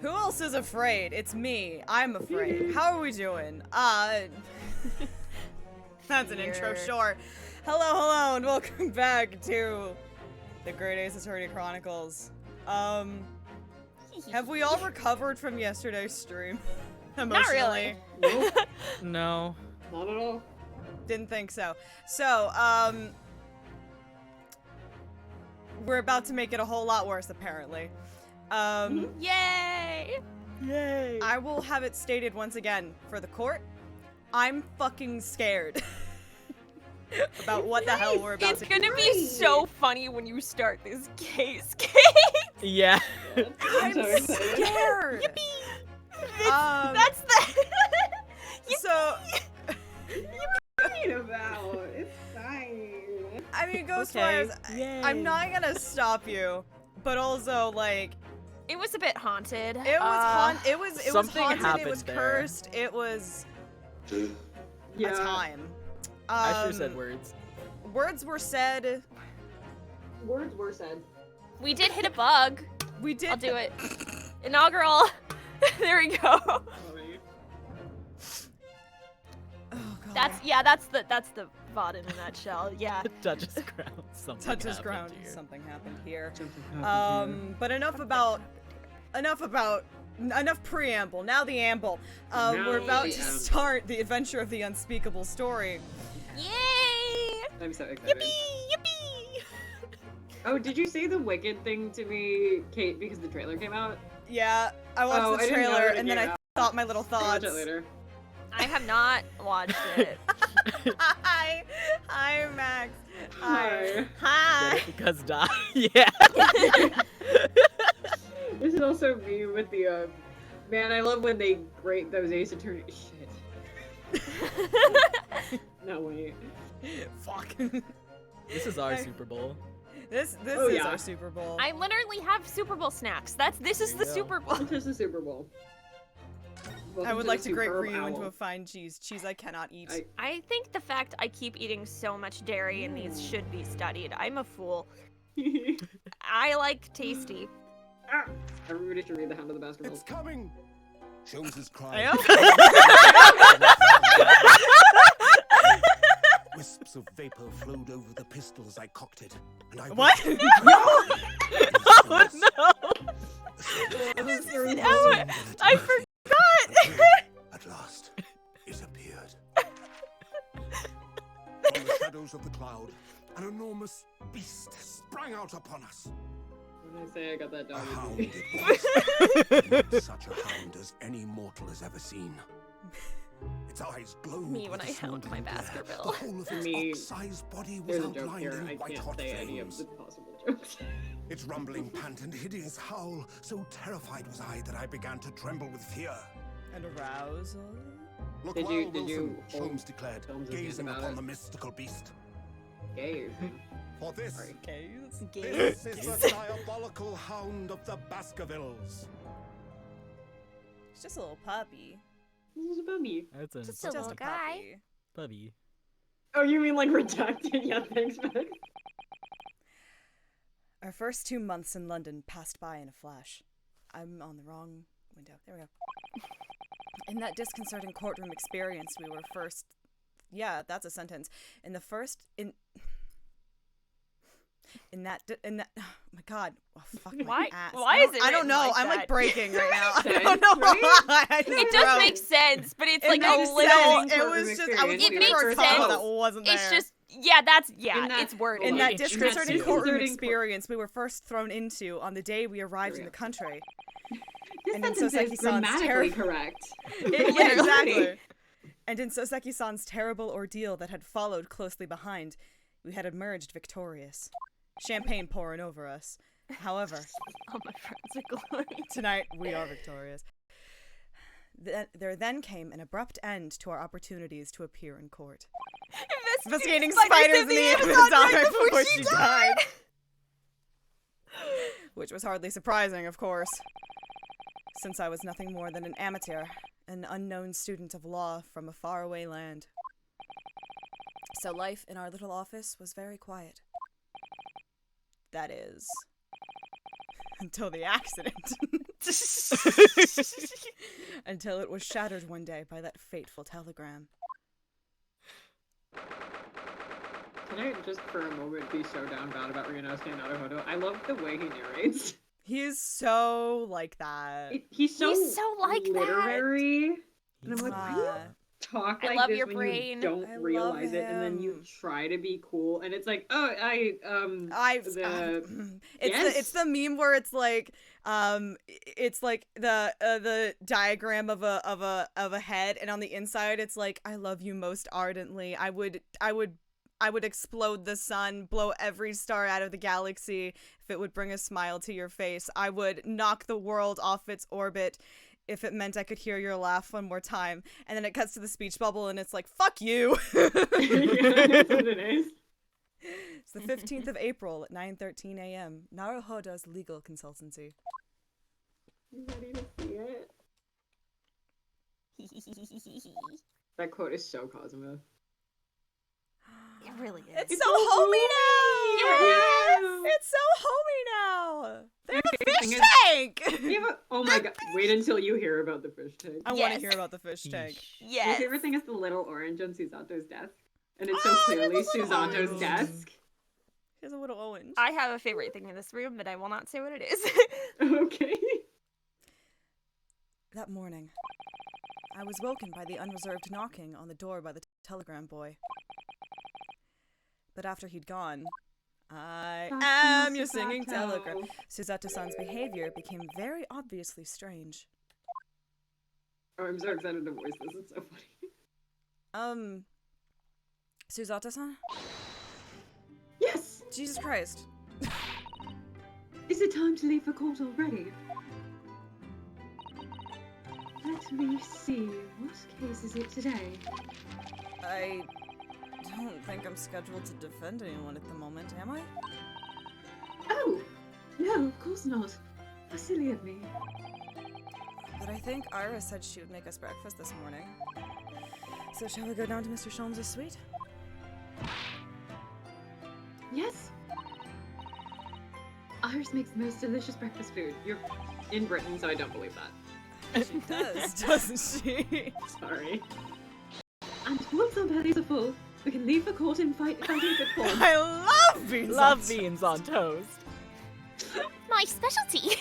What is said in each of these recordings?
Who else is afraid? It's me. I'm afraid. How are we doing? That's an intro, sure. Hello, and welcome back to the Great Ace Attorney Chronicles. Have we all recovered from yesterday's stream? Emotionally? Not really. Nope. No. Not at all. Didn't think so. So, we're about to make it a whole lot worse, apparently. Yay! Yay. I will have it stated once again for the court. I'm fucking scared about what the hell we're about It's to gonna do. be so funny when you start this case. Yeah. I'm so excited. scared. That's the. So, About it's fine. I mean, Ghost Okay. Wires, Yay. I'm not gonna stop you, but also, like, It was a bit haunted. it was it was Something haunted, it happened was there. cursed, it was Yeah. a time. I sure said words. Words were said. Words were said. We did hit a bug. We did. I'll do it. Inaugural. There we go. Oh, God. That's the VOD in a nutshell. Yeah. Touches ground. Something Touches happened ground. here. Something happened here. Something happened But enough preamble. Now the amble. Now We're about the to amble. start the adventure of the unspeakable story. Yay! I'm so excited. Yippee! Oh, did you say the Wicked thing to me, Kate, because the trailer came out? Yeah, I watched Oh, the I didn't know trailer it and then came I out. thought my little I'll watch thoughts. it later. I have not watched it. Hi, Max. Hi. Hi. Get it because die. Yeah. This is also me with the, man, I love when they grate those Ace Attorney shit. No, wait. Fuck. This is our Super Bowl. This Oh, is yeah. our Super Bowl. I literally have Super Bowl snacks. This is There the you go. Super Bowl. It's just the Super Bowl. I would like to grate Superb you into owl. a fine cheese I cannot eat. I think the fact I keep eating so much dairy in these should be studied. I'm a fool. I like tasty. Ah! Everybody should read The Hound of the Baskervilles. It's coming! Jones is I crying. am. Wisps of vapor flowed over the pistol as I cocked it, and I What? Oh no! Oh, I forgot. At last, it appeared. From the shadows of the cloud, an enormous beast sprang out upon us. When I say I got that A dog, hound it's it was. Such a hound as any mortal has ever seen. Its eyes glowed Me when with I a hound my smouldering glare. Baskerville. The whole of its Me, ox-sized body was there's a joke outlined here. in I white-hot can't say any of flames. the possible jokes. Its rumbling pant and hideous howl, so terrified was I that I began to tremble with fear. And arousal? Look Did well, you Wilson, hold Holmes declared, films and gazing about upon it? the mystical beast. Gay. For this, Sorry. Gaze? this is the diabolical hound of the Baskervilles. It's just a little puppy. This is about me. That's a Just a little guy. puppy. Oh, you mean like redacted? Yeah, thanks, Max. Our first 2 months in London passed by in a flash. I'm on the wrong window. There we go. In that disconcerting courtroom experience, we were first... Yeah, that's a sentence. In that... Oh my god. Oh, fuck my Why- ass. why I don't- is it I don't written know. like I'm like that? breaking right now. I Okay, don't know right? why. I It does wrote- make sense, but it's It like a makes little. sense. It was just... I was It looking makes for a comma sense. that wasn't there. It's just yeah. That's In yeah. that- It's worded. In Hold that on. It's disconcerting too. courtroom Disconcerting experience we were first thrown into on the day we arrived in the country. This And in sentence is Soseki-san's grammatically terror- correct. Yeah, exactly. And in Soseki-san's terrible ordeal that had followed closely behind, we had emerged victorious. Champagne pouring over us. However, All my friends are glowing. tonight we are victorious. There then came an abrupt end to our opportunities to appear in court. Investigating spiders in the Amazon right before she died. Which was hardly surprising, of course, since I was nothing more than an amateur, an unknown student of law from a faraway land. So life in our little office was very quiet. That is, until the accident. Until it was shattered one day by that fateful telegram. Can I just for a moment be so down bad about Ryunosuke Naruhodo? I love the way he narrates. He is so like that. He's so like that. literary. And I'm like, why do you Uh, talk I like love this your when brain. you don't I love realize it, and then you him. try to be cool, and it's like, oh, it's the meme where it's like the diagram of a head, and on the inside it's like, I love you most ardently. I would explode the sun, blow every star out of the galaxy if it would bring a smile to your face. I would knock the world off its orbit if it meant I could hear your laugh one more time. And then it cuts to the speech bubble and it's like, fuck you. Yeah, that's what it is. It's the 15th of April at 9:13 a.m. Naruhodo's legal consultancy. You ready to see it? That quote is so Cosmo. It really is. It's so homey now! Yes! It's so homey now! They have a Okay, fish thing is- tank! Oh my god, wait until you hear about the fish tank. I want Yes. to hear about the fish tank. My Yes. favorite thing is the little orange on Susato's desk. And it's so Oh, clearly there's a little Susato's orange. desk. Here's a little orange. I have a favorite thing in this room, but I will not say what it is. Okay. That morning, I was woken by the unreserved knocking on the door by the telegram boy. But after he'd gone, I am your singing telegram. Susato-san's behavior became very obviously strange. Oh, I'm so excited to voice this. It's so funny. Susato-san? Yes! Jesus Christ. Is it time to leave for court already? Let me see. What case is it today? I don't think I'm scheduled to defend anyone at the moment, am I? Oh! No, of course not. How silly of me. But I think Iris said she would make us breakfast this morning. So shall we go down to Mr. Sholmes' suite? Yes? Iris makes the most delicious breakfast food. You're in Britain, so I don't believe that. She does, doesn't she? Sorry. And once our bellies are full, we can leave for court and fight a good form. I love beans. Love beans on toast. My specialty.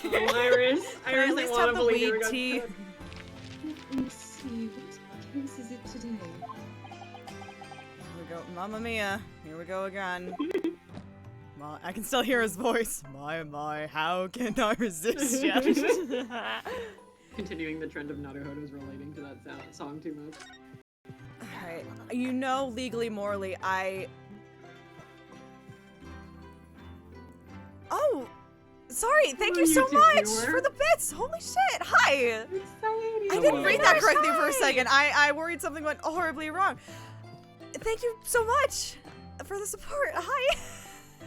Oh, Iris. Can I Iris, at least wanna have the believe you're weed gonna tea? cook. Let me see. What case is it today? Here we go. Mamma mia. Here we go again. I can still hear his voice. My, how can I resist yet? Continuing the trend of Naruhodo's relating to that song too much. Alright. You know, legally, morally, Oh! Sorry, thank Oh, you so YouTube much viewer. for the bits! Holy shit! Hi! Exciting! I didn't Hello. read that correctly for a Hi. second. I worried something went horribly wrong. Thank you so much for the support. Hi!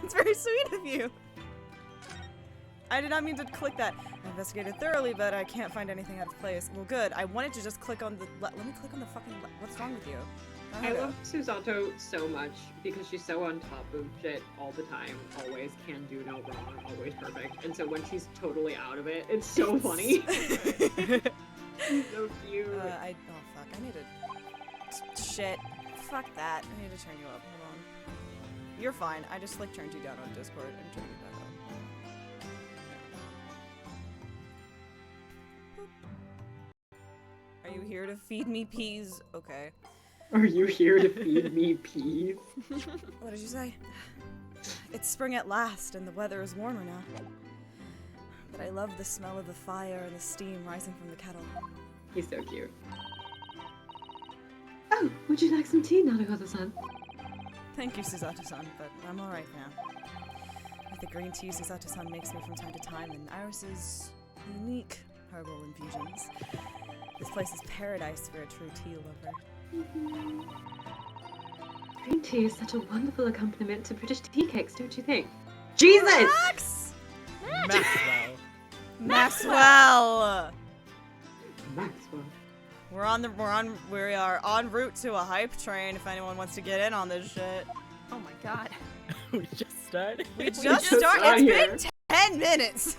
It's very sweet of you. I did not mean to click that. I investigated thoroughly, but I can't find anything out of place. Well, good. I wanted to just click on the... Let me click on the fucking... What's wrong with you? I love Susato so much because she's so on top of shit all the time. Always can do no wrong, always perfect. And so when she's totally out of it, it's so funny. She's so cute. oh fuck, I need to... Shit. Fuck that. I need to turn you up. Hold on. You're fine. I just like turned you down on Discord and turned you back up. Are you here to feed me peas? Okay. Are you here to feed me peas? What did you say? It's spring at last, and the weather is warmer now. But I love the smell of the fire and the steam rising from the kettle. He's so cute. Oh, would you like some tea, Naruhodo-san? Thank you, Susato-san, but I'm alright now. With the green tea Susato-san makes me from time to time, and Iris's unique herbal infusions. This place is paradise for a true tea lover. Green tea is such a wonderful accompaniment to British tea cakes, don't you think? Jesus! Max! Maxwell. Maxwell! Maxwell. We are en route to a hype train if anyone wants to get in on this shit. Oh my god. We just started. We just just started. got It's here. been 10 minutes!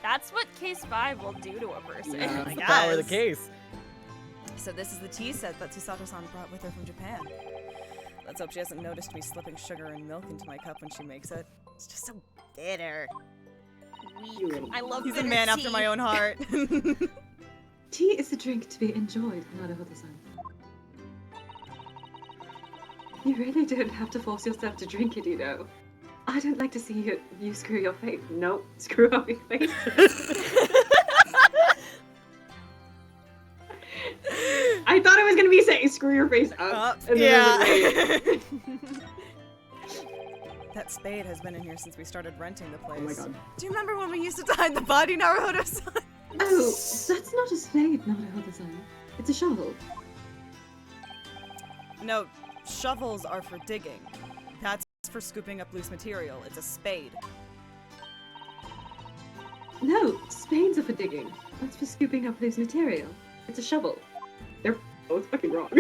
That's what case 5 will do to a person. Yeah. That's I the power of the guess. case. So this is the tea set that Susato-san brought with her from Japan. Let's hope she hasn't noticed me slipping sugar and milk into my cup when she makes it. It's just so bitter. Weak. I love He's a bitter man after tea. my own heart. Tea is a drink to be enjoyed, Naruhodo-san. You really don't have to force yourself to drink it, you know. I don't like to see you screw your face. Nope, screw up your face. I thought I was gonna be saying screw your face up. And then I was like, wait. That spade has been in here since we started renting the place. Oh my god. Do you remember when we used to hide the body, Naruhodo-san? Oh, that's not a spade, Naruhodo-san. It's a shovel. No, shovels are for digging. That's for scooping up loose material. It's a spade. No, spades are for digging. That's for scooping up loose material. It's a shovel. They're both fucking wrong.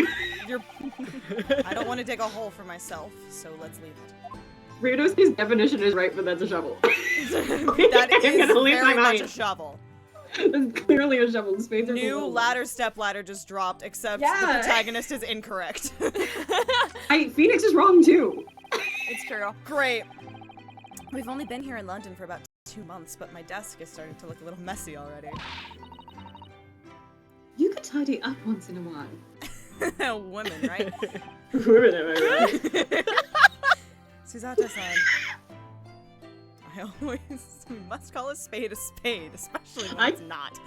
You're... I don't want to dig a hole for myself, so let's leave it. Ryunosuke's definition is right, but that's a shovel. That I'm is gonna lose my very much a mind. shovel. That's clearly a shovel. Spades are the New little ladder step ladder just dropped, except the Yeah. protagonist is incorrect. ones. Phoenix is wrong too. It's true. Great. We've only been here in London for about 2 months, but my desk is starting to look a little messy already. You could tidy up once in a while. Women, right? Women, am I right? Susato-san. We must call a spade, especially when I- it's not.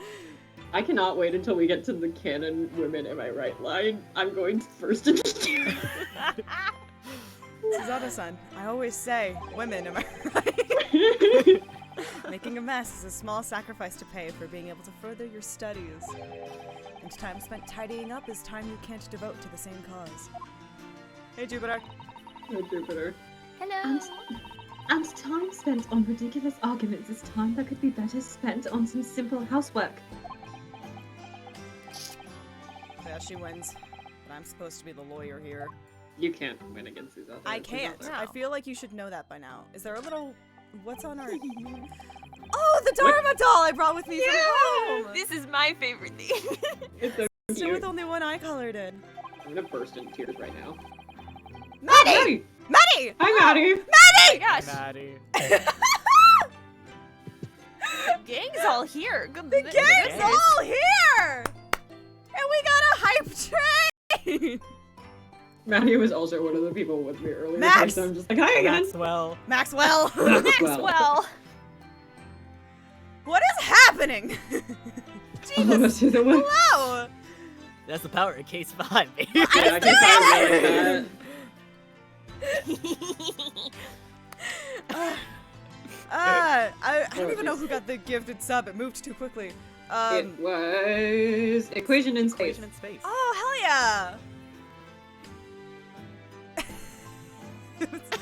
I cannot wait until we get to the canon women, am I right line. I'm going first to Susato-san, I always say, women, am I right? Making a mess is a small sacrifice to pay for being able to further your studies. And time spent tidying up is time you can't devote to the same cause. Hey, Jupiter. Jupiter. Hello. And time spent on ridiculous arguments is time that could be better spent on some simple housework. Yeah, she wins. But I'm supposed to be the lawyer here. You can't win against these others. I can't. No. I feel like you should know that by now. Is there a little... What's on our... Oh, the Dharma doll I brought with me from home! This is my favorite thing. It's so Still cute. with only one eye colored in. I'm gonna burst into tears right now. Maddie! Maddie! Hi, Maddie! Oh my gosh. Maddie. Gang's all here. Good. The gang's all here! And we got a hype train! Maddie was also one of the people with me earlier. Max! So I'm just like, hi again! Maxwell. Maxwell! Maxwell. What is happening? All of us are the one. Hello! That's the power of case 5, baby. Yeah, I can find that. I don't even know who got the gifted sub. It moved too quickly. It was Equation in Space. Equation in space. Oh, hell yeah!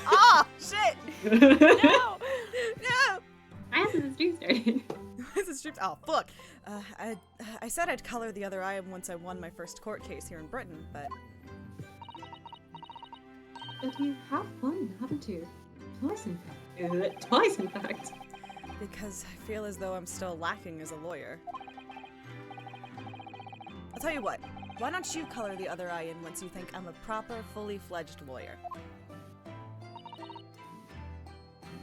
Oh, shit! no! No! I asked the stream started. This is stripped. Oh, fuck. I said I'd color the other eye once I won my first court case here in Britain, but But you have won, haven't you? Twice, in fact. Twice, in fact. because I feel as though I'm still lacking as a lawyer. I'll tell you what. Why don't you color the other eye in once you think I'm a proper, fully fledged lawyer?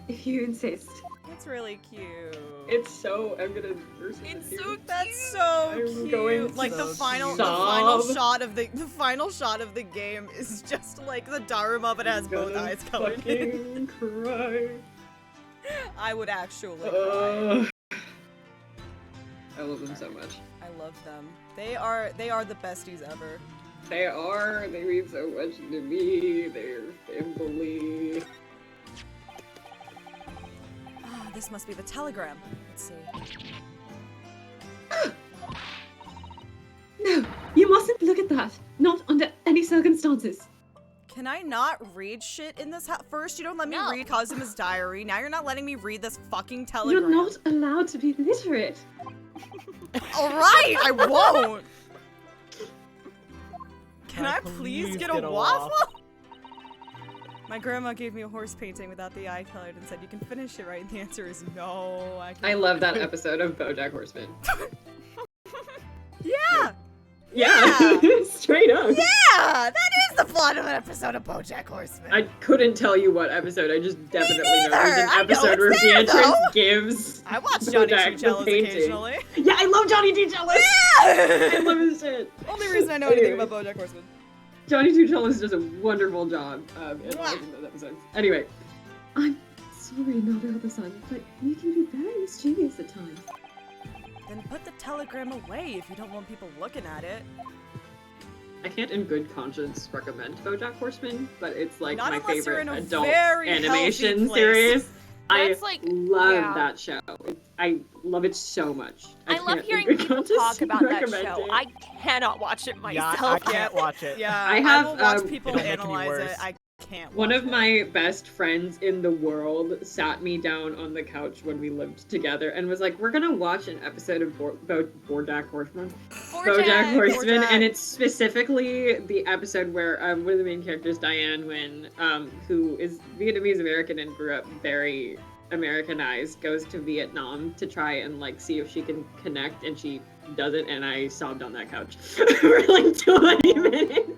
If you insist. That's really cute. It's so. I'm gonna burst into It's tears. so That's so I'm cute. going to Like the so final cute. shot of the final shot of the game is just like the Dharma, but it has I'm both gonna eyes colored in. fucking cry. I would actually cry. I love them so much. I love them. They are the besties ever. They are. They mean so much to me. They're family. Ah, this must be the telegram. Let's see. No, you mustn't look at that. Not under any circumstances. Can I not read shit in this First, you don't let me No. read Kazuma's diary. Now you're not letting me read this fucking telegram. You're not allowed to be literate. Alright, I won't! Can I please please get a get a waffle? My grandma gave me a horse painting without the eye colored and said, you can finish it right, and the answer is no, I can't. I love that episode of BoJack Horseman. Yeah! Yeah, straight up. Yeah! That is the plot of an episode of BoJack Horseman. I couldn't tell you what episode. I just definitely know neither. there's I an know episode it's where there, Beatrice though. gives I watch Johnny BoJack Two the Cellos painting. occasionally. Yeah, I love Johnny Two Cellos. I Yeah! love his shit. Only reason I know anything about BoJack Horseman. Johnny Two Cellos does a wonderful job in all of those episodes. Anyway, I'm sorry, not Elder-san, but you can be very mischievous at times. Then put the telegram away if you don't want people looking at it. I can't in good conscience recommend BoJack Horseman, but it's like Not my unless you're favorite in a adult very animation healthy place. series. That's I like- love yeah. that show. I love it so much. I love can't in hearing good people conscience talk about that recommend show. it. I cannot watch it Yeah, I myself. can't watch it. Yeah, I have, will watch um, people It'll make me analyze worse. it. I can't One watch of it. my best friends in the world sat me down on the couch when we lived together and was like, we're gonna watch an episode of BoJack Horseman. BoJack Horseman, BoJack. and it's specifically the episode where one of the main characters, Diane Nguyen, who is Vietnamese American and grew up very Americanized, goes to Vietnam to try and like see if she can connect, and she doesn't, and I sobbed on that couch for like 20 minutes.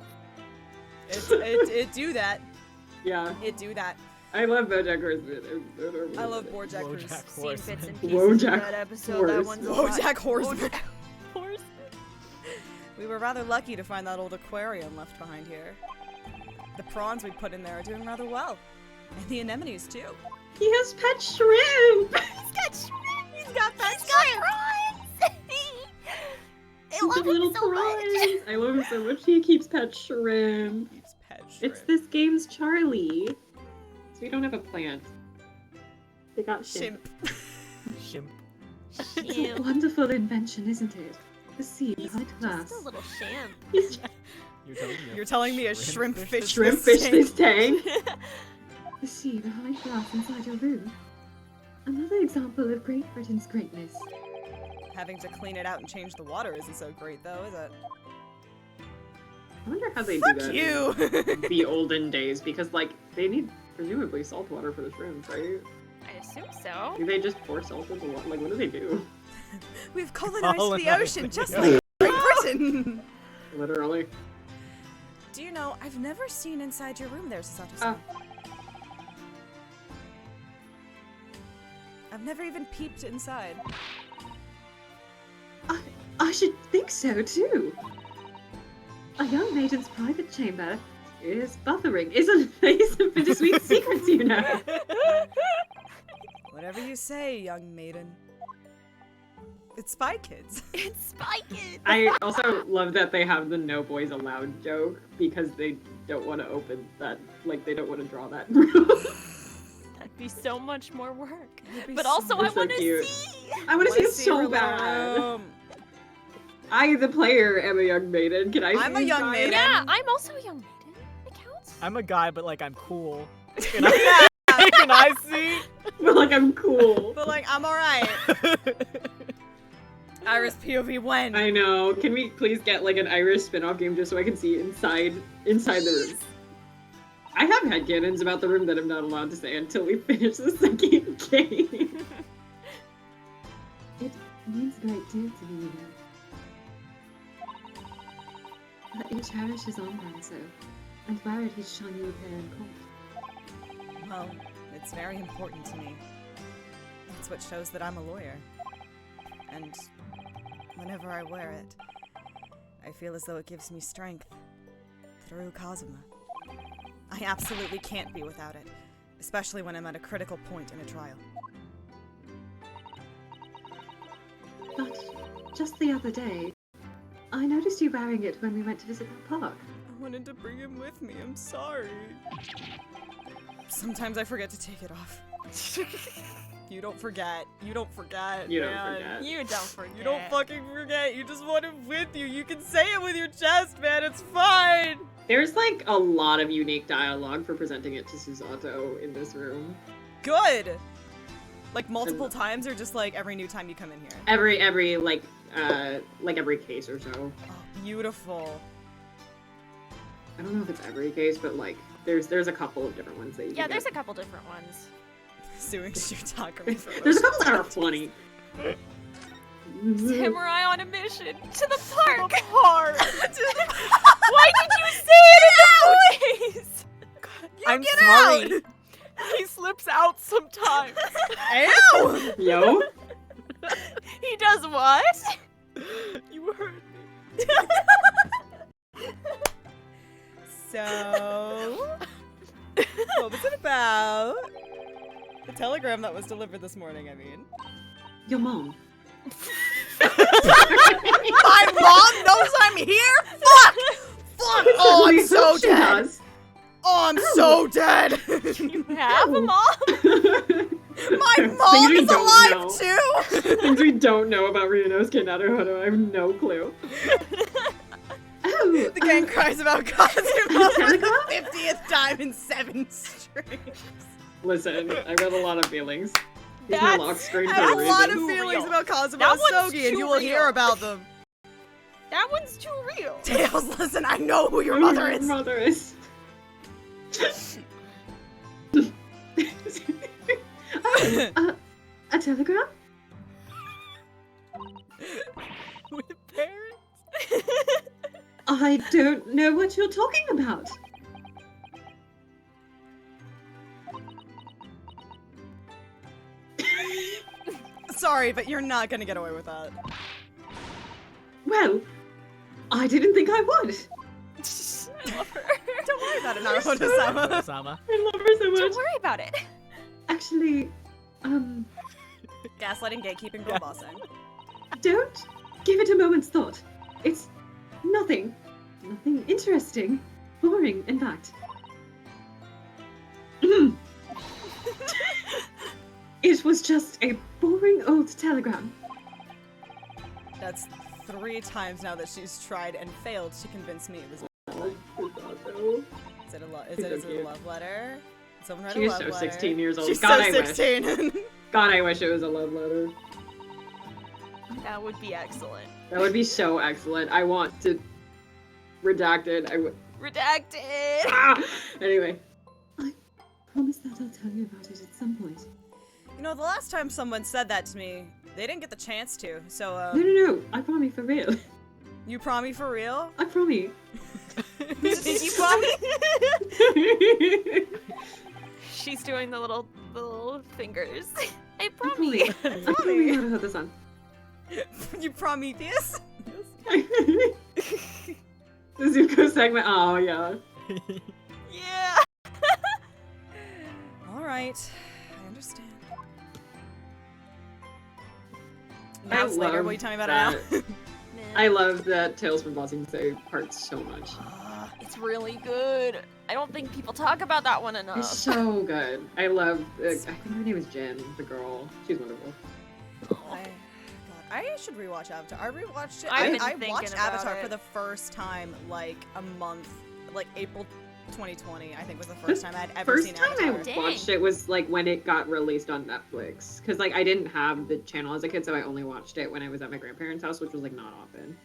It do that. Yeah, It do that. I love BoJack Horseman. I love BoJack Horseman. BoJack Seen Horseman. bits and pieces of BoJack that episode. That one's a lot. BoJack Horseman. BoJack Horseman. We were rather lucky to find that old aquarium left behind here. The prawns we put in there are doing rather well. And the anemones too. He has pet shrimp. He's got pet I The love little him so much. prawns. I love him so much. He keeps pet shrimp. He's pet It's shrimp. this game's Charlie. So we don't have a plant. They got shrimp. Shimp. Shimp. It's a Shimp. wonderful invention, isn't it? The sea, the He's high class. just a little shimp. You're telling me You're telling me a shrimp fish Shrimp this fish tank? this tank. The sea, the high class inside your room. Another example of Great Britain's greatness. Having to clean it out and change the water isn't so great though, is it? I wonder how they Fuck do that you! in the olden days, because like they need presumably salt water for the shrimp, right? I assume so. Do they just pour salt into water? Like what do they do? We've colonized the Colonized ocean the just ocean. like Great Britain! Literally. Do you know, I've never seen inside your room there, Sasato. Oh. I've never even peeped inside. I should think so too. A young maiden's private chamber is buffering. Is a place of bittersweet secrets, you know. Whatever you say, young maiden. It's Spy Kids. It's Spy Kids. I also love that they have the no boys allowed joke because they don't want to open that, like they don't want to draw that room. That'd be so much more work. It'd be But so also, I much so want to cute. see. I want to see it so her little bad. room. I, the player, am a young maiden. Can I? I'm see a young inside? maiden. Yeah, I'm also a young maiden. It counts. I'm a guy, but like I'm cool. Can I, can I see? But like I'm cool. But like, I'm alright. Iris POV when? I know. Can we please get like an Irish spin-off game just so I can see inside the room? I have headcanons about the room that I'm not allowed to say until we finish the second game. It means a great deal to me, you know. That you cherish his armband so, and wear it his shiny repair in court. Well, it's very important to me. It's what shows that I'm a lawyer. And whenever I wear it, I feel as though it gives me strength through Kazuma. I absolutely can't be without it, especially when I'm at a critical point in a trial. But just the other day, I noticed you wearing it when we went to visit that park. I wanted to bring him with me, I'm sorry. Sometimes I forget to take it off. You don't forget. You don't forget. You don't man. forget. You don't forget. You don't fucking forget. You just want him with you. You can say it with your chest, man. It's fine. There's like a lot of unique dialogue for presenting it to Susato in this room. Good. Like multiple times or just like every new time you come in here? Every like every case or so. Oh, beautiful. I don't know if it's every case, but like There's a couple of different ones that you Yeah, can there's get. a couple different ones. Suing Shutaka for There's a couple that are funny. Samurai on a mission to the park. Hard. Why did you say it in that voice? I'm get sorry. out! He slips out sometimes. Ew! Yo, He does what? You heard me. So, what was it about? The telegram that was delivered this morning, I mean. Your mom. My mom knows I'm here? Fuck! Fuck! Oh, I'm so She dead! does. Oh, I'm so dead! You have a mom? My Things mom we is don't alive know. too! Things we don't know about Ryunosuke Naruhodo. I have no clue. Oh, The gang cries about Kazuma for the Telegram? 50th time in 7 streams. Listen, I read a lot of feelings. He's my That's- lock screen I for have a a reason. lot of Too feelings real. about Kazuma That one's Asogi, and too you will hear real. about them. That one's too real. Tails, listen, I know who your Who mother your is. mother is. a telegram? With parents. I don't know what you're talking about. Sorry, but you're not gonna get away with that. Well, I didn't think I would. I love her. Don't worry about it, Naruhodo-sama. Osama. I love her so Don't much. worry about it. Actually, Gaslighting, gatekeeping, girl bossing. don't give it a moment's thought. It's nothing. Nothing interesting. Boring, in fact. It was just a boring old telegram. That's 3 times now that she's tried and failed to convince me it was. Is it a He's so is it a cute. love letter? Someone write She a is love so letter. 16 years old. She's God, so I wish. 16. God, I wish it was a love letter. That would be excellent. That would be so excellent. I want to redact it. I would. Redacted. Ah! Anyway, Promise that I'll tell you about it at some point. You know, the last time someone said that to me, they didn't get the chance to. So, No. I promise for real. you promise for real? I promise. Did you promise? She's doing the little fingers. I promise. I promise how to hold this on. You Prometheus? the Zuko segment. Oh, yeah. Yeah. Alright, I understand. I Now, Slater, love will you tell me about that. it now? I love that Tales from Bossing Say part so much. It's really good. I don't think people talk about that one enough. It's so good. I love. I think her name is Jen, the girl. She's wonderful. I should rewatch Avatar. I rewatched it. I've been I thinking watched about Avatar it. for the first time like a month, like April 2020. I think was the first time I'd ever First seen time Avatar. I Dang. watched it was like when it got released on Netflix. Because like I didn't have the channel as a kid, so I only watched it when I was at my grandparents' house, which was like not often.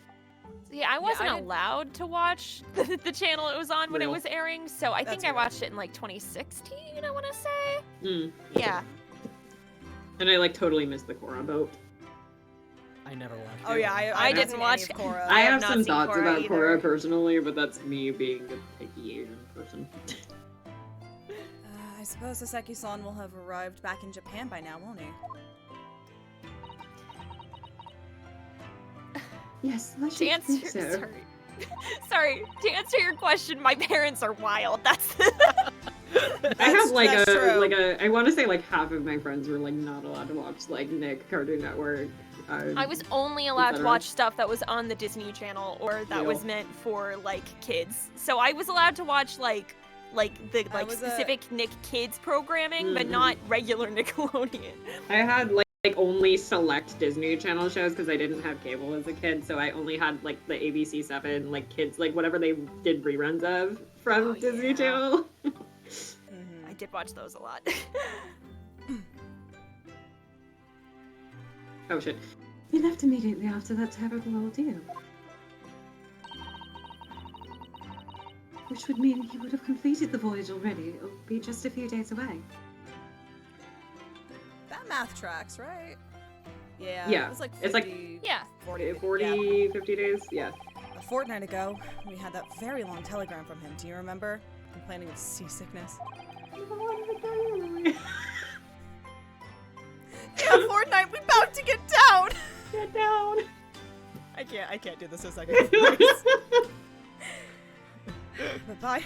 Yeah, I wasn't I did- allowed to watch the channel it was on when it Real. was airing, so I That's think I weird. watched it in like 2016, I want to say. Mm. Yeah. And I like totally missed the Korra boat. I never watched Oh it. yeah, I I haven't didn't seen watch any of Korra. I have have not some seen thoughts Korra about either. Korra personally, but that's me being a picky Asian person. I suppose Saseki-san will have arrived back in Japan by now, won't he? Yes, I To should answer, think so. sorry, to answer your question, my parents are wild. That's I have like that's true. I want to say like half of my friends were like not allowed to watch like Nick, Cartoon Network. I was only allowed to Etc. watch stuff that was on the Disney Channel or that was Real. meant for like kids. So I was allowed to watch like the I like was specific Nick Kids programming, but Mhm. not regular Nickelodeon. I had like only select Disney Channel shows because I didn't have cable as a kid, so I only had like the ABC 7 like kids like whatever they did reruns of from Oh, Disney yeah. Channel. Mm-hmm. I did watch those a lot. Oh shit. He left immediately after that terrible ordeal. which would mean he would have completed the voyage already. It'll be just a few days away. That math tracks, right? Yeah. Yeah, It was like 50, it's like- Yeah. 40, 40, 50 days? Yeah. A fortnight ago, we had that very long telegram from him. Do you remember? Complaining of seasickness. Yeah, a fortnight, we about to get down! Get down! I can't do this a second voice. But by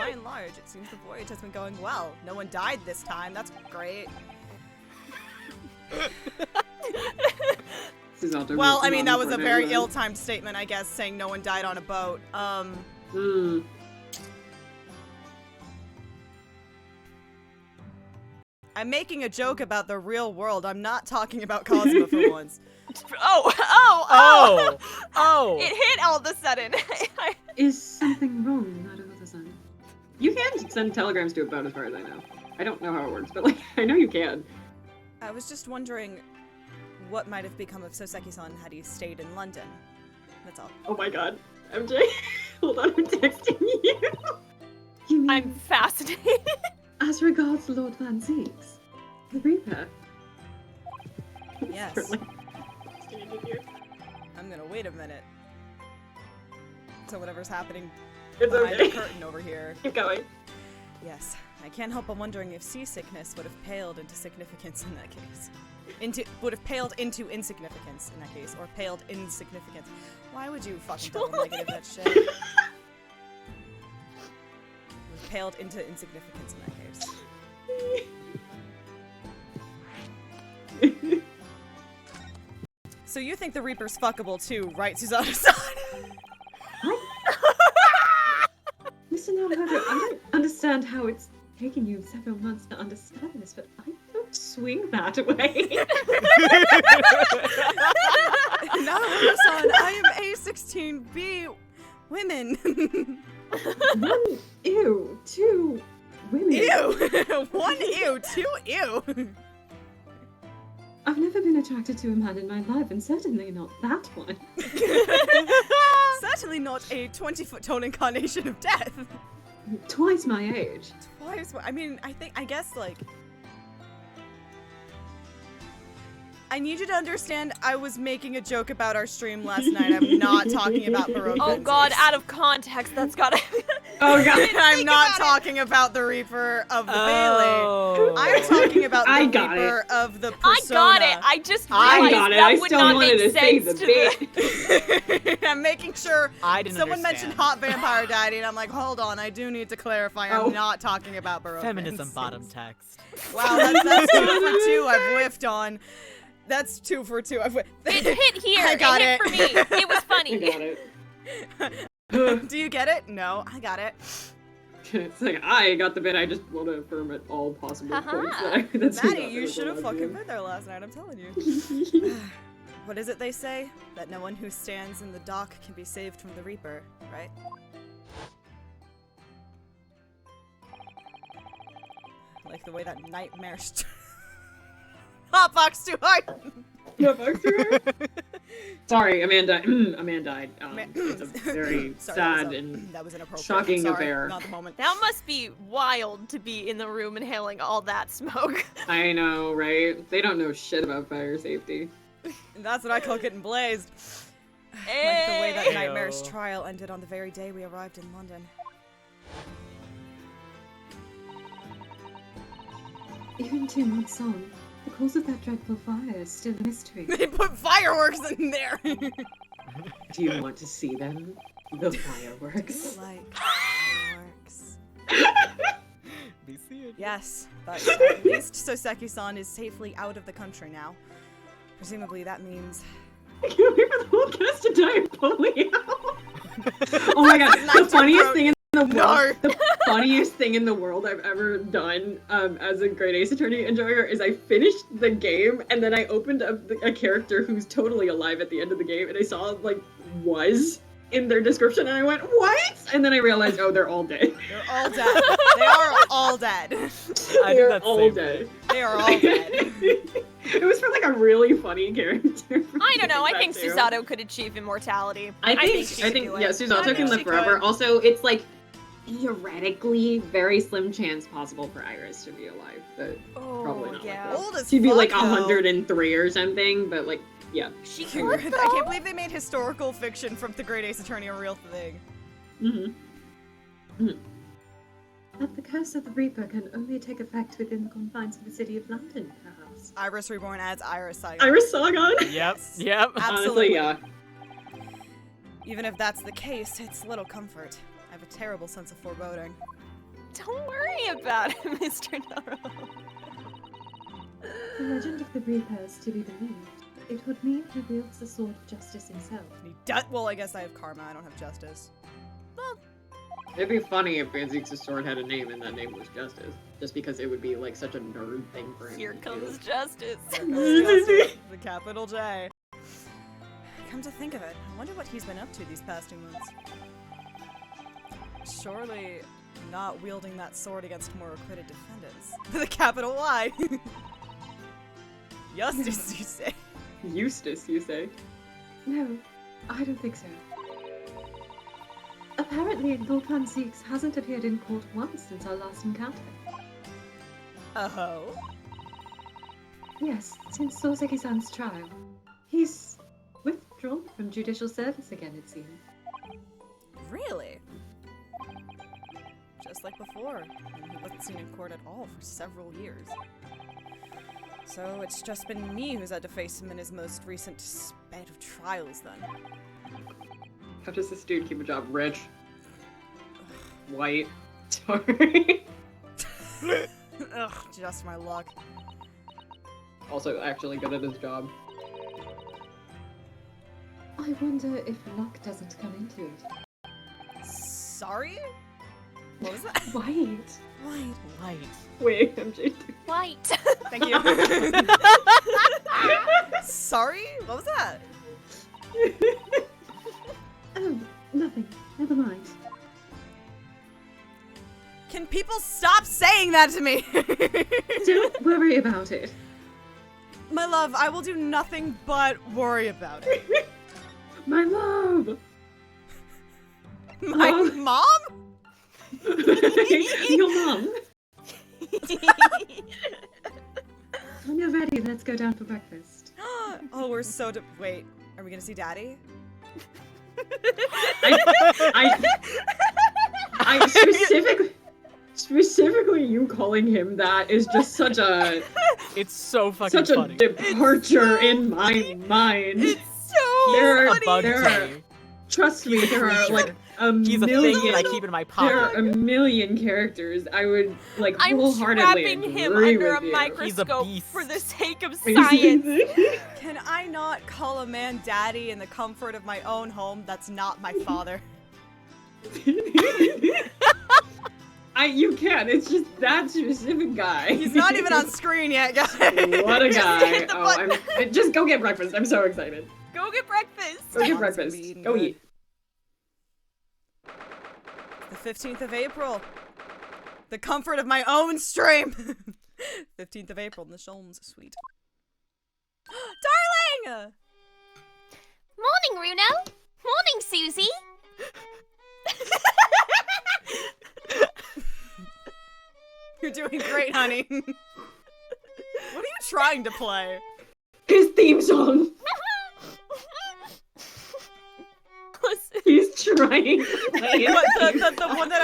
and large, it seems the voyage has been going well. No one died this time, that's great. Well, I mean, that was a very ill-timed statement, I guess, saying no one died on a boat. I'm making a joke about the real world. I'm not talking about Cosmo for once. Oh! It hit all of a sudden. Is something wrong, Mademoiselle? You can send telegrams to a boat as far as I know. I don't know how it works, but like, I know you can. I was just wondering what might have become of Soseki-san had he stayed in London. That's all. Oh my god. MJ, hold on, I'm texting you. You mean, I'm fascinated. as regards Lord Van Zeeks, the Reaper? Yes. Certainly. I'm gonna wait a minute. So whatever's happening It's behind okay. the curtain over here. Keep going. Yes. I can't help but wondering if seasickness would have paled into significance in that case. Would have paled into insignificance in that case, or paled insignificance. Why would you fucking double negative that shit? Would have paled into insignificance in that case. So you think the Reaper's fuckable too, right, Susanna-san? Listen, I don't understand how it's taken you several months to understand this, but I don't swing that way. Naruto-san, I am A16B women. One ew, two women. Ew! One ew, two ew. I've never been attracted to a man in my life, and certainly not that one. Certainly not a 20-foot tall incarnation of death. Twice my age. Twice. I mean, I guess, like... I need you to understand I was making a joke about our stream last night. I'm not talking about Baroque. Oh god, out of context, that's gotta... Oh god. I'm not talking about the Reaper of the Bailey. I'm talking about the I got Reaper of the I persona. got it. I just I realized got it. that I would still not wanted make to say sense the to bit. I'm making sure I didn't someone understand. mentioned hot vampire daddy, and I'm like, hold on, I do need to clarify. I'm Oh. not talking about Baroque. Feminism bottom text. Wow, that's 2 for 2 I've whiffed on. That's 2 for 2 I've whiffed. It hit here. I got it hit for me. It was I funny. got it. Do you get it? No, I got it. It's like, I got the bit, I just want to affirm at all possible Haha. points. That's Maddie, you should have fucking been there last night, I'm telling you. What is it they say? That no one who stands in the dock can be saved from the Reaper, right? Like the way that nightmare hotbox too hard! Sorry, Amanda. Amanda died. Ma- It's a very Sorry, sad that was and that was inappropriate. shocking Sorry, affair. Not the moment. That must be wild to be in the room inhaling all that smoke. I know, right? They don't know shit about fire safety. That's what I call getting blazed. Like the way that Ew. nightmare's trial ended on the very day we arrived in London. Even 2 months on, the cause of that dreadful fire is still a mystery. They put fireworks in there! Do you want to see them? The fireworks. Like fireworks. We see it. Yes, but at least Soseki-san is safely out of the country now. Presumably that means... I can't wait for the whole cast to die of polio. Oh my god, the funniest thing in the world. No. The funniest thing in the world I've ever done as a Great Ace Attorney enjoyer is I finished the game and then I opened up a character who's totally alive at the end of the game and I saw like was in their description and I went, what? And then I realized, oh, they're all dead. They're all dead. They are all dead. I did They're that all same dead. They are all dead. It was for like a really funny character. I don't know. I think That too. Susato could achieve immortality. I think she could do it. yeah, Susato I can think live she forever. could. Also, it's like theoretically, very slim chance possible for Iris to be alive, but probably not yeah. like this. Old as She'd be fuck, like though. 103 or something, but like, yeah. She I could, can't though. believe they made historical fiction from the Great Ace Attorney a real thing. But the curse of the Reaper can only take effect within the confines of the city of London, perhaps. Iris Reborn adds Iris Saigon. Iris Sagan? Yep. Absolutely. Honestly, yeah. Even if that's the case, it's little comfort. I have a terrible sense of foreboding. Don't worry about it, Mr. Noro. The legend of the Reaper is to be believed. It would mean he wields the sword of justice himself. Well, I guess I have karma. I don't have justice. Well, It'd be funny if Banzix's sword had a name and that name was Justice. Just because it would be like such a nerd thing for him. Here to comes do. justice. there goes justice, the capital J. Come to think of it, I wonder what he's been up to these past 2 months. Surely not wielding that sword against more acquitted defendants. The capital Y. Justice, you say? Eustace, you say? No, I don't think so. Apparently, Lord Van Zieks hasn't appeared in court once since our last encounter. Oh. Yes, since Sorzeki-san's trial. He's withdrawn from judicial service again, it seems. Really? Just like before, when he wasn't seen in court at all for several years. So it's just been me who's had to face him in his most recent spate of trials, then. How does this dude keep a job? Rich. White. Sorry. Ugh, just my luck. Also actually good at his job. I wonder if luck doesn't come into it. Sorry? What was that? White. White. Light. Wait, MJ. White. Thank you. Sorry? What was that? Oh, nothing. Never mind. Can people stop saying that to me? Don't worry about it. My love, I will do nothing but worry about it. My love! My Oh. mom? Your mum? When you're ready, let's go down for breakfast. Oh, we're so wait, are we gonna see Daddy? I specifically you calling him that is just such a It's so fucking such a funny. departure in my mind. It's so There are- a bug there to are- me. Trust me, there are like a He's a million. thing that I keep in my There are pocket. a million characters I would like I'm wholeheartedly trapping him agree under a with you. microscope beast. for the sake of Are you science. serious? Can I not call a man daddy in the comfort of my own home that's not my father? You can. It's just that specific guy. He's not even on screen yet, guys. What a guy! Hit the button. Just go get breakfast. I'm so excited. Go get breakfast. Go get Sounds breakfast. good. Go eat. The 15th of April. The comfort of my own stream. 15th of April in the Sholmes suite. Darling! Morning, Runo. Morning, Susie. You're doing great, honey. What are you trying to play? His theme song. Listen, He's trying to play it. What, the one that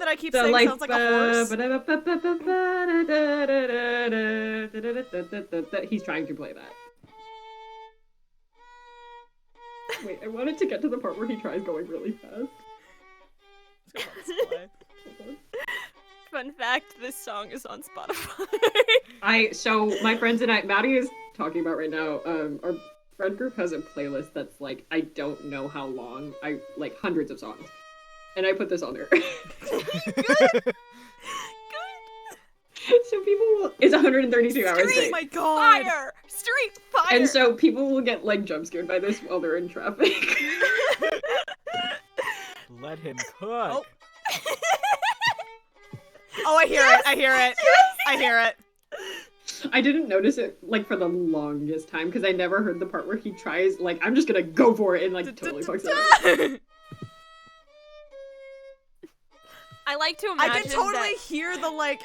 I keep saying sounds like a horse. He's trying to play that. Wait, I wanted to get to the part where he tries going really fast. fun fact, this song is on Spotify. So my friends and I, Maddie is talking about right now, our friend group has a playlist that's like, I don't know how long, like hundreds of songs. And I put this on there. Good. So people will, it's 132 hours Oh straight. my god! Fire! Straight fire! And so people will get like jump scared by this while they're in traffic. Let him cook. Oh. Oh, I hear it. I hear it. I hear it. I didn't notice it like for the longest time because I never heard the part where he tries like I'm just gonna go for it and like totally fucks it up. like to I imagine can totally that... hear the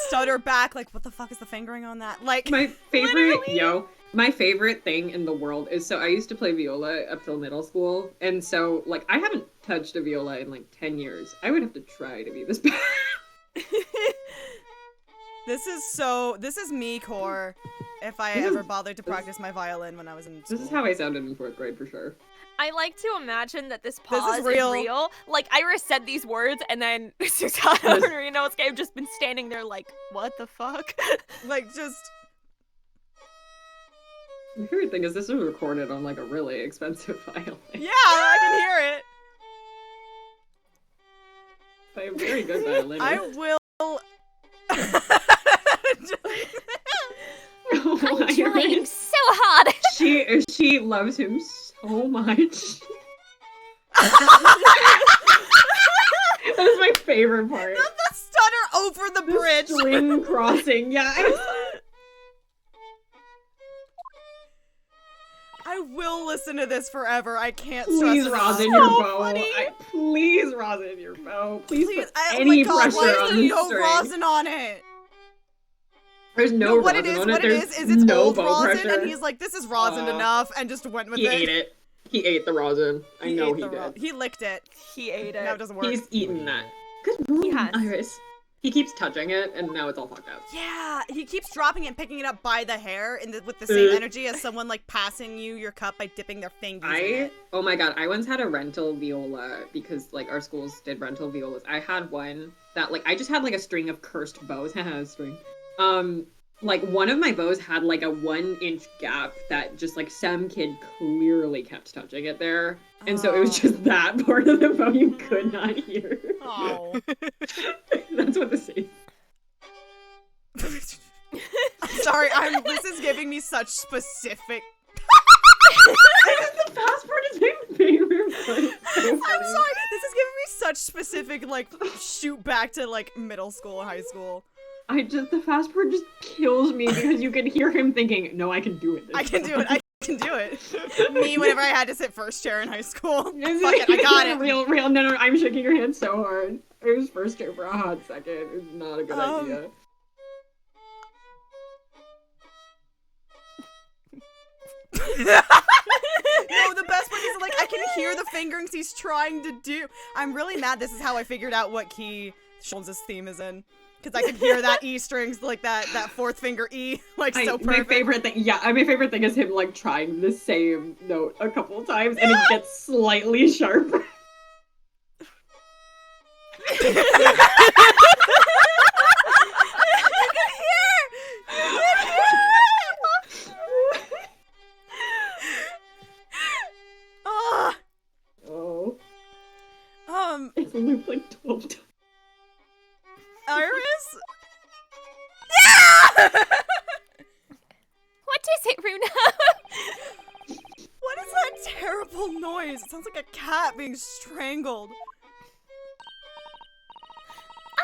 stutter back, like, what the fuck is the fingering on that? Like, My favorite, Literally. my favorite thing in the world is, so I used to play viola up till middle school, and so, like, I haven't touched a viola in, like, 10 years. I would have to try to be this bad. this is me core if I ever bothered to practice my violin when I was in school. This is how I sounded in 4th grade, for sure. I like to imagine that this pause is real. real. Like, Iris said these words, and then Susanna and Renosuke have just been standing there like, what the fuck? Like, just... My favorite thing is this was recorded on, like, a really expensive violin. Yeah, I can hear it. By a very good violinist. I will... Oh, I'm trying Iris. so hard. She loves him so much. That is my favorite part. the stutter over the bridge. String crossing, yeah. I will listen to this forever. I can't stress Please it rosin enough. your So bow. funny. Please rosin your bow. Please put oh any my God, pressure why is on there the no string. rosin on it? There's no what rosin it is, on what it. it There's is it's no old bow rosin, pressure. and he's like, this is rosin enough, and just went with He it. ate it. He ate the rosin. I know ate he the did. He licked it. He ate it. Now it doesn't work. He's eaten that. Good morning, has. Iris. He keeps touching it, and now it's all fucked up. Yeah, he keeps dropping it and picking it up by the hair with the same energy as someone like passing you your cup by dipping their fingers in it. Oh my god, I once had a rental viola because like our schools did rental violas. I had one that like I just had like a string of cursed bows. string. Like one of my bows had like a 1-inch gap that just like some kid clearly kept touching it there. And so it was just that part of the bow you could not hear. Oh. That's what this is. I'm sorry, this is giving me such specific... The passport is my favorite part. It's so I'm funny. sorry, this is giving me such specific, like, shoot back to, like, middle school and high school. The fast part just kills me because you can hear him thinking, no, I can do it. I can do it, I can do it. Me, whenever I had to sit first chair in high school. Fuck it, I got it. Real, no, I'm shaking your hand so hard. It was first chair for a hot second. It was not a good idea. No, the best part is, like, I can hear the fingerings he's trying to do. I'm really mad this is how I figured out what key Sholmes' theme is in. Because I can hear that E strings, like that fourth finger E, like so perfect. My favorite thing is him like trying the same note a couple times and it gets slightly sharper. It's looped like 12 times. Iris? What is it, Runa? What is that terrible noise? It sounds like a cat being strangled.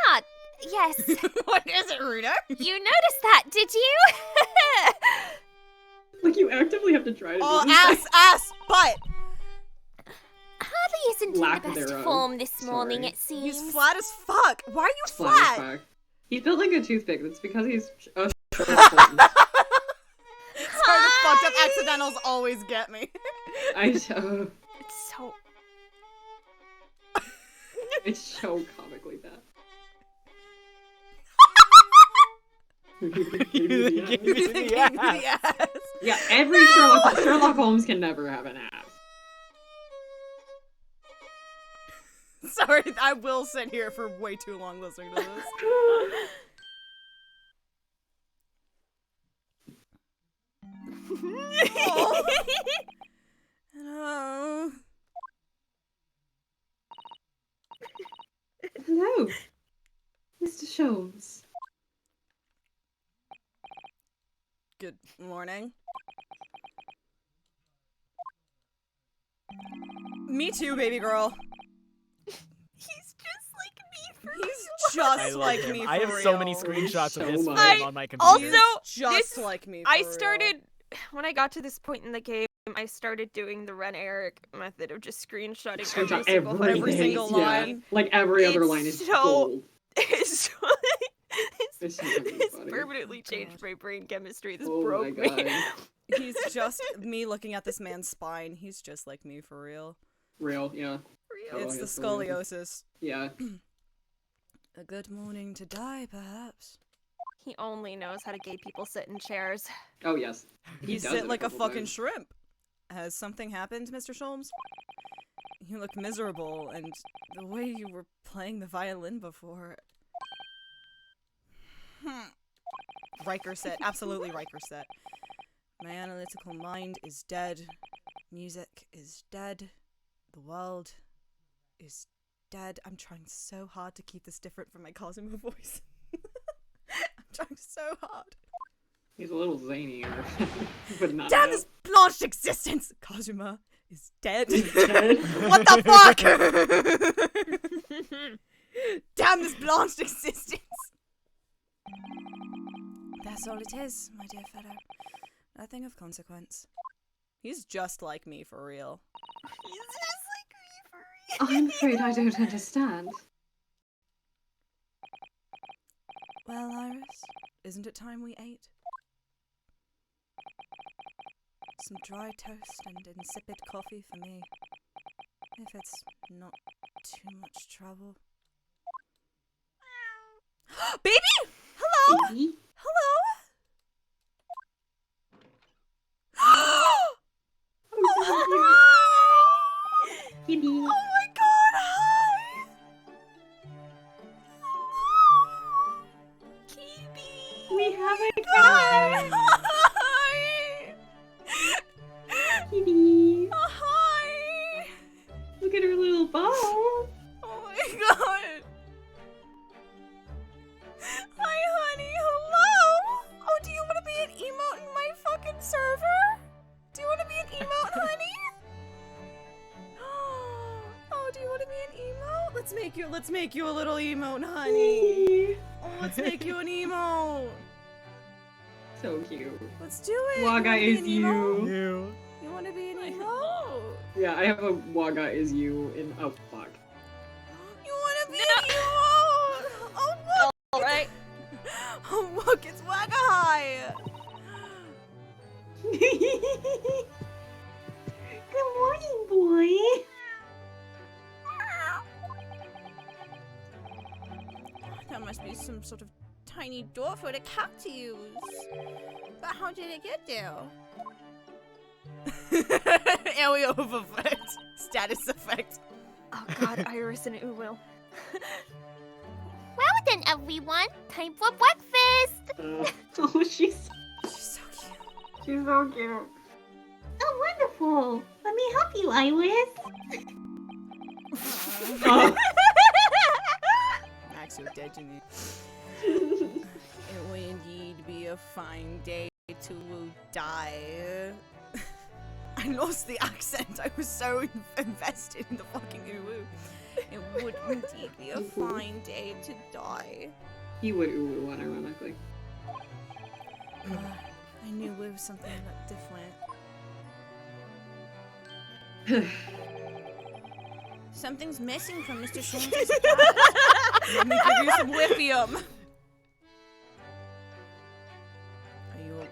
Ah, yes. What is it, Runa? You noticed that, did you? Like you actively have to try to Oh, do ass, butt. Harvey isn't in Lack the best thereof. form this morning, Sorry. it seems. He's flat as fuck. Why are you flat as flat? fuck. He's built like a toothpick. That's because he's Sorry, the fucked up accidentals always get me. It's so... It's so comically bad. Yes. Yeah, every Sherlock Holmes can never have an ass. Sorry, I will sit here for way too long listening to this. Oh. No. Hello, Mr. Sholmes. Good morning. Me too, baby girl. He's just like me for He's I just love like him. me. I for have so real. many screenshots So of this much. on my computer. Also, He's just this- like me. I for real. started... When I got to this point in the game, I I started doing the Ren Eric method of just screenshotting Screenshot every single everything. line. Yeah. Like every other It's line is so- gold. It's It's so fucking it's funny. permanently Oh, changed God. my brain chemistry. This Oh broke my me. God. He's just me looking at this man's spine. He's just like me for real. Real, yeah. Real. Oh, It's the yes, scoliosis. Yeah. A good morning to die, perhaps. He only knows how to gay people sit in chairs. Oh, yes. He You does sit it like a couple fucking times. shrimp. Has something happened, Mr. Sholmes? You look miserable, and the way you were playing the violin before. Riker set. Absolutely Riker set. My analytical mind is dead. Music is dead. The world is dead. I'm trying so hard to keep this different from my Cosimo voice. I'm trying so hard. He's a little zanier, but not Damn enough. this blanched existence! Kazuma is dead. Dead? What the fuck? Damn this blanched existence! That's all it is, my dear fellow. Nothing of consequence. He's just like me for real. He's just like me for real. I'm afraid I don't understand. Well, Iris, isn't it time we ate? Some dry toast and insipid coffee for me. If it's not too much trouble. Baby! Hello! Baby? Hello! Oh, hi! Baby. Oh my god, hi! Kibi. We have a Hi! cat! Hi! Baby. Oh, hi! Look at her little ball. Oh my god! Hi, honey. Hello. Oh, do you want to be an emote in my fucking server? Do you want to be an emote, honey? Oh, do you want to be an emote? Let's make you a little emote, honey. Oh, let's make you an emote. So cute. Let's do it. Waga wanna be is an you. emote? You. You want to be an emote? Yeah, I have a Waga is you in. Oh, fuck. You want to be an emote? Oh, look. All right. Oh, look, it's Waga High. Good morning, boy. That must be some sort of tiny door for the cat to use. But how did it get there? Area overfit. Status effect. Oh god, Iris and Uwu. Well then, everyone, time for breakfast! Oh, she's She's so cute. She's so cute. Oh, wonderful! Let me help you, Iris. Oh. Max, you're dead to me. It would indeed be a fine day to die. I lost the accent. I was so invested in the fucking uwu. It would indeed be a fine day to die. He would ooh unironically. I knew it was something different. Something's missing from Mr. Sholmes' cat. Let me give you some whippium.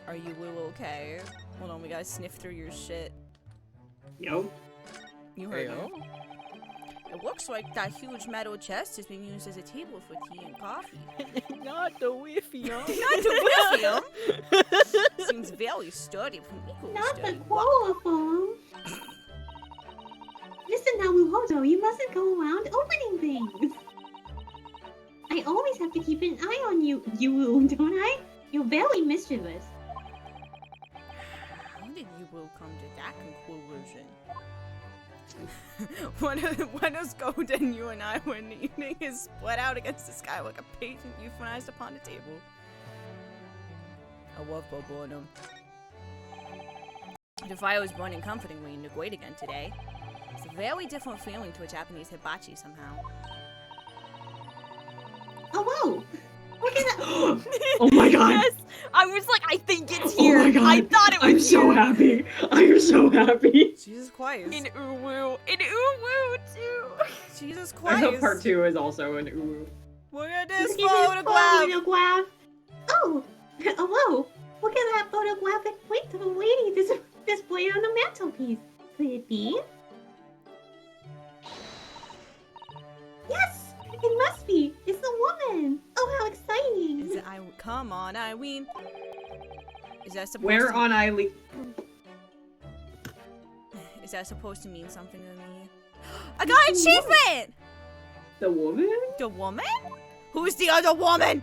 Are you okay? Hold on, we gotta sniff through your shit. Yo. You heard me. Heyo. It looks like that huge metal chest is being used as a table for tea and coffee. Not the whiffy, Not the whippium. Seems very sturdy from equally Not the sturdy. chloroform. Listen now, Wuhoto, you mustn't go around opening things. I always have to keep an eye on you, don't I? You're very mischievous. How did you will come to that conclusion? when us Golden, you and I were in the evening is split out against the sky like a patient euthanized upon the table. I love Bobonum. The fire was burning comfortingly in the grate again today. It's a very different feeling to a Japanese hibachi somehow. Oh, whoa! Look at that! Oh my god. Yes, I was like, I think it's here. Oh my god. I thought it was I'm so here. happy. I am so happy. Jesus Christ. In Uwu. In Uwu, too. Jesus I Christ. hope part 2 is also an uwu. Look at this Look at this photograph. photograph. Oh, hello. Look at that photographic plate of a lady displayed on the mantelpiece. Could it be? Yes, it must be. It's the woman. Oh, how exciting. Is it come on, Irene. Is that supposed Where to on Eileen? Is that supposed to mean something to me? I got an achievement! The woman? The woman? Who's the other woman?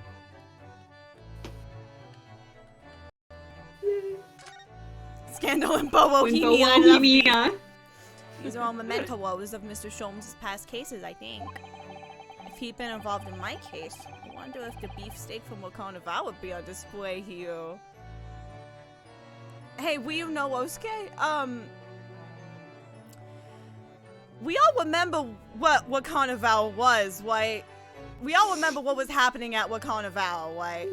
Scandal and Bohemia. These are all mementos of Mr. Sholmes' past cases, I think. If he'd been involved in my case, I wonder if the beefsteak from Wakarnaval would be on display here. Hey, we know Osuke? We all remember what Wakarnaval was, right? We all remember what was happening at Wakarnaval, right?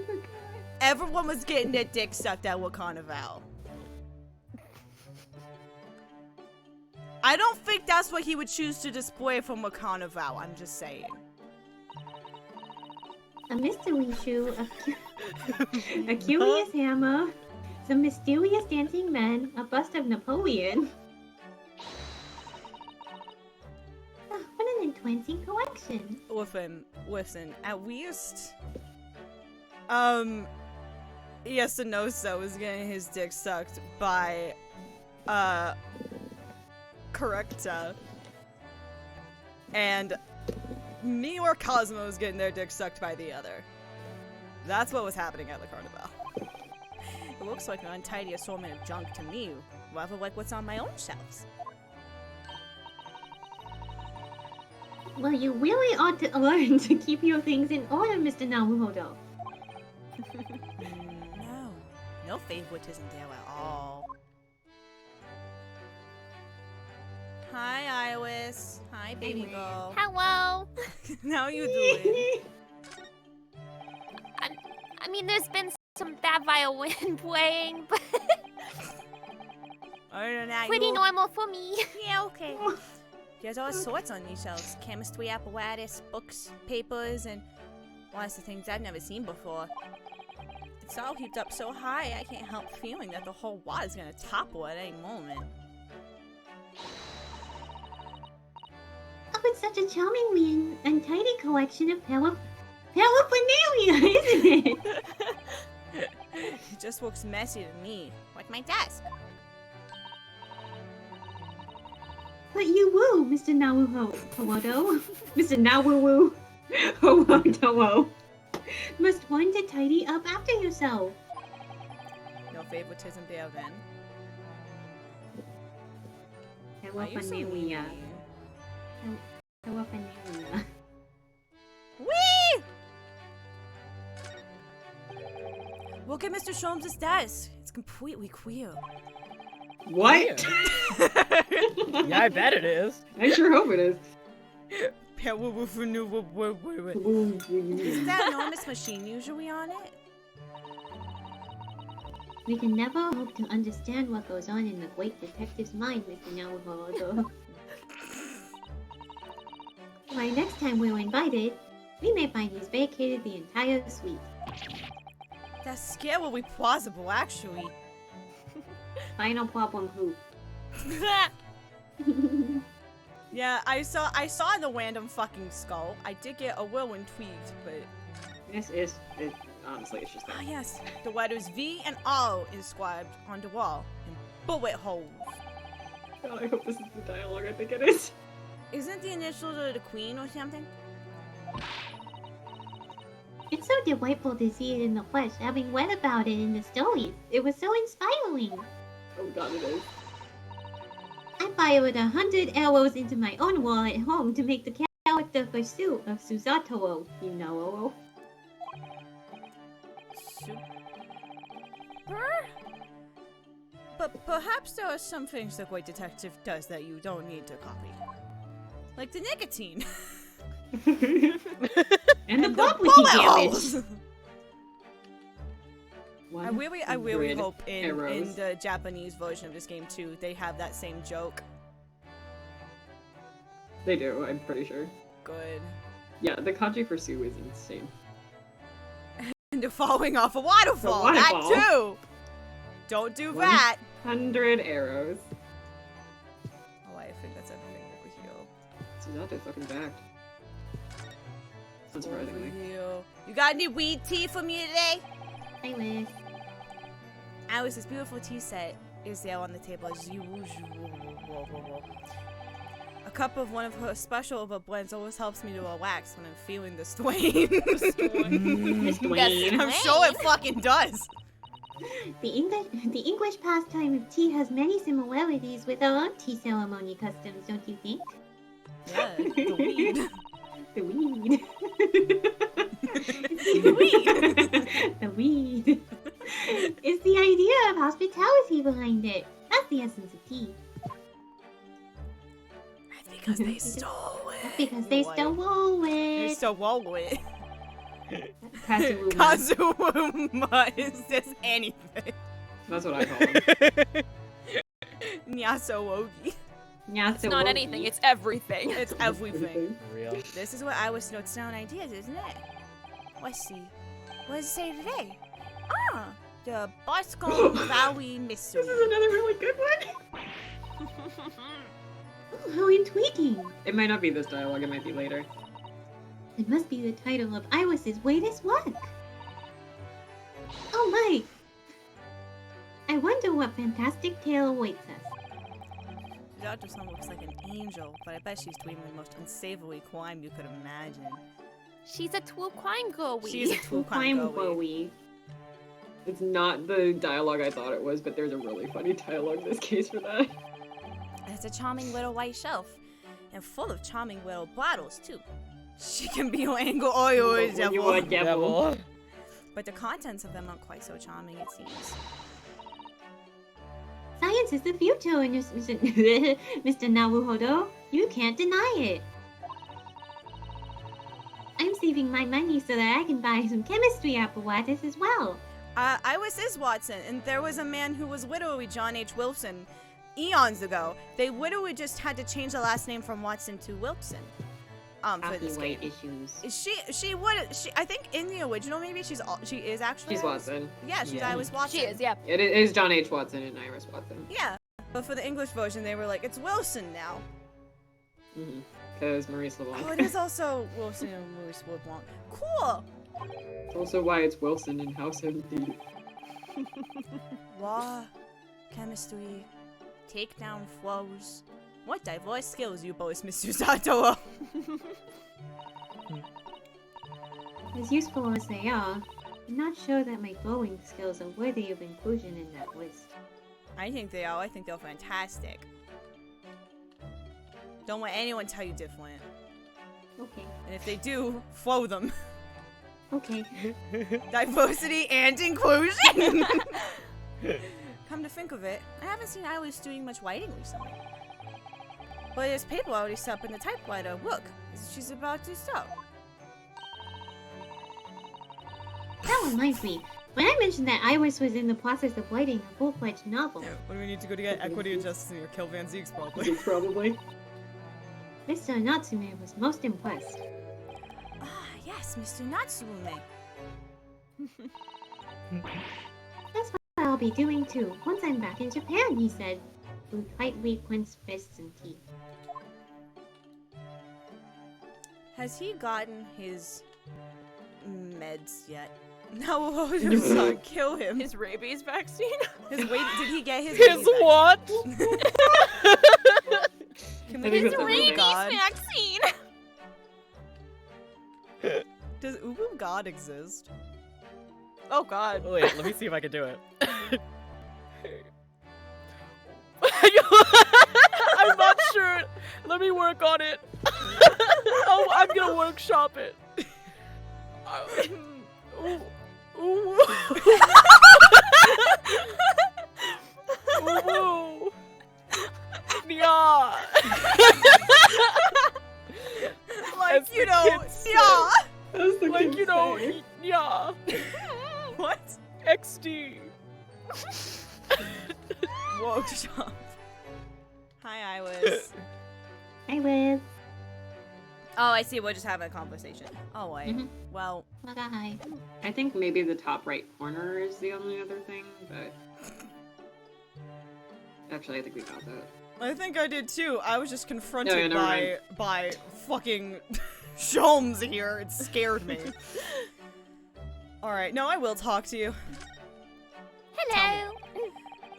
Everyone was getting their dick sucked at Wakarnaval. I don't think that's what he would choose to display from Wakarnaval, I'm just saying. A mystery shoe, a curious hammer, some mysterious dancing men, a bust of Napoleon. Oh, what an entrancing collection. Listen, at least, Yasunoso is getting his dick sucked by, Correcta. And me or Cosmo is getting their dick sucked by the other. That's what was happening at the carnival. It looks like an untidy assortment of junk to me, rather like what's on my own shelves. Well, you really ought to learn to keep your things in order, Mr. Naruhodo. No favoritism there at all. Hi, Iris. Hi, baby girl. Hello. How you doing? I mean, there's been some bad violin playing, but Other than that, pretty you normal for me. Yeah, okay. There's all sorts on these shelves. Chemistry apparatus, books, papers, and lots of things I've never seen before. It's all heaped up so high, I can't help feeling that the whole wall is gonna topple at any moment. Oh, it's such a charmingly untidy collection of paraphernalia, isn't it? It just looks messy to me, like my desk. But you woo, Mr. Naruhodo. Mr. Naruwoo. Howodo. Must learn to tidy up after yourself. No favoritism there then. Paraphernalia. Paraphernalia. Whee! Look at Mr. Sholmes' desk. It's completely queer. What? Yeah, I bet it is. I sure hope it is. Isn't that enormous machine usually on it? We can never hope to understand what goes on in the great detective's mind, Mr. Naruhodo. Why, next time we're invited, we may find he's vacated the entire suite. That's scarily plausible, actually. Final problem, who? Yeah, I saw the random fucking skull. I did get a little intrigued, but Honestly, it's just that. ah yes, the letters V and R inscribed on the wall and bullet holes. God, I hope this is the dialogue I think it is. Isn't the initials of the queen or something? It's so delightful to see it in the flesh, having read about it in the stories. It was so inspiring. Oh god, it is. I fired 100 arrows into my own wall at home to make the character pursue of Susato, you know. Super? But perhaps there are some things the Great Detective does that you don't need to copy. Like the nicotine. And the and property bullet damage. holes. What? I really Grid hope in arrows. the Japanese version of this game too, they have that same joke. They do, I'm pretty sure. Good. Yeah, the kanji for Sue is insane. And they're falling off a waterfall. waterfall. That too. Don't do that. 100 arrows. Oh, I think that's everything over here. Suzato's fucking backed. Unsurprisingly. Over here. You got any weed tea for me today? I wish. Alice's beautiful tea set is there on the table as usual. A cup of one of her special blends always helps me to relax when I'm feeling the strain. Miss Dwayne. I'm sure it fucking does. The English pastime of tea has many similarities with our own tea ceremony customs, don't you think? Yeah, the weed. The weed. The weed. The weed. It's the idea of hospitality behind it. That's the essence of tea. That's because they stole it. That's because they stole They it. stole it. Kazuma. Kazuma is just anything. That's what I call him. Nyaso-ogi. It's not anything, it's everything. It's everything. Real. This is what Iris notes down ideas, isn't it? Let's see. What does it say today? Ah, the Boscombe Valley Mystery. This is another really good one. Oh, how intriguing. It might not be this dialogue, it might be later. It must be the title of Iris's latest work. Oh my! I wonder what fantastic tale awaits us. Dr. Sun looks like an angel, but I bet she's doing the most unsavory crime you could imagine. She's a true crime girl. She's a true crime girl. Bowie. It's not the dialogue I thought it was, but there's a really funny dialogue in this case for that. It's a charming little white shelf, and full of charming little bottles, too. She can be your anger or your When you are a devil. devil. But the contents of them aren't quite so charming, it seems. Science is the future, Mr. Naruhodo. You can't deny it. I'm saving my money so that I can buy some chemistry apparatus as well. Iris is Watson, and there was a man who was literally John H. Wilson eons ago. They literally just had to change the last name from Watson to Wilson. For this game. issues. I think in the original maybe she is actually She's Watson. Yeah, she's Yeah. Iris Watson. She is, yeah. It is John H. Watson and Iris Watson. Yeah, but for the English version they were like, it's Wilson now. Because Maurice LeBlanc. Oh, it is also Wilson and Maurice LeBlanc. Cool. It's also why it's Wilson in House MD. Law, chemistry, takedown flows. What diverse skills you boast, Mr. Satoru. As useful as they are, I'm not sure that my glowing skills are worthy of inclusion in that list. I think they are. I think they're fantastic. Don't let anyone tell you different. Okay. And if they do, flow them. Okay. Diversity and inclusion! Come to think of it, I haven't seen Iris doing much writing recently. But there's paper already set up in the typewriter. Look, she's about to start. That reminds me. When I mentioned that Iris was in the process of writing a full-fledged novel, What do we need to go to get? Equity and justice in your Kill Van Zeeks, probably. Probably. Mr. Natsume was most impressed. Ah, yes, Mr. Natsume. That's what I'll be doing too, once I'm back in Japan, he said, with tightly clenched fists and teeth. Has he gotten his meds yet? No, we'll just kill him. His rabies vaccine? Did he get his His rabies vaccine? what? Can I we think get that's a Rabies God? vaccine! Does Ubu God exist? Oh god. Wait, let me see if I can do it. I'm not sure. Let me work on it. Oh, I'm gonna workshop it. Ooh. Ooh. Ooh. Yeah. Like, As you the know, kids say. yeah. That's the Like, kids you know, say. yeah. What? XD. Whoa, stop. Hi, Iwas. Hi, Liz. Oh, I see. We're just having a conversation. Oh, wait. Mhm. Well, Hi. I think maybe the top right corner is the only other thing, but actually, I think we got that. I think I did too. I was just confronted Yeah, never by fucking Sholmes here. It scared me. Alright, no, I will talk to you. Hello.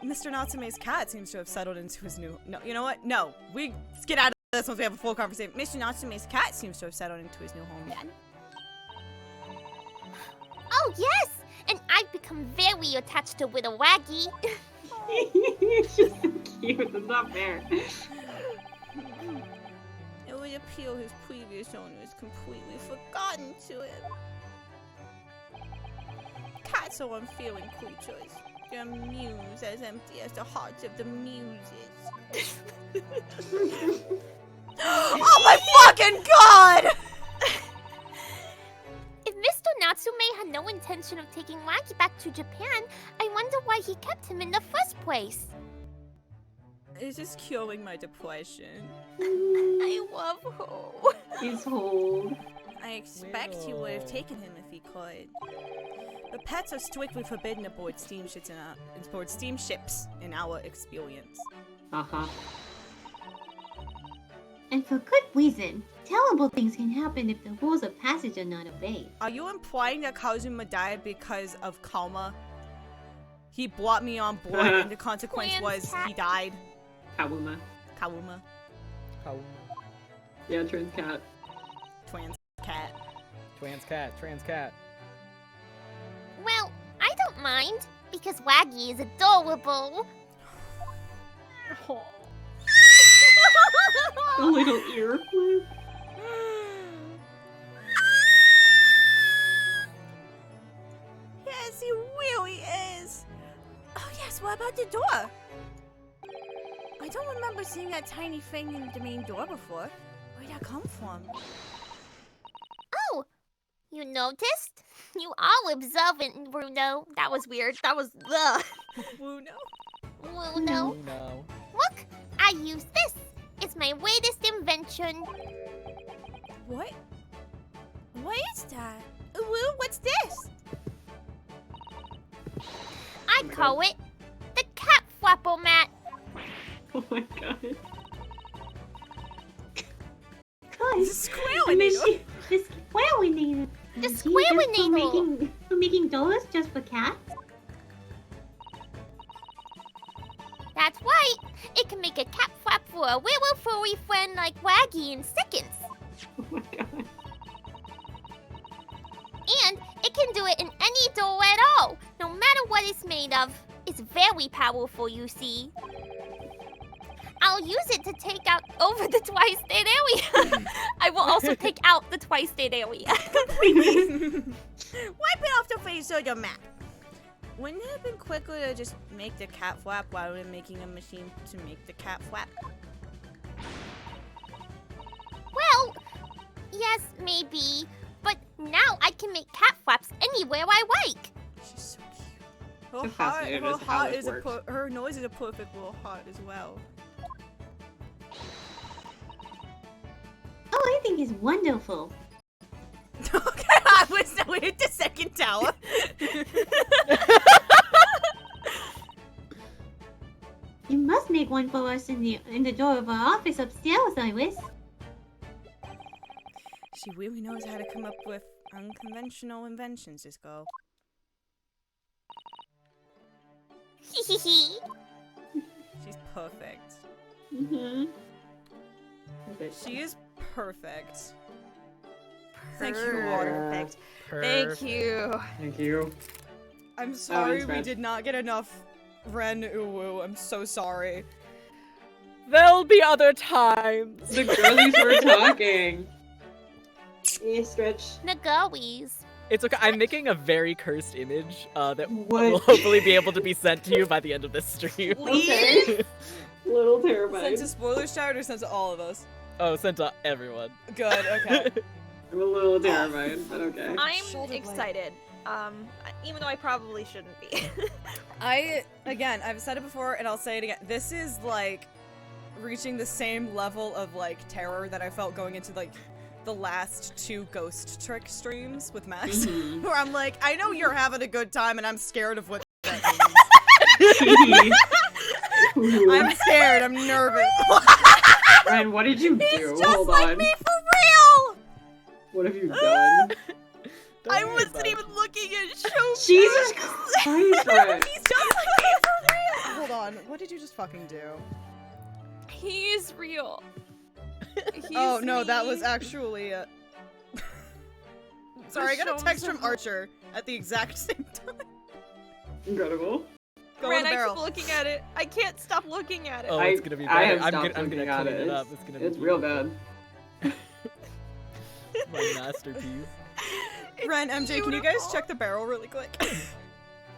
Mr. Natsume's cat seems to have settled into his new... No, you know what? No. Let's get out of this once we have a full conversation. Mr. Natsume's cat seems to have settled into his new home again. Oh yes, and I've become very attached to Widow Waggy. It's just so cute. It's not fair. It would appear his previous owner is completely forgotten to him. Cats are unfeeling creatures. Their mews as empty as the hearts of the muses. Oh my fucking god! If Mr. Natsume had no intention of taking Waggy back to Japan, I wonder why he kept him in the first place. It's just curing my depression. I love her. He's old. I expect he would have taken him if he could. But pets are strictly forbidden aboard steamships in our experience. Uh-huh. And for good reason. Terrible things can happen if the rules of passage are not obeyed. Are you implying that Kazuma died because of karma? He brought me on board and the consequence was he died? Kawuma. Kawuma. Yeah, trans cat. Trans cat. Trans cat. Well, I don't mind, because Waggy is adorable. A little ear flip. Yes, he really is. Oh yes, what about the door? I don't remember seeing that tiny thing in the main door before. Where'd that come from? Oh, you noticed? You are observant, Bruno. That was weird. That was ugh. Bruno? Bruno. No. Look, I use this. It's my latest invention. What? What is that? Ooh, what's this? I call it the cat flapple mat. Oh my god. Guys, Squirrely. the squirrely The squirrely. For making doors just for cats? That's right. It can make a cat flap for a little furry friend like Waggy in seconds. Oh my god. And it can do it in any door at all, no matter what it's made of. It's very powerful, you see. I'll use it to take out over the tri-state area. I will also take out the tri-state area. Wipe it off the face of the map. Wouldn't it have been quicker to just make the cat flap rather than making a machine to make the cat flap? Well, yes, maybe. But now I can make cat flaps anywhere I like. She's so cute. So Her fascinated as to how heart this is works. her noise is a perfect little heart as well. Oh, I think it's wonderful. Okay, I was so hit the second tower. You must make one for us in the door of our office upstairs, Iris. She really knows how to come up with unconventional inventions, this girl. Hehehe. She's perfect. Mm-hmm. She is perfect. Thank you, Water. Perfect. Thank you. Thank you. I'm sorry we Red. did not get enough Ren Uwu. I'm so sorry. There'll be other times. The girlies were talking. Yeah, stretch. The girlies. It's okay. I'm making a very cursed image that What? will hopefully be able to be sent to you by the end of this stream. Okay. Little terrifying. Sent to spoiler shout or sent to all of us? Oh, sent to everyone. Good, okay. I'm a little terrified, but okay. I'm Shoulder blade. excited. Even though I probably shouldn't be. I've said it before and I'll say it again. This is like reaching the same level of like terror that I felt going into like the last 2 ghost trick streams with Max, where I'm like, I know you're having a good time and I'm scared of what that means. I'm scared, I'm nervous. Ryan, what did you do? He's just Hold like on. me for real! What have you done? I wasn't even looking at show. Jesus Christ, Ryan. He's just like me for real! Hold on, what did you just fucking do? He's real. Oh no, that me. was actually Sorry, I got a Show text him from Archer at the exact same time. Incredible. Go Ren, on the I barrel. keep looking at it. I can't stop looking at it. Oh, it's gonna be I better. have stopped I'm looking gonna at clean it. it up. It's gonna It's be real bad. my masterpiece. Ren, MJ, can you guys check the barrel really quick?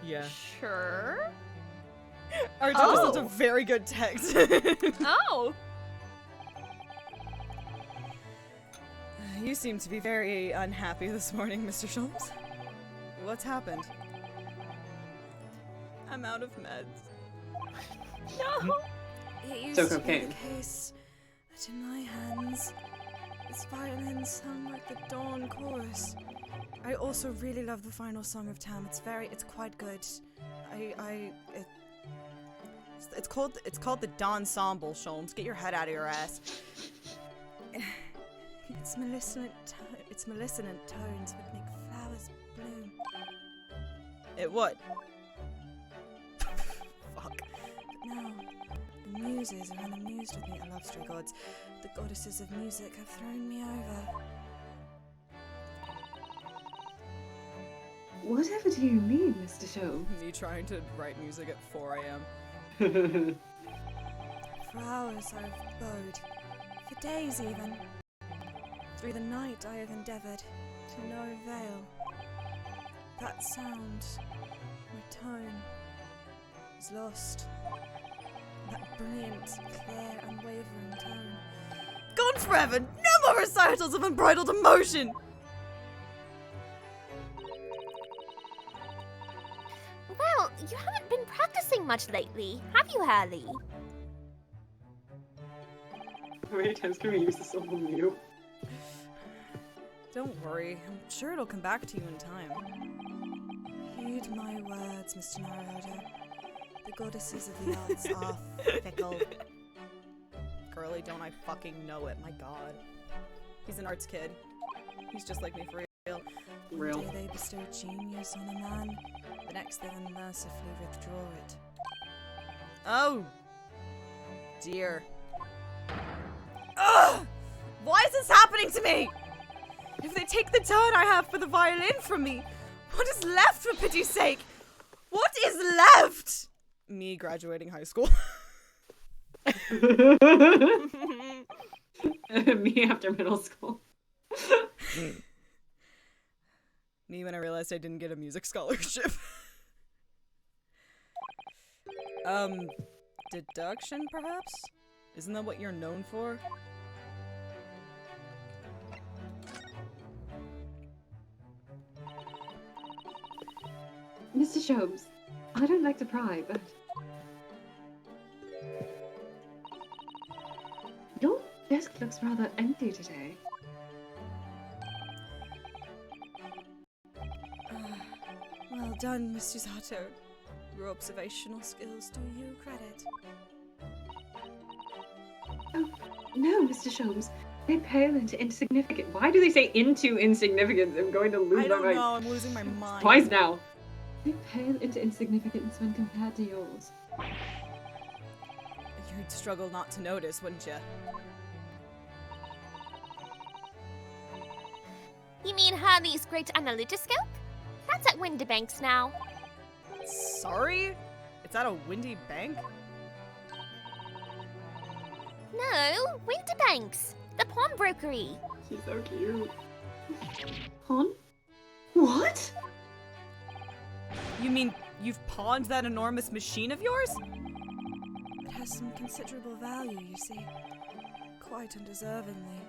Yeah. Sure. Archer just sent a very good text. Oh. You seem to be very unhappy this morning, Mr. Schultz. What's happened? I'm out of meds. No. It used So to be cocaine. the case that in my hands, this violin sung like the dawn chorus. I also really love the final song of Tam. It's quite good. It's called the Dawn Ensemble, Sholmes. Get your head out of your ass. Its malissonant tones would make flowers bloom. It would. Fuck. But now, the muses are unamused with me. I love stray gods. The goddesses of music have thrown me over. Whatever do you mean, Mr. Show? Me trying to write music at 4 a.m. For hours I have bowed. For days even. Through the night I have endeavoured, to no avail. That sound, my tone, is lost. That brilliant, clear, unwavering tone. Gone forever! No more recitals of unbridled emotion! Well, you haven't been practicing much lately, have you, Harley? How many times can we use this on mute? Don't worry, I'm sure it'll come back to you in time. Heed my words, Mr. Naruhodo. The goddesses of the arts are fickle. Girly, don't I fucking know it, my god. He's an arts kid. He's just like me for real. Real. One day they bestow genius on a man, the next they unmercifully withdraw it. Oh! Dear. Ugh! Why is this happening to me? If they take the turn I have for the violin from me, what is left for pity's sake? What is left? Me graduating high school. Me after middle school. Me when I realized I didn't get a music scholarship. Deduction, perhaps? Isn't that what you're known for? Mr. Shows, I don't like to pry, but your desk looks rather empty today. Well done, Mr. Zato. Your observational skills do you credit. Oh, no, Mr. Shows. They pale into insignificant. Why do they say into insignificance? I'm going to lose I my don't mind. know, I'm losing my mind. Twice now. They pale into insignificance when compared to yours. You'd struggle not to notice, wouldn't you? You mean Harley's great analytoscope? That's at Windibanks now. Sorry? It's at a windy bank? No, Windibanks, the pawnbrokery. She's so cute. Pawn? What? You mean you've pawned that enormous machine of yours? It has some considerable value, you see. Quite undeservingly.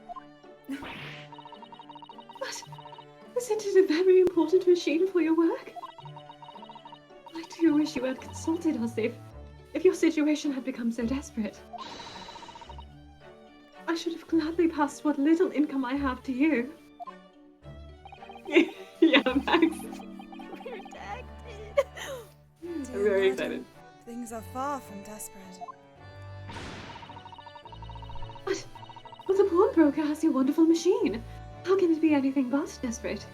Isn't it a very important machine for your work? I do wish you had consulted us if your situation had become so desperate. I should have gladly passed what little income I have to you. Yeah, Max. Redacted. I'm Dear very madam, excited. Things are far from desperate. But the pawnbroker has your wonderful machine. How can it be anything but desperate?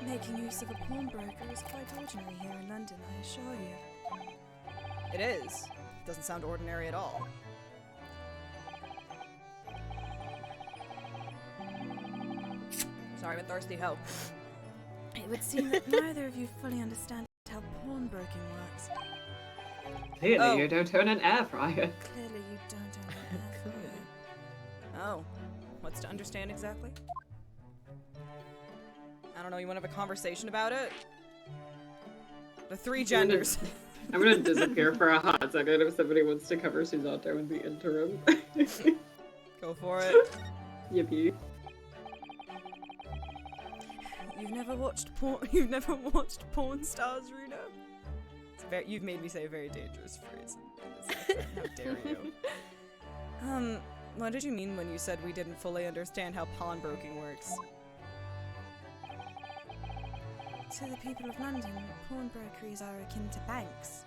Making use of a pawnbroker is quite ordinary here in London, I assure you. It is. Doesn't sound ordinary at all. Sorry, I'm a thirsty hoe. It would seem that neither of you fully understand how pawnbroking works. Clearly, Oh. you don't own an air fryer. Clearly you don't own an air fryer. Oh. What's to understand exactly? I don't know, you want to have a conversation about it? The three genders. I'm gonna disappear for a hot second if somebody wants to cover Susanto in the interim. Go for it. Yippee. You've never watched Porn Stars, Reno? You've made me say a very dangerous phrase in this episode. How dare you? What did you mean when you said we didn't fully understand how pawnbroking works? To the people of London, pawnbrokeries are akin to banks.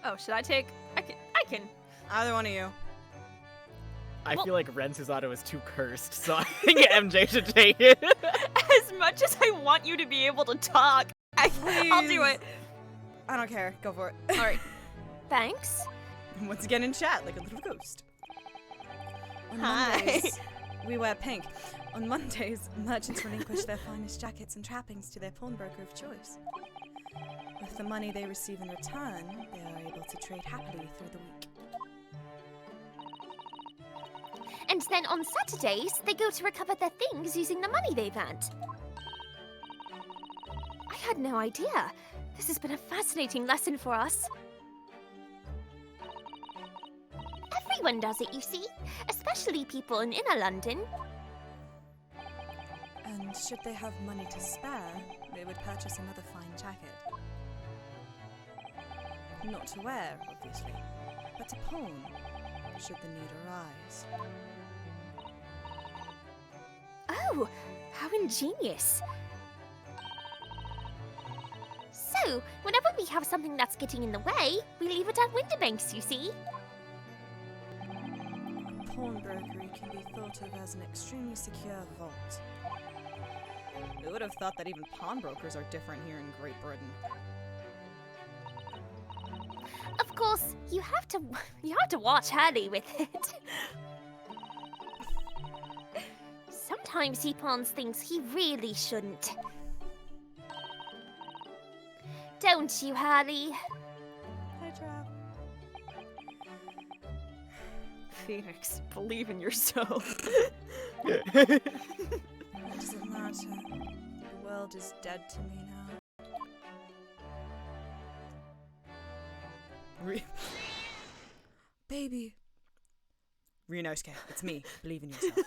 Oh, should I take? I can. Either one of you. I feel like Ren Susato is too cursed, so I think MJ should take it. As much as I want you to be able to talk, I'll do it. I don't care. Go for it. All right. Thanks. Once again in chat, like a little ghost. On Hi. Mondays, we wear pink. On Mondays, merchants relinquish their finest jackets and trappings to their pawnbroker of choice. With the money they receive in return, they are able to trade happily through the week. And then on Saturdays, they go to recover their things using the money they've earned. I had no idea. This has been a fascinating lesson for us. Everyone does it, you see, especially people in inner London. And should they have money to spare, they would purchase another fine jacket. Not to wear, obviously, but to pawn, should the need arise. Oh, how ingenious. So, whenever we have something that's getting in the way, we leave it at Winterbanks, you see. Pawnbrokery can be thought of as an extremely secure vault. Who would have thought that even pawnbrokers are different here in Great Britain? Of course, you have to watch Hurley with it. Sometimes he pawns things he really shouldn't. Don't you, Hurley? Hi, Trav. Phoenix, believe in yourself. What does it matter? The world is dead to me now. Baby. Renosuke, it's me. Believe in yourself.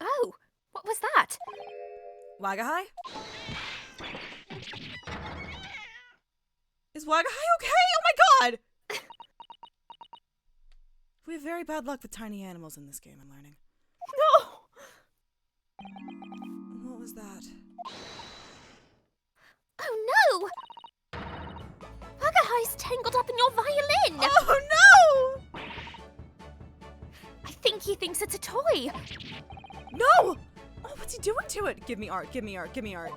Oh, what was that? Wagahai? Is Wagahai okay? Oh my god! We have very bad luck with tiny animals in this game, I'm learning. No! What was that? Oh no! Wagahai's tangled up in your violin! Oh no! I think he thinks it's a toy. No! Oh, what's he doing to it? Give me art, give me art, give me art.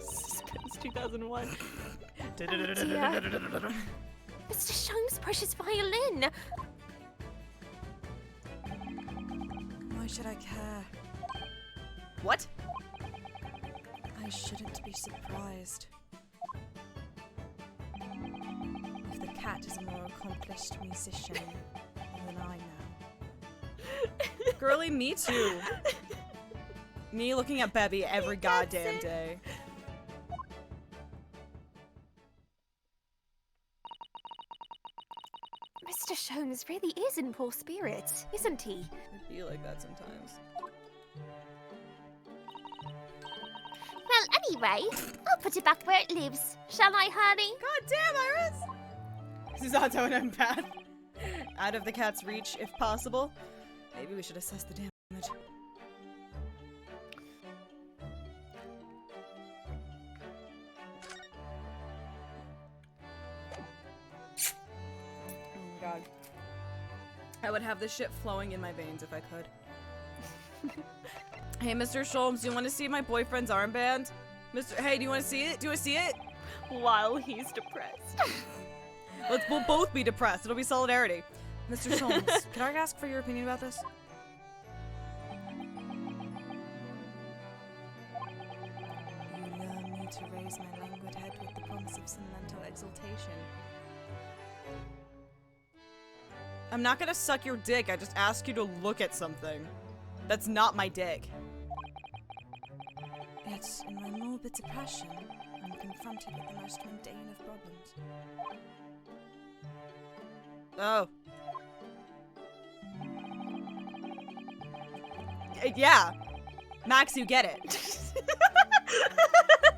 Suspense 2001. Mr. Shung's precious violin. Why should I care? What? I shouldn't be surprised. If the cat is a more accomplished musician than I know. Girly, me too. Me looking at Bebby every goddamn day. Mr. Sholmes really is in poor spirits, isn't he? It'd be like that sometimes. Well, anyway, I'll put it back where it lives. Shall I, honey? God damn, Iris! Susato and Empath. Out of the cat's reach, if possible. Maybe we should assess the damage. Oh my god. I would have this shit flowing in my veins if I could. Hey, Mr. Sholmes, do you want to see my boyfriend's armband? Hey, do you want to see it? Do you want to see it? While he's depressed. We'll both be depressed. It'll be solidarity. Mr. Sholmes, can I ask for your opinion about this? You lure me to raise my languid head with the promise of some mental exaltation. I'm not gonna suck your dick. I just ask you to look at something. That's not my dick. Yet, in my morbid depression, I'm confronted with the most mundane of problems. Oh. Yeah. Max, you get it.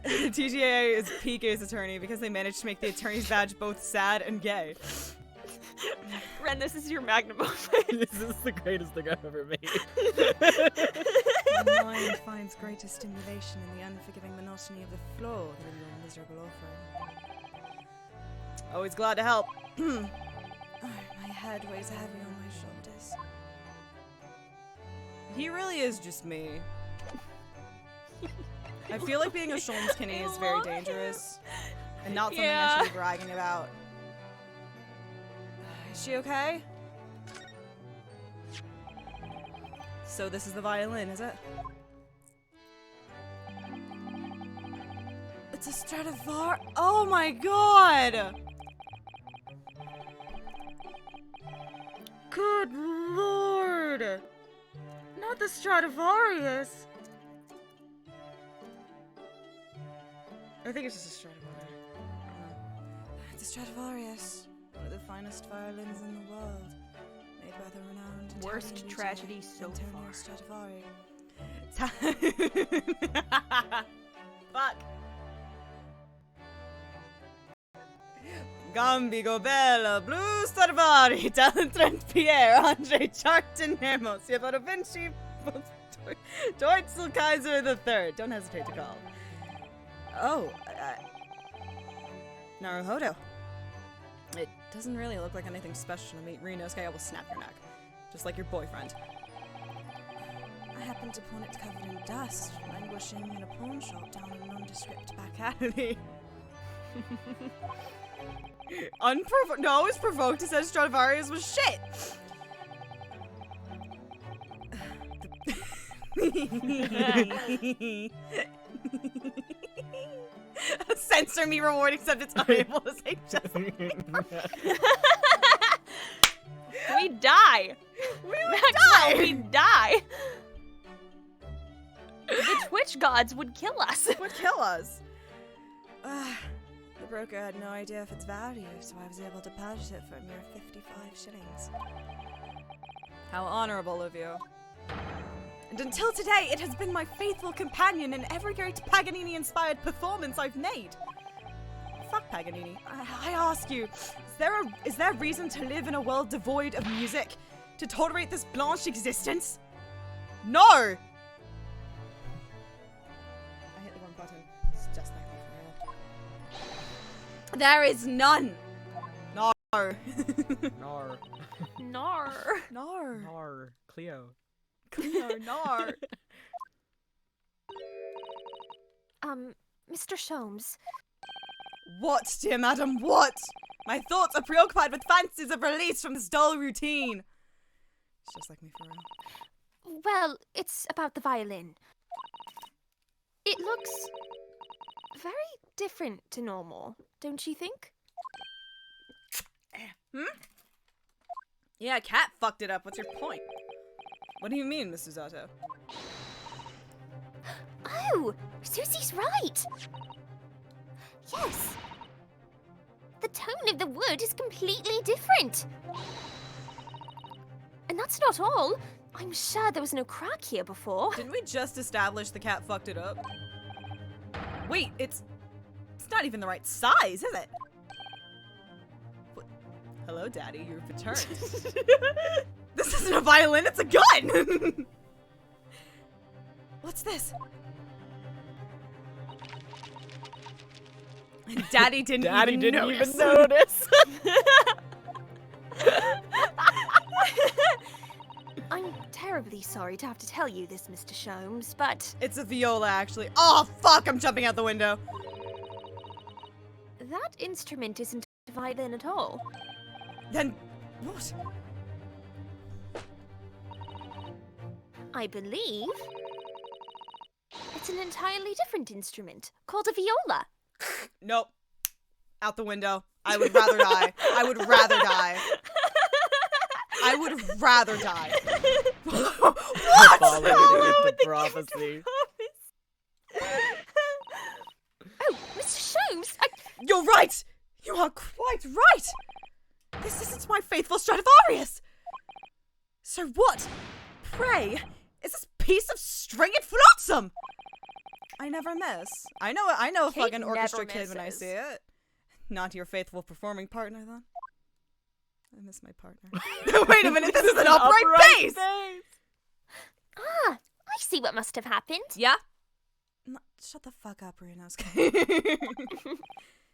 TGA is peak Ace Attorney because they managed to make the attorney's badge both sad and gay. Ren, this is your magnum opus. This is the greatest thing I've ever made. My mind finds greater stimulation in the unforgiving monotony of the floor than in your miserable offering. Always glad to help. Oh, my head weighs heavy on my shoulders. He really is just me. I feel like being a Sholmes Kinney is very dangerous and not something I should be bragging about. Is she okay? So this is the violin, is it? It's a Stradivari. Oh my god! Good lord! Not the Stradivarius! I think it's just a Stradivari. The Stradivarius. One of the finest violins in the world. Made by the renowned Worst Italian tragedy DJ so Antonio far. Stradivari. Fuck. Gambi, Gobella, Blue Stradivari, Trent Pierre, Andre Charton Nemo, Siebero Vinci, Deutzel Kaiser III. Don't hesitate to call. Oh, Naruhodo. It doesn't really look like anything special to meet Renosuke. I will snap your neck. Just like your boyfriend. I happened upon it covered in dust, languishing in a pawn shop down in nondescript back alley. No, I was provoked. It said Stradivarius was shit. Censor me reward except it's unable to say just. We die. We would die. We die. The Twitch gods would kill us. Would kill us. The broker had no idea of its value, so I was able to purchase it for a mere 55 shillings. How honorable of you. And until today, it has been my faithful companion in every great Paganini-inspired performance I've made. Fuck Paganini. I ask you, is there reason to live in a world devoid of music? To tolerate this blanched existence? No! I hit the wrong button. It's just like me for real. There is none! No. Nar. Nar. No. Nar. Cleo. Cleo, no. Mr. Sholmes. What, dear madam, what? My thoughts are preoccupied with fancies of release from this dull routine. It's just like me for real. Well, it's about the violin. It looks very different to normal, don't you think? Yeah, Cat fucked it up. What's your point? What do you mean, Mr. Zato? Oh, Susie's right. Yes. The tone of the wood is completely different. that's not all. I'm sure there was no crack here before. Didn't we just establish the cat fucked it up? Wait, it's not even the right size, is it? What? Hello, Daddy, you've returned. This isn't a violin, it's a gun! What's this? Daddy didn't even notice. I'm terribly sorry to have to tell you this, Mr. Sholmes, but It's a viola, actually. Oh, fuck, I'm jumping out the window. that instrument isn't a violin at all. Then, what? I believe it's an entirely different instrument called a viola. Nope. Out the window. I would rather die. I would rather die. I would rather die. What? Following with the prophecy. Oh, Mr. Sholmes, You're right! You are quite right! This isn't my faithful Stradivarius! So what, pray, is this piece of stringed flotsam? I never miss. I know a Kate fucking orchestra never kid when I misses. see it. Not your faithful performing partner, then. I miss my partner. Wait a minute, this is an upright bass! Ah, I see what must have happened. Yeah? Shut the fuck up, Runos.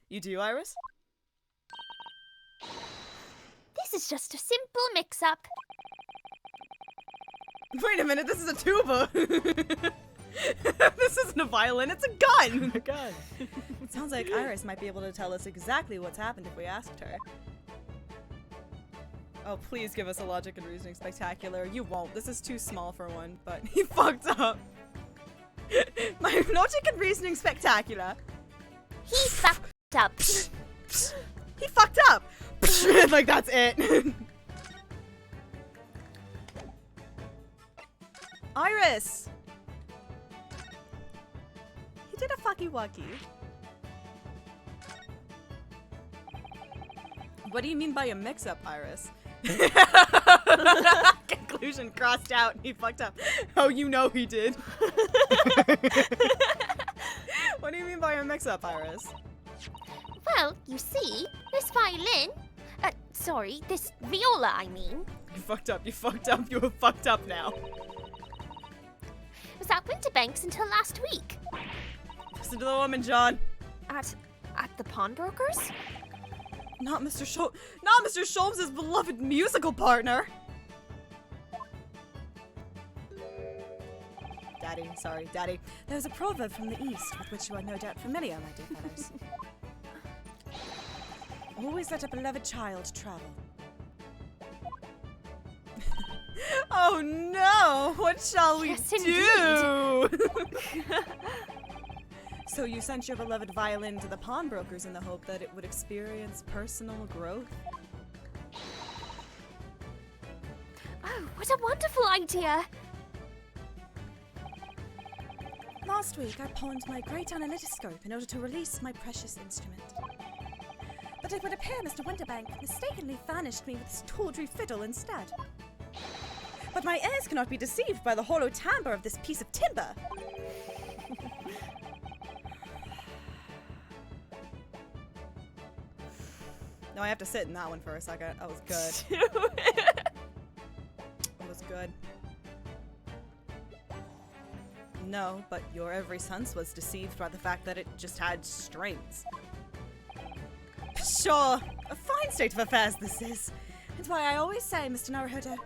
You do, Iris? This is just a simple mix-up. Wait a minute, this is a tuba! This isn't a violin, it's a gun! A gun. It sounds like Iris might be able to tell us exactly what's happened if we asked her. Oh, please give us a logic and reasoning spectacular. You won't. This is too small for one, but he fucked up. My logic and reasoning spectacular. He fucked up. He fucked up! Like, that's it. Iris! He did a fucky wucky. What do you mean by a mix-up, Iris? Conclusion crossed out. He fucked up. Oh, you know he did. What do you mean by a mix-up, Iris? Well, you see, this violin... sorry, this viola, I mean... You fucked up. You fucked up. You have fucked up now. was at Winterbanks until last week. Listen to the woman, John. At the pawnbrokers? Not Mr. Sholmes' beloved musical partner. Daddy, sorry, Daddy. There's a proverb from the East with which you are no doubt familiar, my dear fellows. Always let a beloved child travel. Oh no! What shall we Yes, do? So you sent your beloved violin to the pawnbrokers in the hope that it would experience personal growth? Oh, what a wonderful idea! Last week, I pawned my great analytoscope in order to release my precious instrument. But it would appear Mr. Winterbank mistakenly furnished me with this tawdry fiddle instead. But my ears cannot be deceived by the hollow timbre of this piece of timber. No, I have to sit in that one for a second. That was good. That was good. No, but your every sense was deceived by the fact that it just had strings. Sure, a fine state of affairs this is. It's why I always say, Mr. Naruhodo,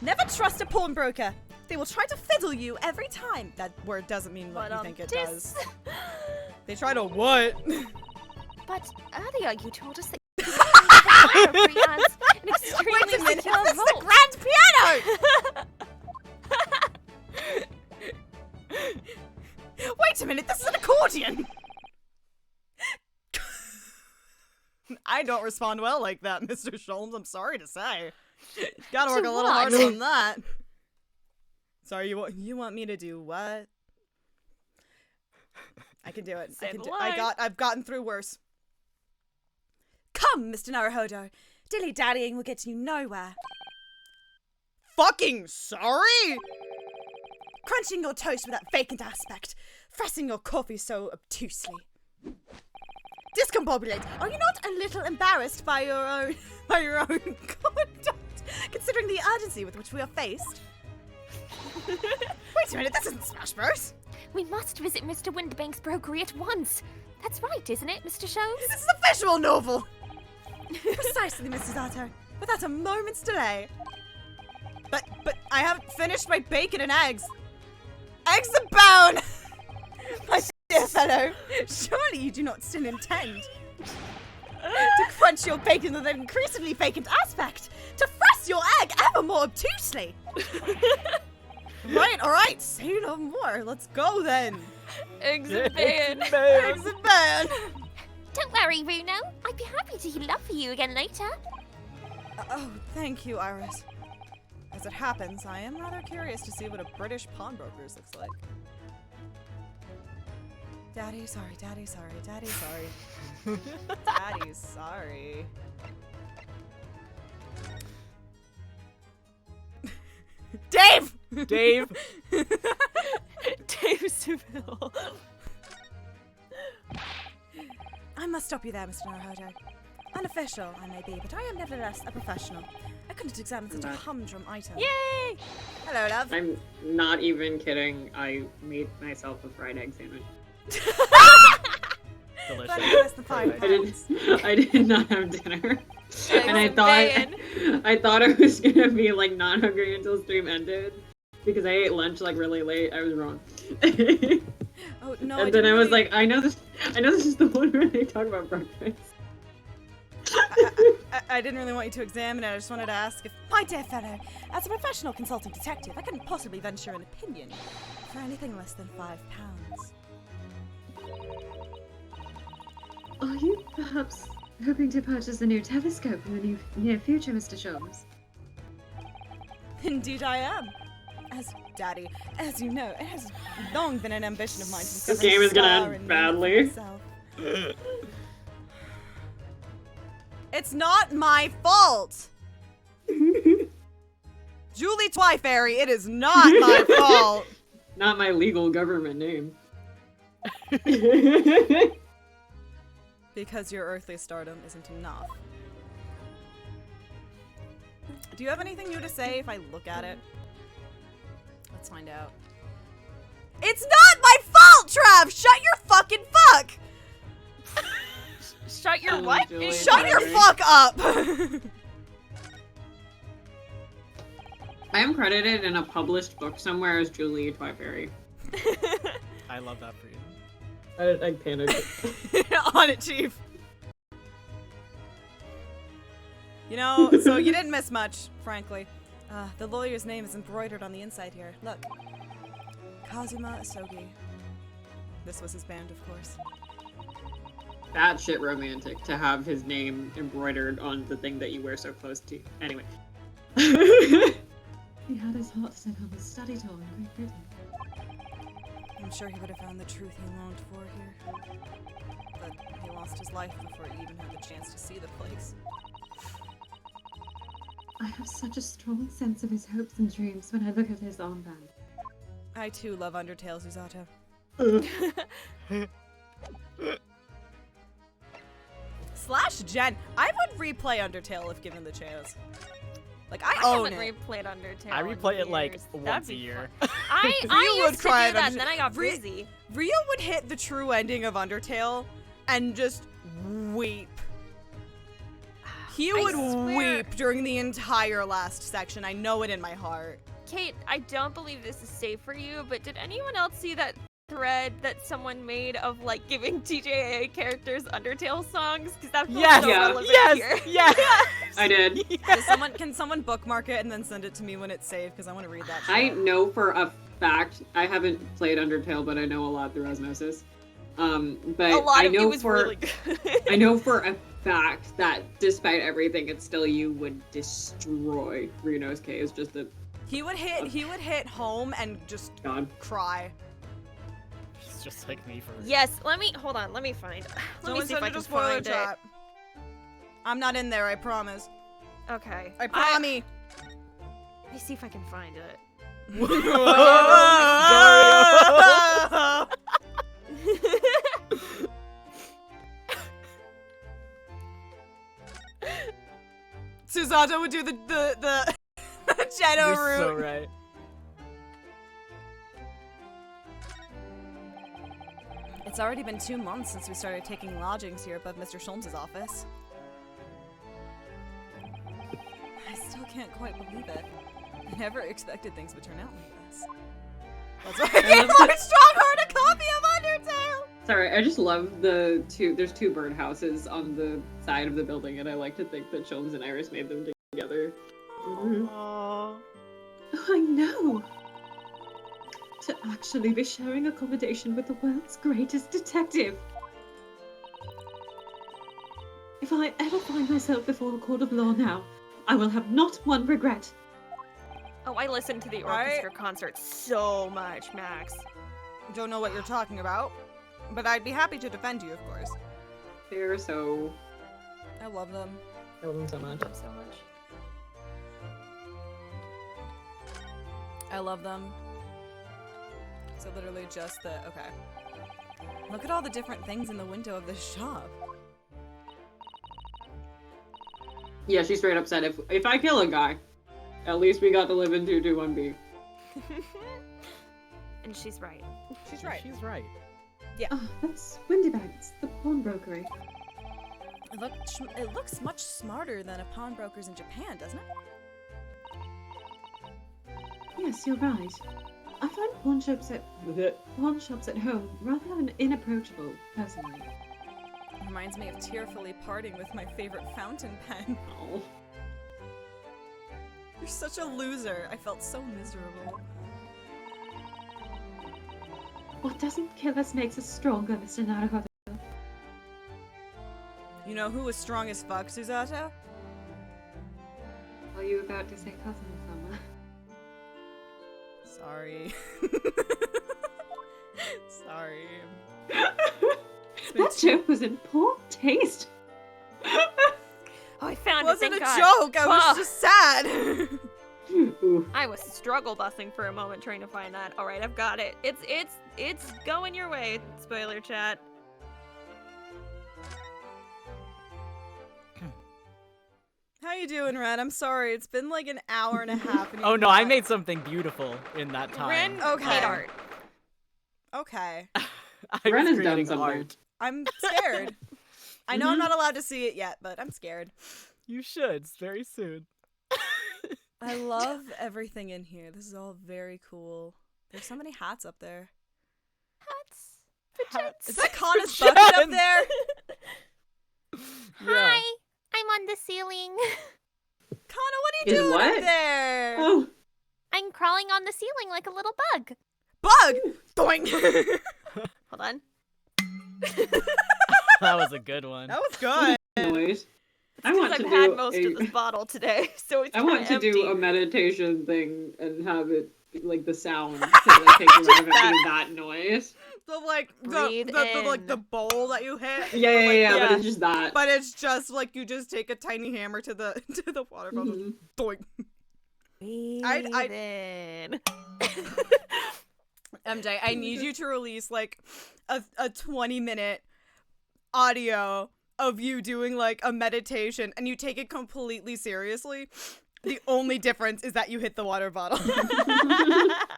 never trust a pawnbroker. They will try to fiddle you every time. That word doesn't mean what you think it does. They try to what? But earlier you told us that you had an extremely Wait a minute, secure this is the vault. grand piano! Wait a minute, this is an accordion! I don't respond well like that, Mr. Sholmes. I'm sorry to say. Gotta work a little what? harder than that. Sorry, you want me to do what? I can do it. Say I can the do line. I've gotten through worse. Come, Mr. Naruhodo. Dilly-dallying will get you nowhere. fucking sorry? Crunching your toast with that vacant aspect, pressing your coffee so obtusely. Discombobulate. Are you not a little embarrassed by your own conduct, considering the urgency with which we are faced? Wait a minute, this isn't Smash Bros. We must visit Mr. Windbank's brokery at once. That's right, isn't it, Mr. Sholmes? This is a visual novel. Precisely, Mrs. Otto. Without a moment's delay. But I haven't finished my bacon and eggs. Eggs abound! My dear fellow, surely you do not still intend to crunch your bacon with an increasingly vacant aspect, to press your egg ever more obtusely. Right, alright, say no more. Let's go then. Eggs and bacon. Eggs and bacon. Don't worry, Runo. I'd be happy to heal up for you again later. Oh, thank you, Iris. As it happens, I am rather curious to see what a British pawnbroker's looks like. Daddy, sorry, Daddy, sorry, Daddy, sorry. Daddy, sorry. Dave! Dave! Dave Seville. I must stop you there, Mr. Naruhodo. Unofficial, I may be, but I am nevertheless a professional. I couldn't examine such a humdrum item. Yay! Hello, love. I'm not even kidding. I made myself a fried egg sandwich. But Delicious. less than 5 pounds. I did not have dinner. And I bacon. thought I was gonna be like not hungry until stream ended. Because I ate lunch like really late. I was wrong. Oh no! And then I was like, I know this is the one where they talk about breakfast. I didn't really want you to examine it. I just wanted to ask if, my dear fellow, as a professional consulting detective, I couldn't possibly venture an opinion for anything less than 5 pounds. Are you perhaps hoping to purchase a new telescope in the near future, Mr. Sholmes? Indeed, I am. As Daddy, as you know, it has long been an ambition of mine to discover This game a is gonna star end in badly. myself. It's not my fault. Julie Twyfairy, it is not my fault. Not my legal government name. Because your earthly stardom isn't enough. Do you have anything new to say if I look at it? Let's find out. It's not my fault, Trav! Shut your fucking fuck! Shut your what? Julie, Shut your sorry. fuck up! I am credited in a published book somewhere as Julie Twyfairy. I love that for you. I panicked. On it, Chief. You know, so you didn't miss much, frankly. The lawyer's name is embroidered on the inside here. Look. Kazuma Asogi. This was his band, of course. That shit romantic to have his name embroidered on the thing that you wear so close to. Anyway. He had his heart set on his study tour in Great Britain. I'm sure he would have found the truth he longed for here. But he lost his life before he even had the chance to see the place. I have such a strong sense of his hopes and dreams when I look at his armband. I too love Undertale, Susato. Slash Jen. I would replay Undertale if given the chance. Like, I own haven't it. replayed Undertale. I in replay it like years. once That'd a be year. fun. I would used to do cry at that, and then I got Undertale. busy. Rio would hit the true ending of Undertale and just weep. He I would swear- weep during the entire last section. I know it in my heart. Kate, I don't believe this is safe for you, but did anyone else see that thread that someone made of like giving TJA characters Undertale songs? Because that feels Yes! so Yeah. relevant Yes! here. Yes! I did. Can someone bookmark it and then send it to me when it's saved? Because I want to read that shit. I know for a fact, I haven't played Undertale, but I know a lot through osmosis. But A lot I of know it was for really good. I know for a fact that despite everything, it's still you would destroy Ryunosuke. It's just a He would hit home and just god. cry. It's just like me for Yes, let me find. Let me Someone see if send I it can to spoiler find it. chat. I'm not in there, I promise. Okay. I promise. me see if I can find it. Susato would do the Shadow You're route. so right. It's already been 2 months since we started taking lodgings here above Mr. Sholmes' office. I still can't quite believe it. I never expected things would turn out like this. That's why I gave my Strongheart a copy of Undertale! Sorry, I just love there's two birdhouses on the side of the building, and I like to think that Sholmes and Iris made them together. Mhm. Aww. Oh, I know. To actually be sharing accommodation with the world's greatest detective. If I ever find myself before a court of law now, I will have not one regret. Oh, I listened to the orchestra concert so much, Max. Don't know what you're talking about, but I'd be happy to defend you, of course. They're so... I love them. I love them so much. So much. I love them. So literally just the... Okay. Look at all the different things in the window of this shop. Yeah, she's straight up said, if I kill a guy, at least we got to live in 221B. And she's right. She's right. She's right. Ah, that's Windybags, the pawnbrokery. It looks much smarter than a pawnbroker's in Japan, doesn't it? Yes, you're right. I find pawn shops at home rather inapproachable, personally. Reminds me of tearfully parting with my favorite fountain pen. Oh. You're such a loser. I felt so miserable. What doesn't kill us makes us stronger, Mr. Naruhodo. You know who was strong as fuck, Susato? Are you about to say cousin Summer? Sorry. Sorry. That joke was in poor taste. Oh, I found It wasn't it, a thank God. joke. I was just sad. Ooh. I was struggle busing for a moment trying to find that. All right, I've got it. It's going your way. Spoiler chat. How you doing, Ren? I'm sorry. It's been like an hour and a half. And Oh no, I made something beautiful in that time. Ren Okay. made art. Okay. I Ren was has done creating something. art. I'm scared. I know I'm not allowed to see it yet, but I'm scared. You should very soon. I love everything in here. This is all very cool. There's so many hats up there. Hats. Is that Kana's bucket up there? Hi, I'm on the ceiling. Kana, what are you Is doing what? up there? Oh. I'm crawling on the ceiling like a little bug. Bug! Doink! Hold on. That was a good one. That was good. Noise. I Because want I've to had do most a, of this bottle today, so it's I want to empty. do a meditation thing and have it like the sound to like take you out of it being that noise. So like Breathe the in. bowl that you hit. Yeah, But but it's just that. But it's just like you just take a tiny hammer to the water bottle. Mhm. Doink. Breathe in. MJ, I need you to release like a 20-minute audio of you doing like a meditation and you take it completely seriously. The only difference is that you hit the water bottle.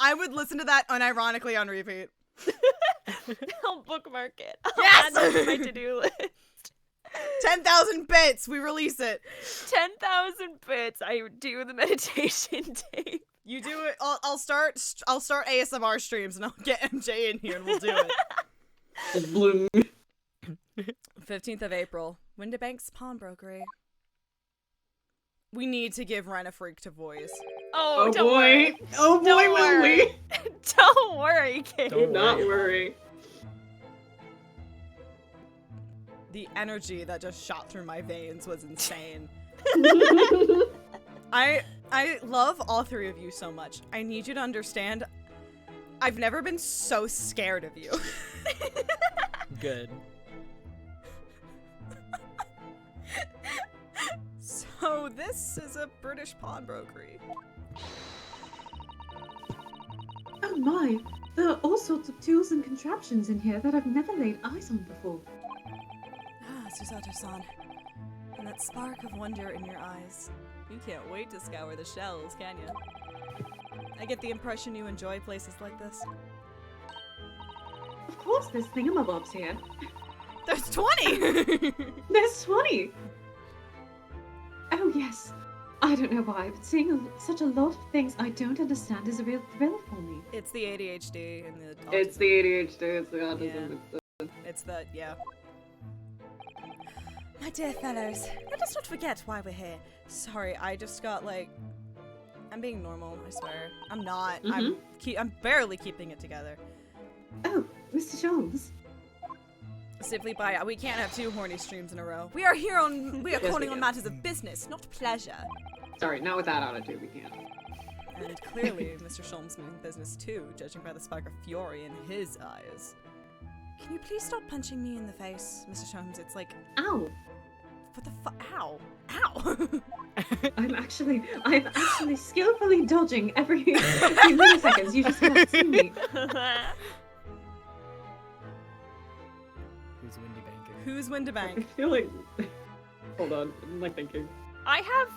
I would listen to that unironically on repeat. I'll bookmark it. Yes! I'll add it to my to-do list. 10,000 bits. We release it. 10,000 bits. I do the meditation tape. You do it. I'll start ASMR streams and I'll get MJ in here and we'll do it. Just bloom. 15th of April, Windybank's Pawnbrokery. We need to give Ren a freak to voice. Oh, Oh don't boy. worry. Oh boy, Don't will worry. we? Don't worry, Kate. Do not worry. The energy that just shot through my veins was insane. I love all three of you so much. I need you to understand, I've never been so scared of you. Good. So So this is a British pawnbrokery. Oh my, there are all sorts of tools and contraptions in here that I've never laid eyes on before. Ah, Susato-san. And that spark of wonder in your eyes. You can't wait to scour the shelves, can you? I get the impression you enjoy places like this. Of course, there's thingamabobs here. There's 20! There's 20! Oh yes. I don't know why, but seeing such a lot of things I don't understand is a real thrill for me. It's the ADHD and the autism. It's the ADHD, it's the autism. Yeah. It's the, yeah. My dear fellows, let us not forget why we're here. Sorry, I just got like... I'm being normal, I swear. I'm not. I'm barely keeping it together. Oh, Mr. Jones. Simply by we can't have 2 horny streams in a row. We are here on we are Yes, calling we on can. matters of business, not pleasure. Sorry, not with that attitude, we can't. And clearly, Mr. Sholmes means business too, judging by the spark of fury in his eyes. Can you please stop punching me in the face, Mr. Sholmes? It's like, Ow. what the fuck? Ow! Ow! I'm actually skillfully dodging every few milliseconds. You just haven't seen me. Who's Windy Banking? Who's I Windabank? feel like... Hold on, I'm like thinking. I have.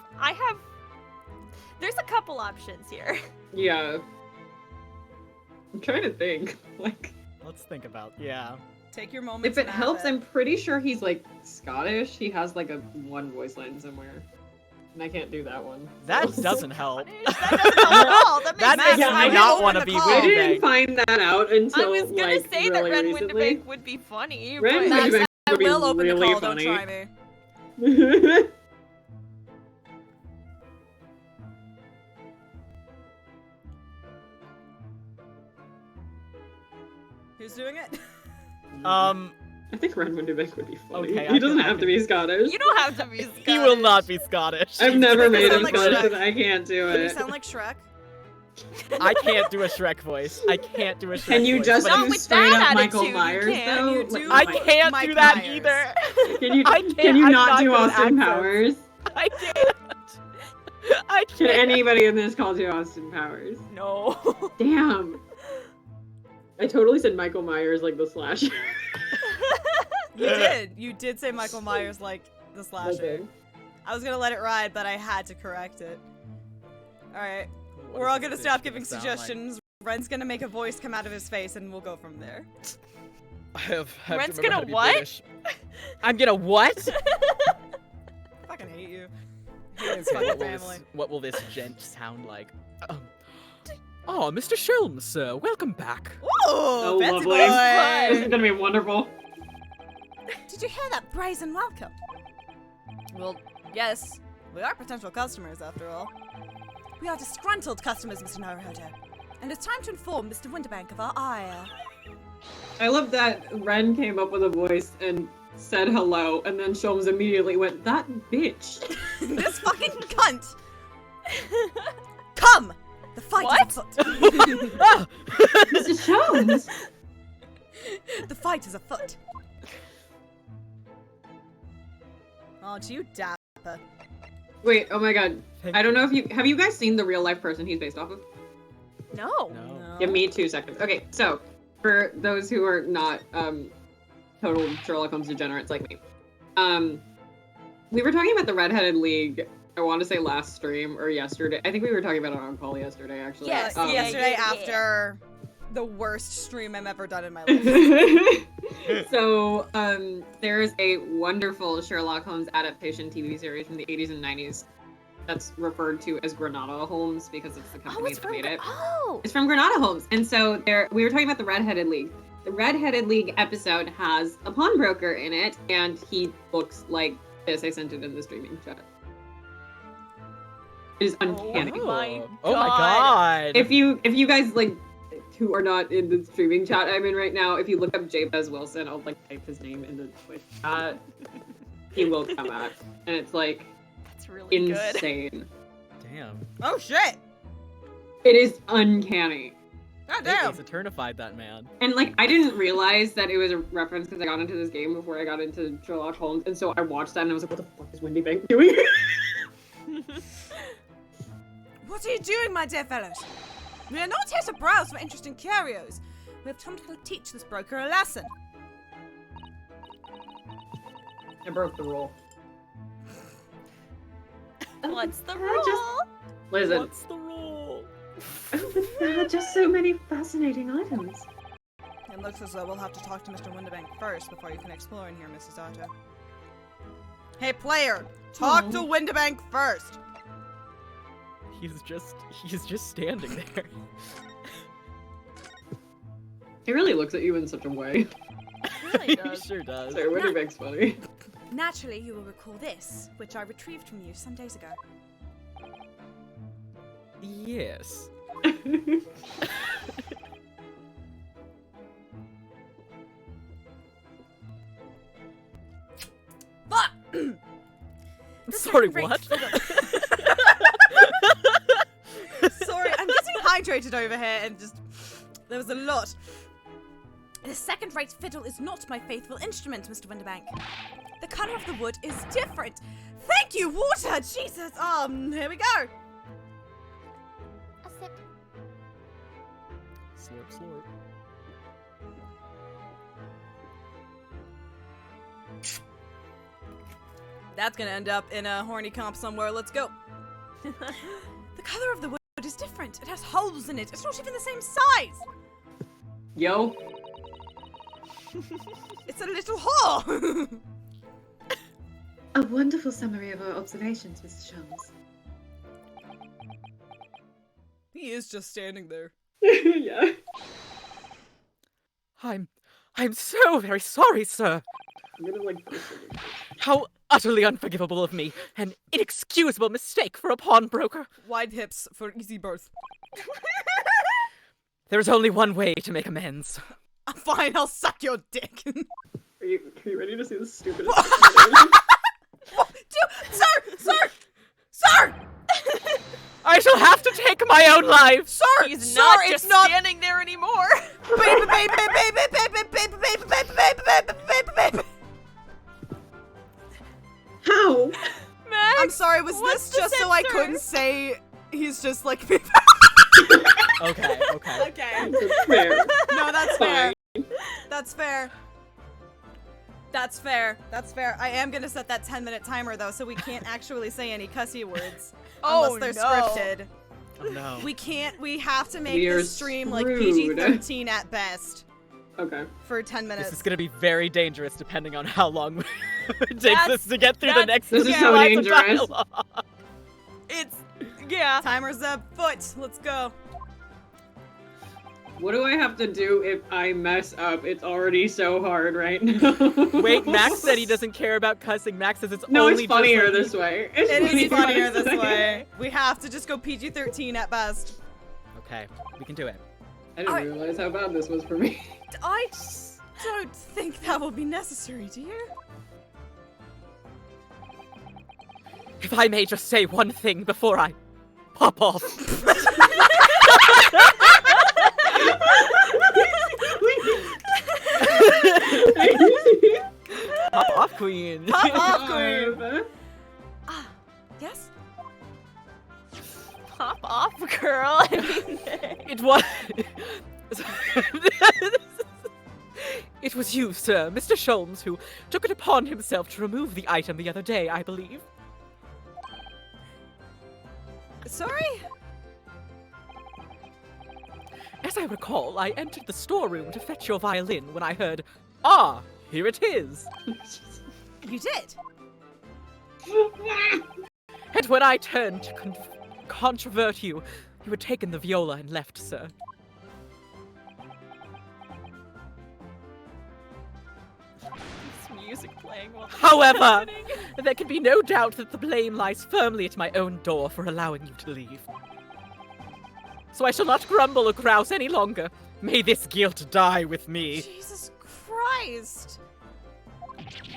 There's a couple options here. Yeah. I'm trying to think. Like, Let's think about, yeah. Take your moments. if it and helps, have I'm pretty sure he's like Scottish. He has like a one voice line somewhere. And I can't do that one. That So- doesn't help. That doesn't help at all. That makes That sense. makes Yeah, me I not will want to open be the call. I Windy didn't Bank. find that out until I was gonna like, say that really Ren recently. Windabank would be funny. Ren but- Max, Windabank I would be will open really the call, funny. don't try me. Who's doing it? I think Ren Windabank would be funny. Okay, I He doesn't can- I have to can- be Scottish. You don't have to be Scottish. He will not be Scottish. I've never Make it made him sound like Scottish, Shrek. and I can't do Can you it. sound like Shrek? I can't do a Shrek voice. I can't do a Shrek Can you voice, just but Not do with straight that up Michael attitude, you Myers can. though? You Like, do- oh I my- can't Mike do that Myers. either. Can you? I can't- Can you I'm not not do good at Austin accents. Powers? I can't. I Can can't. anybody in this call do Austin Powers? No. Damn. I totally said Michael Myers like the slasher. You did. You did say Michael Myers like the slasher. Okay. I was gonna let it ride, but I had to correct it. Alright. What We're is all this gonna bitch stop giving sound like? suggestions. Ren's gonna make a voice come out of his face and we'll go from there. I have to Ren's remember gonna how to be what? British. I'm gonna what? I fucking hate you. Hate this Okay, fucking family. what will this gent sound like? Oh, Mr. Sholmes, sir, welcome back. Ooh, Oh, fancy lovely. This is boy! gonna be wonderful. Did you hear that brazen welcome? Well, yes. We are potential customers, after all. We are disgruntled customers, Mr. Naruhodo. And it's time to inform Mr. Winterbank of our ire. I love that Ren came up with a voice and said hello, and then Sholmes immediately went, "That bitch." This fucking cunt! Come! The fight What? is afoot. Ah! Mr. Jones! The fight is afoot. Aren't you dapper? Wait, oh my god. I don't know if have you guys seen the real life person he's based off of? No. No. Give me 2 seconds. Okay, so for those who are not total Sherlock Holmes degenerates like me, we were talking about the Redheaded League. I want to say last stream or yesterday. I think we were talking about it on call yesterday, actually. Yes, Yesterday yeah. after the worst stream I've ever done in my life. So, there's a wonderful Sherlock Holmes adaptation TV series from the 80s and 90s that's referred to as Granada Holmes because it's the Oh, company it's that from. made it. Oh. It's from Granada Holmes. And so we were talking about the Redheaded League. The Redheaded League episode has a pawnbroker in it, and he looks like this. I sent it in the streaming chat. It is uncanny. Oh my Oh my God. god. If you guys like who are not in the streaming chat I'm in right now, if you look up Jabez Wilson, I'll like type his name in the Twitch chat. He will come out, and it's like That's really good. insane. Damn. Oh shit! It is uncanny. God Great damn! Ace Attornified that man. And like I didn't realize that it was a reference because I got into this game before I got into Sherlock Holmes, and so I watched that and I was like, "What the fuck is Windy Bank doing?" What are you doing, my dear fellows? We are not here to browse for interesting curios. We have come to teach this broker a lesson. I broke the rule. What's the I rule? just- Listen, What's the rule? Oh, but there are just so many fascinating items. It looks as though we'll have to talk to Mr. Winterbank first before you can explore in here, Mrs. Otto. Hey, player! Talk to Winterbank first! He's just standing there. he really looks at you in such a way. Really He does. sure does. Sorry, Winterbank's funny. Naturally, you will recall this, which I retrieved from you some days ago. Yes. But Sorry, Great. what? Sorry, I'm getting hydrated over here and just... There was a lot. The second-rate fiddle is not my faithful instrument, Mr. Winterbank. The color of the wood is different. Thank you, water! Jesus! Here we go! A sip. Slurp, slurp. That's gonna end up in a horny comp somewhere. Let's go. The color of the wood is different. It has holes in it. It's not even the same size. Yo, It's a little whore. A wonderful summary of our observations, Mr. Sholmes. He is just standing there. yeah. I'm so very sorry, sir. I'm gonna like burst it. How utterly unforgivable of me. An inexcusable mistake for a pawnbroker. Wide hips for easy birth. There is only one way to make amends. Fine, I'll suck your dick. Are you ready to see the stupidest? Sir! I shall have to take my own life. Sir! He's sir, not it's just not... standing there anymore. Baby, baby, baby, baby, baby, baby, baby, baby, baby, baby, baby. How? Max, I'm sorry, was what's this the just so I censor? couldn't say he's just like... Okay. Okay. That's fair. No, that's Fine. fair. That's fair. That's fair. That's fair. I am gonna set that 10-minute timer though, so we can't actually say any cussy words. Oh, Unless they're no. scripted. Oh no. We have to make We are this stream like screwed. PG-13 at best Okay. for 10 minutes. This is gonna be very dangerous depending on how long it takes That's- us to get through the next This is few so lines of dangerous. dialogue. It's yeah. Timer's up. Foot. Let's go. What do I have to do if I mess up? It's already so hard right now. Wait, Max said he doesn't care about cussing. Max says it's No, only it's funnier just like this way. It's It is funnier this this way. We have to just go PG-13 at best. Okay, we can do it. I didn't realize how bad this was for me. I don't think that will be necessary, do you? If I may just say one thing before I pop off. Pop off, queen. Pop off, queen. Yes? Pop off, girl. I mean, It was. It was you, sir, Mr. Sholmes, who took it upon himself to remove the item the other day, I believe. Sorry? As I recall, I entered the storeroom to fetch your violin when I heard, "Ah, here it is." You did? And when I turned to controvert you, you had taken the viola and left, sir. this music playing while However, happening. there can be no doubt that the blame lies firmly at my own door for allowing you to leave. So I shall not grumble or grouse any longer. May this guilt die with me. Jesus Christ.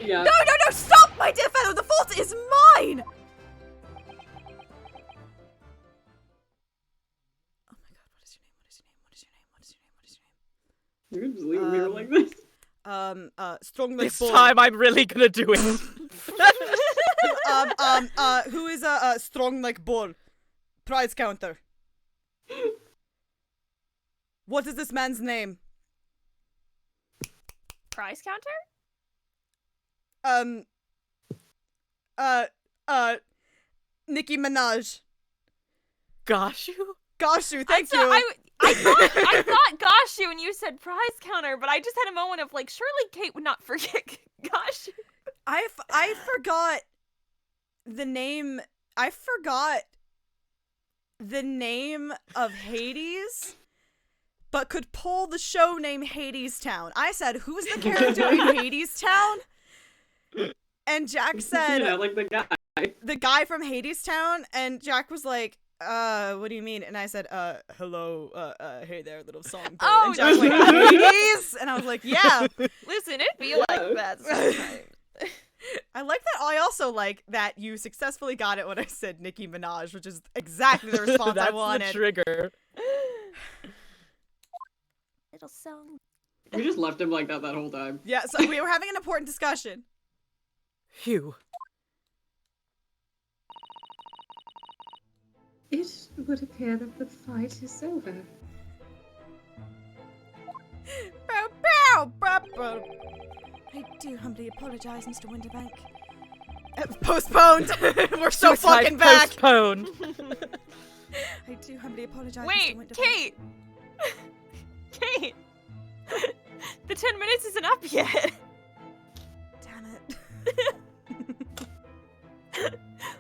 Yeah. No, stop, my dear fellow! The fault is mine! Oh my god, what is your name? You can just leave me here like this. Strong like This bull. time I'm really gonna do it. Who is strong like bull? Prize counter. What is this man's name? Prize counter? Nicki Minaj. Gosh, Gashu, thank you. I thought Gashu when you said prize counter, but I just had a moment of like, surely Kate would not forget Gashu. I forgot the name. I forgot the name of Hades, but could pull the show name Hades Town. I said, "Who's the character in Hades Town?" And Jack said, Yeah, like the guy. "The guy from Hades Town." And Jack was like, what do you mean?" And I said, hello, hey there, little songbird." Oh, and Jack was like, "Hades?" And I was like, "Yeah." Listen, it'd be like that sometimes. I like that. I also like that you successfully got it when I said Nicki Minaj, which is exactly the response I wanted. That's the trigger. Little song. We just left him like that whole time. Yeah, so we were having an important discussion. Phew. It would appear that the fight is over. Bow, bow, bow, bow. I do humbly apologize, Mr. Winterbank. Postponed. We're so Suicide fucking back. Postponed. I do humbly apologize, Wait, Mr. Winterbank. Kate! Kate! The 10 minutes isn't up yet. Damn it.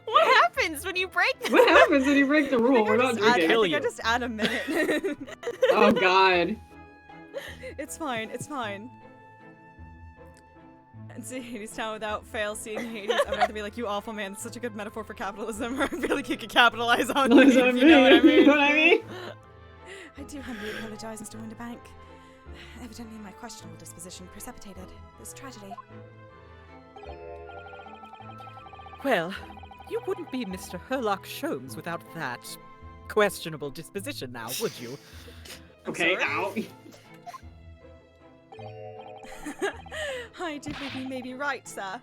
What happens when you break the What happens when you break the rule? We're not I drinking. think I just add a minute. Oh god. It's fine. It's fine. And see Hades Town without fail seeing Hades. I'm gonna have to be like, "You awful man, it's such a good metaphor for capitalism." Or I feel like you could capitalize on me, if you know what I mean. You know what I mean? I do humbly apologize, Mr. Winterbank. Evidently my questionable disposition precipitated this tragedy. Well, you wouldn't be Mr. Herlock Sholmes without that questionable disposition now, would you? Okay, sorry? ow. I do think you may be right, sir.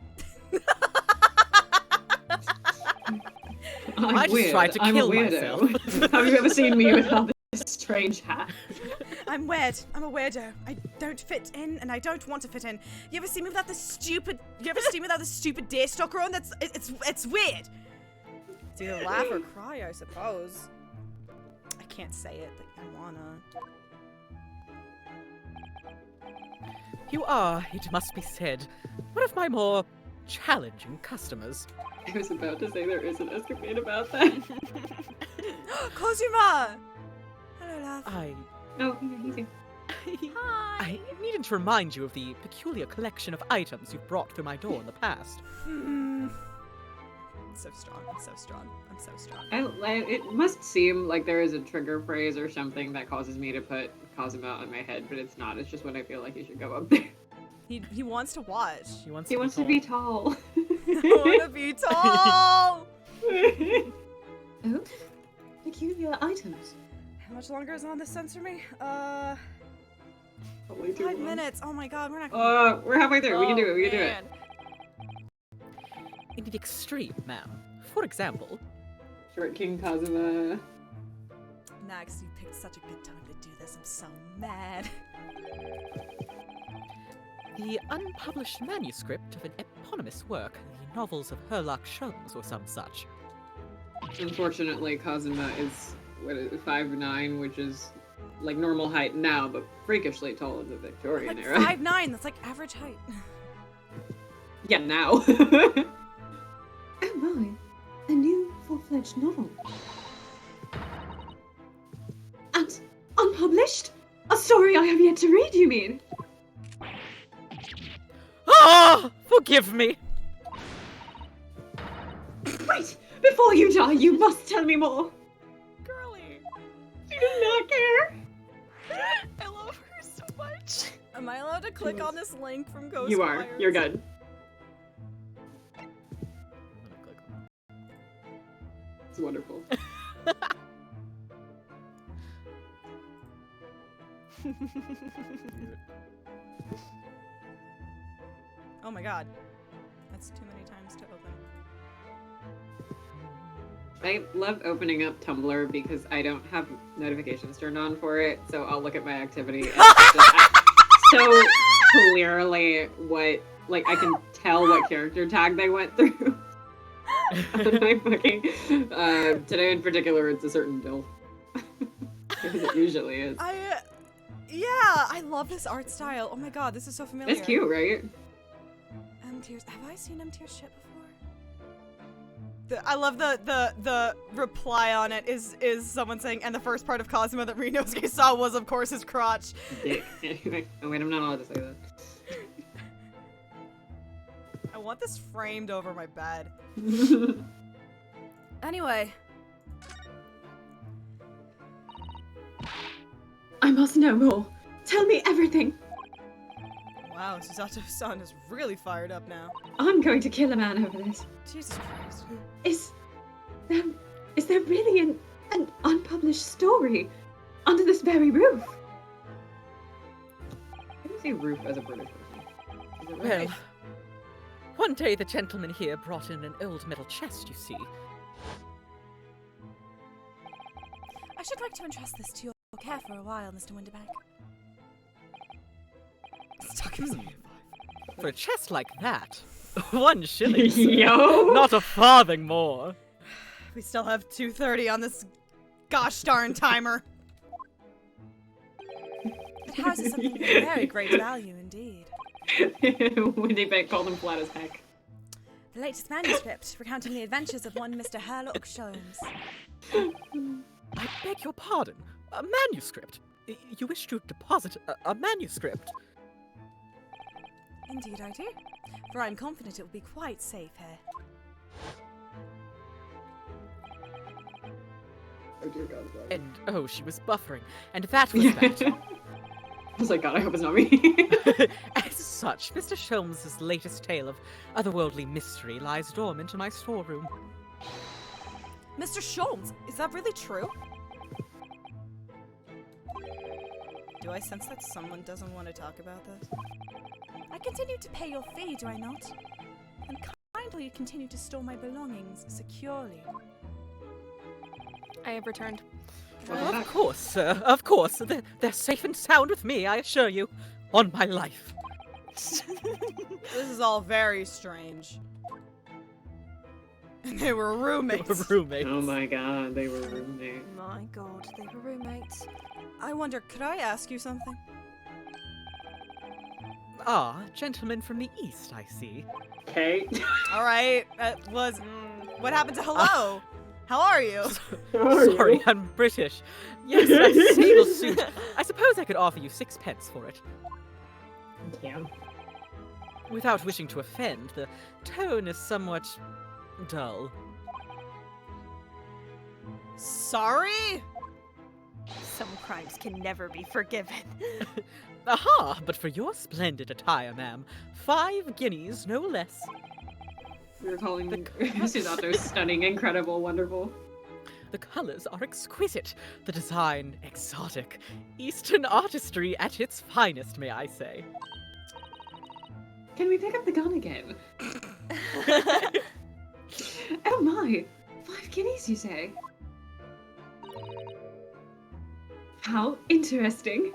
I'm I just weird. tried to I'm kill a weirdo. myself. Have you ever seen me without this strange hat? I'm weird. I'm a weirdo. I don't fit in, and I don't want to fit in. You ever see me without this stupid? You ever see me without this stupid deerstalker on? It's weird. It's either laugh or cry, I suppose. I can't say it, but I wanna. You are, it must be said, one of my more challenging customers. I was about to say there is an escapade about that. Cosima! Hello, love. Oh, you do. I needn't to remind you of the peculiar collection of items you've brought through my door in the past. So strong. I'm so strong. I'm so strong. It must seem like there is a trigger phrase or something that causes me to put Cosima on my head, but it's not. It's just when I feel like he should go up there. He wants to watch. He wants to be tall. I want to be tall. Oh? Peculiar items. How much longer is on this sensor me? Probably too 5 long. minutes. Oh my god, we're not. We're halfway there. We can do it. We can do it. man. In the extreme, ma'am. For example, Short King Cosima. Max, you picked such a good time to do this. I'm so mad. the unpublished manuscript of an eponymous work, the novels of Herlock Sholmes or some such. Unfortunately, Cosima is 5'9", which is like normal height now, but freakishly tall in the Victorian Like era. 5'9", that's like average height. Yeah, now. Oh my. A new full-fledged novel. And unpublished? A story I have yet to read, you mean? Ah! Forgive me! Wait! Before you die, you must tell me more! Girly. She does not care! I love her so much. Am I allowed to click on this link from Ghost You are. Fires? You're good. It's wonderful. Oh my god. That's too many times to open. I love opening up Tumblr because I don't have notifications turned on for it, so I'll look at my activity and it's just, so clearly what, like, I can tell what character tag they went through. On my fucking, today in particular, it's a certain bill. Because it usually is. Yeah, I love this art style. Oh my god, this is so familiar. It's cute, right? M-Tears. Have I seen M-Tears shit before? I love the reply on it is someone saying, and the first part of Cosmo that Rinosuke saw was, of course, his crotch. Dick. Anyway, oh wait, I'm not allowed to say that. I want this framed over my bed. Anyway. I must know more. Tell me everything. Wow, Susato-san is really fired up now. I'm going to kill a man over this. Jesus Christ. Is there really an unpublished story under this very roof? I didn't say roof as a British person. Is it right? Well, one day the gentleman here brought in an old metal chest, you see. I should like to entrust this to your care for a while, Mr. Winterbank. Stuck himself. For a chest like that, 1 shilling, sir. Yo! Not a farthing more. We still have 2:30 on this gosh darn timer. It houses something of very great value indeed. Winterbank called him flat as heck. The latest manuscript recounting the adventures of one Mr. Herlock Sholmes. I beg your pardon. A manuscript? You wish to deposit a manuscript? Indeed I do, for I'm confident it will be quite safe here. Oh dear God, sorry. And oh, she was buffering, and that was that. I was like, God, I hope it's not me. As such, Mr. Sholmes' latest tale of otherworldly mystery lies dormant in my storeroom. Mr. Sholmes, is that really true? Do I sense that someone doesn't want to talk about this? I continue to pay your fee, do I not? And kindly continue to store my belongings securely. I have returned. Of course, sir, of course. They're safe and sound with me, I assure you. On my life. This is all very strange. And they were roommates. Roommates. Oh my God, they were roommates. My god, they were roommates. I wonder, could I ask you something? Ah, gentleman from the east, I see. Okay. Alright, that was... what happened to hello? How are you? Sorry, I'm British. Yes, that sable suit. I suppose I could offer you 6 pence for it. Yeah. Without wishing to offend, the tone is somewhat dull. Sorry? Some crimes can never be forgiven. Aha! But for your splendid attire, ma'am, 5 guineas, no less. We were calling Susato stunning, incredible, wonderful. The colors are exquisite, the design exotic. Eastern artistry at its finest, may I say. Can we pick up the gun again? Oh my! 5 guineas, you say? How interesting.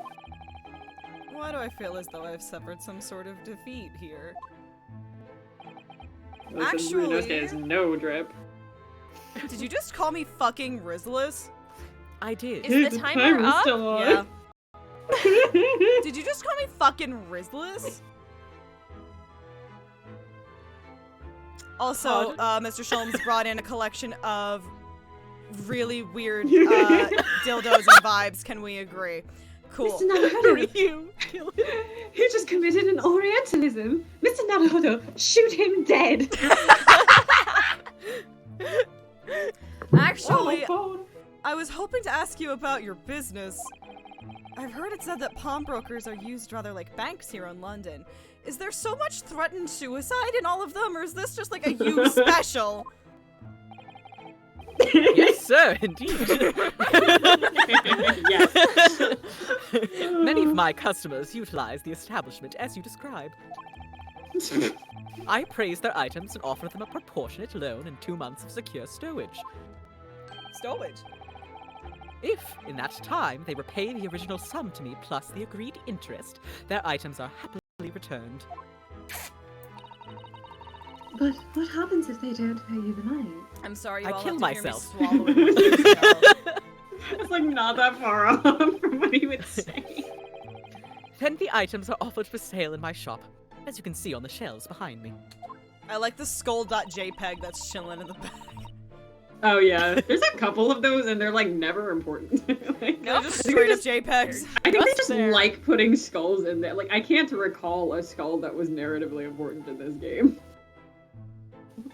Why do I feel as though I've suffered some sort of defeat here? Listen, Rinosuke has no drip. Did you just call me fucking Rizless? I did. Is the timer timer's up? still on. Yeah. Did you just call me fucking Rizless? Also, Mr. Sholmes brought in a collection of really weird dildos and vibes. Can we agree? Cool. Mr. Naruhodo, You kill him. he just committed an Orientalism. Mr. Naruhodo, shoot him dead. Actually, Oh, I was hoping to ask you about your business. I've heard it said that pawnbrokers are used rather like banks here in London. Is there so much threatened suicide in all of them, or is this just like a you special? Yes, sir, indeed. yes. Many of my customers utilize the establishment as you describe. I praise their items and offer them a proportionate loan and 2 months of secure stowage. Stowage. If, in that time, they repay the original sum to me plus the agreed interest, their items are happily returned. But what happens if they don't pay you the money? I'm sorry, you I all kill have to myself. hear me swallowing this shell. It's like not that far off from what he would say. Then the items are offered for sale in my shop, as you can see on the shelves behind me. I like the skull.jpg that's chilling in the back. Oh yeah, there's a couple of those, and they're like never important. Like, They're just straight up JPEGs. I think they Just just there. like putting skulls in there. Like I can't recall a skull that was narratively important in this game.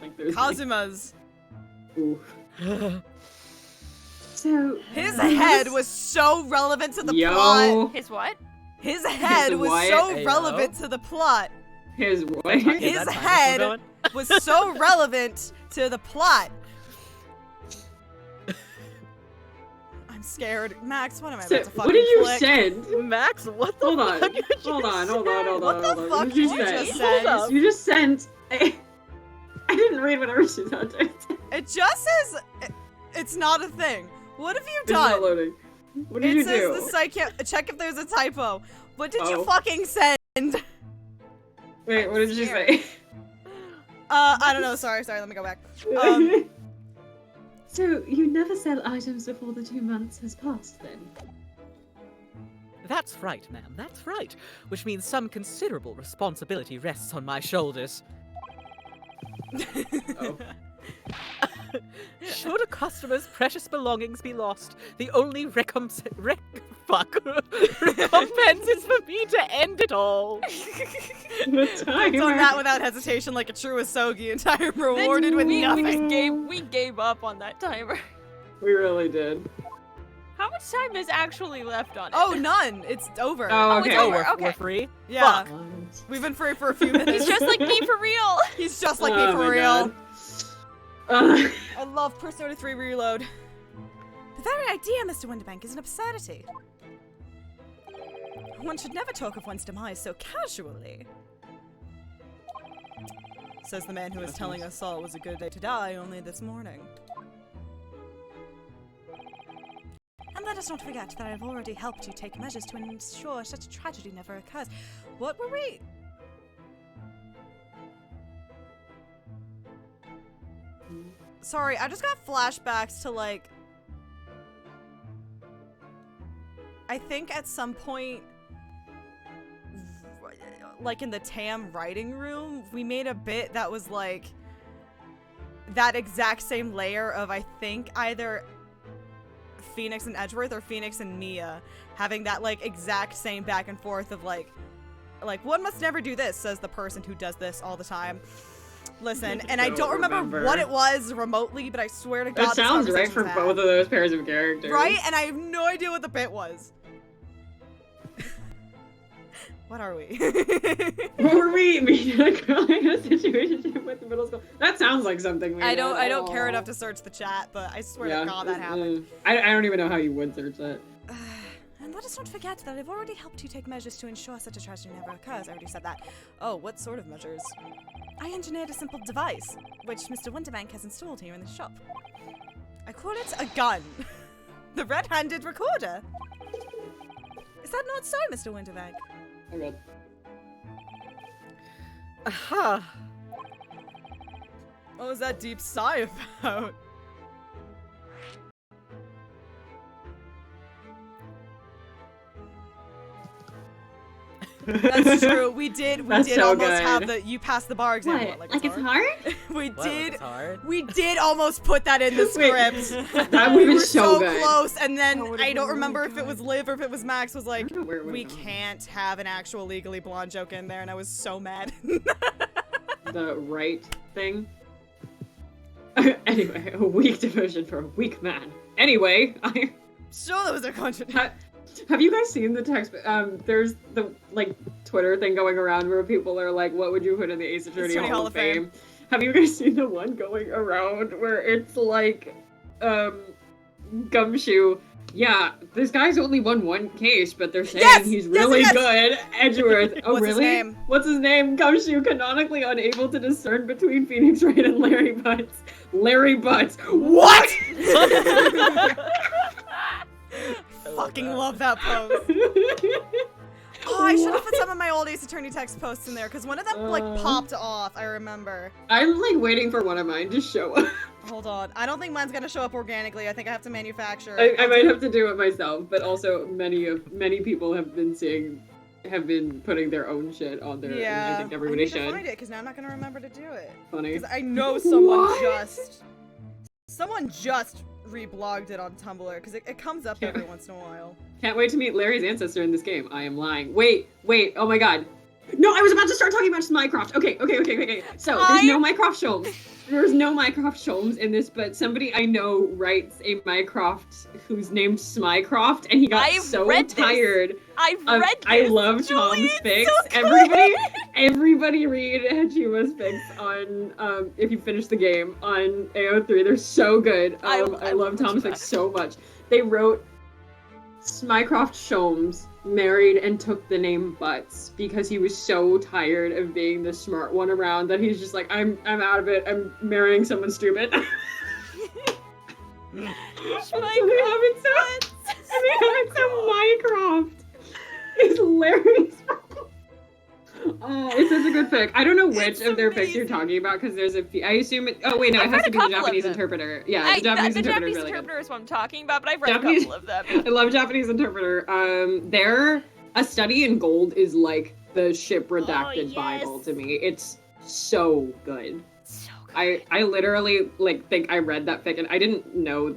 Like there's Kazuma's. Ooh. So His head was so relevant to the plot. Yo, His what? His head was what? so Ayo. relevant to the plot. his what? Is His that time head- still going? Was so relevant to the plot. I'm scared. Max, what am I So, about to fucking what did you flick? send? Max, what the Hold on, fuck? did you hold on, say? hold on, hold What on, the hold on. fuck What did you did you say? just Hold say? up. You just sent. I didn't read whatever Susanto said. It just says it's not a thing. What have you It's not done? loading. What did It you says do? the site can't check if there's a typo. What did you Oh. fucking send? Wait, what did you scared. say? I don't know. Sorry, let me go back. So you never sell items before the 2 months has passed, then? That's right, ma'am, that's right. Which means some considerable responsibility rests on my shoulders. Oh. Should a customer's precious belongings be lost, the only recompense is for me to end it all. The I've done timer. that without hesitation, like a true Asogi, and I am rewarded with nothing. We gave up on that timer. We really did. How much time is actually left on it? Oh, none. It's over. Oh, it's okay. over. We're Okay. free? yeah. Fuck. We've been free for a few minutes. He's just like me for real. He's just like Oh me for my real. God. Ugh. I love Persona 3 Reload. The very idea, Mr. Winterbank, is an absurdity. One should never talk of one's demise so casually. Says the man who was telling us all it was a good day to die only this morning. And let us not forget that I have already helped you take measures to ensure such a tragedy never occurs. What were we? Sorry, I just got flashbacks to, like... I think at some point, like in the TAM writing room, we made a bit that was like that exact same layer of, I think, either Phoenix and Edgeworth or Phoenix and Mia having that like exact same back and forth of like one must never do this, says the person who does this all the time. Listen, and I don't remember what it was remotely, but I swear to God, That this sounds right conversation's for had. both of those pairs of characters. Right? And I have no idea what the bit was. What are we? What were we? Me and a girl in a situation with the middle school. That sounds like something we I did. don't care Aw. enough to search the chat, but I swear Yeah. to God that happened. I don't even know how you would search that. And let us not forget that I've already helped you take measures to ensure such a tragedy never occurs. I already said that. Oh, what sort of measures? I engineered a simple device, which Mr. Winterbank has installed here in the shop. I call it a gun. The red-handed recorder. Is that not so, Mr. Winterbank? Oh god. Aha. What was that deep sigh about? That's true. We did That's so almost good. have the you pass the bar exam. What? Like it's hard? We What, did. it's hard? We did almost put that in the Wait, script. that would've We been were so so good. close, and then That would've I been don't really remember if it good. was Liv or if it was Max. Was like, I don't know where it we would've gone. can't have an actual Legally Blonde joke in there, and I was so mad. The right thing. Anyway, a weak devotion for a weak man. Anyway, Sure, that was a contradiction. have you guys seen the text? There's the like Twitter thing going around where people are like, "What would you put in the Ace Attorney Hall of Fame?" Have you guys seen the one going around where it's like, Gumshoe Yeah, this guy's only won one case, but they're saying he's really good. Edgeworth. Oh, What's his really? name? What's his name? Gumshoe, canonically unable to discern between Phoenix Wright and Larry Butts. Larry Butts. What? Fucking love that post. Oh, I should have put some of my old Ace Attorney text posts in there, because one of them, like, popped off, I remember. I'm, like, waiting for one of mine to show up. Hold on. I don't think mine's gonna show up organically. I think I have to manufacture I might have to do it myself, but also many people have been putting their own shit on there, Yeah, and I think everybody I need should. to find it, because now I'm not gonna remember to do it. Funny. Because I know someone What? just reblogged it on Tumblr, because it comes up every once in a while. Can't wait to meet Larry's ancestor in this game. I am lying. Wait, oh my god. No, I was about to start talking about Mycroft. Okay. So, there's no Mycroft Sholmes. There's no Mycroft Sholmes in this, but somebody I know writes a Mycroft who's named Smycroft, and he got so tired. I've read this. I love Julie, Tom's fics. so Everybody read Hachima's fics on, if you finish the game, on AO3. They're so good. I love Tom's fics so much. They wrote Mycroft Sholmes married and took the name Butts because he was so tired of being the smart one around that he's just like, I'm out of it. I'm marrying someone stupid. And they have it so Mycroft. It's hilarious. Oh, it's such a good pic. I don't know which of their pics you're talking about because there's a few. I assume it. Oh wait, no, it has to be the Japanese interpreter. Yeah, the Japanese interpreter is really interpreter good. is what I'm talking about, but I've read a couple of them. I love Japanese interpreter. Their A Study in Gold is like the ship redacted Bible to me. It's so good. So good. I literally like think I read that fic and I didn't know.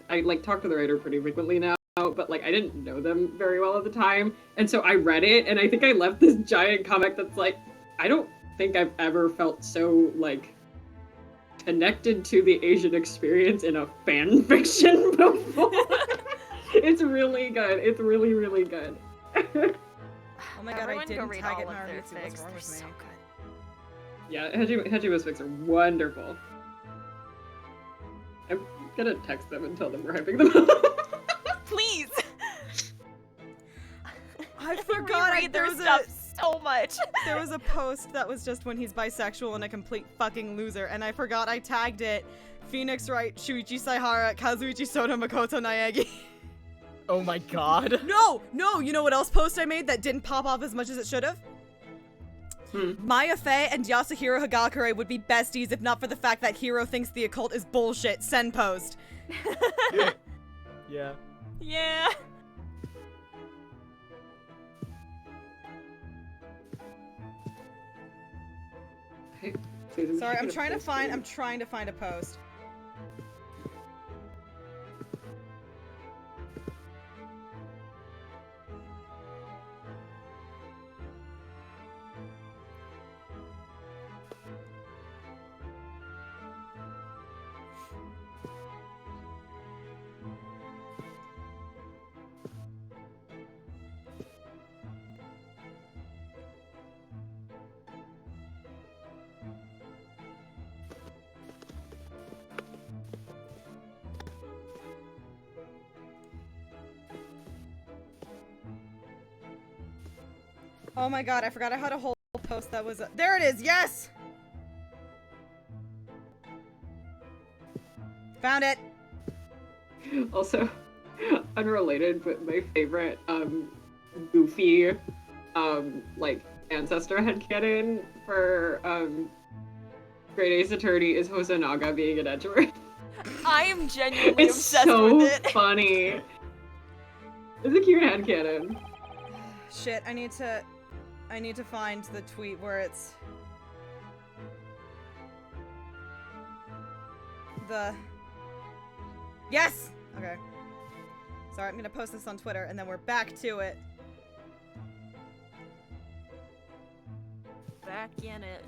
I like talk to the writer pretty frequently now. But like I didn't know them very well at the time, and so I read it, and I think I left this giant comic that's like, I don't think I've ever felt so like connected to the Asian experience in a fan fiction before. It's really good. It's really, really good. Oh my god, Everyone I go didn't read tag all it in of our their What's fics. wrong They're with so me? good. Yeah, Hajima's fics are wonderful. I'm gonna text them and tell them we're hyping them up. Please. I forgot reread their stuff so much. There was a post that was just when he's bisexual and a complete fucking loser, and I forgot I tagged it. Phoenix Wright, Shuichi Saihara, Kazuichi Soda, Makoto Naegi. Oh my god. No, you know what else post I made that didn't pop off as much as it should have? Maya Fey and Yasuhiro Hagakure would be besties if not for the fact that Hiro thinks the occult is bullshit. Send post. Yeah. Yeah. Hey, Sorry, I'm trying to find a post. Oh my god, I forgot I had a whole post that was there it is, yes! Found it! Also, unrelated, but my favorite, goofy, like, ancestor headcanon for, Great Ace Attorney is Hosonaga being an Edgeworth. I am genuinely It's obsessed so with it. funny. It's a cute headcanon. Shit, I need to find the tweet where it's the yes! Okay. Sorry, I'm gonna post this on Twitter and then we're back to it. Back in it.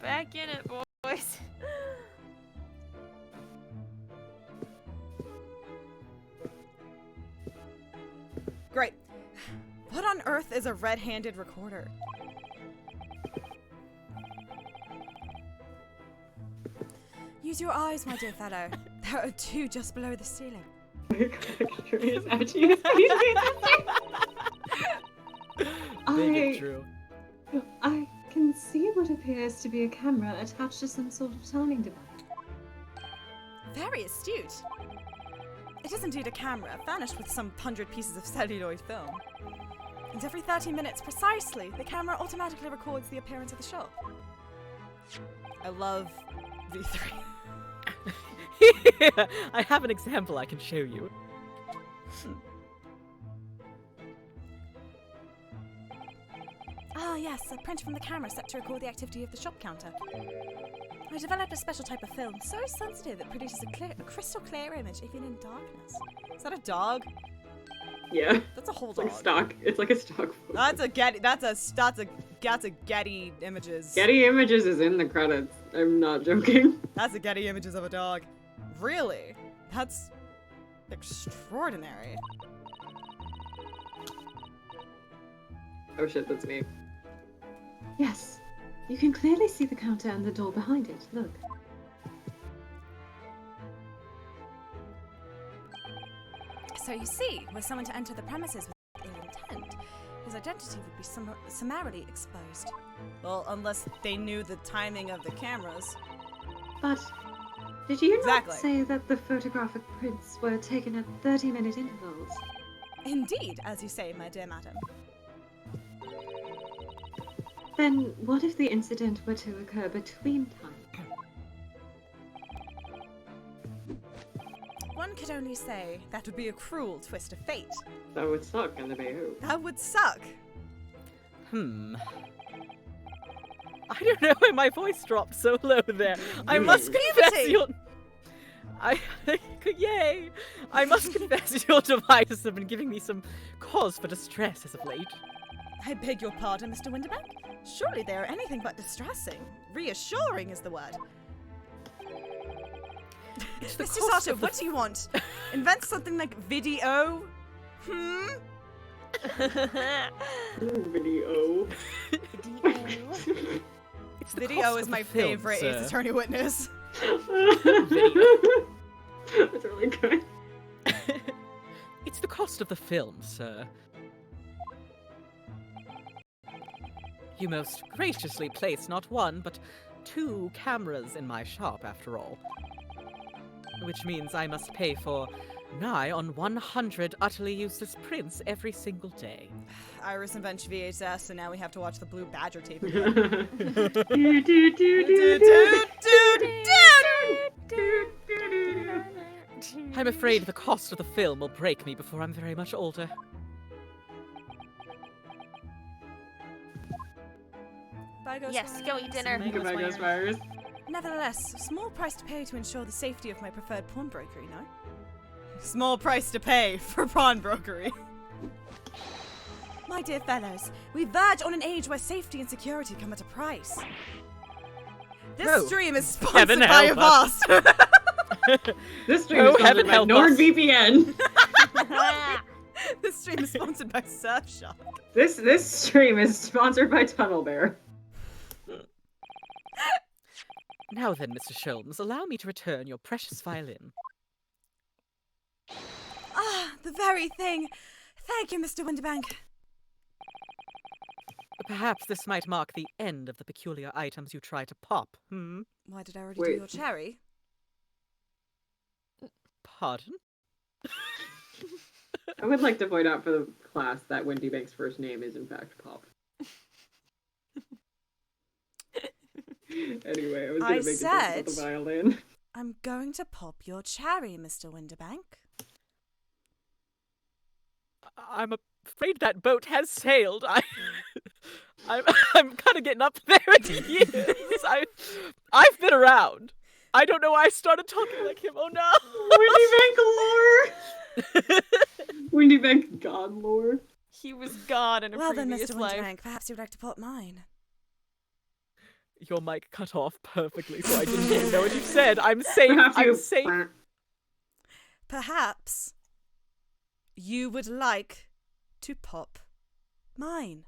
Back in it, boys. Great. What on earth is a red-handed recorder? Use your eyes, my dear fellow. There are two just below the ceiling. Extraneous edges. Big and true. I can see what appears to be a camera attached to some sort of timing device. Very astute. It is indeed a camera, furnished with some 100 pieces of celluloid film. And every 30 minutes precisely, the camera automatically records the appearance of the shop. I love V3. I have an example I can show you. Ah, yes, a print from the camera set to record the activity of the shop counter. I developed a special type of film, so sensitive it produces a crystal clear image even in darkness. Is that a dog? Yeah. That's a whole It's dog. like stock. It's like a stock photo. That's a Getty Images. Getty Images is in the credits. I'm not joking. That's a Getty Images of a dog. Really? That's extraordinary. Oh shit, that's me. Yes, you can clearly see the counter and the door behind it. Look. So you see, were someone to enter the premises with ill intent, his identity would be summarily exposed. Well, unless they knew the timing of the cameras. But did you Exactly. not say that the photographic prints were taken at 30-minute intervals? Indeed, as you say, my dear madam. Then what if the incident were to occur between time? One could only say that would be a cruel twist of fate. That would suck in the Bayou. That would suck. I don't know why my voice dropped so low there. I must confess Puberty! Yay! I must confess your devices have been giving me some cause for distress as of late. I beg your pardon, Mr. Winterbank. Surely they are anything but distressing. Reassuring is the word. Mr. Sato, what do you want? Invent something like video? Video. It's the Video cost is of my the film, favorite sir. Ace Attorney witness. That's really good. It's the cost of the film, sir. You most graciously placed not one, but 2 cameras in my shop, after all. Which means I must pay for nigh on 100 utterly useless prints every single day. Iris invented VHS, and now we have to watch the Blue Badger tape. I'm afraid the cost of the film will break me before I'm very much older. Yes, go eat dinner. Goodbye, Ghost Virus. Nevertheless, a small price to pay to ensure the safety of my preferred pawnbroker, you know? Small price to pay for pawnbrokery. My dear fellows, we verge on an age where safety and security come at a price. This Oh, stream is heaven sponsored by help Avast. This stream Oh, is sponsored heaven by help us. NordVPN. This stream is sponsored by Surfshark. This stream is sponsored by Tunnel Bear. Now then, Mr. Sholmes, allow me to return your precious violin. Ah, the very thing. Thank you, Mr. Winterbank. Perhaps this might mark the end of the peculiar items you try to pop, Why did I already Wait. do your cherry? Pardon? I would like to point out for the class that Wendy Bank's first name is in fact Pop. Anyway, I was gonna I make a joke said- about the violin. I'm going to pop your cherry, Mr. Winterbank. I'm afraid that boat has sailed. I'm kind of getting up there in years. I've been around. I don't know why I started talking like him. Oh no! Wendy Bank lore! Wendy Bank god lore. He was gone in a Well then, previous Mr. life. Winterbank, perhaps you'd like to pop mine. Your mic cut off perfectly, so I didn't even know what you said. I'm safe. Perhaps I'm you- safe. Perhaps you would like to pop mine.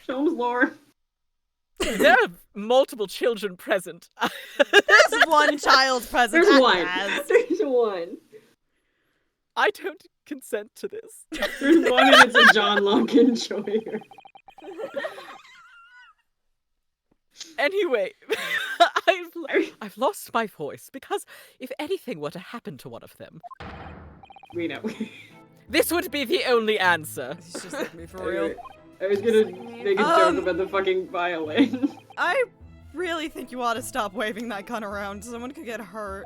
Sholmes lore. There are multiple children present. There's one child present. There's at one. Naz. There's one. I don't consent to this. There's one and it's a John Locke enjoyer. Anyway, I've lost my voice because if anything were to happen to one of them, We know. this would be the only answer. He's just like me for real. I was gonna make a joke about the fucking violin. I really think you ought to stop waving that gun around. Someone could get hurt.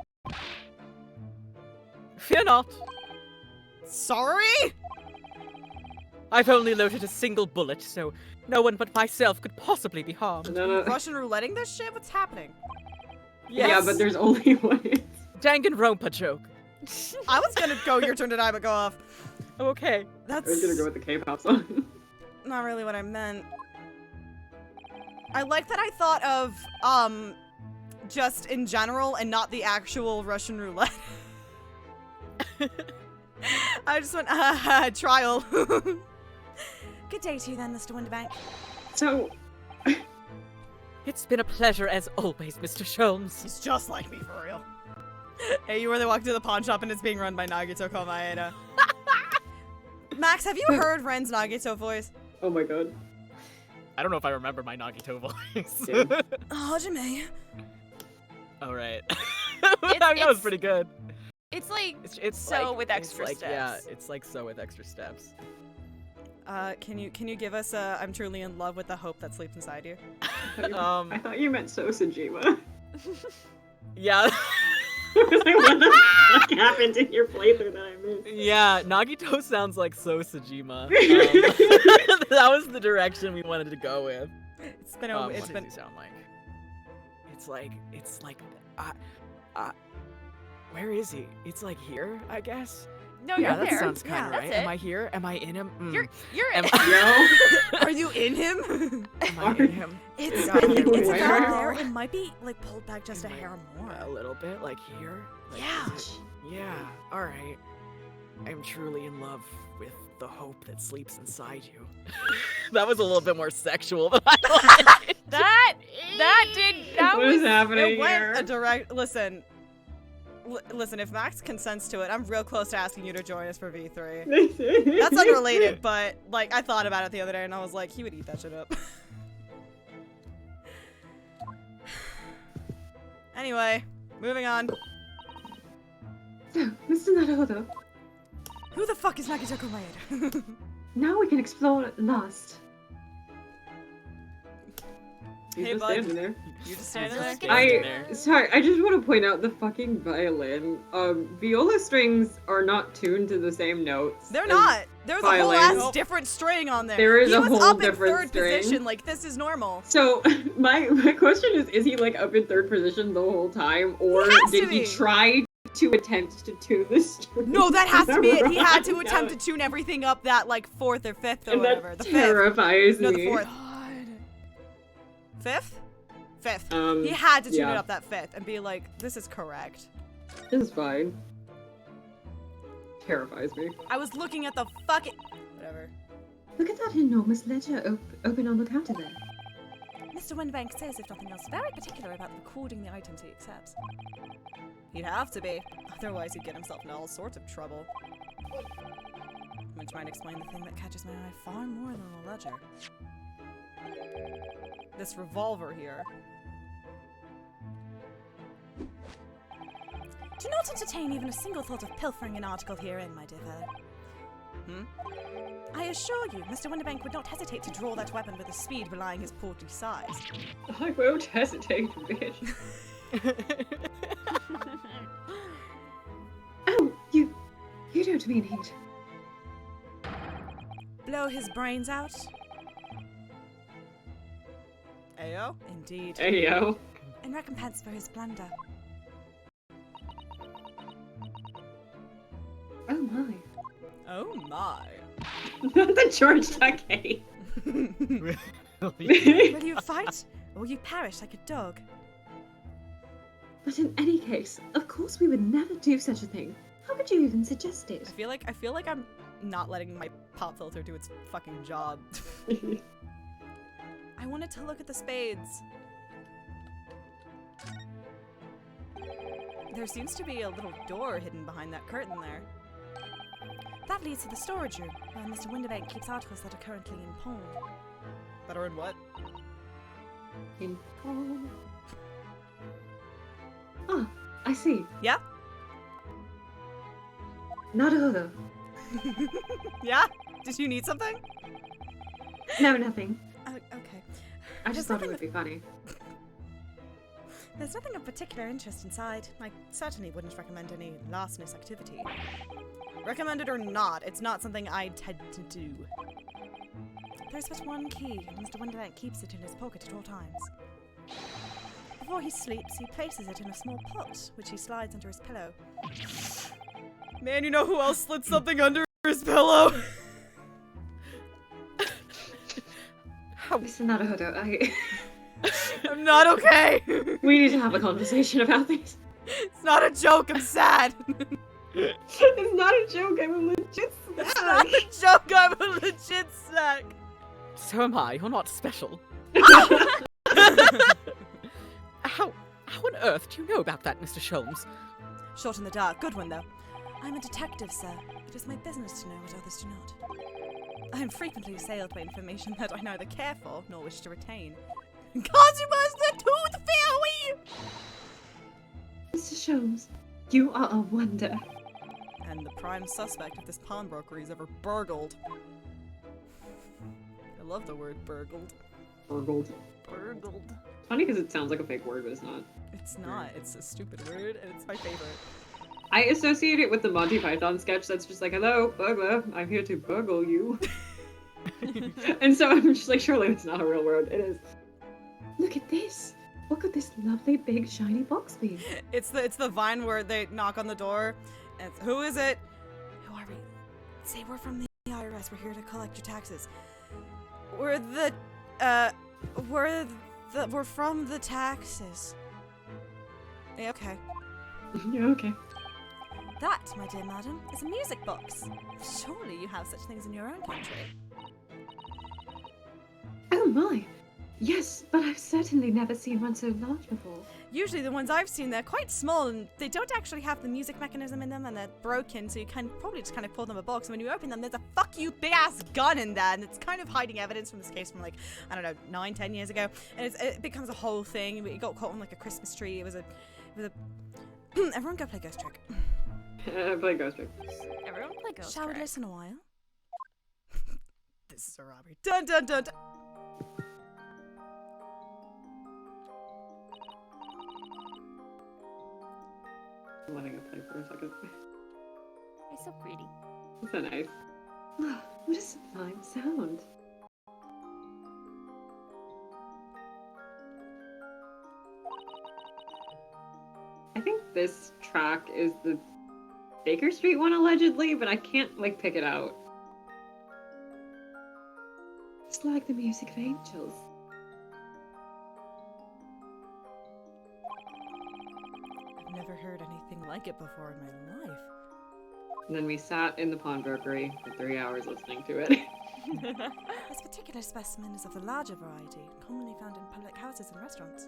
Fear not. Sorry? I've only loaded a single bullet, so no one but myself could possibly be harmed. No. Russian rouletting this shit? What's happening? Yes. Yeah, but there's only one. Danganronpa joke. I was gonna go your turn to die, but go off. Okay. That's I was gonna go with the K-pop song. not really what I meant. I like that I thought of, just in general and not the actual Russian roulette. I just went, trial. Good day to you then, Mr. Winterbank. So, It's been a pleasure as always, Mr. Sholmes. He's just like me, for real. Hey, you where they walk to the pawn shop and it's being run by Nagito Komaeda. Max, have you heard Ren's Nagito voice? oh my god. I don't know if I remember my Nagito voice. Yeah. Oh, Jimmy. Alright. That was pretty good. It's like It's so like, with extra it's like, Yeah, steps. it's like so with extra steps. Can you give us a I'm truly in love with the hope that sleeps inside you? I thought you meant Sosajima. Yeah. I was like, what the fuck happened in your playthrough that I missed? Yeah, Nagito sounds like so Sajima. That was the direction we wanted to go with. It's been What does he sound like? It's like, where is he? It's like here, I guess. No, Yeah, you're that there. sounds kind Yeah, of that's right. it. Am I here? Am I in him? You're Am in. No. Are you in him? Am I in him? It's Are you it's where? about there. It might be like pulled back just a hair more. A little bit, like here. Like, Yeah. is it- Yeah. All right. I'm truly in love with the hope that sleeps inside you. That was a little bit more sexual than I wanted. That What is was happening It went here? a direct. Listen. Listen, if Max consents to it, I'm real close to asking you to join us for V3. That's unrelated, but like I thought about it the other day and I was like, he would eat that shit up. Anyway, moving on. So, Mr. Naruhodo, Who the fuck is Nagito Komaeda? now we can explore Lost. He's Hey, just bud. standing there. You just standing there? Standing there. Sorry, I just want to point out the fucking violin. Viola strings are not tuned to the same notes. They're as- not. There's a whole violins. ass different string on there. There is he a was whole up in different third string. position, like this is normal. So my question is he like up in third position the whole time, or has to did he be. try to attempt to tune the string? No, that has to be it. He had to Right. attempt to tune everything up that like fourth or fifth or And whatever. that The fifth. terrifies No, me. the fourth. Fifth? Fifth. Um, He had to tune yeah. it up that fifth and be like, this is correct. This is fine. Terrifies me. I was looking at the fucking... Whatever. Look at that enormous ledger open on the counter there. Mr. Windbank says, if nothing else, very particular about recording the items he accepts. He'd have to be. Otherwise, he'd get himself into all sorts of trouble. Which might explain the thing that catches my eye far more than the ledger. This revolver here. Do not entertain even a single thought of pilfering an article herein, my dear fellow. I assure you, Mr. Winterbank would not hesitate to draw that weapon with a speed belying his portly size. I won't hesitate, bitch. Oh, you don't mean he'd... Blow his brains out? Ayo? Indeed. Hey yo. In recompense for his blunder. Oh my. Oh my. Not the George Takei. Will you fight, or will you perish like a dog? But in any case, of course we would never do such a thing. How could you even suggest it? I feel like I'm not letting my pop filter do its fucking job. I I wanted to look at the spades. There seems to be a little door hidden behind that curtain there. That leads to the storage room, where Mr. Winterbank keeps articles that are currently in pawn. That are in what? In pawn. Ah, I see. Yeah? Naruhodo. Yeah? Did you need something? No, nothing. Okay. I just thought it would be funny. There's nothing of particular interest inside. I certainly wouldn't recommend any larcenous activity. Recommended or not, it's not something I tend to do. There's but one key, and Mr. Winterbank keeps it in his pocket at all times. Before he sleeps, he places it in a small pot, which he slides under his pillow. Man, you know who else slid something under his pillow? Mr. Naruhodo, I'm not okay! we need to have a conversation about this. It's not a joke, I'm sad! It's not a joke, I'm a legit snack. It's not a joke, I'm a legit snack! So am I. You're not special. How on earth do you know about that, Mr. Sholmes? Shot in the dark. Good one, though. I'm a detective, sir. It is my business to know what others do not. I am frequently assailed by information that I neither care for nor wish to retain. Consumas the Tooth Fairy! Mr. Sholmes, you are a wonder. And the prime suspect if this pawnbroker is ever burgled. I love the word burgled. Burgled. Burgled. Funny because it sounds like a fake word, but it's not. It's not. It's a stupid word, and it's my favorite. I associate it with the Monty Python sketch that's just like, hello, burglar, I'm here to burgle you. And so I'm just like, surely it's not a real word. It is. Look at this. What could this lovely big shiny box be? It's the Vine where they knock on the door, and it's, who is it? Who are we? Say we're from the IRS. We're here to collect your taxes. We're from the taxes. Yeah, okay. Yeah, okay. That, my dear madam, is a music box. Surely you have such things in your own country. Oh my. Yes, but I've certainly never seen one so large before. Usually the ones I've seen, they're quite small and they don't actually have the music mechanism in them and they're broken, so you can probably just kind of pull them a box. And when you open them, there's a fuck you big ass gun in there, and it's kind of hiding evidence from this case from like, I don't know, 9-10 years ago. And it becomes a whole thing. It got caught on like a Christmas tree. It was a everyone go play Ghost Trick. Play Ghost Trick. Everyone play Ghost Shall we Trick. listen a while? This is a robbery. Dun dun dun dun. I'm letting it play for a second. You're so pretty. That's so nice. What a sublime sound. I think this track is the Baker Street one allegedly, but I can't like pick it out. It's like the music of angels. I've never heard anything like it before in my life. And then we sat in the pawnbrokery for 3 hours listening to it. This particular specimen is of the larger variety, commonly found in public houses and restaurants.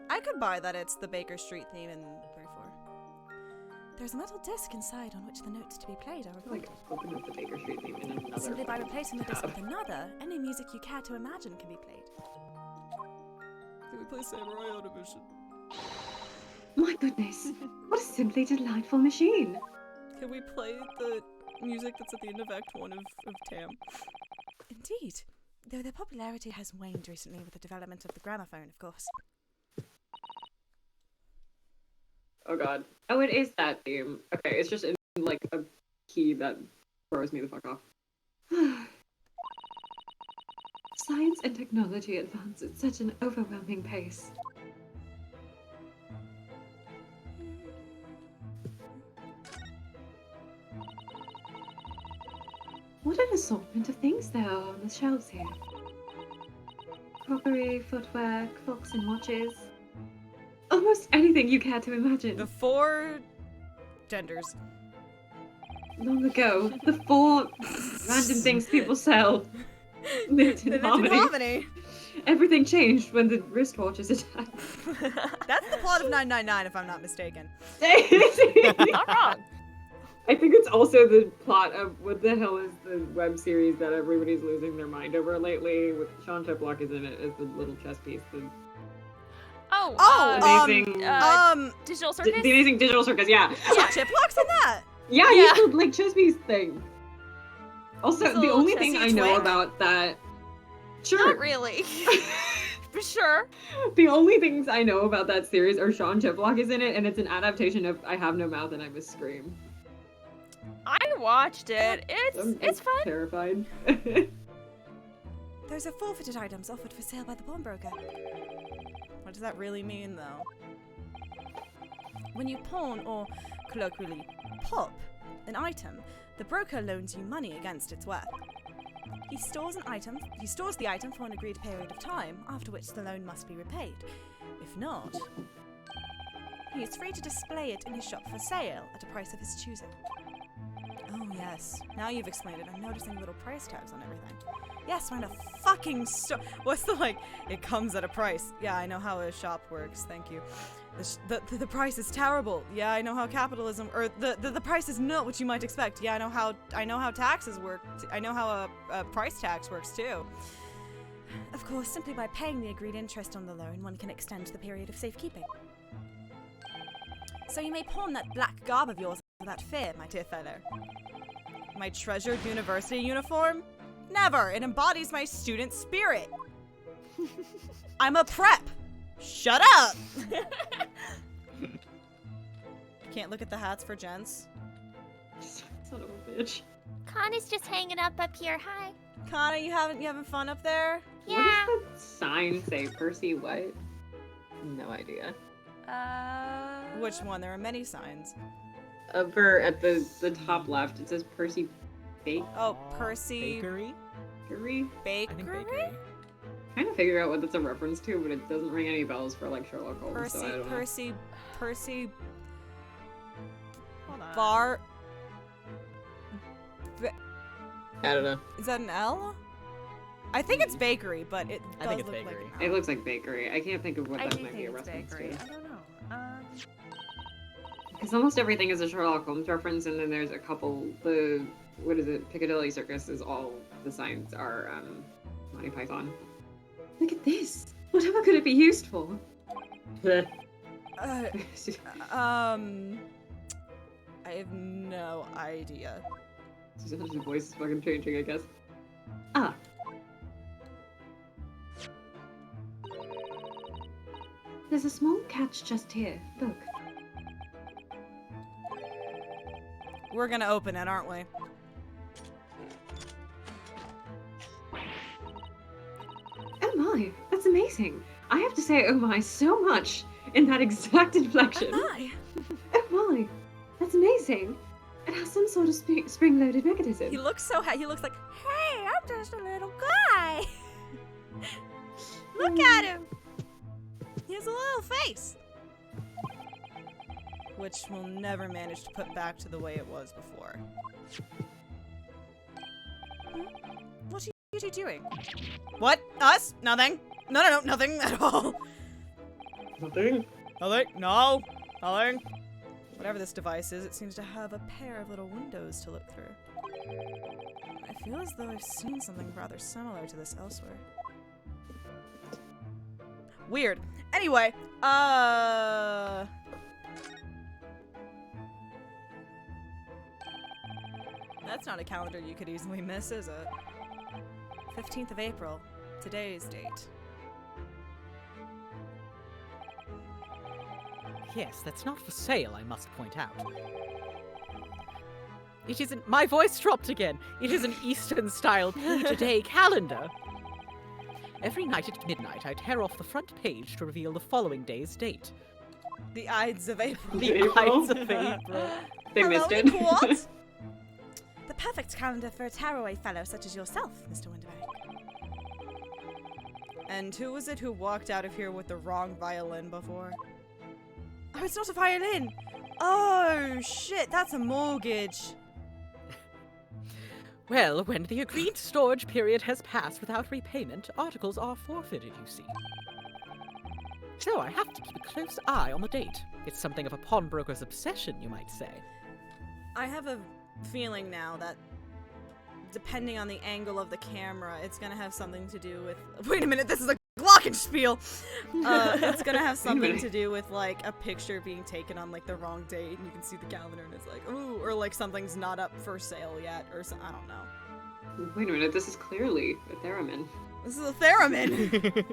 I could buy that it's the Baker Street theme in 34. There's a metal disc inside on which the notes to be played are recorded. Open up the Baker Street theme in another. Simply by replacing the disc with another, any music you care to imagine can be played. Can we play Samurai on a mission? My goodness, what a simply delightful machine. Can we play the music that's at the end of Act 1 of Tam? Indeed. Though their popularity has waned recently with the development of the gramophone, of course. Oh god. Oh, it is that theme. Okay, it's just in like a key that throws me the fuck off. Science and technology advance at such an overwhelming pace. What an assortment of things there are on the shelves here. Crockery, footwear, clocks and watches. Oh, Almost anything you care to imagine. The 4 genders. Long ago, the 4 random things people sell lived They in lived harmony. in harmony. Everything changed when the wristwatch is attacked. That's the plot of 999, if I'm not mistaken. Not wrong. I think it's also the plot of what the hell is the web series that everybody's losing their mind over lately with Sean Teplock is in it as the little chess piece. The amazing, Digital Circus? the amazing digital circus, yeah. Chiplock's in that. Yeah, Yeah. he's the like chess piece thing. Also, He's a the little only chess thing I piece know twig. about that sure. Not really. For sure. The only things I know about that series are Sean Teplock is in it, and it's an adaptation of I Have No Mouth and I Must Scream. I watched it. It's fun. Terrified. Those are forfeited items offered for sale by the pawnbroker. What does that really mean, though? When you pawn, or colloquially, pop, an item, the broker loans you money against its worth. He stores the item for an agreed period of time, after which the loan must be repaid. If not, he is free to display it in his shop for sale at a price of his choosing. Oh yes, now you've explained it. I'm noticing little price tags on everything. Yes, find a fucking store. What's the like? It comes at a price. Yeah, I know how a shop works. Thank you. The price is terrible. Yeah, I know how capitalism, or the price is not what you might expect. Yeah, I know how taxes work. I know how a price tax works too. Of course, simply by paying the agreed interest on the loan, one can extend the period of safekeeping. So you may pawn that black garb of yours without fear, my dear fellow. My treasured university uniform? Never! It embodies my student spirit. I'm a prep. Shut up! Can't look at the hats for gents. Son of a bitch. Connor's just hanging up here. Hi. Connor, you having fun up there? Yeah. What does the sign say? Percy what? No idea. Which one? There are many signs. Over at the top left, it says Percy Oh, Percy Bakery? Bakery. Bakery? I think bakery. Trying to figure out what that's a reference to, but it doesn't ring any bells for like Sherlock Holmes. Percy, so I don't know. Percy, Hold on. Bar. I don't know. Is that an L? I think it's bakery, but it I does think it's look bakery. like an L. It looks like bakery. I can't think of what I that do might think be a it's reference bakery. to. I don't know. Because almost everything is a Sherlock Holmes reference, and then there's a couple. What is it? Piccadilly Circus is all the signs are Monty Python. Look at this. Whatever could it be used for? I have no idea. His voice is fucking changing, I guess. Ah. There's a small catch just here. Look. We're gonna open it, aren't we? Oh my, that's amazing. I have to say oh my so much in that exact inflection. Hi. Oh my, that's amazing. It has some sort of spring-loaded mechanism. He looks so he looks like, hey, I'm just a little guy. Look at him. He has a little face. Which we'll never manage to put back to the way it was before. What are you doing? What? Us? Nothing. No, nothing at all. Nothing. Nothing. No. Nothing. Whatever this device is, it seems to have a pair of little windows to look through. I feel as though I've seen something rather similar to this elsewhere. Weird. Anyway, that's not a calendar you could easily miss, is it? 15th of April. Today's date. Yes, that's not for sale, I must point out. It isn't. My voice dropped again. It is an Eastern-style pay-to-day calendar. Every night at midnight, I tear off the front page to reveal the following day's date. The Ides of April. The Ides of April. They Hello, missed it. What? The perfect calendar for a tearaway fellow such as yourself, Mr. Winterberg. And who was it who walked out of here with the wrong violin before? Oh, it's not a violin. Oh, shit, that's a mortgage. Well, when the agreed storage period has passed without repayment, articles are forfeited, you see. So I have to keep a close eye on the date. It's something of a pawnbroker's obsession, you might say. I have a feeling now that depending on the angle of the camera, it's gonna have something to do with— wait a minute, this is a glockenspiel! It's gonna have something to do with, like, a picture being taken on, like, the wrong date, and you can see the calendar, and it's like, ooh, or, like, something's not up for sale yet, or so— I don't know. Wait a minute, this is clearly a theremin. This is a theremin!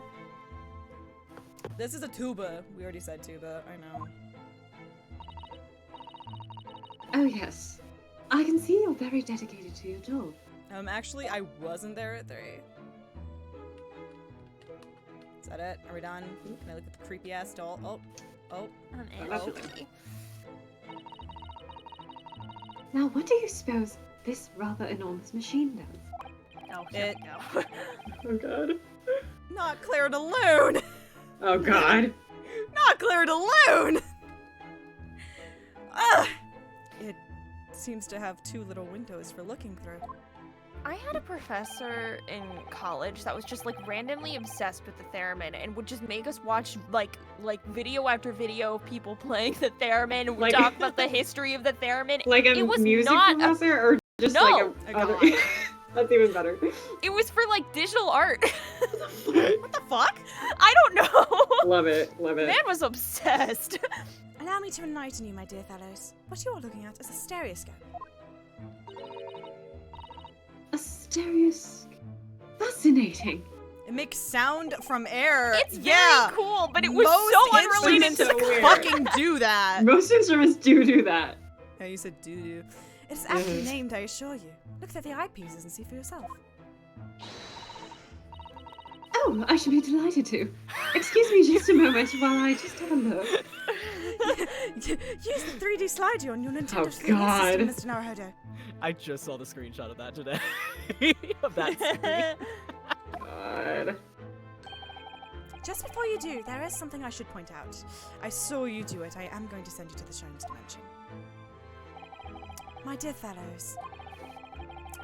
This is a tuba. We already said tuba, I know. Oh yes. I can see you're very dedicated to your job. Actually, I wasn't there at 3. Is that it? Are we done? Can I look at the creepy ass doll? Oh. Okay. Now what do you suppose this rather enormous machine does? Oh, here we go. Oh god. Not Claire de Lune! Oh god. Not Claire de Lune! Ugh! It seems to have 2 little windows for looking through. I had a professor in college that was just like randomly obsessed with the theremin and would just make us watch like video after video of people playing the theremin and would Like- talk about the history of the theremin. Like a It was music not a- professor or just No. like A a other— god. That's even better. It was for like digital art. What the fuck? I don't know. Love it, love it. Man was obsessed. Allow me to enlighten you, my dear fellows. What you are looking at is a stereoscope. A stereoscope. Fascinating. It makes sound from air. It's yeah. very cool, but it was Most so unrelated to instruments the weird. fucking do that. Most instruments do that. Oh, you said doo-doo. It is aptly named, I assure you. Look through the eyepieces and see for yourself. Oh, I should be delighted to. Excuse me just a moment while I just have a look. Use the 3D slide on your Nintendo Oh, 3DS God. system, Mr. Naruhodo. I just saw the screenshot of that today. Of that screen. God. Just before you do, there is something I should point out. I saw you do it. I am going to send you to the Shines Dimension. My dear fellows,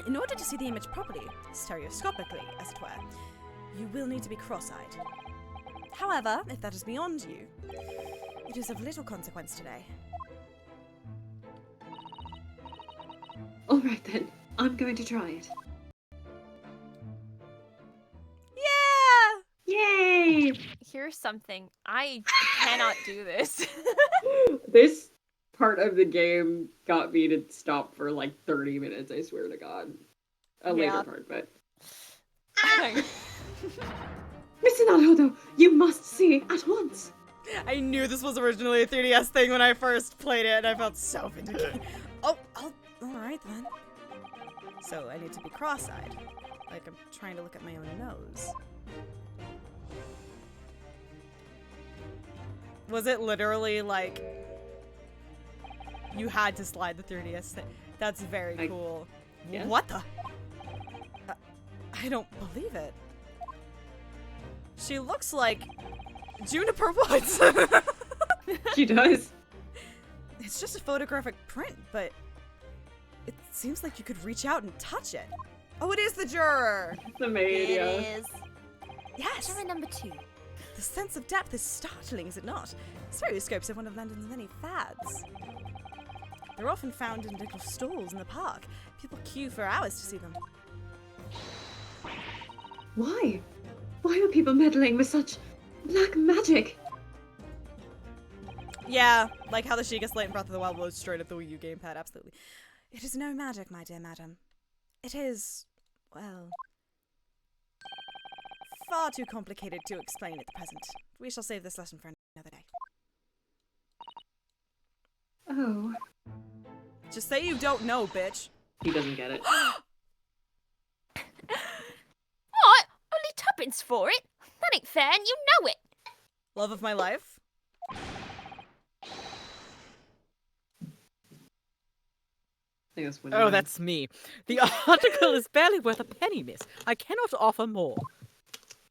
in order to see the image properly, stereoscopically, as it were, you will need to be cross-eyed. However, if that is beyond you, it is of little consequence today. Alright then, I'm going to try it. Yeah! Yay! Here's something. I cannot do this. This part of the game got me to stop for like 30 minutes, I swear to god. A later Yeah. part, but Mr. Naruhodo, you must see at once. I knew this was originally a 3DS thing when I first played it, and I felt so vindicated. Alright then. So I need to be cross-eyed. Like I'm trying to look at my own nose. Was it literally like you had to slide the 3DS thing? That's very cool. Yes. What the? I don't believe it. She looks like Juniper Woods. she does. It's just a photographic print, but it seems like you could reach out and touch it. Oh, it is the juror. The maid, yeah. It is. Yes. Juror number 2. The sense of depth is startling, is it not? Stereoscopes are one of London's many fads. They're often found in little stalls in the park. People queue for hours to see them. Why? Why are people meddling with such black magic? Yeah, like how the Sheikah Slate in Breath of the Wild was straight up the Wii U gamepad, absolutely. It is no magic, my dear madam. It is, well, far too complicated to explain at the present. We shall save this lesson for another day. Oh. Just say you don't know, bitch. He doesn't get it. What? Only tuppence for it? That ain't fair, and you know it. Love of my life. I think that's Oh, that's me. The article is barely worth a penny, miss. I cannot offer more.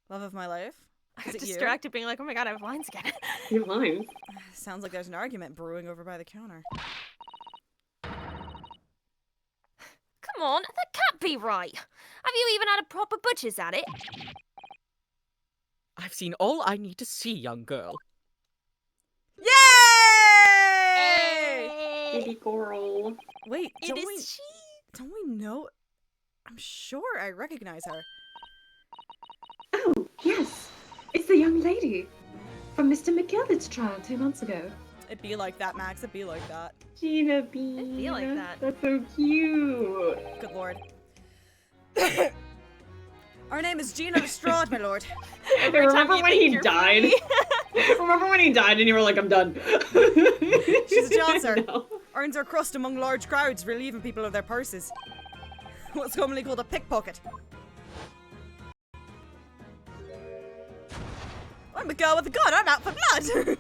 Love of my life. I Is was it you? distracted being like, oh my god, I have lines again. Your lines. Sounds like there's an argument brewing over by the counter. Come on, that can't be right. Have you even had a proper butcher's at it? I've seen all I need to see, young girl. Yay! Baby Coral. Wait, It is she. don't we know? I'm sure I recognize her. Oh, yes. It's the young lady from Mr. McGillicud's trial 2 months ago. It'd be like that, Max. It'd be like that. Gina Bean. It'd be like that. That's so cute. Good lord. Our name is Gina Lestrade, my lord. Every time Remember you when think he you're died? free. Remember when he died and you were like, I'm done. She's a dancer. No. Earns her crust among large crowds, relieving people of their purses. What's commonly called a pickpocket. I'm a girl with a gun. I'm out for blood.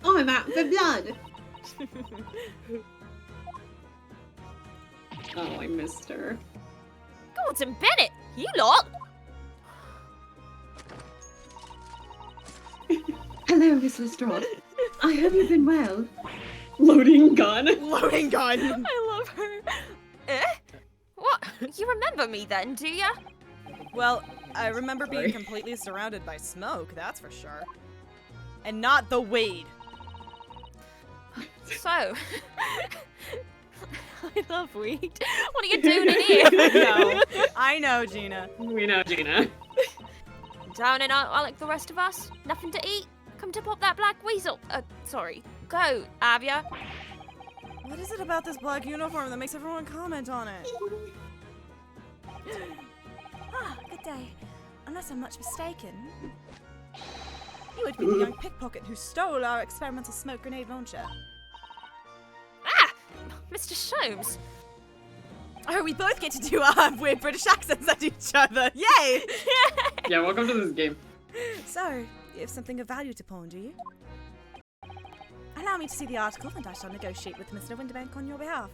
I'm out for blood. Oh, I missed her. Gordon Bennett, you lot. Hello, Miss Lestrade. I hope you've been well. Loading gun. Loading gun. I love her. Eh? What? You remember me then, do ya? Well, I remember being Sorry. completely surrounded by smoke, that's for sure. And not the weed. So, I love weed. What are you doing in here? I know, Gina. We know, Gina. Down and out like the rest of us? Nothing to eat? Come to pop that black weasel. Sorry. Go, Avia. What is it about this black uniform that makes everyone comment on it? Ah, good day. Unless I'm much mistaken. You would be the young pickpocket who stole our experimental smoke grenade launcher. Ah! Mr. Sholmes. Oh, we both get to do our weird British accents at each other. Yay! Yeah, welcome to this game. So, you have something of value to pawn, do you? Allow me to see the article and I shall negotiate with Mr. Winterbank on your behalf.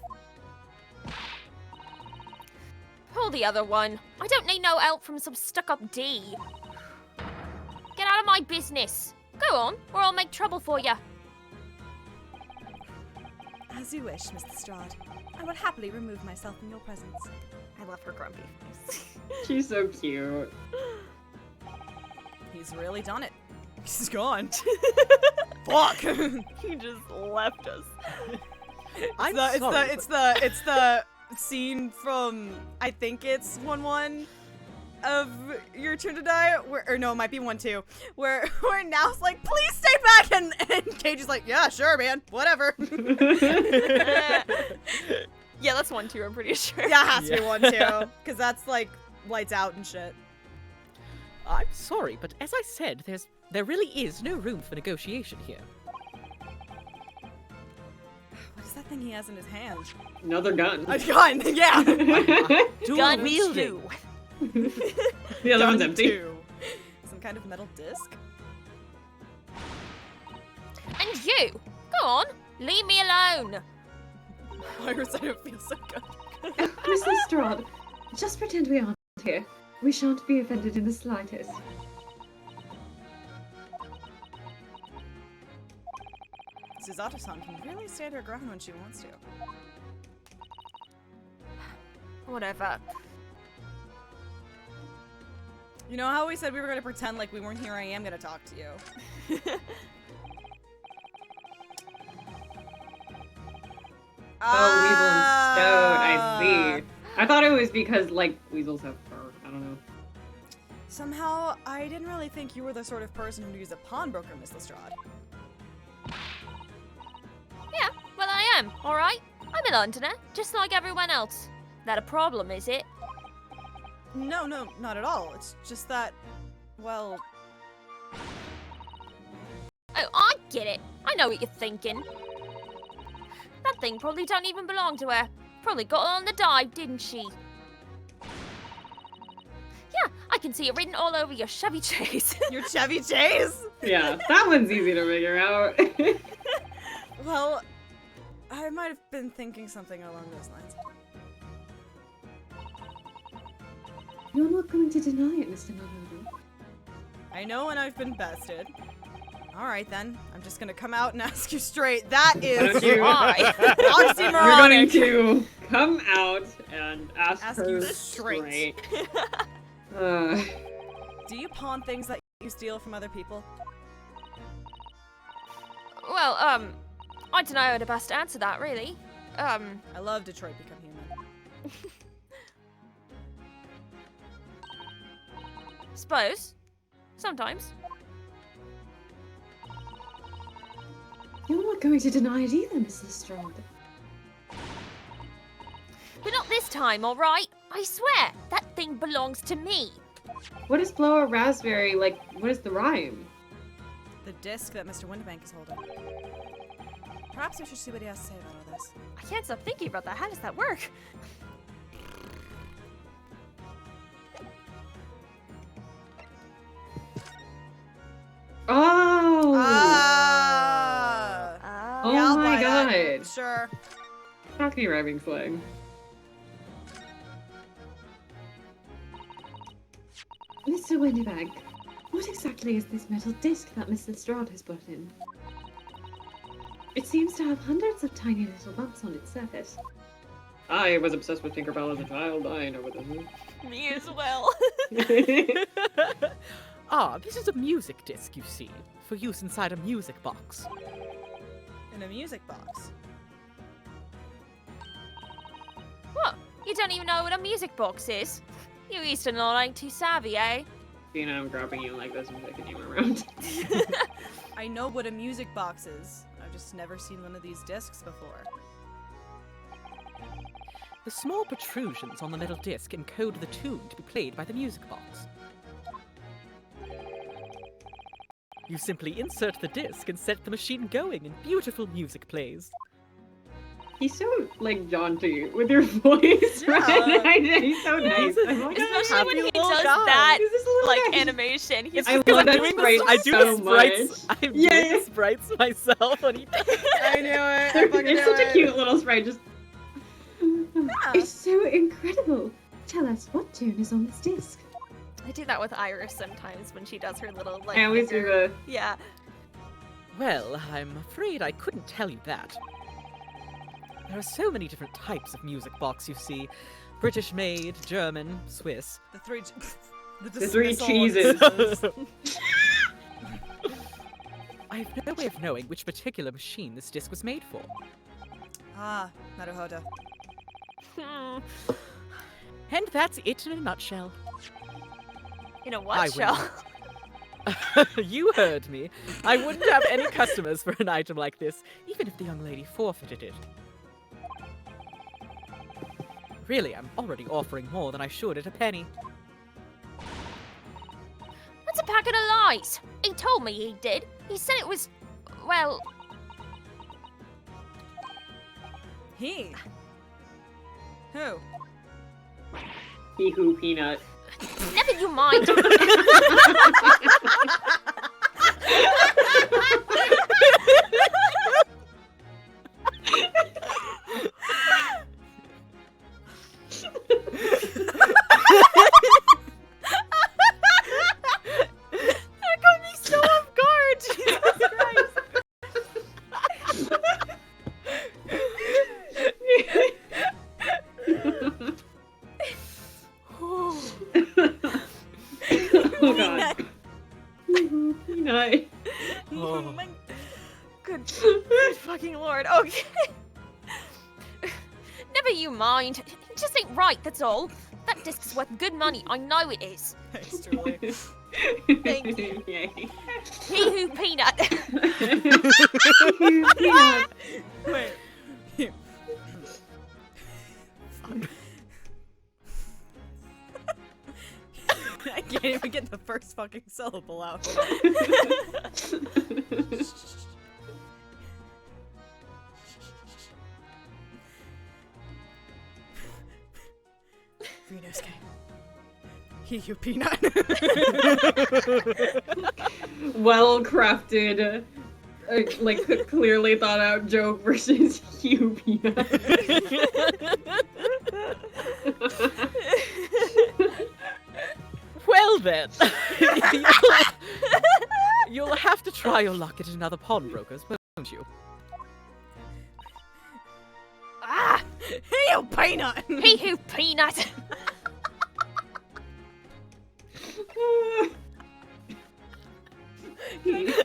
Pull the other one. I don't need no help from some stuck-up D. Get out of my business. Go on, or I'll make trouble for you. As you wish, Mr. Lestrade. I will happily remove myself from your presence. I love her grumpy face. She's so cute. He's really done it. He's gone. Fuck! He just left us. It's the scene from, I think it's 1-1 of Your Turn to Die, or no, it might be 1-2, where Now's like, please stay back, and Cage is like, yeah, sure, man, whatever. Yeah, that's 1-2, I'm pretty sure. Yeah, it has to be 1-2, because that's like lights out and shit. I'm sorry, but as I said, there really is no room for negotiation here. What is that thing he has in his hand? Another gun. A gun, yeah. Dual Gun wielding. two. The other one's Gun empty. 2. Some kind of metal disc? And you, go on, leave me alone. Iris, I don't feel so good. Miss Lestrade, just pretend we aren't here. We shan't be offended in the slightest. Suzato-san can really stand her ground when she wants to. Whatever. You know how we said we were gonna pretend like we weren't here? I am gonna talk to you. Oh, Weasel and Stoat, I see. I thought it was because, like, weasels have fur. I don't know. Somehow, I didn't really think you were the sort of person who'd use a pawnbroker, Miss Lestrade. Yeah, well I am, alright? I'm a Londoner, just like everyone else. That a problem, is it? No, not at all. It's just that, well... Oh, I get it. I know what you're thinking. That thing probably don't even belong to her. Probably got her on the dive, didn't she? Yeah, I can see it written all over your Chevy Chase. Your Chevy Chase? Yeah, that one's easy to figure out. Well, I might have been thinking something along those lines. You're not going to deny it, Mr. Nanobu. I know when I've been bested. Alright then, I'm just gonna come out and ask you straight. That is don't you- why. You're going Oxymoronic. to come out and ask Ask her you straight. Do you pawn things that you steal from other people? Well, I don't know how to best answer that, really. I love Detroit Become Human. Suppose. Sometimes. You're not going to deny it either, Mrs. Strode. But not this time, alright? I swear, that thing belongs to me. What is blow a raspberry? Like, what is the rhyme? The disc that Mr. Windbank is holding. Perhaps we should see what he has to say about all this. I can't stop thinking about that. How does that work? Oh! Ah! Oh Yeah, I'll my buy that. god. Sure. Cockney rhyming slang. Mr. Windybank, what exactly is this metal disc that Mrs. Strode has put in? It seems to have hundreds of tiny little bumps on its surface. I was obsessed with Tinkerbell as a child. I know what this Me as well. is. Ah, this is a music disc, you see, for use inside a music box. In a music box. What? You don't even know what a music box is? You Eastern Lord ain't too savvy, eh? Tina, I'm grabbing you like this and taking you around. I know what a music box is. I've just never seen one of these discs before. The small protrusions on the metal disc encode the tune to be played by the music box. You simply insert the disc and set the machine going and beautiful music plays. He's so, like, jaunty with your voice, right? I know, he's so nice. I'm like, Especially when he little does guy. that, he's this little like, guy. animation. He's I just love like, that doing sprite this I do so the sprites. much. I'm Yeah, doing yeah. the sprites myself when he does. I knew it. I They're, fucking they're knew such a it. cute little sprite, just... It's so incredible. Tell us, what tune is on this disc? I do that with Iris sometimes when she does her little, like, I always do finger- the... Yeah. Well, I'm afraid I couldn't tell you that. There are so many different types of music box, you see. British made, German, Swiss. The three... The three dismissal cheeses. dismissals. I have no way of knowing which particular machine this disc was made for. Ah, Naruhodo. Hmm. And that's it in a nutshell. In a I what wouldn't- shell? You heard me. I wouldn't have any customers for an item like this, even if the young lady forfeited it. Really, I'm already offering more than I should at a penny. That's a packet of lies. He told me he did. He said it was, well, He? Who? Heehoo peanut. never you mind. That got me so off guard. Jesus Christ. Oh god. Peanut. Oh. Good fucking lord. Okay. Never you mind. It just ain't right, that's all. That disc's worth good money. I know it is. Thanks, Julie. Thank you. Yay. Hee-hoo peanut. Peanut. Wait. I can't even get the first fucking syllable out. Renosuke. You peanut. Well crafted, like clearly thought out joke versus Hugh Peanut. Well then, You'll have to try your luck at another pawnbroker's, won't you? Ah! Hey, you peanut! Heehoo, peenut!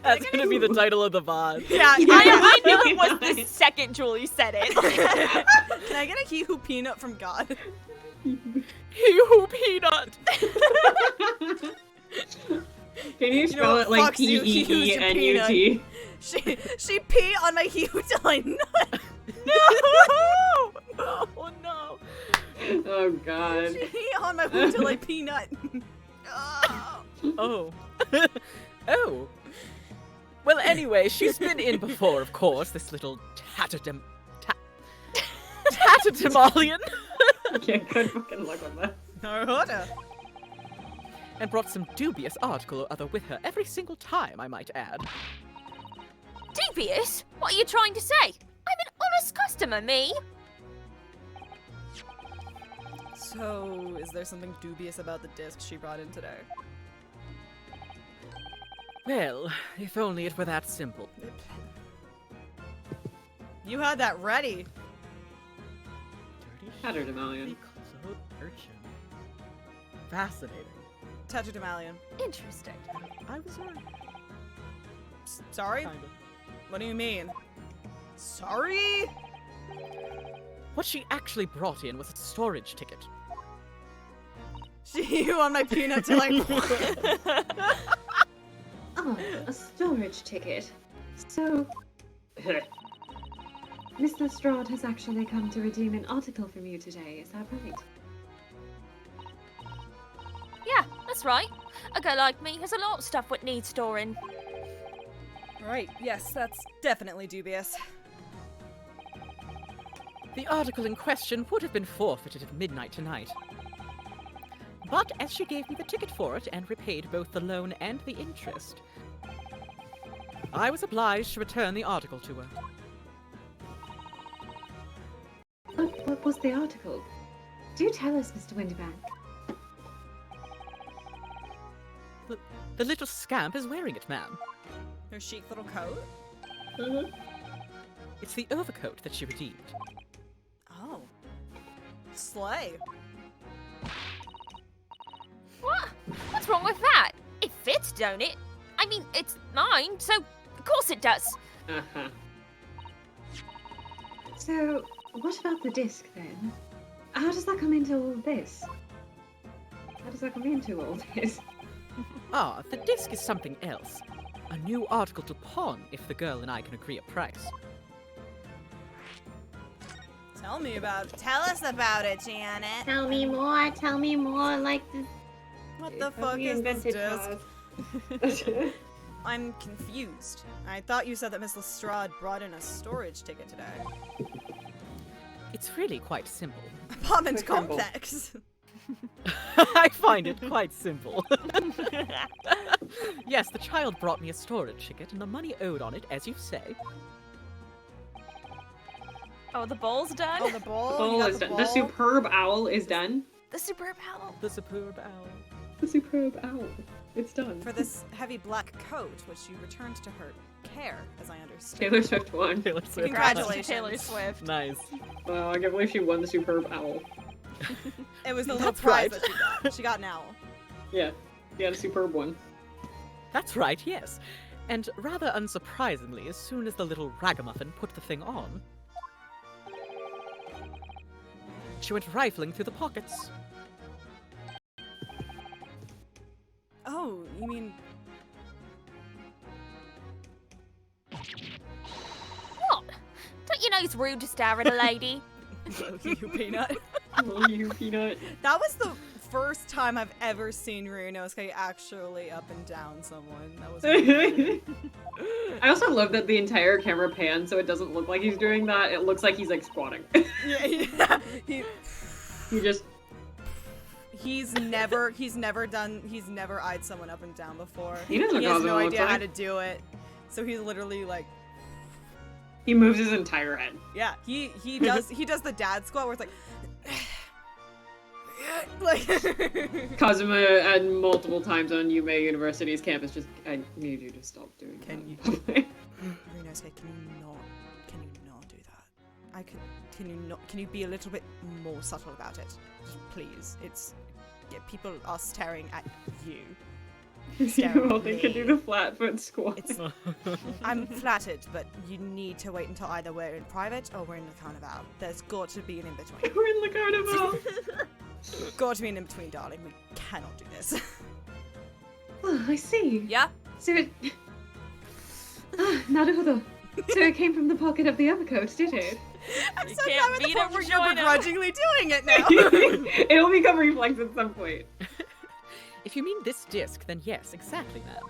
That's gonna be the title of the VOD. Yeah, I knew it was the second Julie said it. Can I get a heehoo peanut from God? Heehoo peanut! Can you spell know it what? like Fucks you, he used your P-E-E-N-U-T? She pee on my heehoo till I nut. No! Oh no! Oh god. She pee on my hoo till I peanut. Oh. Oh. Oh. Well, anyway, she's been in before, of course, this little tatterdemalion. Yeah, good fucking luck with that. Naruto. And brought some dubious article or other with her every single time, I might add. Dubious? What are you trying to say? I'm an honest customer, me. So, is there something dubious about the disc she brought in today? Well, if only it were that simple. You had that ready. Tatterdemalion. Urchin. Fascinating. Tatterdemalion. Interesting. I was right. Sorry? Kind of. What do you mean? Sorry? What she actually brought in was a storage ticket. She on my peanut till I. Oh, a storage ticket. So, Miss Lestrade has actually come to redeem an article from you today, is that right? Yeah, that's right. A girl like me has a lot of stuff what needs storing. Right, yes, that's definitely dubious. The article in question would have been forfeited at midnight tonight. But as she gave me the ticket for it and repaid both the loan and the interest, I was obliged to return the article to her. What was the article? Do tell us, Mr. Windybank. The little scamp is wearing it, ma'am. Her chic little coat? It's the overcoat that she redeemed. Oh. Slay. What? What's wrong with that? It fits, don't it? I mean, it's mine, so of course it does. Uh-huh. So, what about the disc then? How does that come into all this? How does that come into all this? Ah, the disc is something else. A new article to pawn if the girl and I can agree a price. Tell me about it. Tell us about it, Janet. Tell me more, like this. What the fuck is this disc? I'm confused. I thought you said that Miss Lestrade brought in a storage ticket today. It's really quite simple. Apartment Quick rumble. complex. I find it quite simple. Yes, the child brought me a storage ticket and the money owed on it, as you say. Oh, the bowl's done? Oh, the bowl. Bowl You got is the done. The bowl? superb owl is done. The superb owl. The superb owl. The superb owl. It's done. For this heavy black coat, which you returned to her care, as I understand. Taylor Swift won. Taylor Swift. Congratulations. Taylor Swift. Nice. Wow, I can't believe she won the superb owl. It was the little That's prize right. that she got. She got an owl. Yeah, she had a superb one. That's right, yes. And rather unsurprisingly, as soon as the little ragamuffin put the thing on, she went rifling through the pockets. Oh, you mean... What? Don't you know it's rude to stare at a lady? you peanut? Oh, you peanut. That was the first time I've ever seen Ryunosuke actually up and down someone. That was weird. I also love that the entire camera pans so it doesn't look like he's doing that. It looks like he's like squatting. Yeah, He just he's never eyed someone up and down before. He doesn't know has what no it looks idea how like. to do it. So he's literally like, he moves his entire head. yeah, he does the dad squat where it's like Like, Kazuma and multiple times on Yume University's campus just, I need you to stop doing Can that. you- Ryunosuke, can you not do that? Can you be a little bit more subtle about it? Just please. People are staring at you. Well, they can do the flat foot squat. I'm flattered, but you need to wait until either we're in private or we're in the carnival. There's got to be an in-between. We're in the carnival. Got to be an in-between, darling. We cannot do this. Oh, I see. Yeah? So it... Naruhodo. So it came from the pocket of the overcoat, did it? I'm You so can't glad with the beat it, point we're that you're going to. begrudgingly doing it now. It'll become reflex at some point. If you mean this disc, then yes, exactly that.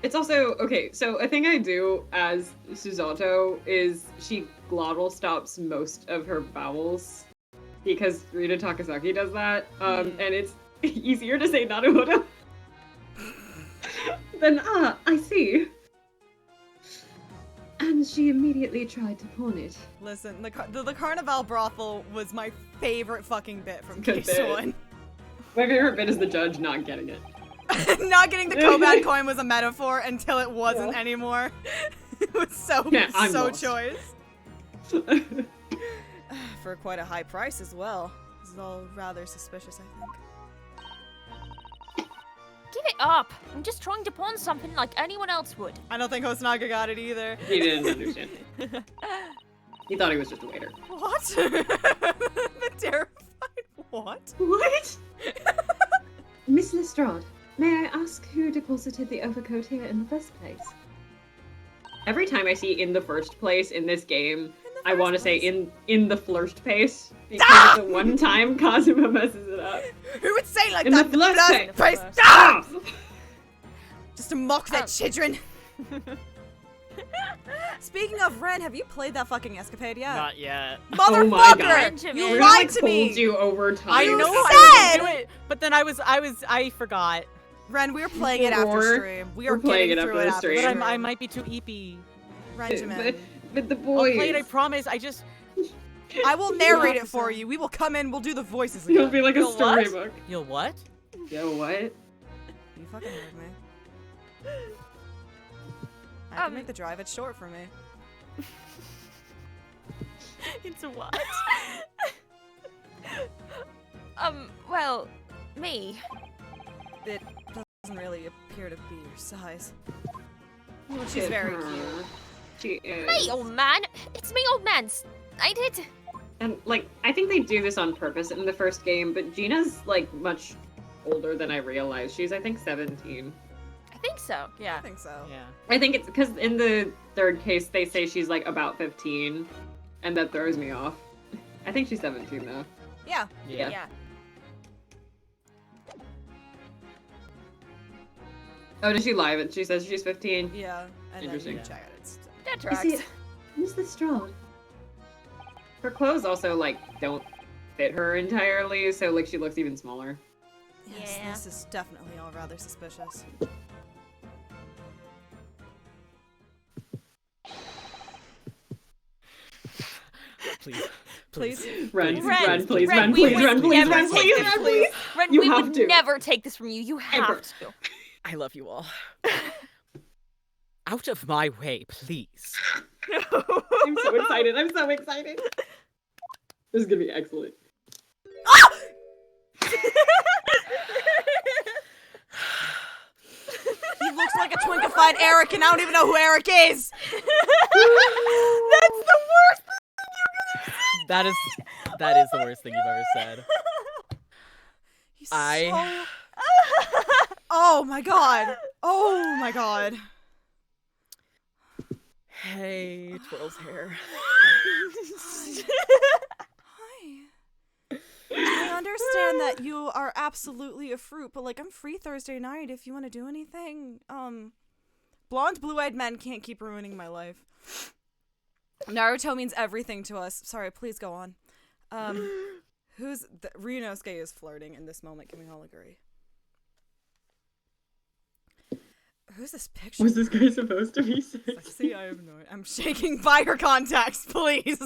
It's also, okay, so a thing I do as Susato is she glottal stops most of her vowels because Rita Takasaki does that, and it's easier to say Naruhodo than I see. And she immediately tried to pawn it. Listen, the Carnival brothel was my favorite fucking bit from Good Case bit. 1. My favorite bit is the judge not getting it. Not getting the Koban coin was a metaphor until it wasn't anymore. It was so I'm so lost. choice. For quite a high price as well. This is all rather suspicious, I think. Give it up. I'm just trying to pawn something like anyone else would. I don't think Hosnaga got it either. He didn't understand. He thought he was just a waiter. What? The terrified what? What? Miss Lestrade, may I ask who deposited the overcoat here in the first place? Every time I see in the first place in this game, I first want to say place. in the first place because the one time Kazuma messes it up. Who would say like In that? the first place. place. Ah! Just to mock that children. Speaking of Ren, have you played that fucking escapade yet? Not yet. Oh my Motherfucker! God. Benjamin. You We're lied gonna, like, to me! hold you over time. I You know said! I was gonna do it, but then I forgot. Ren, we were playing it after Or- stream. We we're are playing getting it through after it the after stream. But stream. I might be too eepy. Renjamin. But the I'll boys. play it, I promise. I will narrate it for you. We will come in, we'll do the voices again. You'll be like a You'll what? storybook. You'll what? Yo, what? You fucking heard me. I can make the drive it short for me. It's a what? Well, me. It doesn't really appear to be your size. She's very cute. She is. Me, old man. It's me, old man. I did. And, like, I think they do this on purpose in the first game, but Gina's, like, much older than I realized. She's, I think, 17. I think so. I Yeah. think so. Yeah. I think it's because in the third case, they say she's, like, about 15, and that throws me off. I think she's 17, though. Yeah. Yeah. Yeah. Oh, did she lie? But she says she's 15. Yeah. And then you Interesting. check it. It's That Is tracks. it Miss Lestrade? Her clothes also, like, don't fit her entirely, so, like, she looks even smaller. Yes, Yeah. this is definitely all rather suspicious. Please. Please? Run, Ren, please, Ren, run, we please, would run, please, never run, take please, this run, from please. Ren, You we have would to. never take this from you. You have Ever. to. I love you all. Out of my way, please. I'm so excited. I'm so excited. This is gonna be excellent. He looks like a twinkified Eric, and I don't even know who Eric is. That's the worst. That is the worst thing you've ever said. He's I- so... Oh my god. Oh my god. Hey, twirls hair. Hi. I understand that you are absolutely a fruit, but like I'm free Thursday night if you want to do anything. Blonde blue-eyed men can't keep ruining my life. Naruto means everything to us. Sorry, please go on. Ryunosuke is flirting in this moment, can we all agree? Who's this picture? Was this guy supposed to be sexy? See, I have no idea. I'm shaking by her contacts, please.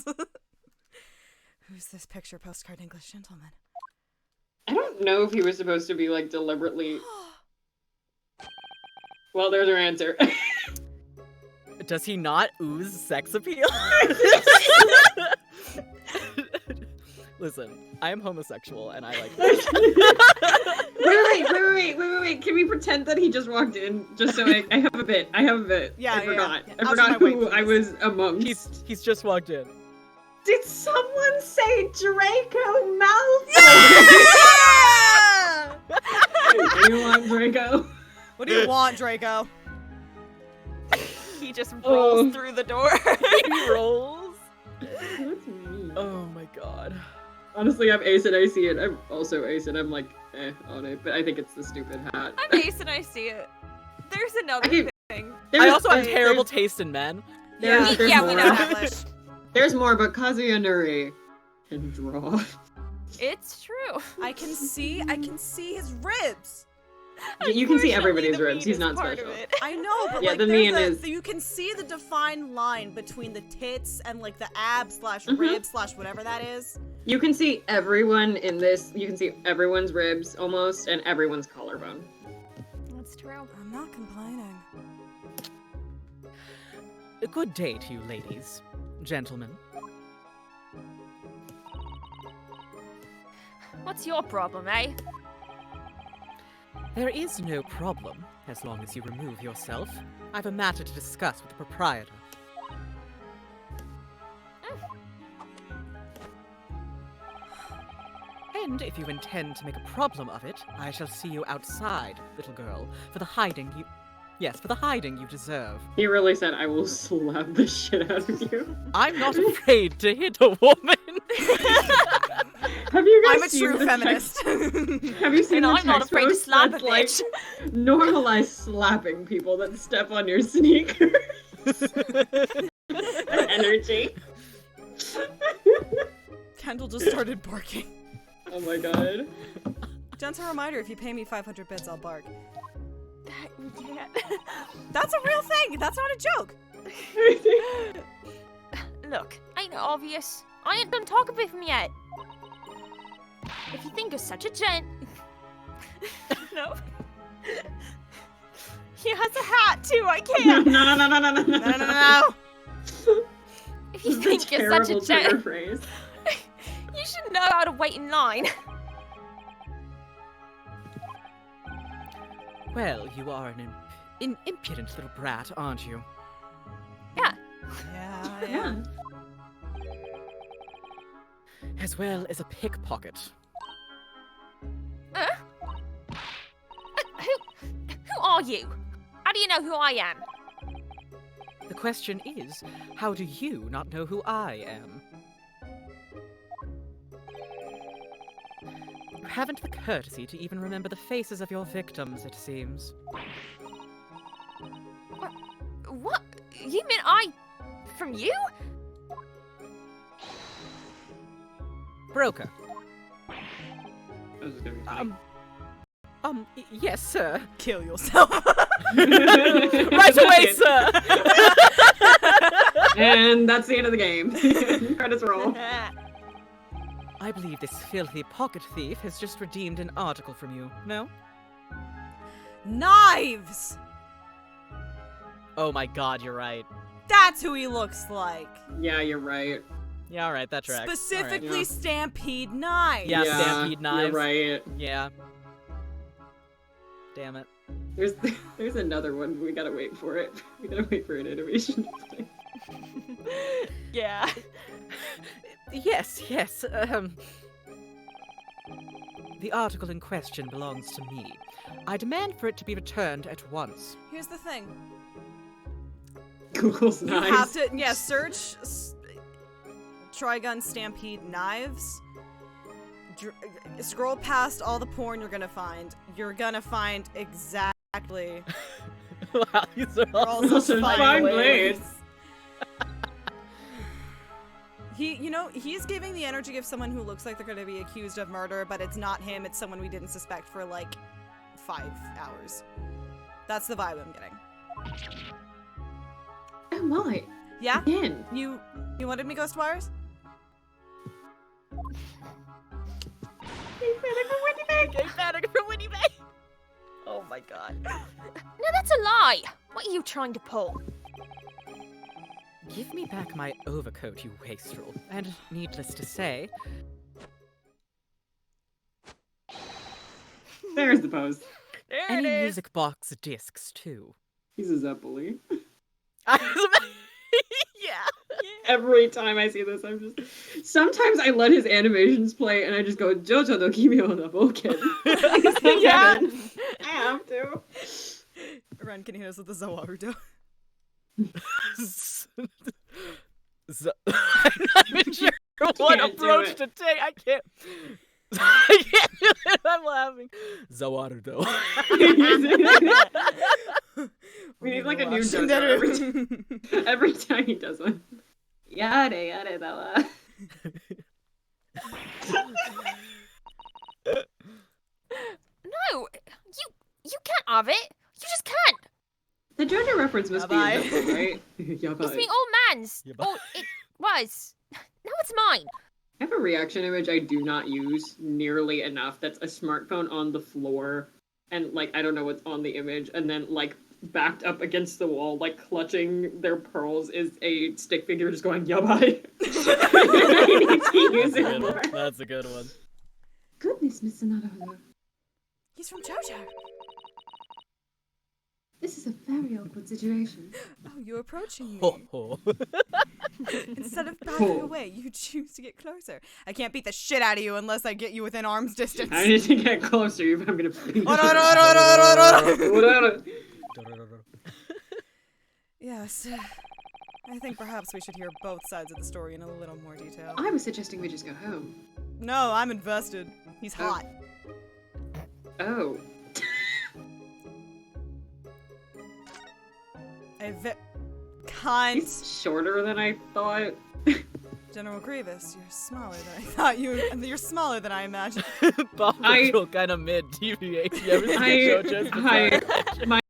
Who's this picture postcard English gentleman? I don't know if he was supposed to be like deliberately. Well, there's our answer. Does he not ooze sex appeal? Listen, I am homosexual and I like this. Wait. Can we pretend that he just walked in? Just so I have a bit. I Yeah, I forgot. yeah. I Out forgot of my way, who I please. was amongst. He's just walked in. Did someone say Draco Malfoy? Yeah! Do you want Draco? What do you want, Draco? He just rolls through the door. He rolls. That's mean. Oh my god. Honestly, I'm Ace and I see it. I'm also Ace and I'm like, on it. But I think it's the stupid hat. I'm Ace and I see it. There's another Okay. thing. I also have there's- terrible taste in men. There's Yeah, we more. know that. There's more, but Kazuya Nuri can draw. It's true. I can see his ribs. You can see Unfortunately, everybody's the ribs. meat He's is not part special. of it. I know, but Yeah, like the there's man is- you can see the defined line between the tits and like the abs slash Mhm. rib slash whatever that is. You can see everyone in this. You can see everyone's ribs almost, and everyone's collarbone. That's true. I'm not complaining. A good day to you, ladies, gentlemen. What's your problem, eh? There is no problem, as long as you remove yourself. I've a matter to discuss with the proprietor. And if you intend to make a problem of it, I shall see you outside, little girl, for the hiding you... Yes, for the hiding you deserve. He really said, "I will slap the shit out of you." I'm not afraid to hit a woman. Have you guys I'm a seen true the feminist. Text, have you seen And the I'm not text afraid to post slap a that's like bitch. normalize slapping people that step on your sneakers? That energy. Kendall just started barking. Oh my god. Gentle reminder, if you pay me 500 bits, I'll bark. We can't. That's a real thing. That's not a joke. Look, ain't it obvious? I ain't done talking with him yet. If you think you're such a gent... No. He has a hat too, I No, can't. No. If you This is think a you're such a terrible Twitter gent, phrase. you should know how to wait in line. Well, you are an impudent little brat, aren't you? Yeah, I Yeah. am. As well as a pickpocket. Who are you? How do you know who I am? The question is, how do you not know who I am? You haven't the courtesy to even remember the faces of your victims, it seems. What? You mean I... from you? Broker. This is gonna be funny. Yes, sir. Kill yourself. Right away, sir! And that's the end of the game. Credits roll. I believe this filthy pocket thief has just redeemed an article from you, no? Knives. Oh my god, you're right. That's who he looks like. Yeah, you're right. Yeah, alright, that tracks. Specifically, Alright. Yeah. Stampede knives. Yeah, Stampede knives. You're right. Yeah. Damn it. There's another one. We gotta wait for it. We gotta wait for an animation. Yeah. Yes. The article in question belongs to me. I demand for it to be returned at once. Here's the thing. Google's You knives. have to, search Trigun Stampede knives. Scroll past all the porn you're gonna find. You're gonna find exactly Wow, these are all also Some fine fine blades. blades. He's giving the energy of someone who looks like they're gonna be accused of murder, but it's not him, it's someone we didn't suspect for like 5 hours. That's the vibe I'm getting. Oh my. Yeah? Again. You wanted me Ghostwires? Gay panic from Winnipeg. Oh my god. No, that's a lie. What are you trying to pull? Give me back my overcoat, you wastrel. And needless to say, There's the pose. There any it is. music box discs too. He's a Zeppeli. Yeah. Every time I see this, I'm just. Sometimes I let his animations play and I just go, Jojo no Kimi wo Naboken. Yeah. I have to. Ren can hit us with the Zawarudo. I'm not even sure what Can't do approach it. to take. I can't do it. I'm laughing. Zawarudo. We need like a new Watching JoJo every time he does one. Yare yare da wa. No, you can't have it. You just can't. The JoJo reference must be Yabai. in this, right? Yabai. It's the old man's. Yeah, Oh, it was. Now it's mine. I have a reaction image I do not use nearly enough. That's a smartphone on the floor, and like I don't know what's on the image, and then like backed up against the wall, like clutching their pearls, is a stick figure just going yabai. I need to use it more. That's a good one. Goodness, Mr. Naruto. He's from JoJo. This is a very awkward situation. Oh, you're approaching me. Ho ho. Instead of backing away, you choose to get closer. I can't beat the shit out of you unless I get you within arm's distance. I need to get closer if I'm gonna beat Yes. I think perhaps we should hear both sides of the story in a little more detail. I was suggesting we just go home. No, I'm invested. He's hot. Oh. Cunt. He's shorter than I thought. General Grievous, you're smaller than I thought you're smaller than I imagined. Bob Patrol kind of mid deviate. You ever see the JoJo's? My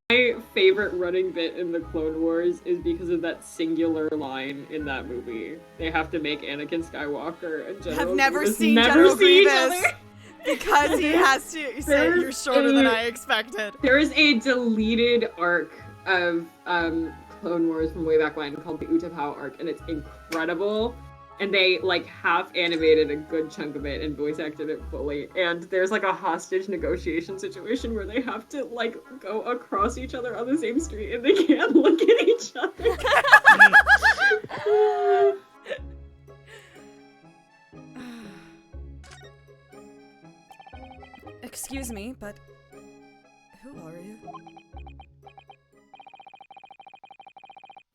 favorite running bit in the Clone Wars is because of that singular line in that movie. They have to make Anakin Skywalker and General I've never Grievous seen never General see each Grievous other. because he has to say There's you're shorter than a- I expected. There is a deleted arc of Clone Wars from way back when called the Utapau arc, and it's incredible. And they like half animated a good chunk of it and voice acted it fully. And there's like a hostage negotiation situation where they have to like go across each other on the same street and they can't look at each other. Excuse me, but who are you?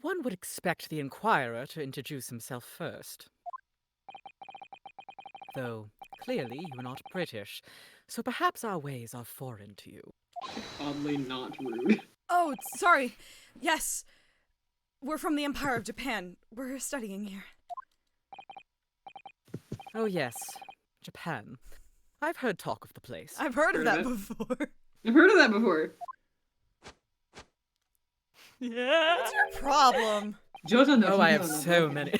One would expect the Inquirer to introduce himself first. Though, clearly you are not British, so perhaps our ways are foreign to you. Oddly not rude. Oh, sorry. Yes. We're from the Empire of Japan. We're studying here. Oh yes, Japan. I've heard talk of the place. I've heard of Heard that of it. before. I've heard of that before. Yeah. What's your problem? Jojo no Oh, I Hiro have no so Boken. many.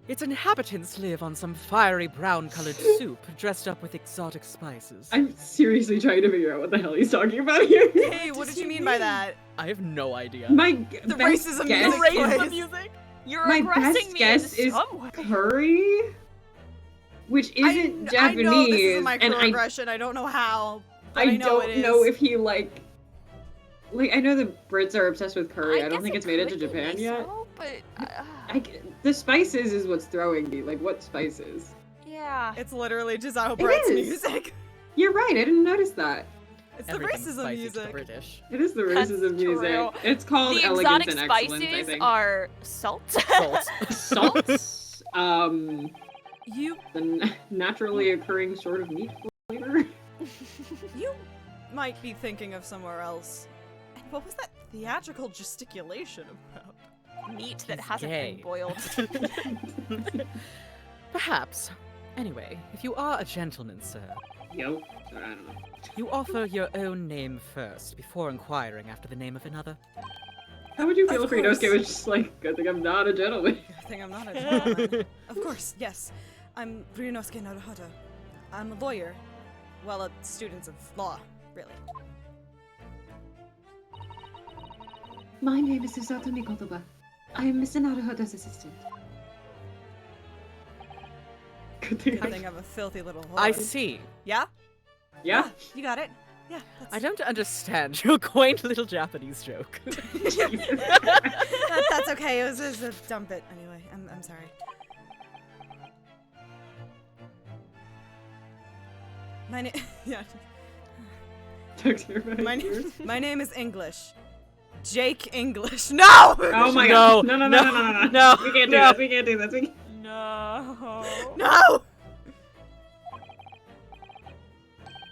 Its inhabitants live on some fiery brown-colored soup dressed up with exotic spices. I'm seriously trying to figure out what the hell he's talking about here. Hey, what did you mean by that? I have no idea. My The best racism guess, music Raise the plays. music. You're my aggressing best me guess in is some way. curry, which isn't Japanese, I know this is a and microaggression. I don't know how. But I know don't it know is. if he like I know the Brits are obsessed with curry. I don't guess think it's made it to could be Japan yet. so, but The spices is what's throwing me. Like, what spices? yeah. It's literally Giselle Brett's is. music. You're right. I didn't notice that. It's the Everything's racism spicy to the music. British. It is the That's racism true. music. It's called The elegance exotic and excellence. I spices think. are salt. Salt. Salts. You The naturally occurring sort of meat flavor. you might be thinking of somewhere else. And what was that theatrical gesticulation about? Meat that He's hasn't gay. been boiled. Perhaps. Anyway, if you are a gentleman, sir, Yo. I don't know. you offer your own name first before inquiring after the name of another. How would you feel Of if Inosuke course. was just like, good thing I'm not a gentleman? I think I'm not a gentleman. Of course, yes. I'm Ryunosuke Naruhodo. I'm a lawyer. Well, a student of law, really. My name is Susato Nikotoba. I am Mr. Naruhodo's assistant. Good thing Good thing I have a filthy little hole. I see. Yeah? Yeah? You got it. Yeah. I don't understand your quaint little Japanese joke. That's okay. It was a dumb bit anyway. I'm sorry. My name. Yeah. My name is English. Jake English. No! Oh my No, god. No. no, We can't do no. this. We can't do this. No. No!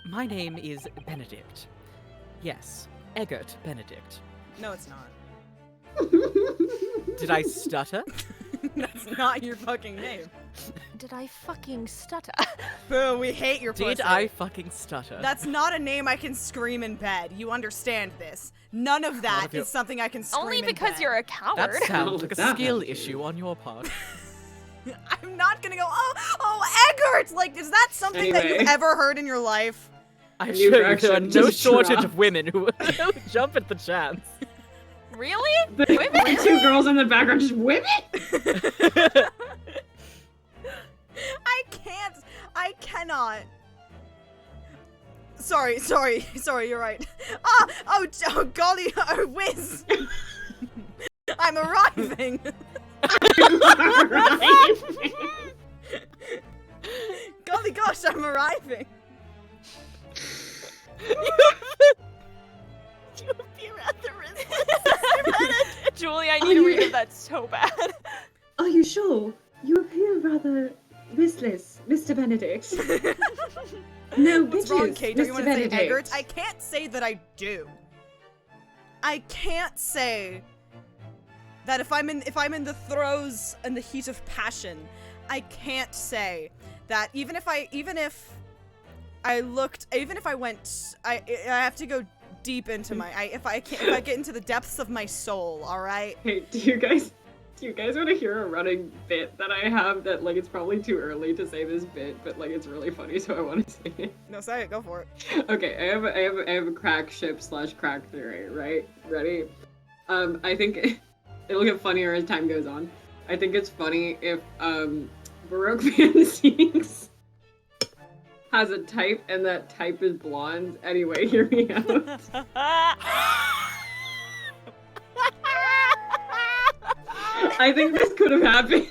My name is Benedict. Yes, Eggert Benedict. No, it's not. Did I stutter? That's not your fucking name. Did I fucking stutter? Boo, we hate your pussy. Did I fucking stutter? That's not a name I can scream in bed. You understand this. None of that of your- is something I can scream Only in because bed. you're a coward. That sounds like a That skill has to do issue with- on your part. I'm not gonna go, oh, Eggert! Like, is that something that Anyway. you've ever heard in your life? I New assure you, there are direction, no just shortage drop. of women who jump at the chance. Really? The two girls in the background just women? I cannot. Sorry, you're right. Oh, golly, oh, whiz! I'm arriving! Golly gosh, I'm arriving! You appear at the wrist. Julie, I need to read that so bad. Are you sure? You appear rather listless, Mr. Benedict. No, What's bitches, wrong, Kate? Don't you Mr. want to say Benedict. Eggert? I can't say that I do. I can't say that if I'm in the throes and the heat of passion, I can't say that even if I have to go deep into my if I get into the depths of my soul, all right? Hey, do you guys want to hear a running bit that I have that, like, it's probably too early to say this bit, but, like, it's really funny, so I want to say it. No, say it. Go for it. Okay, I have a crack ship / crack theory, right? Ready? I think it'll get funnier as time goes on. I think it's funny if, Baroque Fantasy has a type, and that type is blonde. Anyway, hear me out. I think this could have happened.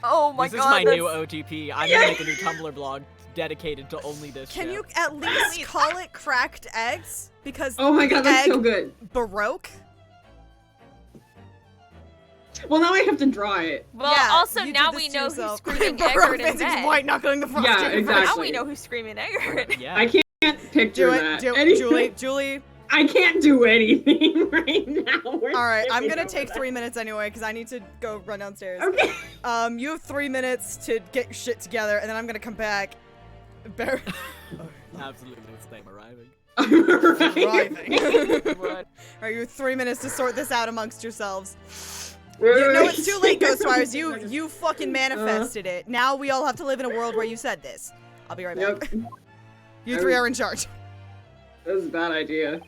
Oh my This god. is my new OTP. I'm gonna make a new Tumblr blog dedicated to only this Can shit. you at least call it cracked eggs? Because Oh my god, that's egg so good. Baroque. Well, now I have to draw it. Well, Yeah, also you now did we this to know who's yourself. screaming Baroque Eggert in Fantasy bed. white knuckling the frosting. Yeah, exactly. Now we know who's screaming Eggert. Yeah. I can't picture Do that. it, Anyway, Julie. I can't do anything right now. We're All right, I'm skipping gonna over take that. 3 minutes anyway because I need to go run downstairs. Okay. You have 3 minutes to get your shit together, and then I'm gonna come back. Absolutely, this thing arriving. Arriving. What? Are you 3 minutes to sort this out amongst yourselves? Wait, No, wait, it's too late, wait. Ghostwires. You fucking manifested it. Now we all have to live in a world where you said this. I'll be right back. Yep, You three are in charge. that was a bad idea.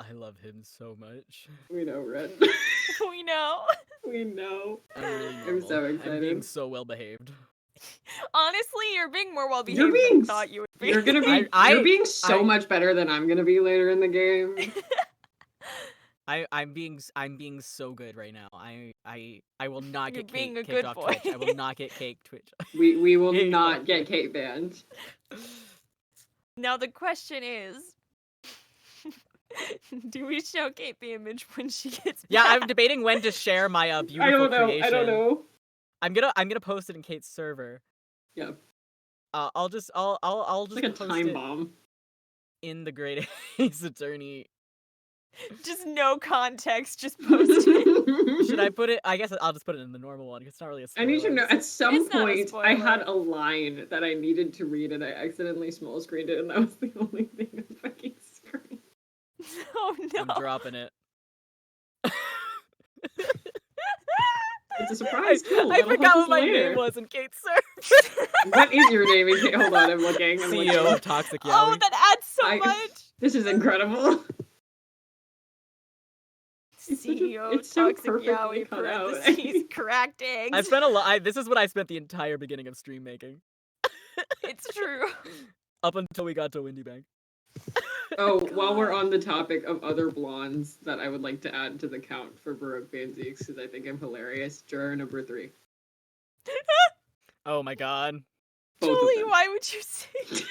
I love him so much. We know, Red. We know. We know. I'm really I'm so normal. I'm being excited. so well behaved. Honestly, you're being more well You're behaved being than I s- thought you would be. You're gonna be. I- you're being so I- much better than I'm gonna be later in the game. I'm being so good right now. I will not You're get being kicked a good off boy. Twitch. I will not get cake Twitch. We will Hey, not fuck. get Kate banned. Now the question is, do we show Kate the image when she gets Yeah, back? I'm debating when to share my beautiful I don't know. creation. I don't know. I'm gonna post it in Kate's server. Yeah, I'll just it's like a post time it bomb. in the Great Ace Attorney. Just no context, just post it. Should I put it? I guess I'll just put it in the normal one. 'Cause it's not really a I need to spoiler. know. At some It's not a point, I had spoiler. a line that I needed to read, and I accidentally small screened it, and that was the only thing on the fucking screen. Oh no. I'm dropping it. It's a surprise tool. I That'll forgot help what us my later. name was in Kate Serve. What is your name? Okay, hold on, I'm looking. CEO of Toxic Yaoi. Oh, that adds so I- much. This is incredible. CEO it's so Toxic perfectly Yaoi cut out. parentheses cracked eggs. I spent a lot. This is what I spent the entire beginning of stream making. It's true. Up until we got to Windy Bank. Oh, while we're on the topic of other blondes that I would like to add to the count for Baroque Banzies, because I think I'm hilarious. Juror number 3. Oh my god. Both of Julie, them. why would you say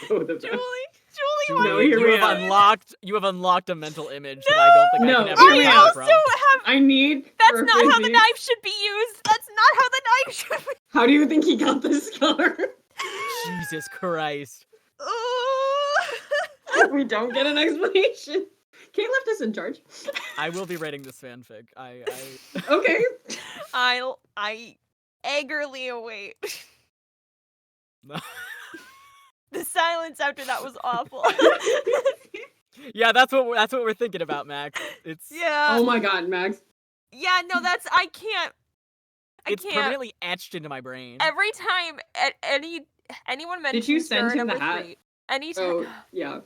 Both of them. Julie, Julie, No, here you we have are. unlocked a mental image that I don't think No, I can ever here we get are. out from. I need. That's Baroque not how the Banzies. knife should be used. That's not how the knife should be. How do you think he got this scar? Jesus Christ. We don't get an explanation. Kate left us in charge. I will be writing this fanfic. I Okay. I eagerly await. The silence after that was awful. Yeah, that's what we're thinking about, Max. It's Yeah. Oh my god, Max. Yeah, no, that's I can't. it's can't. permanently etched into my brain. Every time anyone mentions you send Juror him the number hat? 3, anytime, Oh, yeah. It was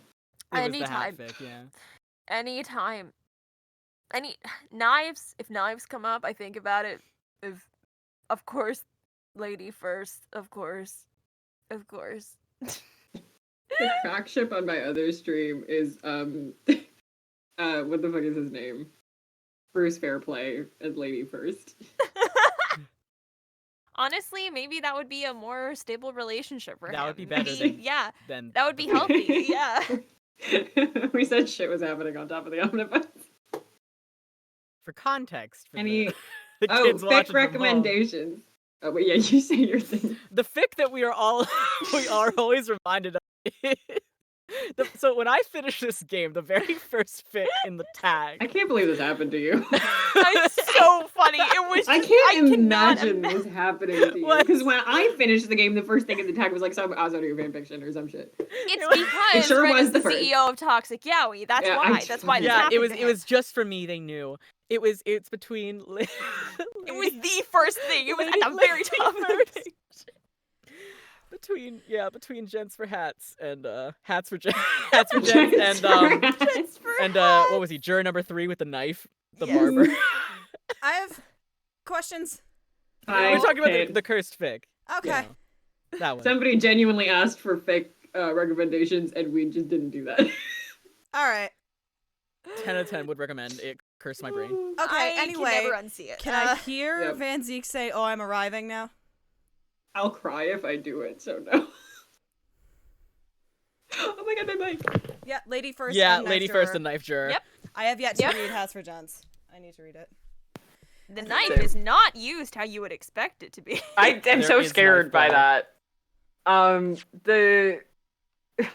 the hat anytime. fic, yeah. anytime, knives. If knives come up, I think about it. Of course, lady first. Of course. The crack ship on my other stream is what the fuck is his name? Bruce Fairplay and Lady First. Honestly, maybe that would be a more stable relationship for him. That would be better Maybe, than- yeah, Then that would be healthy. Yeah. We said shit was happening on top of the omnibus. for context. For Any the oh, kids watching fic from home. recommendations. Oh wait, yeah, you say your thing. The fic that we are always reminded of. So when I finished this game, the very first fic in the tag. I can't believe this happened to you. It's so funny. It was. I just- can't cannot imagine this happening to you. What? Because when I finished the game, the first thing in the tag was like some Azodio fanfiction or some shit. It's because It sure Ren was is the the first. CEO of Toxic Yaoi. That's Yeah, why. That's why this Yeah, happened it to him. was just for me. They knew it's between. It was the first thing. It was at the Lady- very top of Lady everything. between gents for hats and hats for gents and what was he? Juror number 3 with the knife, the Yes. barber. I have questions. Hi, We're talking about Kate. the cursed fic. Okay. you know, that one. Somebody genuinely asked for fic recommendations, and we just didn't do that. All right. 10 out of 10 would recommend it. Curse my brain. Okay. I anyway, can never unsee it. can I hear Yep. Van Zeke say, "Oh, I'm arriving now"? I'll cry if I do it, so no. Oh my god, my mic. Yeah, lady first. Yeah, and knife lady juror. first and knife juror. Yep. I have yet to Yep. read Hats for Gents. I need to read it. The knife is not used how you would expect it to be. I'm There so is scared knife by ball. that.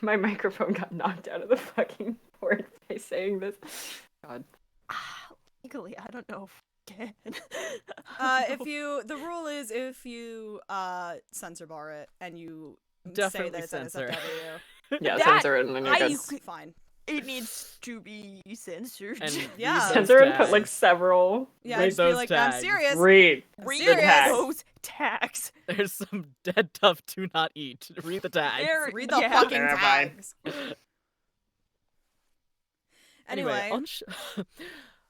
My microphone got knocked out of the fucking port by saying this. God. Legally, I don't know if I can. The rule is if you censor bar it and you say Definitely that it's censor. NSFW, Yeah, That- censor it and then you're good. it's fine. It needs to be censored. And Yeah. read those Censor and put tags. like several. Yeah, Read just be those like, tags. I'm serious. Read. I'm Read serious. tags. those tags. There's some dead tough to not eat. Read the tags. There- Read the Yeah. fucking Never mind. tags. Anyway,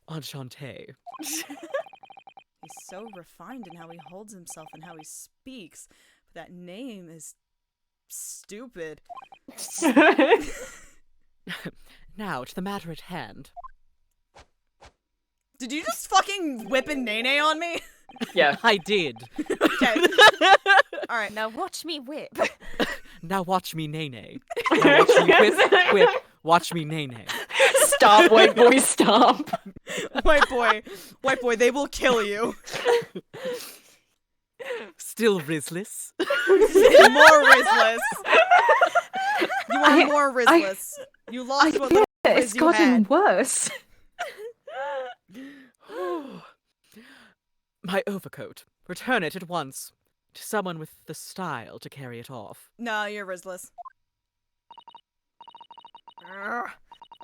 Enchante. he's so refined in how he holds himself and how he speaks, but that name is stupid. Now to the matter at hand. Did you just fucking whip a nene on me? Yeah. I did. Okay. All right. Now watch me whip. Now watch me nay-nay. Now watch me whip. Watch me nay-nay. Stop, white boy, stop. White boy, they will kill you. Still Rizless. More Rizless. You are more Rizless. You lost what little Riz you had. worse. My overcoat. Return it at once. To someone with the style to carry it off. No, you're Rizless.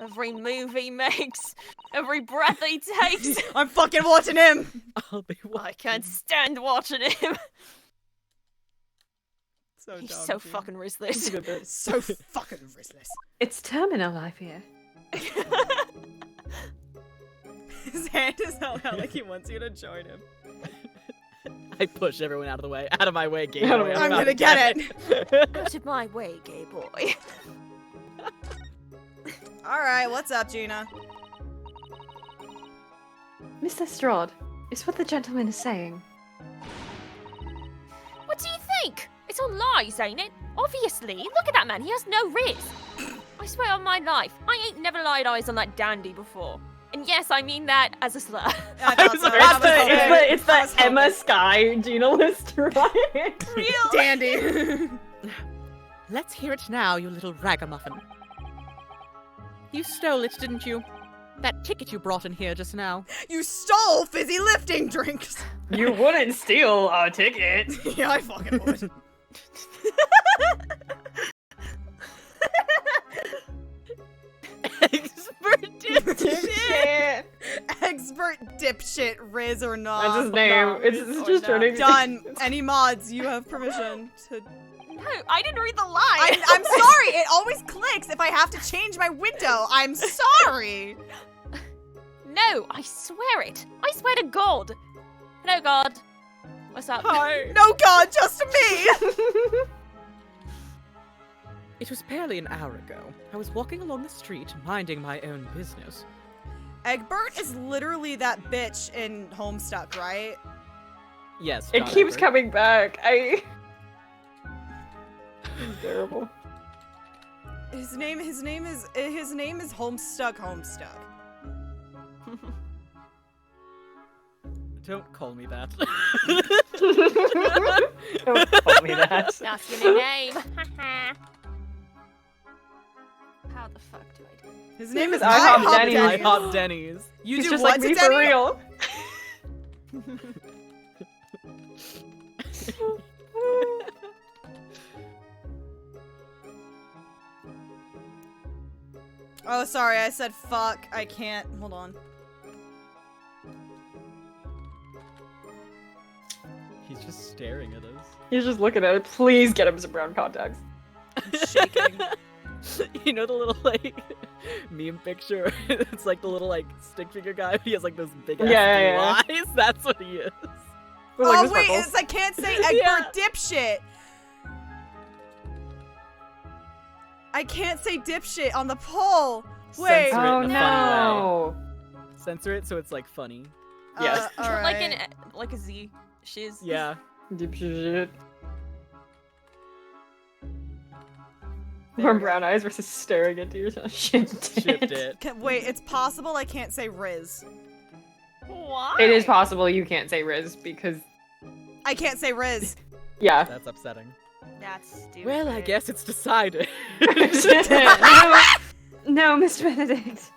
Every move he makes, every breath he takes. I'm fucking watching him. I'll be I can't stand watching him. So He's dumb, so dude. fucking ruthless. So fucking ruthless. It's terminal life here. His hand is held out like he wants you to join him. I push everyone out of the way. Out of my way, gay Out of boy. my I'm about gonna to get it. Out of my way, gay boy. Alright, what's up, Gina? Mr. Strahd, is what the gentleman is saying. What do you think? It's all lies, ain't it? Obviously. Look at that man. He has no riz. I swear on my life, I ain't never laid eyes on that dandy before. And yes, I mean that as a slur. I thought so. It's the, it's I was the Emma hoping. Sky Gina list, right? Real. Dandy. Let's hear it now, you little ragamuffin. You stole it, didn't you? That ticket you brought in here just now. You stole fizzy lifting drinks. You wouldn't steal a ticket. Yeah, I fucking would. Expert dipshit. Expert dipshit, Riz or not. That's his name. It's just turning. Done. Any mods, you have permission to. No, I didn't read the line. I'm sorry. It always clicks if I have to change my window. I'm sorry. No, I swear it. I swear to God. Hello, God. What's up? Hi. No, God, just me. It was barely an hour ago. I was walking along the street, minding my own business. Egbert is literally that bitch in Homestuck, right? Yes. It John keeps Everett. coming back. It's terrible. His name is Homestuck. Don't call me that. Don't call me that. That's your new name. How the fuck do I do it? His name is IHOP IHOP Denny's. Denny's. IHOP Denny's. You He's do just what like to me for Denny? real. Oh, sorry, I said fuck. I can't. Hold on. He's just staring at us. He's just looking at it. Please get him some brown contacts. I'm shaking. You know the little like meme picture? It's like the little like stick figure guy. He has like those big ass Yeah, blue eyes. That's what he is. With, like, Oh the wait, sparkles. it's, I can't say Egbert Yeah. dipshit. I can't say dipshit on the poll. Wait. Censor it Oh in a funny no. Censor it so it's like funny. Yes. All Like right. like a Z. Shiz. Yeah. Deep shit. There Warm we go. brown eyes versus staring into yourself. Shipped Shipped it. Wait, it's possible I can't say Riz. Why? It is possible you can't say Riz because I can't say Riz. yeah. That's upsetting. That's stupid. Well, I guess it's decided. no, Mr. Benedict.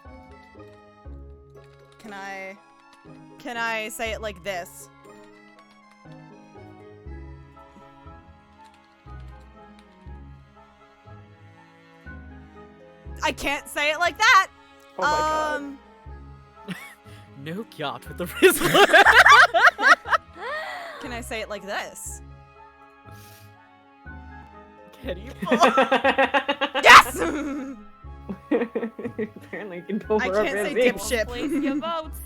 Can I say it like this? I can't say it like that. Oh my god. No yacht with the Rizzler. Can I say it like this? Can you? Yes! Apparently you can pull I for can't a say busy. dipshit. Place your votes.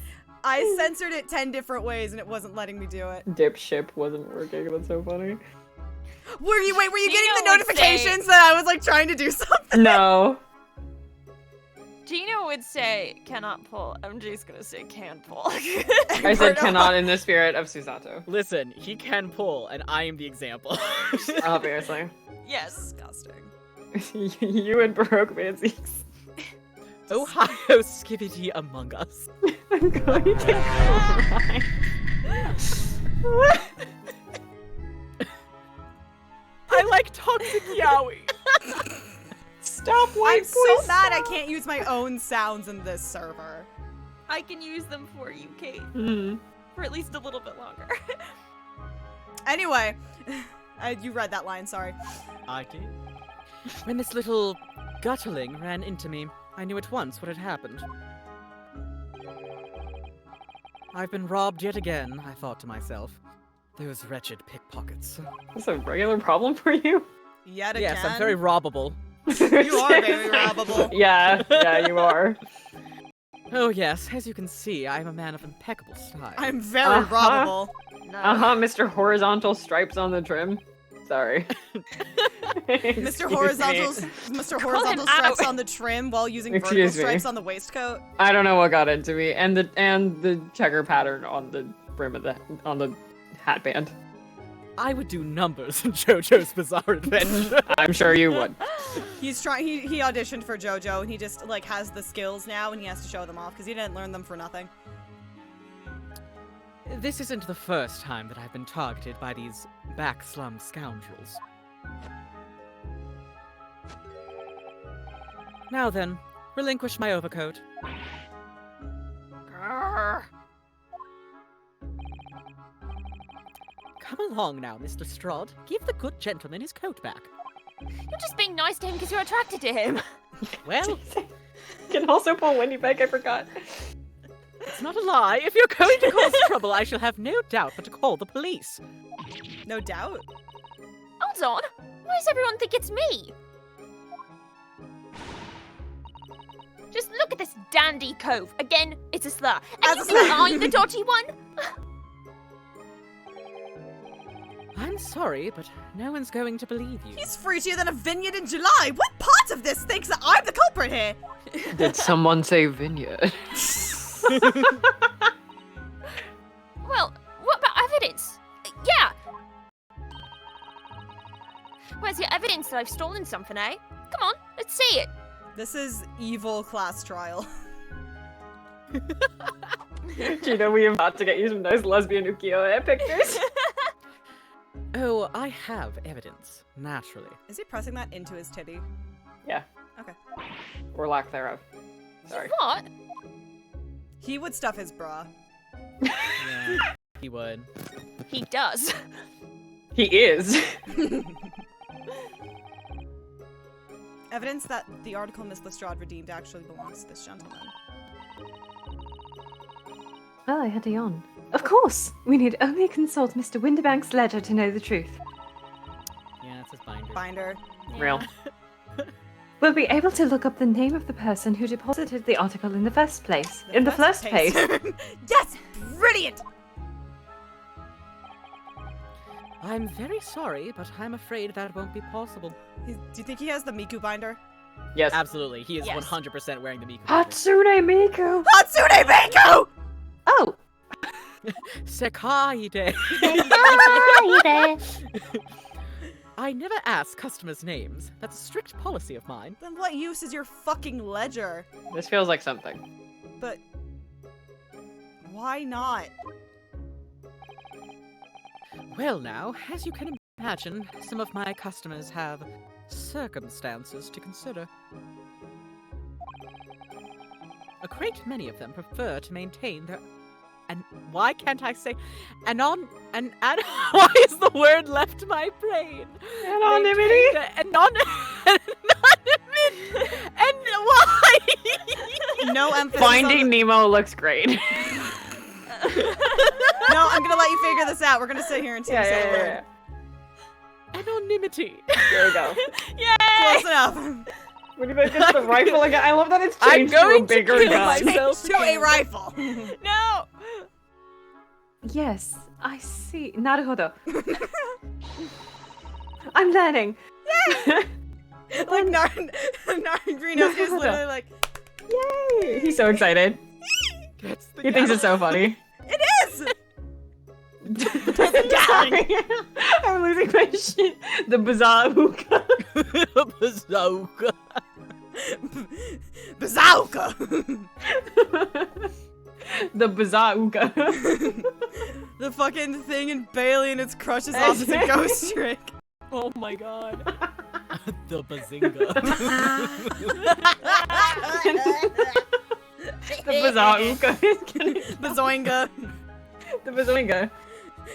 I censored it 10 different ways and it wasn't letting me do it. Dipship wasn't working. That's so funny. Were you getting the Gino would notifications that I was like trying to do something? No. Gina would say cannot pull. I'm just gonna say can pull. I said cannot in the spirit of Susato. Listen, he can pull, and I am the example. Obviously. Yes. Disgusting. You and Baroque Manzies. Ohio Skibbity Among Us. I'm going to cry. I like Toxic Yaoi. Stop white I'm so boy, mad I stop. can't use my own sounds in this server. I can use them for you, Kate, Mhm. for at least a little bit longer. Anyway, you read that line, sorry. I did. When this little gutterling ran into me, I knew at once what had happened. I've been robbed yet again, I thought to myself. Those wretched pickpockets. That's a regular problem for you? Yet again. Yes, I'm very robbable. You are very robbable. Yeah, you are. Oh yes, as you can see, I am a man of impeccable style. I'm very robbable. Mr. Horizontal Stripes on the trim. Sorry. Mr. Horizontal stripes on the trim while using vertical Excuse me. stripes on the waistcoat. I don't know what got into me, and the checker pattern on the brim of the hatband. I would do numbers in JoJo's Bizarre Adventure. I'm sure you would. He's trying. He auditioned for JoJo, and he just like has the skills now, and he has to show them off because he didn't learn them for nothing. This isn't the first time that I've been targeted by these backslum scoundrels. Now then, relinquish my overcoat. Grrr. Come along now, Mr. Strahd. Give the good gentleman his coat back. You're just being nice to him because you're attracted to him. Well, Can also pull Wendy back, I forgot. it's not a lie. If you're going to cause trouble, I shall have no doubt but to call the police. No doubt. Hold on. Why does everyone think it's me? Just look at this dandy cove. Again, it's a slur. And you think I'm the dodgy one? I'm sorry, but no one's going to believe you. He's fruitier than a vineyard in July. What part of this thinks that I'm the culprit here? Did someone say vineyard? Well, what about evidence? Yeah. Where's your evidence that I've stolen something, eh? Come on, let's see it. This is evil class trial. Gina, we are about to get you some nice lesbian ukiyo-e pictures. Oh, I have evidence, naturally. Is he pressing that into his titty? Yeah. Okay. Or lack thereof. Sorry. What? He would stuff his bra. Yeah, he would. He does. He is. Evidence that the article Miss Lestrade redeemed actually belongs to this gentleman. Well, I had a yawn. Of course! We need only consult Mr. Winterbank's ledger to know the truth. Yeah, it's his binder. Binder. Real. We'll be able to look up the name of the person who deposited the article in the first place. In the first place. Yes! Brilliant! I'm very sorry, but I'm afraid that won't be possible. Do you think he has the Miku binder? Yes. Absolutely, he is Yes. 100% wearing the Miku binder. Hatsune Miku! Hatsune Miku! Oh! Sekaide! I never ask customers' names. That's a strict policy of mine. Then what use is your fucking ledger? This feels like something. But why not? Well now, as you can imagine, some of my customers have circumstances to consider. A great many of them prefer to maintain their why can't I say why is the word left my brain? Anonymity? Anonymity. And why? No emphasis. Finding Nemo looks great. No, I'm gonna let you figure this out. We're gonna sit here and say the word. Anonymity. There we go. Yay! Close enough. What do you think it's the rifle again? I love that it's I'm changed to a going to bigger kill gun. myself. To a rifle. No! Yes, I see. Naruhodo. I'm learning. Like Narin Greenhouse is literally like, Yay! He's so excited. He thinks it's so funny. it is! Sorry. I'm losing my shit. The bazooka. Bazooka. Bazooka! The bazooka. The fucking thing in Bailey and its crushes off as a ghost trick. Oh my god. The bazinga. The bazooka. Bazoinga. The bazoinga.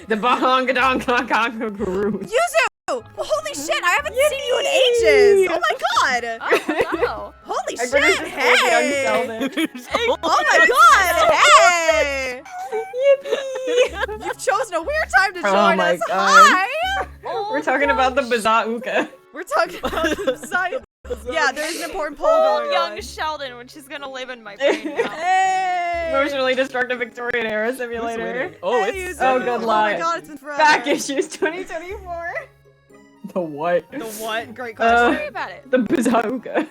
The bahongadonkankangaroo. Yuzu! Well, holy shit, I haven't seen you in ages! Oh my god! Oh, no. Holy shit! Hey! Oh Oh my god! Hey! Yippee! You've chosen a weird time to join Oh my us. God. Hi! We're talking about the bazooka. We're talking about the science. Yeah, there's an important poll Old going young on. Sheldon, which is gonna live in my brain now. Hey! Emotionally destructive Victorian era simulator. Oh, Hey, it's you Oh, two. good Oh my line. god, it's been forever. Back issues 2024. The what? The what? Great question. Sorry about it. The bazooka.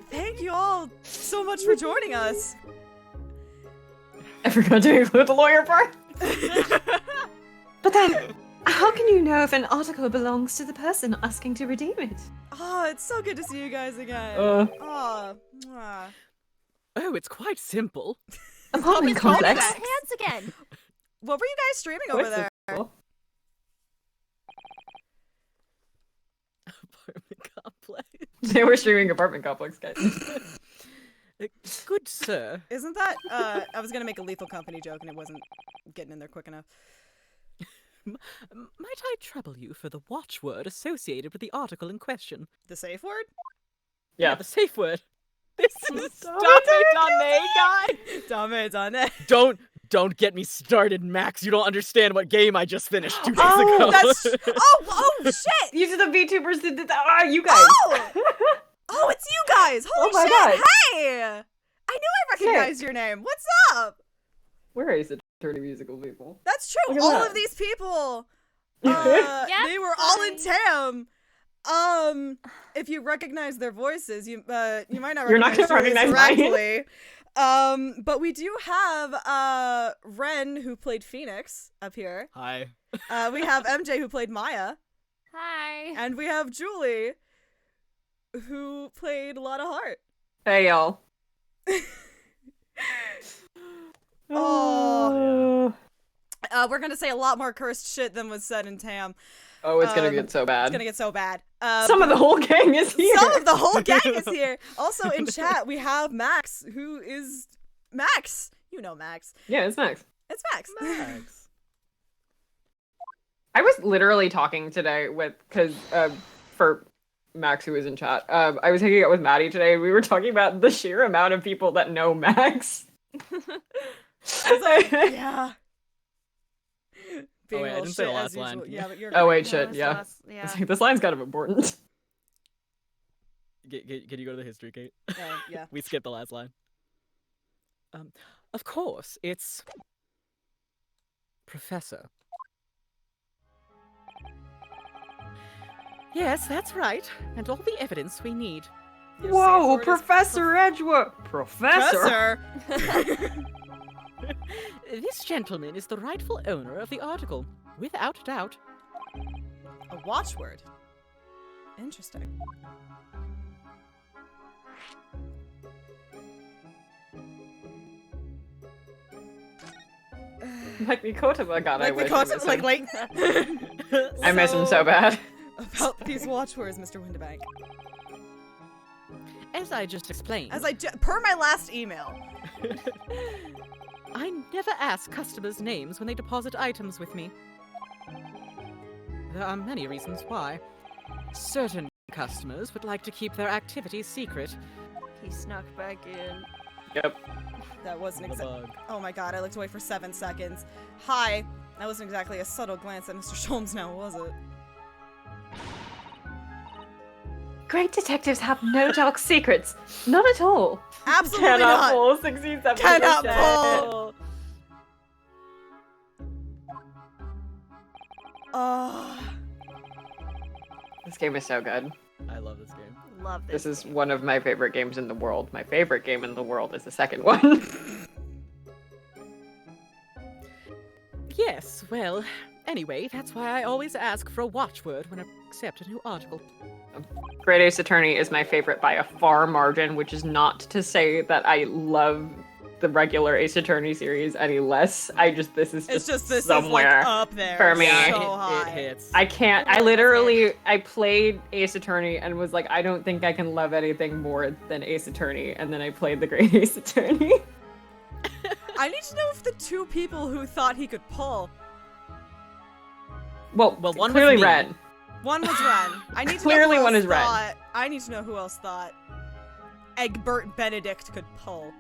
Thank you all so much for joining us. I forgot to include the lawyer part. But then, how can you know if an article belongs to the person asking to redeem it? Oh, it's so good to see you guys again. Uh. Oh, mwah. Oh, it's quite simple. Apartment It's holding complex. our hands again. What were you guys streaming over there? Apartment complex. They were streaming apartment complex, guys. Good sir. Isn't that, I was gonna make a Lethal Company joke and it wasn't getting in there quick enough. Might I trouble you for the watchword associated with the article in question? The safe word? Yeah. The safe word. This is Dame guy. Dame. Don't get me started, Max. You don't understand what game I just finished 2 days ago. That's. Oh, shit! These are the VTubers that did that. Ah, you guys. Oh, it's you guys! Holy Oh my shit! God. Hey! I knew I recognized your name. What's up? We're Ace Attorney musical people. That's true. Look at All that. of these people. Yeah, They were all in fine. Tam. If you recognize their voices, you might not You're not recognize gonna Julie's recognize mine. directly. But we do have Ren, who played Phoenix, up here. Hi. We have MJ, who played Maya, Hi. and we have Julie, who played Lotta Hart. Hey, y'all. Oh. We're gonna say a lot more cursed shit than was said in Tam. Oh, it's gonna get so bad. It's gonna get so bad. Some of the whole gang is here. Some of the whole gang is here. Also in chat, we have Max, who is Max. You know Max. Yeah, it's Max. It's Max. Max. I was literally talking today for Max, who was in chat. I was hanging out with Maddie today. We were talking about the sheer amount of people that know Max. Yeah. Being wait, I a little didn't say the shit last as usual. line. Yeah, but you're. Oh wait, Yeah, shit, that's yeah. us, yeah. It's like, this line's kind of important. Can you go to the history, Kate? Yeah. We skipped the last line. Of course, it's Professor. Yes, that's right. And all the evidence we need. Your Whoa, safe word is Professor Edgewood! Professor? This gentleman is the rightful owner of the article, without doubt. A watchword. Interesting. Like Mikota, my god, I Like wish because I miss like him. like. I miss him so bad. About these watchwords, Mr. Winterbank. As I just explained, Per my last email. I never ask customers' names when they deposit items with me. There are many reasons why. Certain customers would like to keep their activities secret. He snuck back in. Yep. That wasn't The exactly. bug. Oh my god, I looked away for 7 seconds. Hi. That wasn't exactly a subtle glance at Mr. Sholmes now, was it? Great detectives have no dark secrets. Not at all. Absolutely Cannot not. pull 67%. Cannot pull. Oh. This game is so good. I love this game. Love This this. is one of my favorite games in the world. My favorite game in the world is the second one. Yes, well, anyway, that's why I always ask for a watchword when I accept a new article. Great Ace Attorney is my favorite by a far margin, which is not to say that I love the regular Ace Attorney series any less. This is somewhere is like up there for me. So high. It hits. I can't. I played Ace Attorney and was like, I don't think I can love anything more than Ace Attorney, and then I played the Great Ace Attorney. I need to know if the 2 people who thought he could pull. Well, one was clearly me. Red. One was Ren. I need to Clearly know who one else is Ren. thought. I need to know who else thought. Egbert Benedict could pull.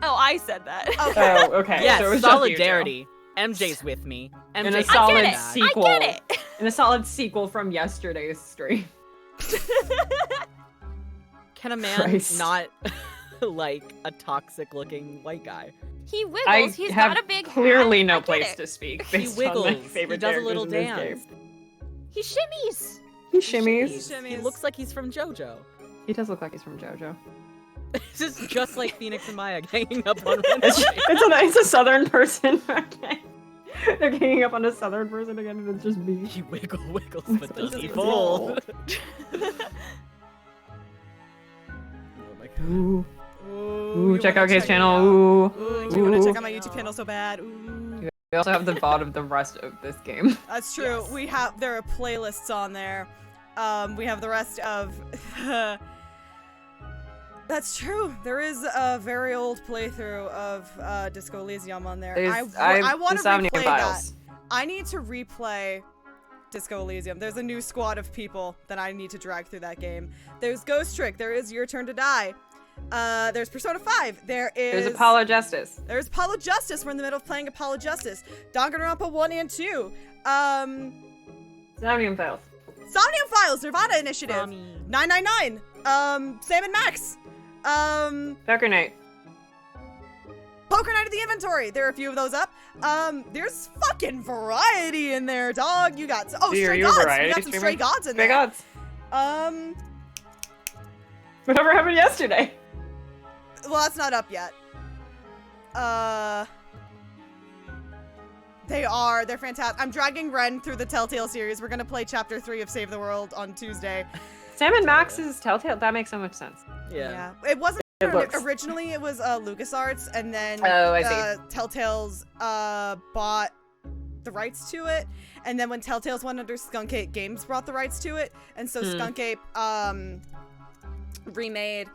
Oh, I said that. Okay. Oh, okay. Yes, so it was just you two. solidarity. MJ's with me. In a MJ's solid it. sequel. I get it. In a solid sequel from yesterday's stream. Can a man Christ. not like a toxic looking white guy? He wiggles. I He's have got a big clearly hat. no I get place it. to speak He based on my wiggles. favorite He does a little characters in this dance. game. He shimmies. He shimmies. Shimmies. He looks like he's from JoJo. He does look like he's from JoJo. This is just like Phoenix and Maya ganging up on It's, Wednesday. it's a southern person again. They're ganging up on a southern person again, and it's just me. He wiggles, but does he Doesn't fold? fold. Oh my god. Ooh, Ooh, you check wanna out his check it channel. out. Ooh. Ooh, you want to Ooh. check out my YouTube channel so bad? Ooh. We also have the VOD of the rest of this game. That's true. Yes. There are playlists on there. We have the rest of. That's true. There is a very old playthrough of Disco Elysium on there. I want to Insomnium replay Files. that. I need to replay Disco Elysium. There's a new squad of people that I need to drag through that game. There's Ghost Trick. There is Your Turn to Die. There's Persona 5. There's Apollo Justice. There's Apollo Justice. We're in the middle of playing Apollo Justice. Danganronpa 1 and 2. Insomnium Files. Somnium Files. Nirvana Initiative. Tommy. 999. Sam and Max. Poker Night. Poker Night of the Inventory. There are a few of those up. There's fucking variety in there, dog. You got Stray Gods. We got some Stray Gods in Stray there. Gods. Whatever happened yesterday? Well, that's not up yet. They're fantastic. I'm dragging Ren through the Telltale series. We're gonna play Chapter 3 of Save the World on Tuesday. Sam and Max's Telltale. That makes so much sense. Yeah. It wasn't It looks- originally. It was LucasArts, and then Oh, I see. Telltale's bought the rights to it, and then when Telltale's went under Skunk Ape Games brought the rights to it, and so Skunk Ape remade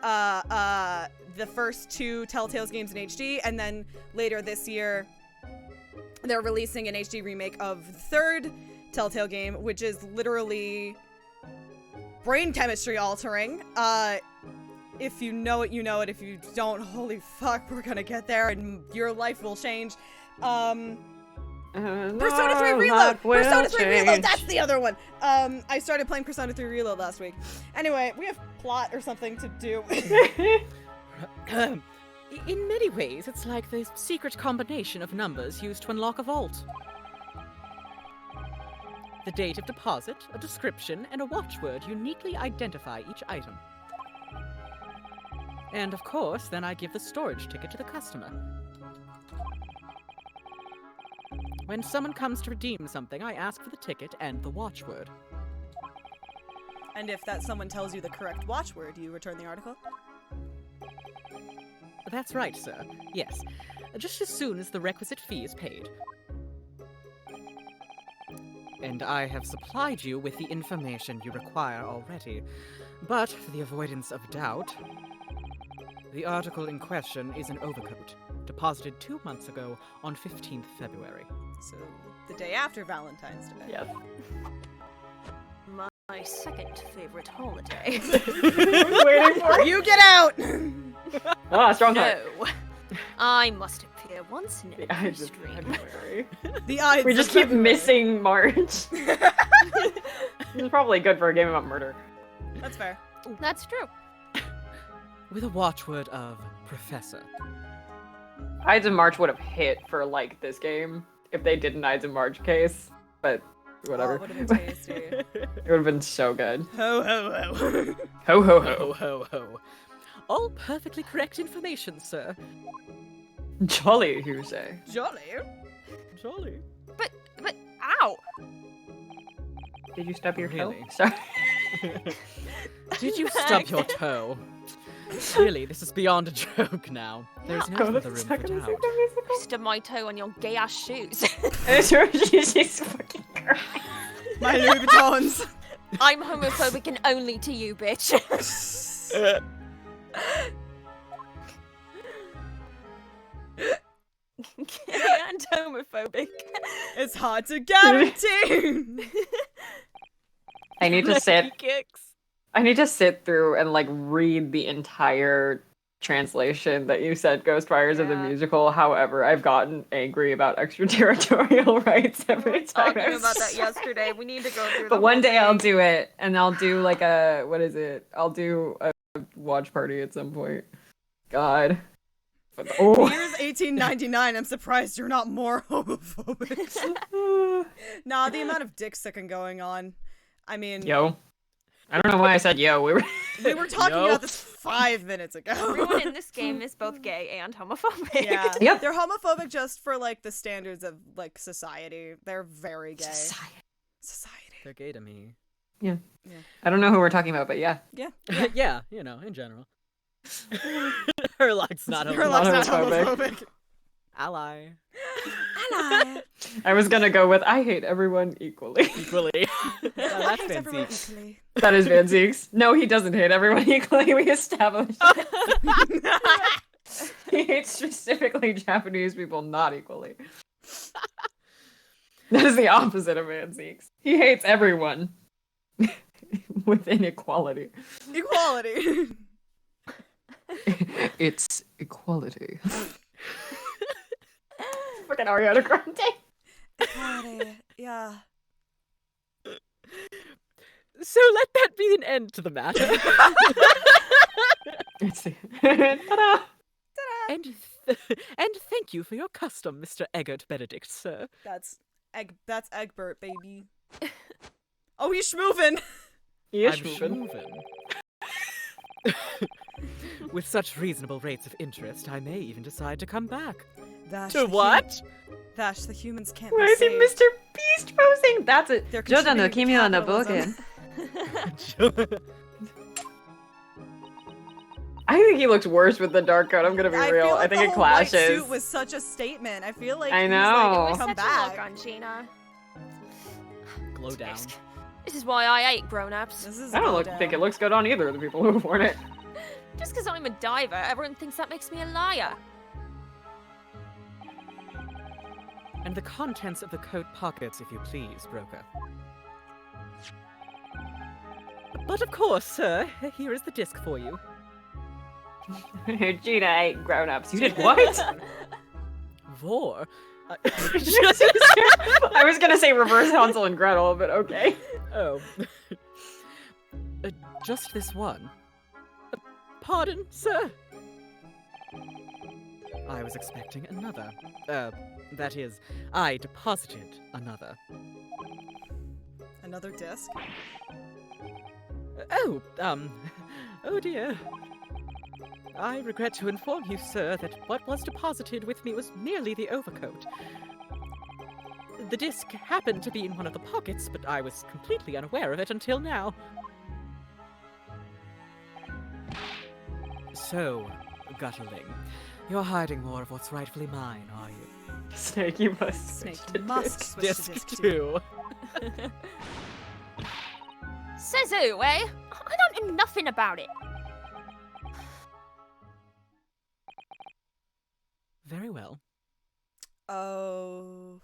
the first 2 Telltale's games in HD, and then later this year they're releasing an HD remake of the 3rd Telltale game, which is literally brain chemistry altering. If you know it, you know it. If you don't, holy fuck, we're gonna get there and your life will change. Persona 3 Reload! Persona 3 Reload, that's the other one! I started playing Persona 3 Reload last week. Anyway, we have plot or something to do. In many ways, it's like the secret combination of numbers used to unlock a vault. The date of deposit, a description, and a watchword uniquely identify each item. And of course, then I give the storage ticket to the customer. When someone comes to redeem something, I ask for the ticket and the watchword. And if that someone tells you the correct watchword, you return the article? That's right, sir. Yes. Just as soon as the requisite fee is paid. And I have supplied you with the information you require already. But, for the avoidance of doubt, the article in question is an overcoat, deposited 2 months ago on 15th February. So, the day after Valentine's Day. Yes. My second favorite holiday. Waiting for You get out! Ah, strong heart. No. I must appear once in The every eyes of stream. February. The eyes We of just keep February. missing March. This is probably good for a game about murder. That's fair. That's true. With a watchword of Professor. Ides of March would have hit for like this game if they did an Ides of March case, but whatever. Oh, would have been tasty. It would have been so good. Ho ho ho. Ho ho Ho ho. ho ho. All perfectly correct information, sir. Jolly, you say. Jolly. Jolly. But ow! Did you stub your toe? Really? Sorry. Did you stub your toe? Really, this is beyond a joke now. There's Yeah. no further room for doubt. Stub my toe on your gay ass shoes. She's fucking crying. My Louis Vuittons. I'm homophobic and only to you, bitch. Gay and homophobic. It's hard to guarantee. I need to sit. Kicks. I need to sit through and like read the entire translation that you said Ghostwires of the musical. However, I've gotten angry about extraterritorial rights every time. Talking about that yesterday. We need to go through. But one day I'll do it, and I'll do like a I'll do a watch party at some point. God. The year's 1899. I'm surprised you're not more homophobic. Nah, the amount of dick sucking going on. I mean, Yo. I don't know why I said yo. We were talking about this 5 minutes ago. Everyone in this game is both gay and homophobic. Yeah. Yep. They're homophobic just for like the standards of like society. They're very gay. Society. They're gay to me. Yeah. I don't know who we're talking about, but yeah. Yeah. Yeah, you know, in general. Herlock's not homophobic. Ally. Ally. I was gonna go with I hate everyone equally. Equally. That's hate everyone fancy. equally. That is Van Zeeks. No, he doesn't hate everyone equally. We established. He hates specifically Japanese people not equally. That is the opposite of Van Zeeks. He hates everyone with inequality. Equality. It's equality. Fucking Ariana Grande. Equality. Yeah. So let that be an end to the matter. Ta-da! And thank you for your custom, Mr. Eggert Benedict, sir. That's Egbert, baby. Oh, he's schmoovin'. He is I'm schmoovin'. With such reasonable rates of interest, I may even decide to come back. Vash, To what? Vash, the humans can't Why be is he saved. Mr. Beast posing? That's it. They're Jojo no contributing Kimi to wa no capitalism. Boken. I think he looks worse with the dark coat. I'm gonna be I real. feel like I think the it whole white clashes. suit was such a statement. I feel like I he's know. like, Such come a back. look on Gina. Glow down. This is why I hate grown-ups. This is I don't down. think it looks good on either of the people who have worn it. Just because I'm a diver, everyone thinks that makes me a liar. And the contents of the coat pockets, if you please, broker. But of course, sir, here is the disc for you. Gina ate grown-ups. You did what? Vor? I was gonna say reverse Hansel and Gretel, but okay. Oh. Just this one. Pardon, sir? I was expecting another. That is, I deposited another. Another disc? Oh dear. I regret to inform you, sir, that what was deposited with me was merely the overcoat. The disc happened to be in one of the pockets, but I was completely unaware of it until now. So, Gutterling, you're hiding more of what's rightfully mine, are you? Snake, you must. Snake, switch you to must disc. switch to Disc disc 2. Says who, eh? I don't know nothing about it. Very well. Oh.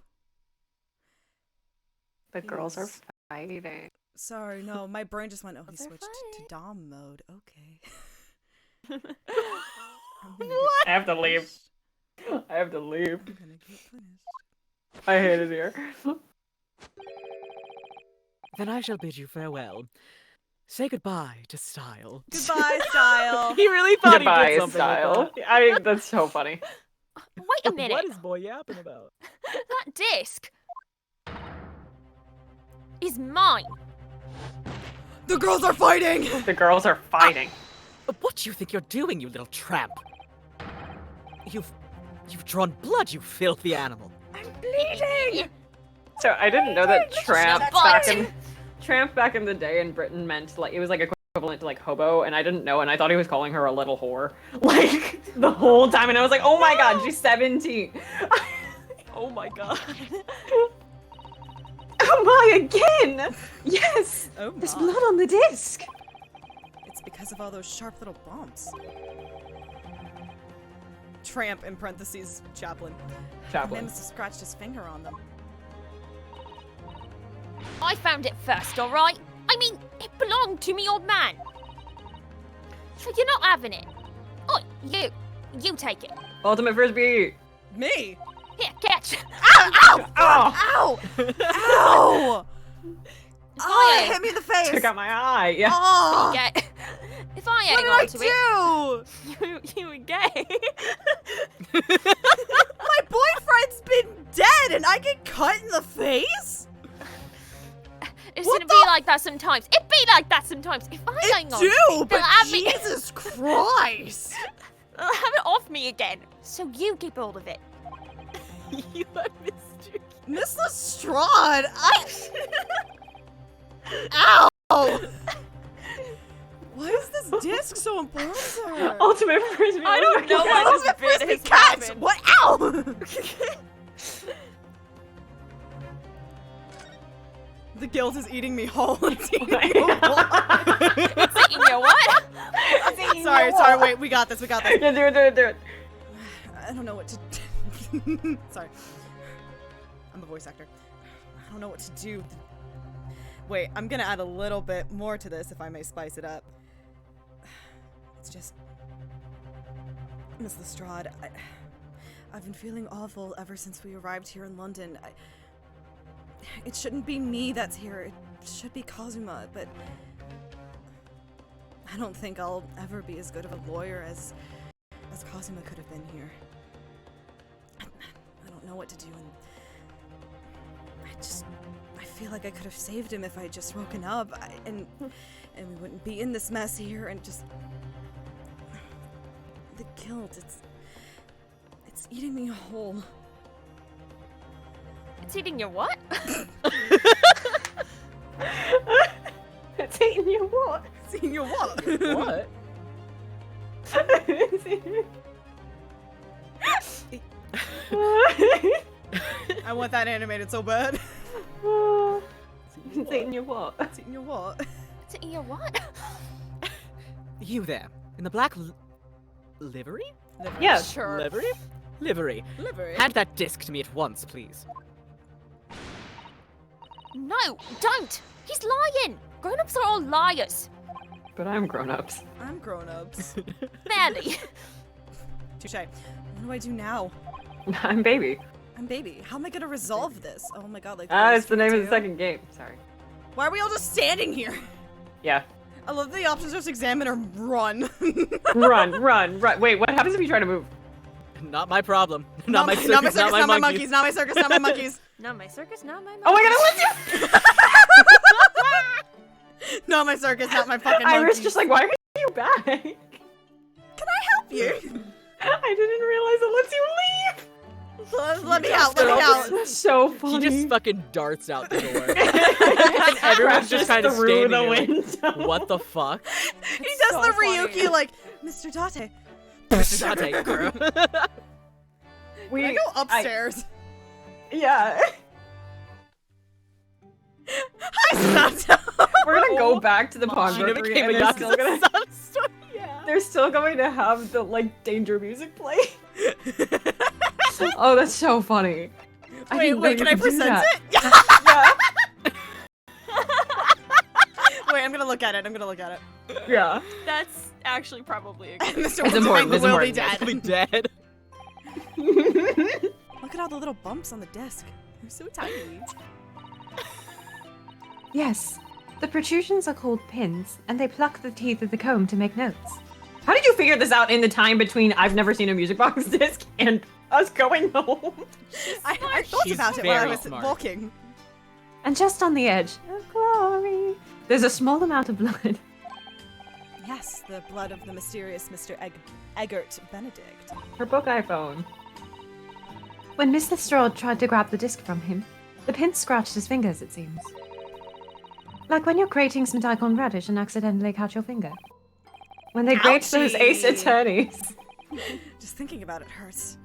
The girls are Yes. fighting. Sorry, no, my brain just went, oh, he They're switched to fine. Dom mode. Okay. I have to leave. I have to leave. I'm gonna get punished. I hate it here. Then I shall bid you farewell. Say goodbye to Style. Goodbye, Style. He really thought Goodbye, he did something style. with That's so funny. Wait a that. minute. What is boy yapping about? That disc is mine. The girls are fighting! The girls are fighting. What do you think you're doing, you little tramp? You've drawn blood, you filthy animal. I'm bleeding. So I didn't know that tramp That's back in the day in Britain meant like it was like equivalent to like hobo, and I didn't know, and I thought he was calling her a little whore like the whole time, and I was like, oh my god, she's 17. Oh my god. Oh my, again! Yes! Oh There's my. blood on the disc! It's because of all those sharp little bumps. Tramp, in parentheses, Chaplin. Chaplin. Must have scratched his finger on them. I found it first, alright? I mean, it belonged to me old man. So you're not having it. Oh, you take it. Ultimate frisbee. Me? Here, catch. Ow! Ow! Ow! Ow! Ow! Oh, Fire. it hit me in the face. Took out my eye. Yeah. Oh, Get. If I what hang did on I to do? You were gay. My boyfriend's been dead and I get cut in the face? it's What gonna be like that sometimes. It be like that sometimes. If I hang on, Do, to but it, have me- Jesus Christ. have it off me again. So you keep hold of it. You are Mr. Miss Lestrade, Ow! Why is this disc so important to her? Ultimate frisbee. I don't know why Oh, this the bit frisbee has catch! happened. What? Ow! The guilt is eating me whole. It's eating me whole. It's eating your what? Sorry, wait, we got this. Yeah, do it. I don't know what to do. Sorry. I'm a voice actor. I don't know what to do. Wait, I'm gonna add a little bit more to this if I may spice it up. It's just... Miss Lestrade, I've been feeling awful ever since we arrived here in London. It shouldn't be me that's here. It should be Kazuma, but... I don't think I'll ever be as good of a lawyer as Kazuma could have been here. I don't know what to do, and I feel like I could have saved him if I had just woken up, and we wouldn't be in this mess here, and just... The guilt, it's eating me whole. It's eating your what? It's eating you what? It's eating your what? What? I want that animated so bad. It's eating you what? It's eating your what? It's eating your what? You there, in the black livery? Yeah. Sure. Livery? Livery. Livery. Hand that disc to me at once, please. No, don't. He's lying. Grown-ups are all liars. But I'm grown-ups. I'm grown-ups. Barely. Touche. What do I do now? I'm baby. I'm baby. How am I gonna resolve this? Oh my god, like... It's the name of the second game. Sorry. Why are we all just standing here? Yeah. I love the options just examine or run. Run. Wait, what happens if you try to move? Not my problem. Not my circus, not my circus, not my monkeys. monkeys, not my circus, not my monkeys. Not my circus, not my Oh my god, I let you! Not my circus, not my fucking Iris monkeys. just like, why are you back? Can I help you? I didn't realize it lets you leave! Let me out, let me out. That's so funny. He just fucking darts out the door. And everyone's just kind of through standing the there window. like, what the fuck? He does so the funny. Ryuki like, Mr. Date. Mr. Date, girl. Can I go upstairs? Yeah. Hi, Sato. We're gonna go back to the She pawnbroker became and a they're still gonna Yakuza. Yeah. they're still going to have the like danger music play. Oh, that's so funny. Wait, can I present it? Yeah. Wait, I'm gonna look at it. Yeah. That's actually probably a good Mr. It's important, Triangle it's will be important. dead. Dead. Look at all the little bumps on the disc. They're so tiny. Yes. The protrusions are called pins, and they pluck the teeth of the comb to make notes. How did you figure this out in the time between I've never seen a music box disc and us going home? I thought She's about it while I very was smart. walking. And just on the edge of glory, there's a small amount of blood. Yes, the blood of the mysterious Mr. Eggert Benedict. Her book iPhone. When Miss Lestrade tried to grab the disc from him, the pin scratched his fingers, it seems. Like when you're grating some daikon radish and accidentally catch your finger. When they grate those Ouchie. ace attorneys. Just thinking about it hurts.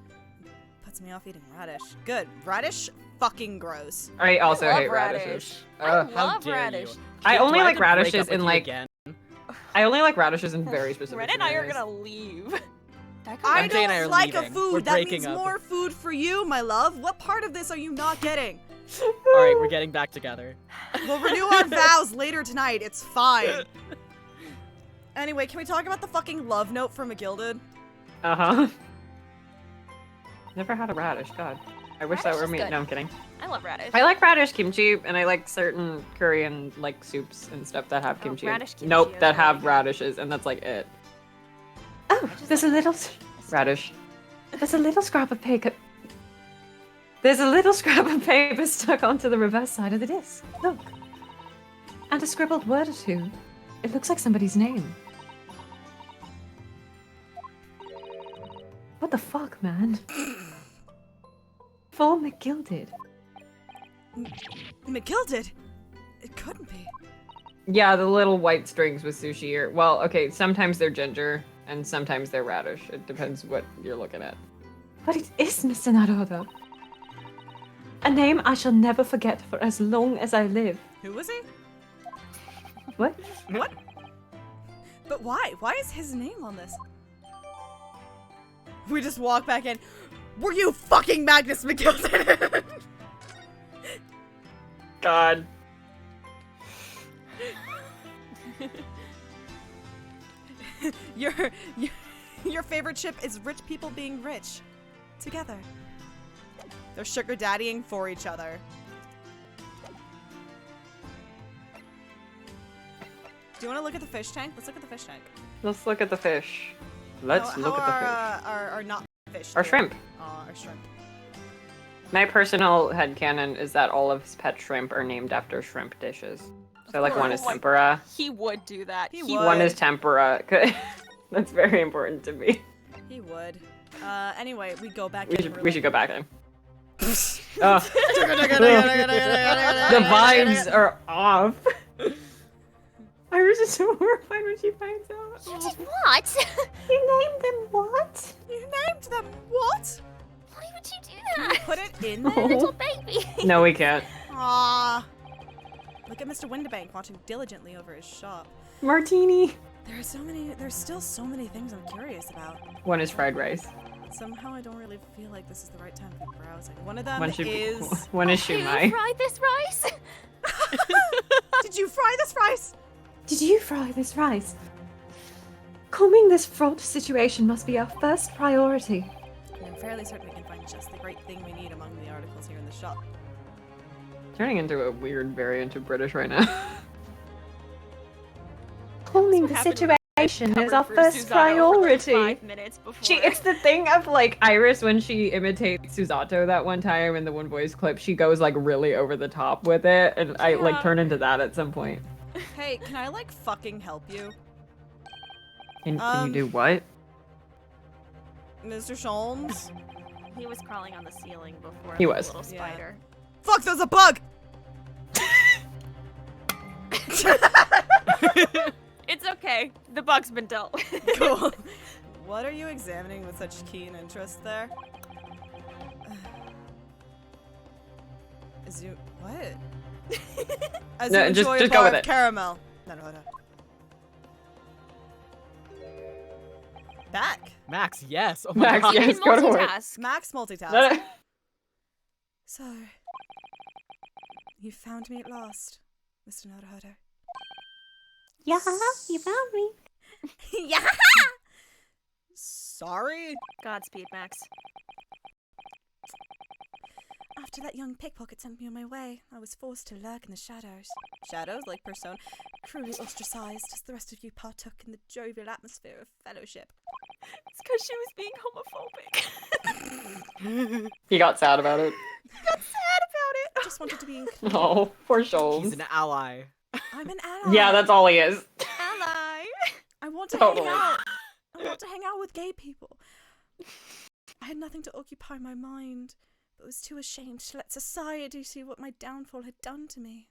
Puts me off eating radish. Good. Radish? Fucking gross. I also love hate radish. radishes. I Ugh. How love dare radish. you? I Do only have like to break radishes up with in you like again? I only like radishes in very specific Ren and I are scenarios. gonna leave. I MJ and I don't are like a leaving. food. We're That breaking means up. more food for you, my love. What part of this are you not getting? All right, we're getting back together. We'll renew our vows later tonight. It's fine. Anyway, can we talk about the fucking love note from McGilded? Never had a radish. God, I wish that Radish were is me. good. No, I'm kidding. I love radish. I like radish kimchi, and I like certain Korean like soups and stuff that have Oh, kimchi. radish kimchi Nope, is that really have good. radishes, and that's like it. Oh, there's a little Radish. there's a little scrap of paper. There's a little scrap of paper stuck onto the reverse side of the disc. Look. And a scribbled word or two. It looks like somebody's name. What the fuck, man? For McGilded. McGilded? It couldn't be. Yeah, the little white strings with sushi are well, okay, sometimes they're ginger and sometimes they're radish. It depends what you're looking at. But it is Mr. Naruto. A name I shall never forget for as long as I live. Who was he? What? What? But why? Why is his name on this? We just walk back in. Were you fucking Magnus McGilded? God. Your favorite ship is rich people being rich. Together. They're sugar daddying for each other. Do you want to look at the fish tank? Let's look at the fish tank. Let's look at the fish. Let's look at the fish. Our not fish. Our shrimp. Our shrimp. My personal headcanon is that all of his pet shrimp are named after shrimp dishes. So like one is course. tempura. He would do that. He would. One is tempura. That's very important to me. He would. Anyway, we go back. We should go back in. The vibes are off. Iris is so horrified when she finds out. You did what? You named them what? You named them what? Why would you do Can you that? put it in there? Little baby. No, we can't. Aww. Look at Mr. Windibank watching diligently over his shop. Martini. There's still so many things I'm curious about. One is fried rice. Somehow I don't really feel like this is the right time to be browsing. One of them One should is... one is You shumai. fried this rice? Did you fry this rice? Did you fry this rice? Calming this fraught situation must be our first priority. I'm fairly certain we can find just the great thing we need among the articles here in the shop. Turning into a weird variant of British right now. Calming what the happened when situation is Covered our for first Susanoo for, like, priority. 5 minutes before. It's the thing of like Iris when she imitates Susato that one time in the One Voice clip, she goes like really over the top with it, and I like Yeah. turn into that at some point. Hey, can I like fucking help you? Can you do what? Mr. Sholmes? He was crawling on the ceiling before He the was. little Yeah. spider. Fuck, there's a bug! It's okay. The bug's been dealt with. Cool. What are you examining with such keen interest there? As you... What? As No, you just- enjoy just a go bar with of it. caramel. No. Back. Max, yes. Oh my Max, god. yes. He can go to work. multitask. Max multitask. No, no. So, you found me at last, Mr. Naruhodo. Yeah, you found me. Yeah. Sorry. Godspeed, Max. After that young pickpocket sent me on my way, I was forced to lurk in the shadows. Shadows, like Persona, cruelly ostracized as the rest of you partook in the jovial atmosphere of fellowship. It's because she was being homophobic. He got sad about it. Got sad about it. I just wanted to be included. Oh, poor He's Shoals. an ally. I'm an ally. Yeah, that's all he is. Ally. I want to Totally. hang out. I want to hang out with gay people. I had nothing to occupy my mind, but was too ashamed to let society see what my downfall had done to me.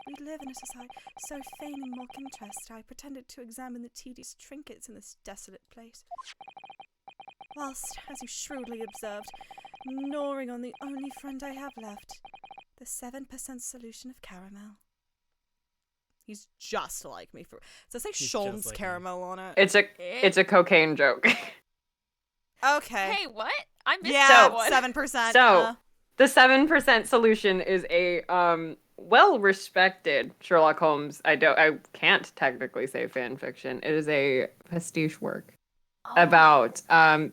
We live in a society, so feigning mock interest, I pretended to examine the tedious trinkets in this desolate place. Whilst, as you shrewdly observed, gnawing on the only friend I have left, the 7% solution of caramel. He's just like me. Does it say He's Sholmes just like me. caramel on it? It's a cocaine joke. Okay. Hey, what? I missed Yeah, that one. 7%. So, the 7% solution is a well-respected Sherlock Holmes. I can't technically say fan fiction. It is a pastiche work about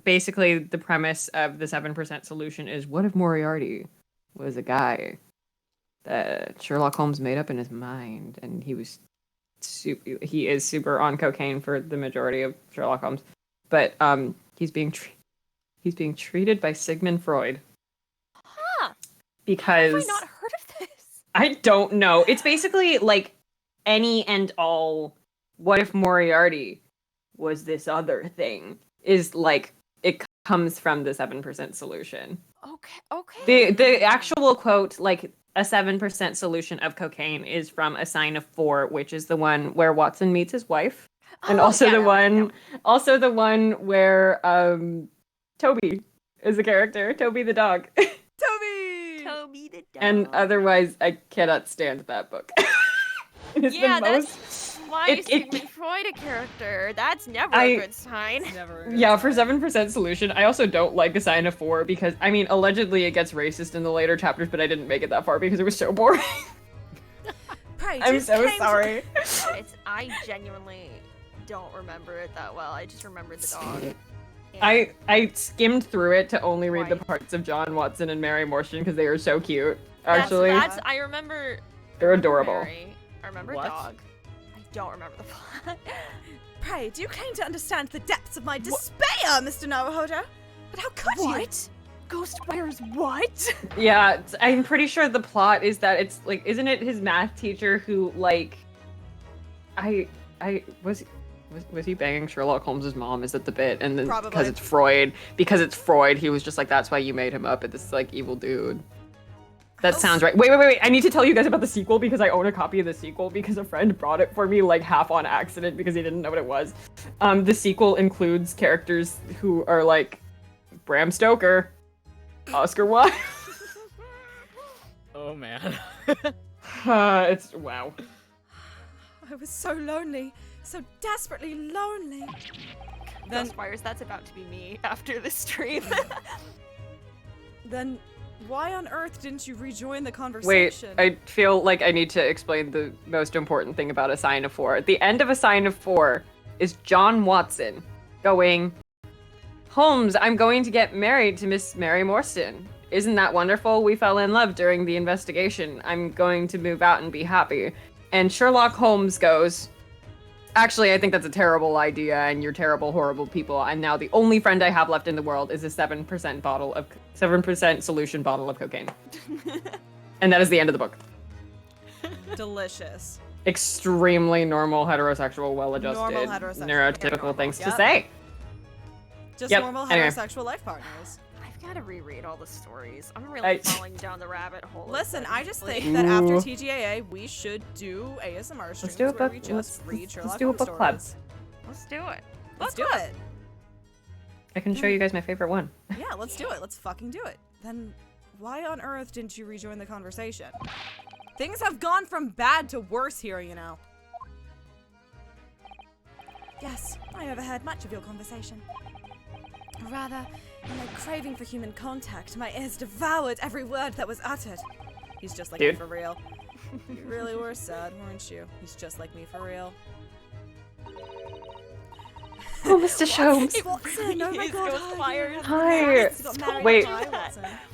basically the premise of the 7% solution is, what if Moriarty was a guy that Sherlock Holmes made up in his mind, and he is super on cocaine for the majority of Sherlock Holmes, but he's being treated by Sigmund Freud. Huh. Because Have I not heard of this? I don't know. It's basically like any and all. What if Moriarty was this other thing? Is like it comes from the 7% solution. Okay. The actual quote, like a 7% solution of cocaine, is from A Sign of 4, which is the one where Watson meets his wife, and also the one where Toby is a character. Toby the dog. Toby the dog. And otherwise, I cannot stand that book. It's the most. Why is Sigmund Freud a character? That's never a good sign. Yeah, for 7% solution, I also don't like A Sign of 4 because, I mean, allegedly it gets racist in the later chapters, but I didn't make it that far because it was so boring. I'm so sorry. I genuinely don't remember it that well. I just remember the dog. I skimmed through it to only read the parts of John Watson and Mary Morstan because they are so cute. Actually, I remember. They're adorable. Mary. I remember dog. I don't remember the plot. Pray, do you claim to understand the depths of my despair, Mr. Naruhodo? But how could you? What? Ghostwire's what? Yeah, I'm pretty sure the plot is that it's like, isn't it his math teacher who like, was he banging Sherlock Holmes's mom? Is that the bit? And then because it's Freud, he was just like, that's why you made him up at this like evil dude. That sounds right. Wait. I need to tell you guys about the sequel because I own a copy of the sequel because a friend brought it for me like half on accident because he didn't know what it was. The sequel includes characters who are like Bram Stoker, Oscar Wilde. Oh man. It's wow. I was so lonely, so desperately lonely. Ghostwires, that's about to be me after this stream. Then why on earth didn't you rejoin the conversation? Wait, I feel like I need to explain the most important thing about A Sign of 4. At the end of A Sign of 4 is John Watson going, Holmes, I'm going to get married to Miss Mary Morstan. Isn't that wonderful? We fell in love during the investigation. I'm going to move out and be happy. And Sherlock Holmes goes, actually, I think that's a terrible idea, and you're terrible, horrible people. And now the only friend I have left in the world is a 7% solution bottle of cocaine. And that is the end of the book. Delicious. Extremely normal, heterosexual, well-adjusted, neurotypical things to say. Just normal heterosexual life partners. I've got to reread all the stories. I'm really falling down the rabbit hole. Listen, I just think that after TGAA, we should do ASMR streams where we just read Sherlock Holmes stories. Let's do it. Let's do it. I can show you guys my favorite one. Yeah, let's do it. Let's fucking do it. Then why on earth didn't you rejoin the conversation? Things have gone from bad to worse here, you know. Yes, I overheard much of your conversation. Rather, in my craving for human contact, my ears devoured every word that was uttered. He's just like me for real. You really were sad, weren't you? He's just like me for real. Oh, Mr. Sholmes. Watson, oh my god, Hi. Wait,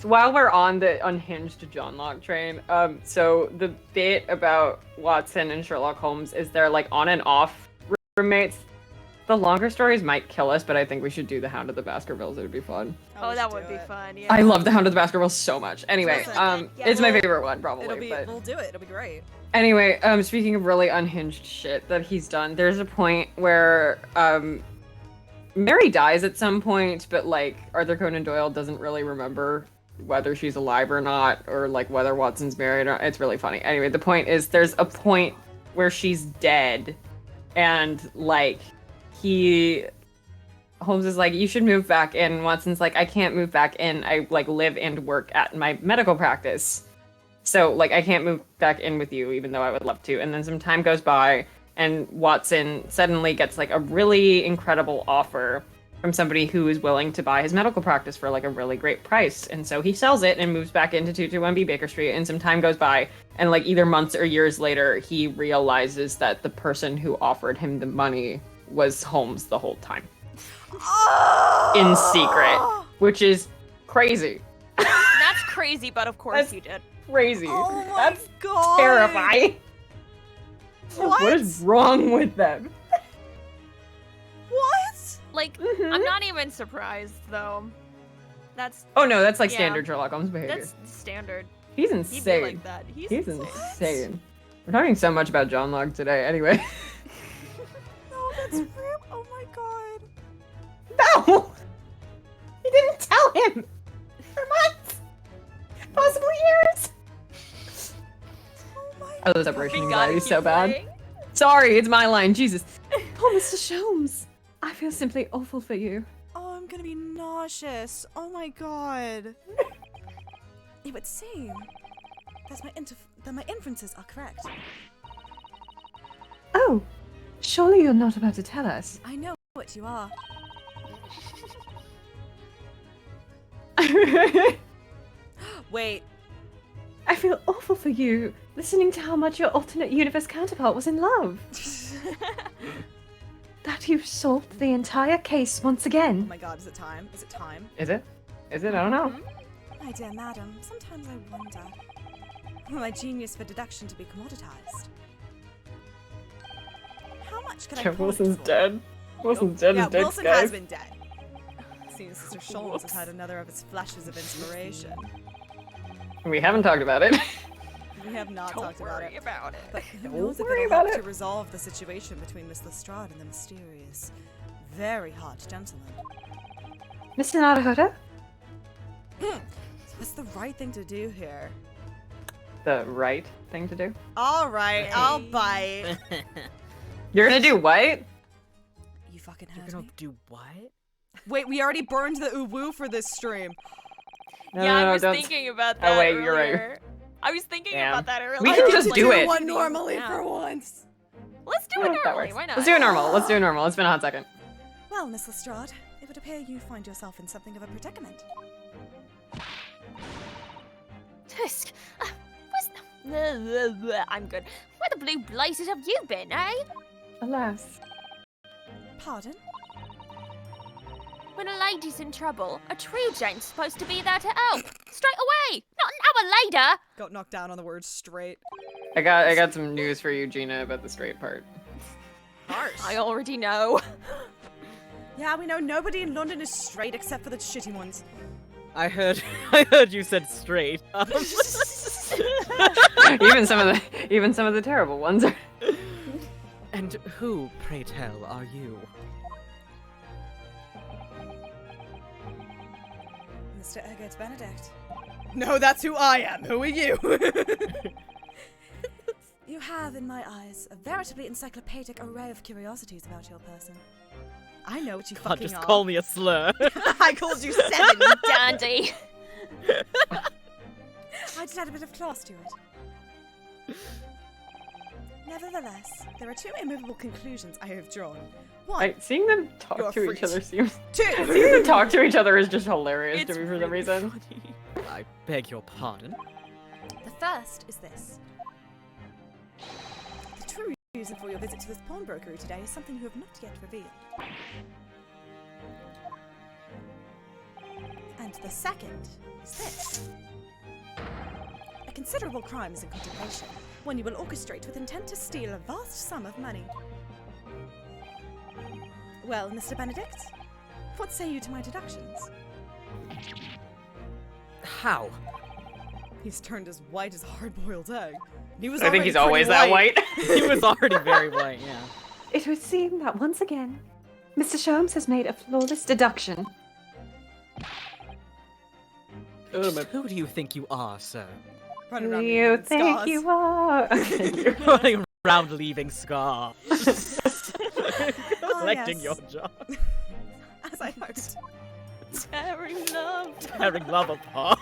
while we're on the unhinged John Locke train, so the bit about Watson and Sherlock Holmes is they're like on and off roommates. The longer stories might kill us, but I think we should do the Hound of the Baskervilles. It would be fun. Oh, that would be fun, yeah. I love the Hound of the Baskervilles so much. Anyway, it's my favorite one, probably. We'll do it. It'll be great. Anyway, speaking of really unhinged shit that he's done, there's a point where, Mary dies at some point, but, like, Arthur Conan Doyle doesn't really remember whether she's alive or not, or, like, whether Watson's married or not. It's really funny. Anyway, the point is, there's a point where she's dead, and, like, Holmes is like, you should move back in. Watson's like, I can't move back in. I, like, live and work at my medical practice. So, like, I can't move back in with you, even though I would love to. And then some time goes by, and Watson suddenly gets, like, a really incredible offer from somebody who is willing to buy his medical practice for like a really great price. And so he sells it and moves back into 221B Baker Street, and some time goes by, and like either months or years later, he realizes that the person who offered him the money was Holmes the whole time. In secret, which is crazy. That's crazy, but of course you did. Crazy. Oh my That's god. terrifying. What? What is wrong with them? What? Like, I'm not even surprised though. That's Oh no, that's like Yeah. standard Sherlock Holmes behavior. that's standard. He's He'd insane. be like that. He's insane. We're talking so much about John Locke today. Anyway. No, that's real. Oh my god. No! He didn't tell him! For months! Possibly years! Oh my I love separation We gotta anxiety keep so bad. playing. Sorry, it's my line, Jesus. Oh, Mr. Sholmes. I feel simply awful for you. Oh, I'm gonna be nauseous. Oh my god. It would seem that my inferences are correct. Oh, surely you're not about to tell us. I know what you are. Wait. I feel awful for you, listening to how much your alternate universe counterpart was in love. That you solved the entire case once Oh again. my god, is it time? Is it time? Is it? Is it? I don't know. My dear madam, sometimes I wonder. Will my genius for deduction to be commoditized? How much could I Yeah, pawn Wilson's it for? dead. Wilson's dead Yeah, is dead, Wilson guys. has been dead. Seems Mr. Sholmes has had another of his flashes of inspiration. We haven't talked about it. We have not Don't talked about worry it. about it. But who Don't knows if worry it'll about help it. to resolve the situation between Miss Lestrade and the mysterious, very hot gentleman. Mr. Naruhodo? What's the right thing to do here? The right thing to do. Alright, I'll bite. You're gonna do what? You fucking You're heard gonna me. do what? Wait, we already burned the uwu for this stream. No, Yeah, no, no, I was don't. thinking about that. Oh wait, you're right. earlier. I was thinking Damn. about that earlier. We I can get just to do it. one normally Yeah. for once. Let's do Oh, it that normally. works. Why not? Let's do it normal. Let's do it normal. It's been a hot second. Well, Miss Lestrade, it would appear you find yourself in something of a predicament. Tusk, I'm good. Where the blue blazes have you been, eh? Alas. Pardon? When a lady's in trouble, a true gent's supposed to be there to help. Straight away, not an hour later. Got knocked down on the word straight. I got some news for you, Gina, about the straight part. Harsh. I already know. Yeah, we know nobody in London is straight except for the shitty ones. I heard you said straight. even some of the terrible ones are. And who, pray tell, are you? Mr. Eggert Benedict. No, that's who I am. Who are you? You have, in my eyes, a veritably encyclopedic array of curiosities about your person. I know what you God, fucking just are. call me a slur. I called you 7. Dandy. I did add a bit of class to it. Nevertheless, there are 2 immovable conclusions I have drawn. 1. Seeing them You're talk to each freaked. other seems. 2. Seeing them talk to each other is just hilarious It's to me for some really reason. funny. I beg your pardon. The first is this. The true reason for your visit to this pawnbrokery today is something you have not yet revealed. And the second is this. A considerable crime is in contemplation, one you will orchestrate with intent to steal a vast sum of money. Well, Mr. Benedict, what say you to my deductions? How? He's turned as white as a hard-boiled egg. He was I think already he's always pretty that white. He was already very white, yeah. It would seem that once again, Mr. Sholmes has made a flawless deduction. Who do you think you are, sir? Running Who around do with you scars. think you are? Running around leaving scars. Ah, Collecting yes. your job. As I hoped. Tearing love. Tearing love apart.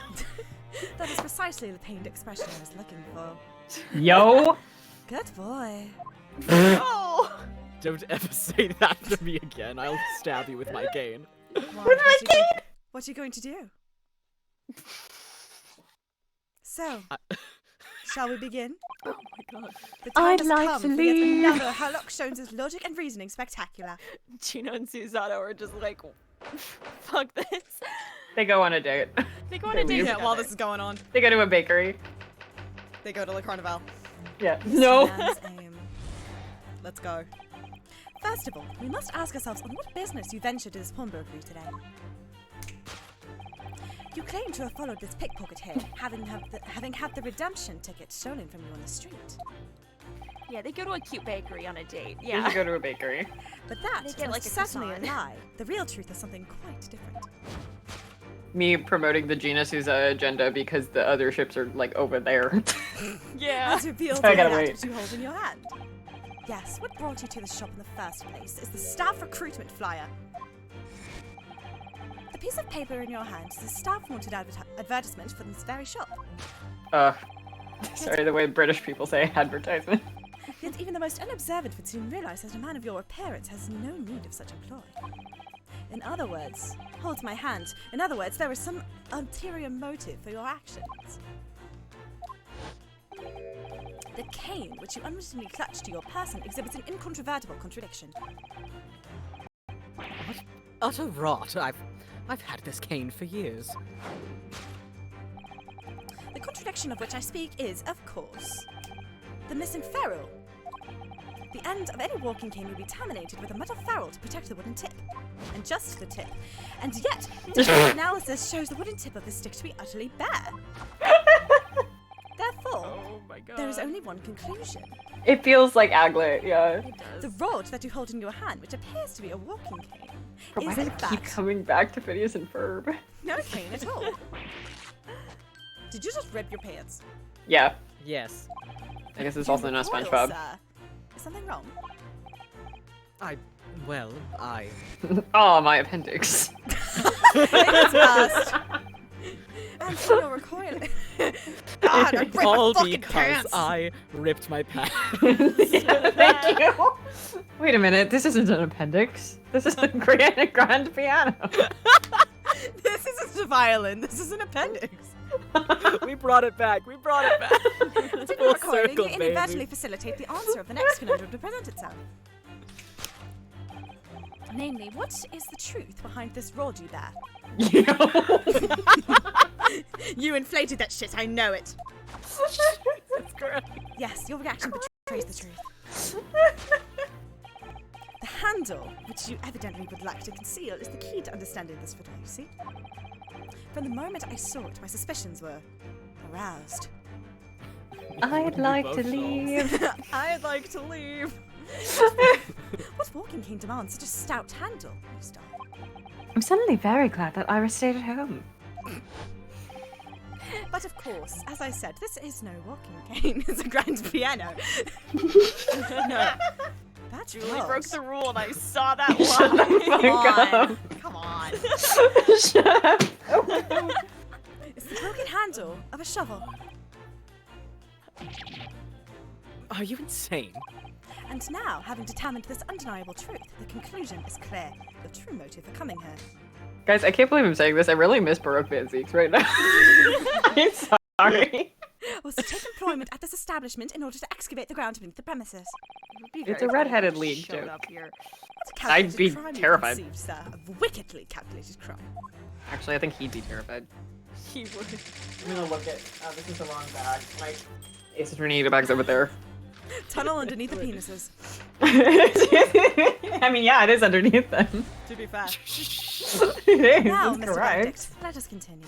That is precisely the pained expression I was looking for. Yo. Good boy. Oh. Don't ever say that to me again. I'll stab you with my cane. What are you going to do? So, shall we begin? Oh my god. The time I'd has like come to for yet leave. another Harlock Jones's logic and reasoning spectacular. Gina and Susanna are just like, fuck this. They go on a date. They go on They a date leave. Yeah, while together. this is going on, They go to a bakery. they go to Le Carnival. Yeah. This No. man's aim. Let's go. First of all, we must ask ourselves on what business you ventured to this pawnbrokery today. You claim to have followed this pickpocket here, having had the redemption ticket stolen from you on the street. Yeah, they go to a cute bakery on a date. They Yeah. should go to a bakery. But that They is get, most like, a certainly a croissant. lie. The real truth is something quite different. Me promoting the Gina Souza agenda because the other ships are like over there. Yeah. As revealed I in gotta that wait. which you hold in your hand. Yes, what brought you to the shop in the first place is the staff recruitment flyer. The piece of paper in your hand is a staff wanted advertisement for this very shop. Sorry, the way British people say advertisement. Yet even the most unobservant would soon realize that a man of your appearance has no need of such employ. In other words, hold my hand. In other words, there is some ulterior motive for your actions. The cane, which you unwittingly clutched to your person, exhibits an incontrovertible contradiction. Utter rot. I've had this cane for years. The contradiction of which I speak is, of course, the missing ferrule. The end of any walking cane will be terminated with a metal ferrule to protect the wooden tip. And just the tip. And yet, detailed analysis shows the wooden tip of the stick to be utterly bare. Therefore, Oh my god. there is only one conclusion. It feels like Aglet, yeah. It does. The rod that you hold in your hand, which appears to be a walking cane, But why is does in it keep fact coming back to Phineas and Ferb? no cane at all. Did you just rip your pants? Yeah. Yes. I guess it's You also not recoil, SpongeBob. sir. Is something wrong? Oh, my appendix. It's past. And so you're recoiling. God, I ripped my All fucking because pants. I ripped my pants. Yeah, thank you. Wait a minute, this isn't an appendix. This is a grand piano. This isn't a violin. This is an appendix. We brought it back. We brought it back. But in Full recording, circle, you inadvertently baby. facilitate the answer of the next conundrum to present itself. Namely, what is the truth behind this rod you bear? You inflated that shit, I know it. That's correct. Yes, your reaction betrays the truth. The handle, which you evidently would like to conceal, is the key to understanding this riddle, you see? From the moment I saw it, my suspicions were aroused. I'd like to Both leave. I'd like to leave. What walking cane demands such a stout handle, you star? I'm suddenly very glad that Iris stayed at home. But of course, as I said, this is no walking cane. It's a grand piano. No. That's Julie wrong. broke the rule and I saw that Shut the line. fuck Come up. on. Shut up. It's the broken handle of a shovel. Are you insane? And now, having determined this undeniable truth, the conclusion is clear. Your true motive for coming here. Guys, I can't believe I'm saying this. I really miss Baroque Banziques right now. I'm sorry. Was to take employment at this establishment in order to excavate the ground beneath the premises. It's a redheaded league Showed joke. up here. What a I'd calculated be crime you've terrified. conceived, sir. A wickedly calculated crime. Actually, I think he'd be terrified. He would. I'm gonna look at. This is the wrong bag. My Ace Attorney bag's over there. Tunnel underneath the penises. I mean, yeah, it is underneath them. To be fair. It is. Now, That's Mr. correct. Benedict, let us continue.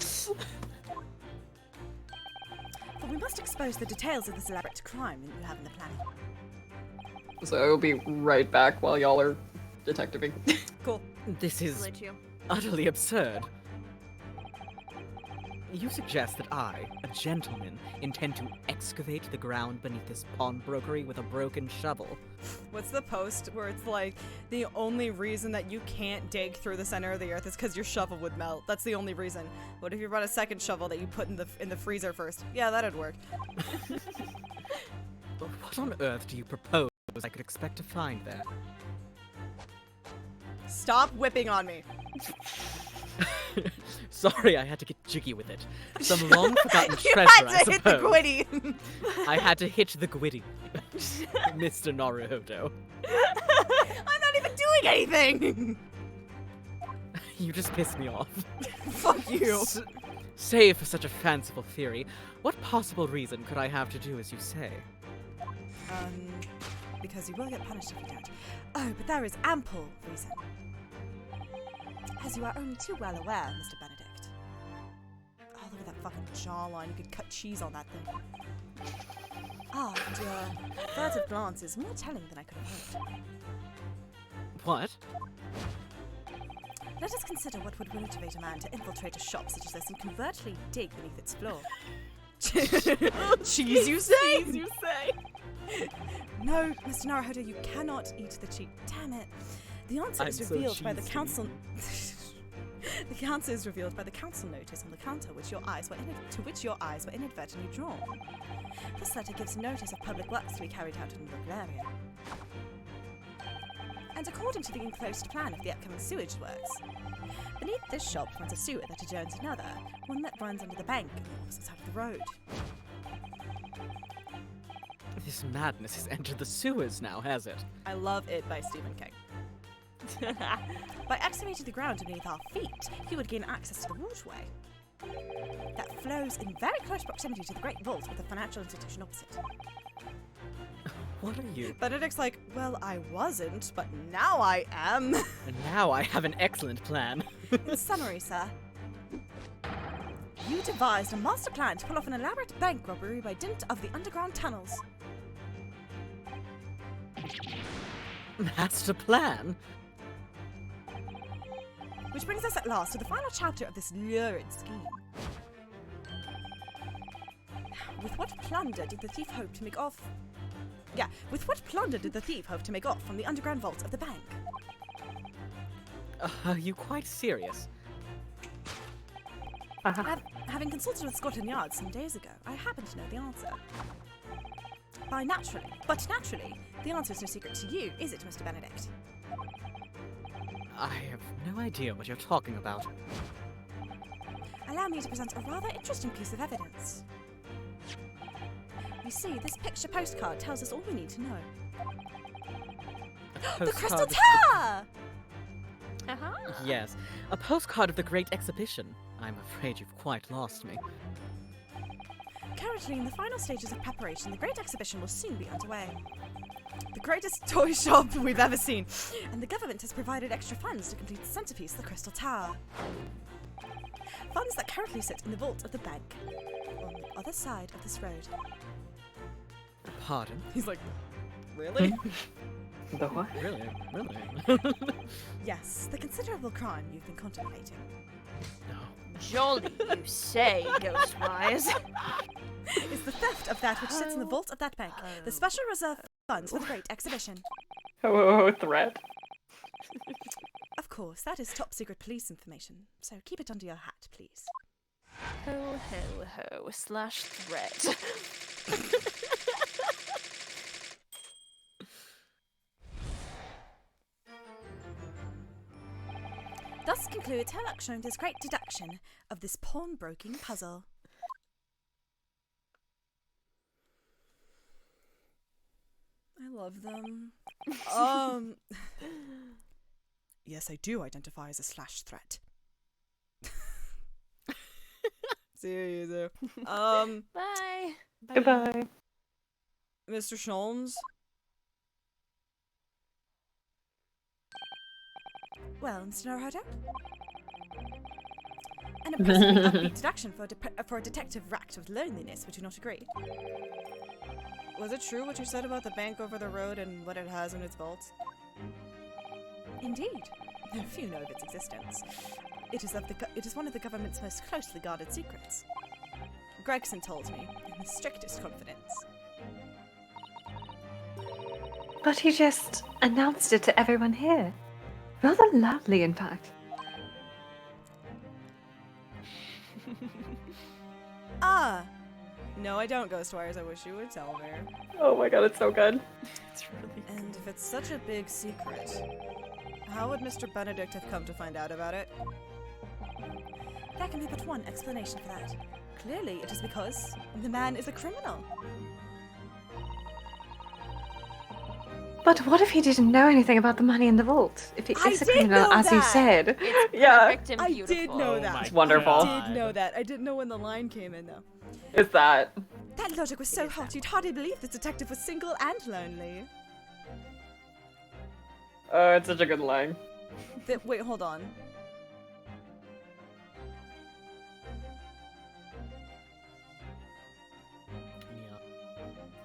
But we must expose the details of this elaborate crime that you have in the planning. So I will be right back while y'all are detectiving. Cool. This is Lit you. utterly absurd. You suggest that I, a gentleman, intend to excavate the ground beneath this pawnbrokery with a broken shovel. What's the post where it's like, the only reason that you can't dig through the center of the earth is because your shovel would melt. That's the only reason. What if you brought a second shovel that you put in the freezer first? Yeah, that'd work. What on earth do you propose I could expect to find there. Stop whipping on me. Sorry, I had to get jiggy with it. Some long forgotten You treasure, had to I hit the suppose. gwitty. I had to hit the gwitty, Mr. Naruhodo. I'm not even doing anything. You just pissed me off. Fuck you. Save for such a fanciful theory, what possible reason could I have to do as you say? Because you will get punished if you don't. Oh, but there is ample reason. As you are only too well aware, Mr. Benedict. Oh, look at that fucking jawline. You could cut cheese on that thing. Ah, and your furtive glance is more telling than I could have hoped. What? Let us consider what would motivate a man to infiltrate a shop such as this and covertly dig beneath its floor. Cheese, you say? Cheese, you say? No, Mr. Naruhodo, you cannot eat the cheese. Damn it. The answer is revealed by the council. The answer is revealed by the council notice on the counter to which your eyes were inadvertently drawn. This letter gives notice of public works to be carried out in the local area. And according to the enclosed plan of the upcoming sewage works, beneath this shop runs a sewer that adjoins another, one that runs under the bank on the opposite side of the road. This madness has entered the sewers now, has it? I Love It by Stephen King. By excavating the ground beneath our feet, you would gain access to the waterway that flows in very close proximity to the Great Vault with the financial institution opposite. What are you? Benedict's like, well, I wasn't, but now I am. And now I have an excellent plan. In summary, sir, you devised a master plan to pull off an elaborate bank robbery by dint of the underground tunnels. Master plan? Which brings us at last to the final chapter of this lurid scheme. With what plunder did the thief hope to make off? Yeah, with what plunder did the thief hope to make off from the underground vault of the bank? Are you quite serious? Having consulted with Scotland Yard some days ago, I happen to know the answer. Naturally, the answer is no secret to you, is it, Mr. Benedict? I have no idea what you're talking about. Allow me to present a rather interesting piece of evidence. You see, this picture postcard tells us all we need to know. The Crystal Tower! Uh-huh. Yes, a postcard of the Great Exhibition. I'm afraid you've quite lost me. Currently in the final stages of preparation, the Great Exhibition will soon be underway. The greatest toy shop we've ever seen, and the government has provided extra funds to complete the centerpiece, the Crystal Tower. Funds that currently sit in the vault of the bank, on the other side of this road. Pardon? He's like, really? The what? Really? Yes, the considerable crime you've been contemplating. No. Jolly, you say, Ghostwise. Is the theft of that which sits in the vault of that bank, the special reserve funds for the Great Exhibition. Threat. Of course, that is top secret police information, so keep it under your hat, please. Ho ho ho slash threat. Thus concludes Herlock Schroeder's great deduction of this pawnbroking puzzle. I love them. Yes, I do identify as a slash threat. See you, user. Bye. Goodbye. Mr. Sholmes? Well, Mr. Naruhodo? An impressively upbeat deduction for a detective racked with loneliness, would you not agree? Was it true what you said about the bank over the road and what it has in its vaults? Indeed. Few know of its existence. It is one of the government's most closely guarded secrets. Gregson told me, in the strictest confidence. But he just announced it to everyone here. Rather loudly, in fact. No, I don't, Ghostwires. I wish you would tell me. Oh my god, it's so good. It's really And if it's such a big secret, how would Mr. Benedict have come to find out about it? There can be but one explanation for that. Clearly, it is because the man is a criminal. But what if he didn't know anything about the money in the vault? If he I is a did criminal, know as you that! said. It's Yeah. perfect and I beautiful. did know that. my It's wonderful. I did know that. I didn't know when the line came in, though. It's that. That logic was so hot, you'd hardly believe this detective was single and lonely. Oh, it's such a good line. Wait, hold on.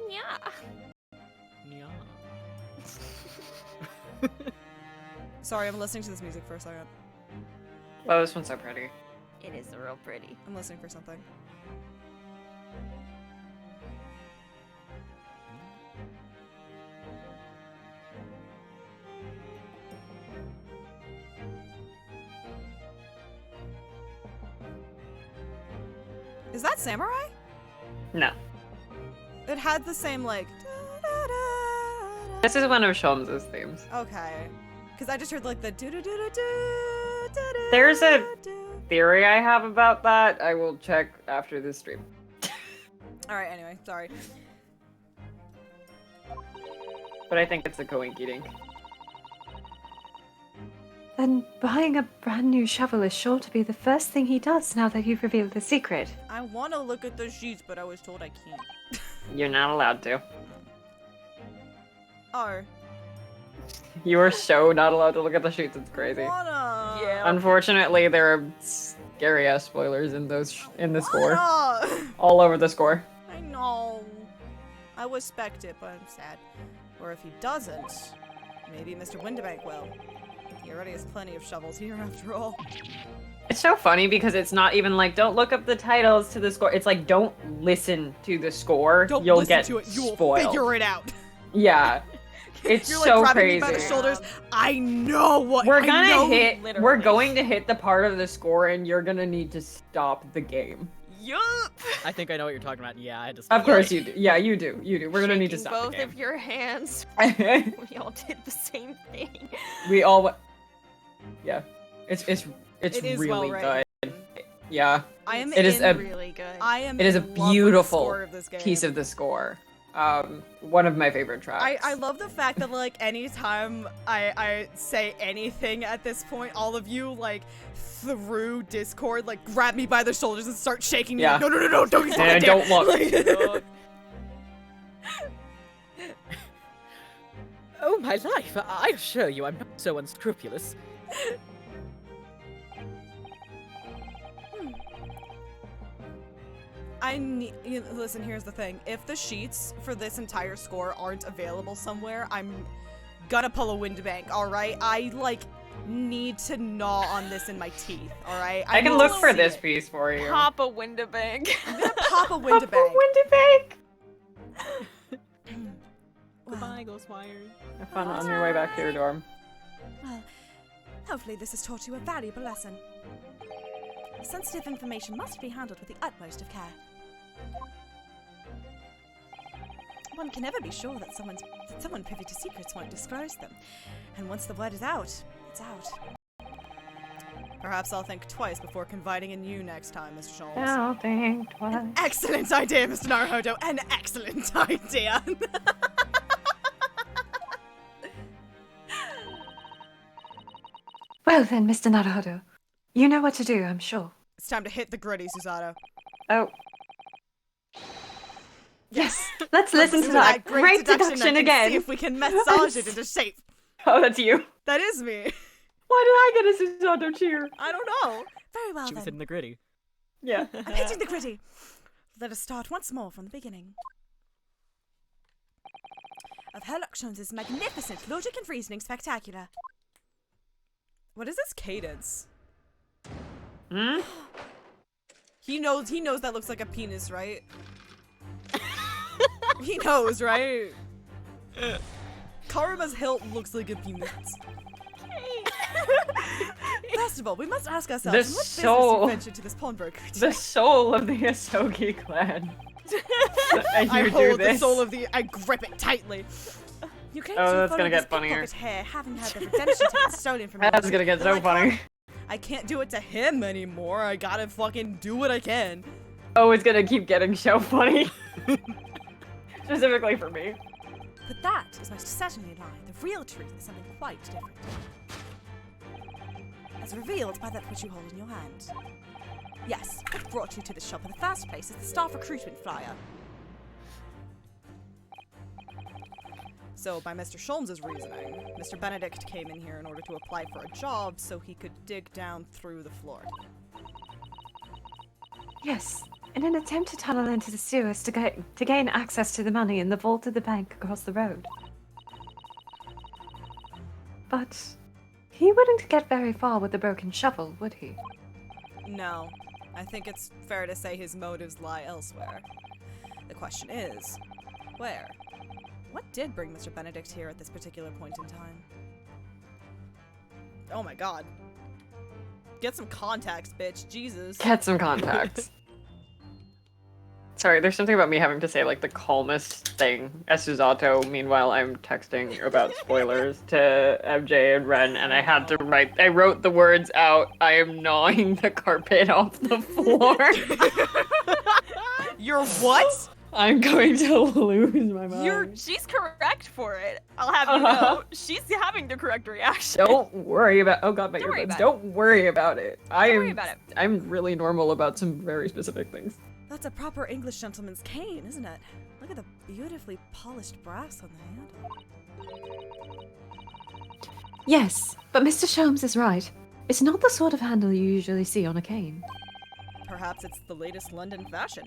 Yeah. Sorry, I'm listening to this music for a second. Oh, this one's so pretty. It is real pretty. I'm listening for something. Is that Samurai? No. It had the same, like... This is one of Sholmes' themes. Okay. Because I just heard, like, the... There's a theory I have about that. I will check after this stream. Alright, anyway, sorry. But I think it's a Koinky Dink. Then buying a brand new shovel is sure to be the first thing he does now that you've revealed the secret. I want to look at the sheets, but I was told I can't. You're not allowed to. Oh. You are so not allowed to look at the sheets. It's crazy. Wanna. Yeah. Unfortunately, there are scary ass spoilers in the score. Wanna. All over the score. I know. I respect it, but I'm sad. Or if he doesn't, maybe Mr. Windibank will. He already has plenty of shovels here after all. It's so funny because it's not even like, don't look up the titles to the score. It's like, don't listen to the score. Don't You'll listen get to it. You will spoiled. figure it out. Yeah. It's You're so like grabbing crazy. me by the shoulders. I know what. We're I gonna know. hit. literally. We're going to hit the part of the score, and you're gonna need to stop the game. Yup. I think I know what you're talking about. Yeah, I just. Of course you do. Yeah, you do. You do. We're gonna need to Shaking stop both the game. of your hands. We all did the same thing. We all. Yeah. It's It is really well good. written. Yeah. I am. It is a really good. I am. It is a in love with the beautiful score of this game. piece of the score. One of my favorite tracks. I love the fact that like anytime I say anything at this point, all of you like through Discord like grab me by the shoulders and start shaking me. Yeah. Like, no, don't you Yeah, fucking don't dare. look. Like- Oh my life! I assure you, I'm not so unscrupulous. Listen, here's the thing. If the sheets for this entire score aren't available somewhere, I'm gonna pull a Windibank, alright? I, like, need to gnaw on this in my teeth, alright? I can need look to for see this it. piece for you. Pop a Windibank. I'm gonna pop a Windibank. Goodbye, Ghostwires. Have fun on your way back to your dorm. Well, hopefully this has taught you a valuable lesson. Sensitive information must be handled with the utmost of care. One can never be sure that someone privy to secrets won't disclose them. And once the word is out, it's out. Perhaps I'll think twice before confiding in you next time, Mr. Sholmes. I'll think twice. Excellent idea, Mr. Naruhodo. An excellent idea. Well then, Mr. Naruhodo, you know what to do, I'm sure. It's time to hit the gritty, Susato. Oh. Yes, let's listen to Do that great deduction deduction and again. see if we can massage it into shape. Oh, that's you. That is me. Why did I get a Susanto cheer? I don't know. Very well She was then. hitting the gritty. Yeah. I'm hitting the gritty. Let us start once more from the beginning. Of Herlock Sholmes' magnificent logic and reasoning spectacular. What is this cadence? Hmm? He knows that looks like a penis, right? He knows, right? Karuma's hilt looks like a penis. First of all, we must ask ourselves, The what soul- business you ventured to this pawnbrokerage? The soul of the Asogi clan. I I do hold the this. soul of the. I grip it tightly. You can't Oh, do that's follow gonna get this funnier. pickpocket hair, having had the redemption ticket stolen from you. That's gonna get But so I funny. I can't do it to him anymore. I gotta fucking do what I can. Oh, it's gonna keep getting so funny. Specifically for me. But that is most certainly a lie. The real truth is something quite different. As revealed by that which you hold in your hand. Yes, what brought you to this shop in the first place is the staff recruitment flyer. So, by Mr. Sholmes's reasoning, Mr. Benedict came in here in order to apply for a job so he could dig down through the floor. Yes, in an attempt to tunnel into the sewers to gain access to the money in the vault of the bank across the road. But he wouldn't get very far with a broken shovel, would he? No, I think it's fair to say his motives lie elsewhere. The question is, where? What did bring Mr. Benedict here at this particular point in time? Oh my god. Get some context, bitch. Jesus. Get some context. Sorry, there's something about me having to say like the calmest thing as Susato. Meanwhile, I'm texting about spoilers to MJ and Ren, and I had to write. I wrote the words out. I am gnawing the carpet off the floor. You're what? I'm going to lose my mind. She's correct for it. I'll have you know. She's having the correct reaction. Don't worry about. Oh god, my Don't worry earbuds. about Don't worry about it. Don't worry about it. I'm really normal about some very specific things. That's a proper English gentleman's cane, isn't it? Look at the beautifully polished brass on the handle. Yes, but Mr. Sholmes is right. It's not the sort of handle you usually see on a cane. Perhaps it's the latest London fashion.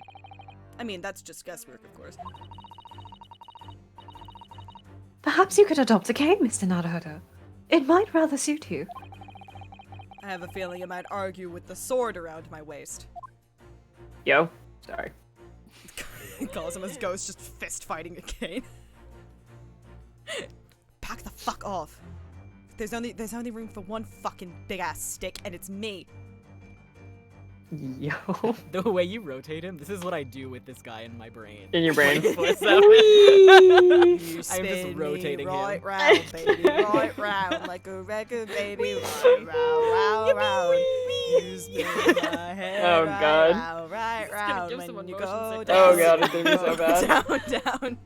I mean, that's just guesswork, of course. Perhaps you could adopt a cane, Mr. Naruhodo. It might rather suit you. I have a feeling it might argue with the sword around my waist. Yo, sorry. Calls him as ghost, just fist fighting a cane. Back the fuck off. There's only room for one fucking big ass stick, and it's me. Yo. The way you rotate him, this is what I do with this guy in my brain. In your brain. 24/7. You I'm spin just me rotating right him. round, baby, right round, like a record, baby, right round, round, round. You spin my head Oh, right God. round, right It's gonna round, give when someone you motion go sickness. down. Oh god, it's gonna be so bad. Down.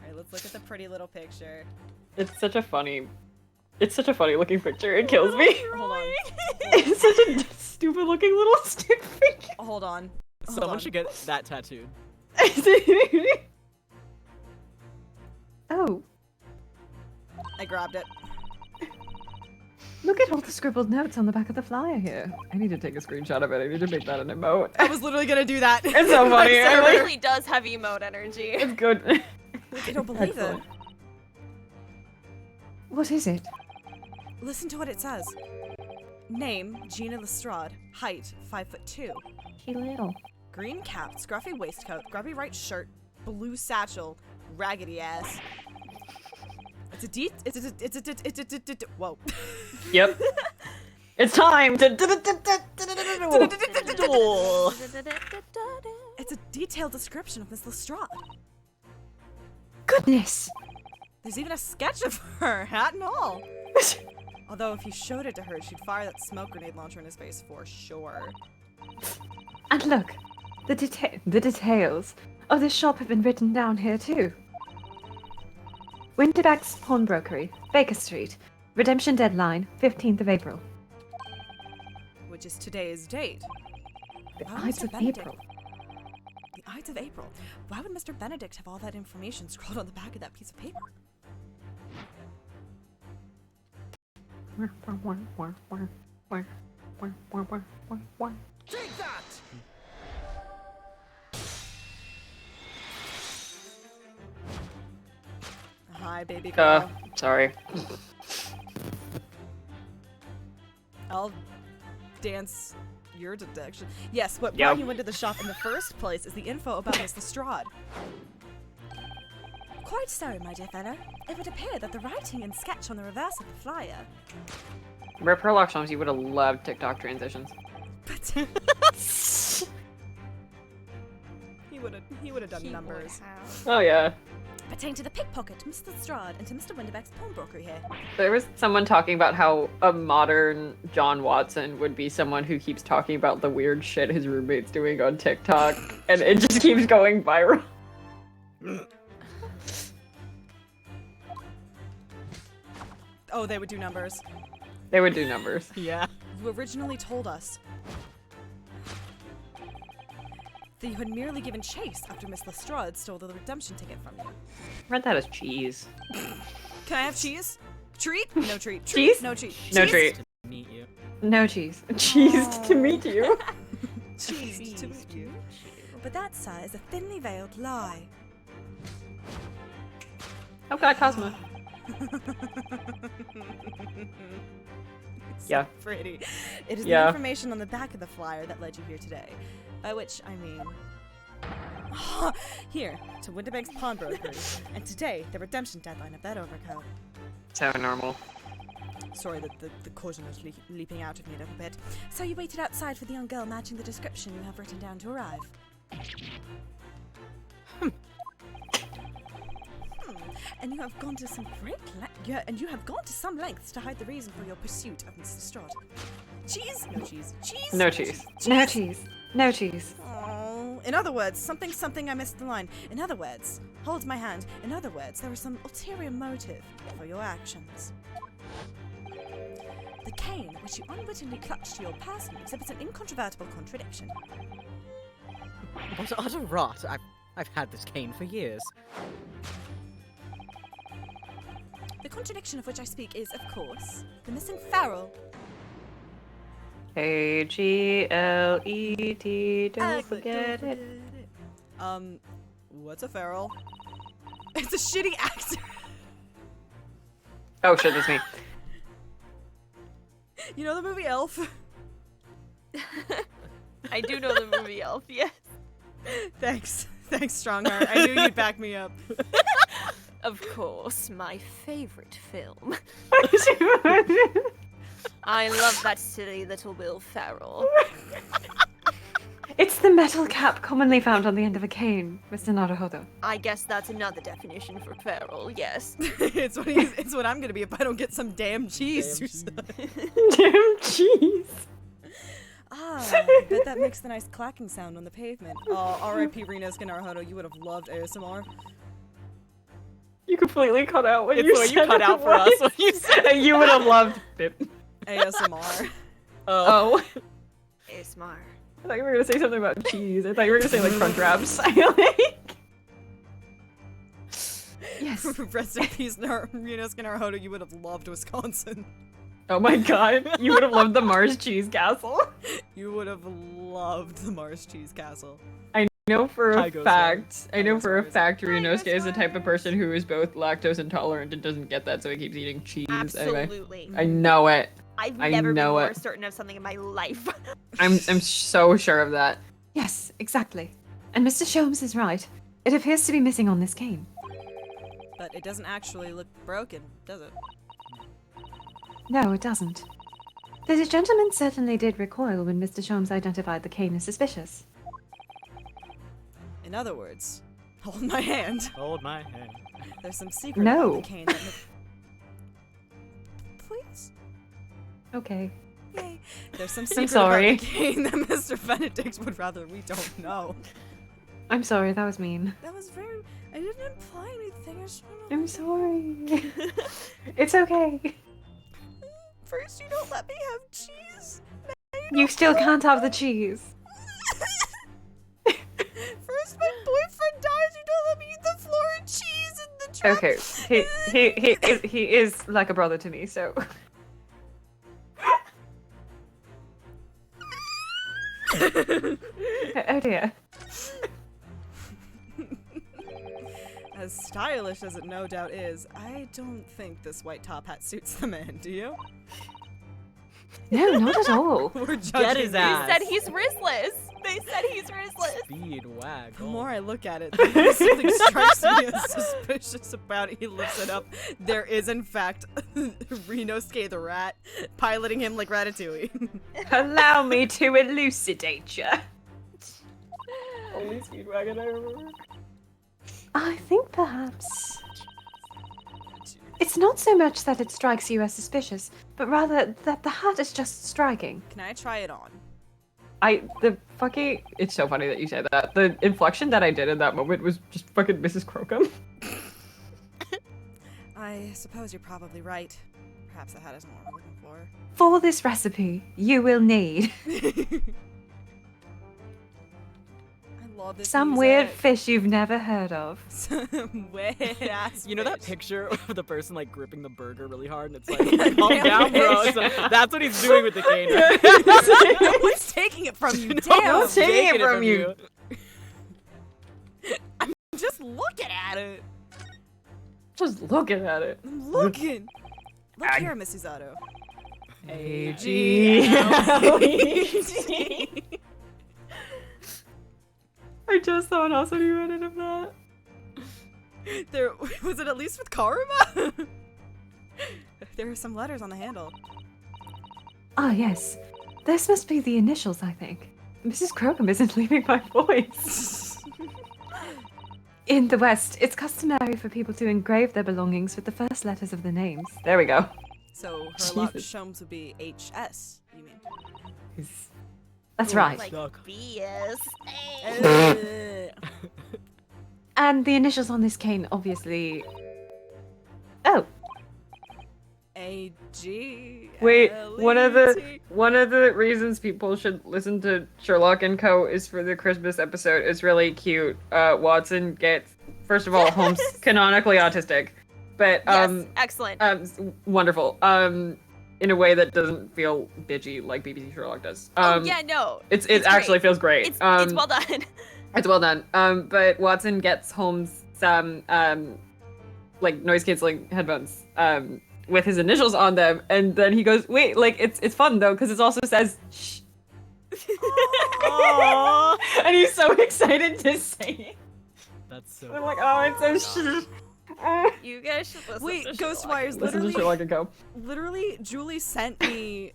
Alright, let's look at the pretty little picture. It's such a funny looking picture. It kills me. Hold on. It's such a stupid looking little stick figure. Hold on. Hold Someone on. should get that tattooed. Oh, I grabbed it. look at all the scribbled notes on the back of the flyer here. I need to take a screenshot of it. I need to make that an emote. I was literally gonna do that. It's so funny. It I like- really does have emote energy. It's good. I don't believe it. Excellent. What is it? Listen to what it says. Name, Gina Lestrade. Height, 5'2". She little. Green cap, scruffy waistcoat, grubby right shirt, blue satchel, raggedy ass. Whoa. Yep. It's time to. It's a detailed description of Miss Lestrade. Goodness! There's even a sketch of her, hat and all. Although if you showed it to her, she'd fire that smoke grenade launcher in his face for sure. And look, the details of this shop have been written down here too. Winterback's Pawnbrokery, Baker Street. Redemption deadline, 15th of April. Which is today's date. The Why would Ides Mr. of Benedict- April. The Ides of April. Why would Mr. Benedict have all that information scrawled on the back of that piece of paper? Take that! Hi, baby girl. Sorry. I'll dance your detection. Yes, what Yep. brought you into the shop in the first place is the info about Miss Lestrade. Quite so, my dear fellow. It would appear that the writing and sketch on the reverse of the flyer. Rip Herlock Sholmes, you would have loved TikTok transitions. But would have done He would numbers. have. Oh yeah. Pertain to the pickpocket, Mr. Strahd, and to Mr. Winterbeck's pawnbroker here. There was someone talking about how a modern John Watson would be someone who keeps talking about the weird shit his roommate's doing on TikTok, and it just keeps going viral. Oh, they would do numbers. They would do numbers. Yeah. You originally told us that you had merely given chase after Miss Lestrade stole the redemption ticket from you. Read that as cheese. Can I have cheese? Treat? No treat. Cheese? No treat. No Cheese? treat. Meet you. No cheese. Cheese to meet you. Cheese to meet you. But that, sir, is a thinly veiled lie. Oh god, Cosmo. Yeah. Pretty. It is Yeah. the information on the back of the flyer that led you here today. By which I mean here to Winterbank's pawnbroker, and today the redemption deadline of that overcoat. So normal. Sorry that the caution was leaping out of me a little bit. So you waited outside for the young girl matching the description you have written down to arrive. And you have gone to some lengths to hide the reason for your pursuit of Mr. Strahd. Cheese? No cheese. Cheese? No cheese. No cheese. No cheese. Oh. In other words, something I missed the line. In other words, hold my hand. In other words, there is some ulterior motive for your actions. The cane, which you unwittingly clutched to your person, exhibits an incontrovertible contradiction. What utter rot! I've had this cane for years. The contradiction of which I speak is, of course, the missing ferrule. A-G-L-E-T, don't forget it. What's a ferrule? It's a shitty actor. Oh shit, that's me. You know the movie Elf? I do know the movie Elf, yes. Thanks, Strongheart. I knew you'd back me up. Of course, my favorite film. I love that silly little Will Ferrell. It's the metal cap commonly found on the end of a cane, Mr. Naruhodo. I guess that's another definition for Ferrell, yes. It's what I'm gonna be if I don't get some damn cheese. Damn cheese. I bet that makes the nice clacking sound on the pavement. Oh, R.I.P. Rinosuke Naruhodo, you would have loved ASMR. You completely cut out when It's you what said you cut it out for us when you said it. You would have loved it. ASMR. Oh. ASMR. I thought you were gonna say something about cheese. I thought you were gonna say like crunch wraps. Yes. Rest in peace, Rinosuke Naruhodo, you would have loved Wisconsin. Oh my god, you would have loved the Mars Cheese Castle. You would have loved the Mars Cheese Castle. I know for a Tigo fact, Star. I know Tigo for a Stars. fact Rinosuke is the type of person who is both lactose intolerant and doesn't get that, so he keeps eating cheese. Anyway, Absolutely. I know it. I've I never been know more it. certain of something in my life. I'm so sure of that. Yes, exactly. And Mr. Sholmes is right. It appears to be missing on this cane. But it doesn't actually look broken, does it? No, it doesn't. The gentleman certainly did recoil when Mr. Sholmes identified the cane as suspicious. In other words, hold my hand. Hold my hand. There's some secret No. about the cane that Please? Okay. Yay. There's some I'm secret sorry. about the cane that Mr. Benedict would rather we don't know. I'm sorry, that was mean. That was very... I didn't imply anything. I just wanna... I'm sorry. It's okay. First you don't let me have cheese. You still can't have the cheese. First my boyfriend dies, you don't let me eat the floor and cheese and the trap. Okay, he is like a brother to me, so. Oh dear. As stylish as it no doubt is, I don't think this white top hat suits the man, do you? No, not at all. We're judging Get his these. ass. They said he's riskless. They said he's riskless. Speed wag. The more I look at it, the more something strikes me as suspicious about it. He lifts it up. There is, in fact, Rinosuke the rat piloting him like Ratatouille. Allow me to elucidate you. only Speedwagon I remember. I think perhaps it's not so much that it strikes you as suspicious, but rather that the hat is just striking. Can I try it on? It's so funny that you say that. The inflection that I did in that moment was just fucking Mrs. Crocum. I suppose you're probably right. Perhaps the hat isn't what we're looking for. For this recipe, you will need I love this some music. weird fish you've never heard of. Some weird ass You know that fish. picture of the person like gripping the burger really hard, and it's like, calm down, bro. So that's what he's doing with the cane. No one's taking it from you. No Damn. one's taking taking it from you. I'm just looking at it. Just looking at it. I'm looking. Look here, Mrs. Otto. A-G. I just saw an awesome edit of that. There was it at least with Karuma? There are some letters on the handle. Ah, yes. This must be the initials, I think. Mrs. Crocum isn't leaving my voice. In the West, it's customary for people to engrave their belongings with the first letters of the names. There we go. So her Jesus. Shums would be HS, you mean? That's right. Like Suck. BS. And the initials on this cane, obviously. Oh, A-G. Wait, one of the L-E-T. reasons people should listen to Sherlock and Co. is for the Christmas episode. It's really cute. Watson gets, first of all, Holmes canonically autistic, but Yes, excellent. wonderful. In a way that doesn't feel bitchy like BBC Sherlock does. Yeah, no. It it's actually great. feels great. It's well done. It's well done. But Watson gets Holmes some like noise canceling headphones with his initials on them, and then he goes, "Wait, like it's fun though because it also says shh." And he's so excited to say it. That's so. I'm like, oh, it says shh. You guys should listen Wait, to Ghostwire's Listen to literally, Sherlock and Co. literally, Julie sent me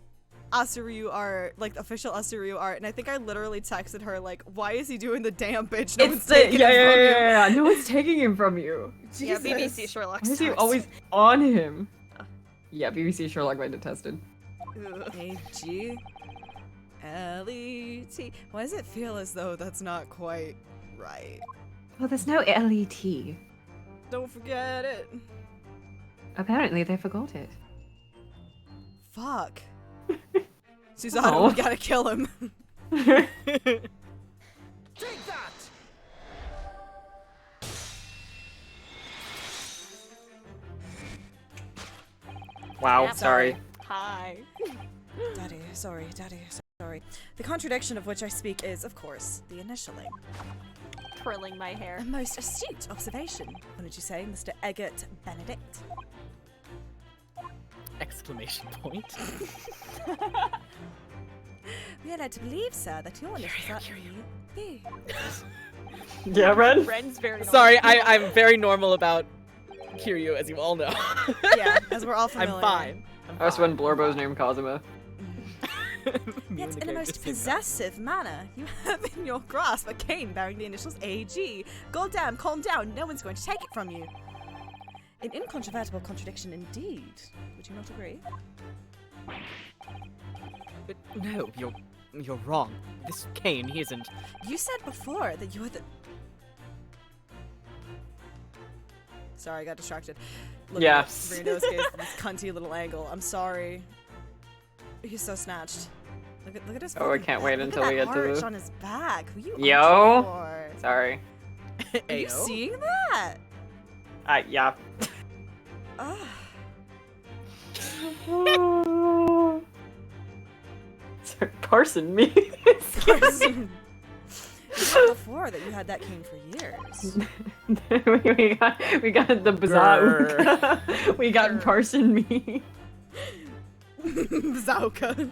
Asuryu art, like the official Asuryu art, and I think I literally texted her like, "Why is he doing the damn bitch? No one's It's the taking it from him." yeah. No one's taking him from you. Yeah, Jesus. BBC Sherlock Why is he sucks. always on him? Yeah, BBC Sherlock I detested. A-G. L-E-T. Why does it feel as though that's not quite right? well, there's no LET. Don't forget it. Apparently, they forgot it. Fuck. Susanna, Oh. we gotta kill him. Take that! Wow, Yep. sorry. Hi. Daddy, sorry, sorry. The contradiction of which I speak is, of course, the initialing. Twirling my hair. A most astute observation. What did you say, Mr. Eggert Benedict? Exclamation point. We are led to believe, sir, that your initials are E.B. Yeah, Ren? Ren's very Sorry, I'm very normal about Kiryu, as you all know. Yeah, as we're all familiar. I'm fine. That's when Blorbo's name Cosima. Yet in a most possessive manner, you have in your grasp a cane bearing the initials A.G. Goddamn, calm down, no one's going to take it from you. An incontrovertible contradiction indeed. Would you not agree? No, you're wrong. This cane, he isn't. You said before that you were the... Sorry, I got distracted. Looking Yeah. at Rinosuke's this cunty little angle. I'm sorry. He's so snatched. Look at his. Oh, I fucking can't back. wait Look until at we that get to arch the- on his back. Who you Yo. arching for? Sorry. Are you Ayo? seeing that? Yeah. Ugh. Sorry, parson me. You said before that you had that cane for years. we got the bazooka. We got parson me. Bazooka.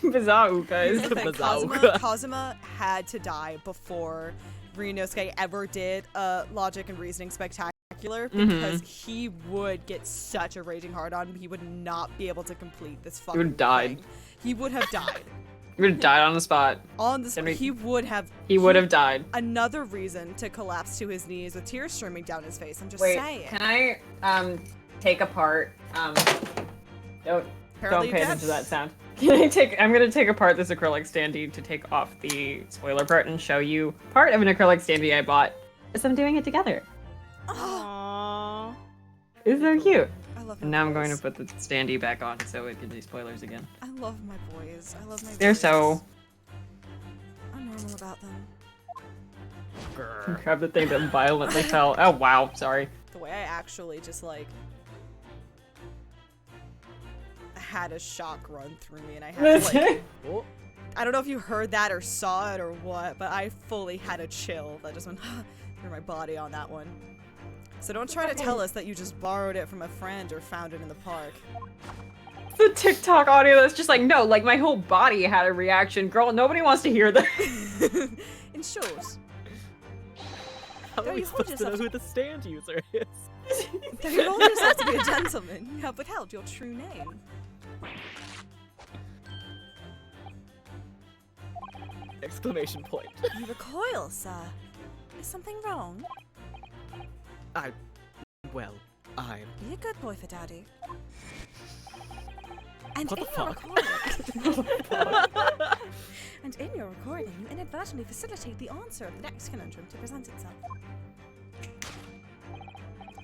Bazooka is Here's the the thing, bazooka. Kazuma had to die before Rinosuke ever did a logic and reasoning spectacular because he would get such a raging hard on. He would not be able to complete this fucking would died. thing. He would have died. would have died on the spot. On the spot, he would have. He would have died. Another reason to collapse to his knees with tears streaming down his face. I'm just Wait, saying. can I take apart don't pay attention to that sound. I'm gonna take apart this acrylic standee to take off the spoiler part and show you part of an acrylic standee I bought. As I'm doing it together. Aww. It's so cute. I love my And now I'm boys. going to put the standee back on so it can be spoilers again. I love my boys. I love my They're boys. so... I'm normal about them. Grab the thing that violently fell. Oh wow, sorry. The way I actually just like had a shock run through me and I had to like I don't know if you heard that or saw it or what, but I fully had a chill that just went through my body on that one. So don't try to tell us that you just borrowed it from a friend or found it in the park. The TikTok audio that's just like, no, like my whole body had a reaction. Girl, nobody wants to hear that. In short. How are we supposed to know who the stand user is? There you hold yourself to be a gentleman. You have withheld your true name. Exclamation point. You recoil, sir. Is something wrong? Well, Be a good boy for Daddy. And What in the your fuck? recording, and in your recording, you inadvertently facilitate the answer of the next conundrum to present itself.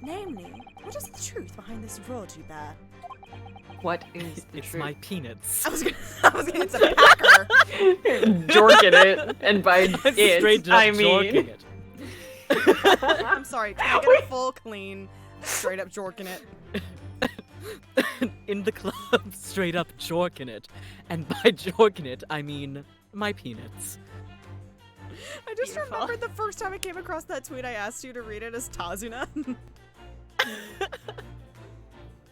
Namely, what is the truth behind this rod you bear? What is the it's truth? my peanuts. I was gonna it's a packer. Jorking it, and by Straight it, up I mean... jorking it. I'm sorry, can I get a full clean, straight up jorking it? In the club, straight up jorking it. And by jorking it, I mean my peanuts. I just remembered the first time I came across that tweet, I asked you to read it as Tazuna.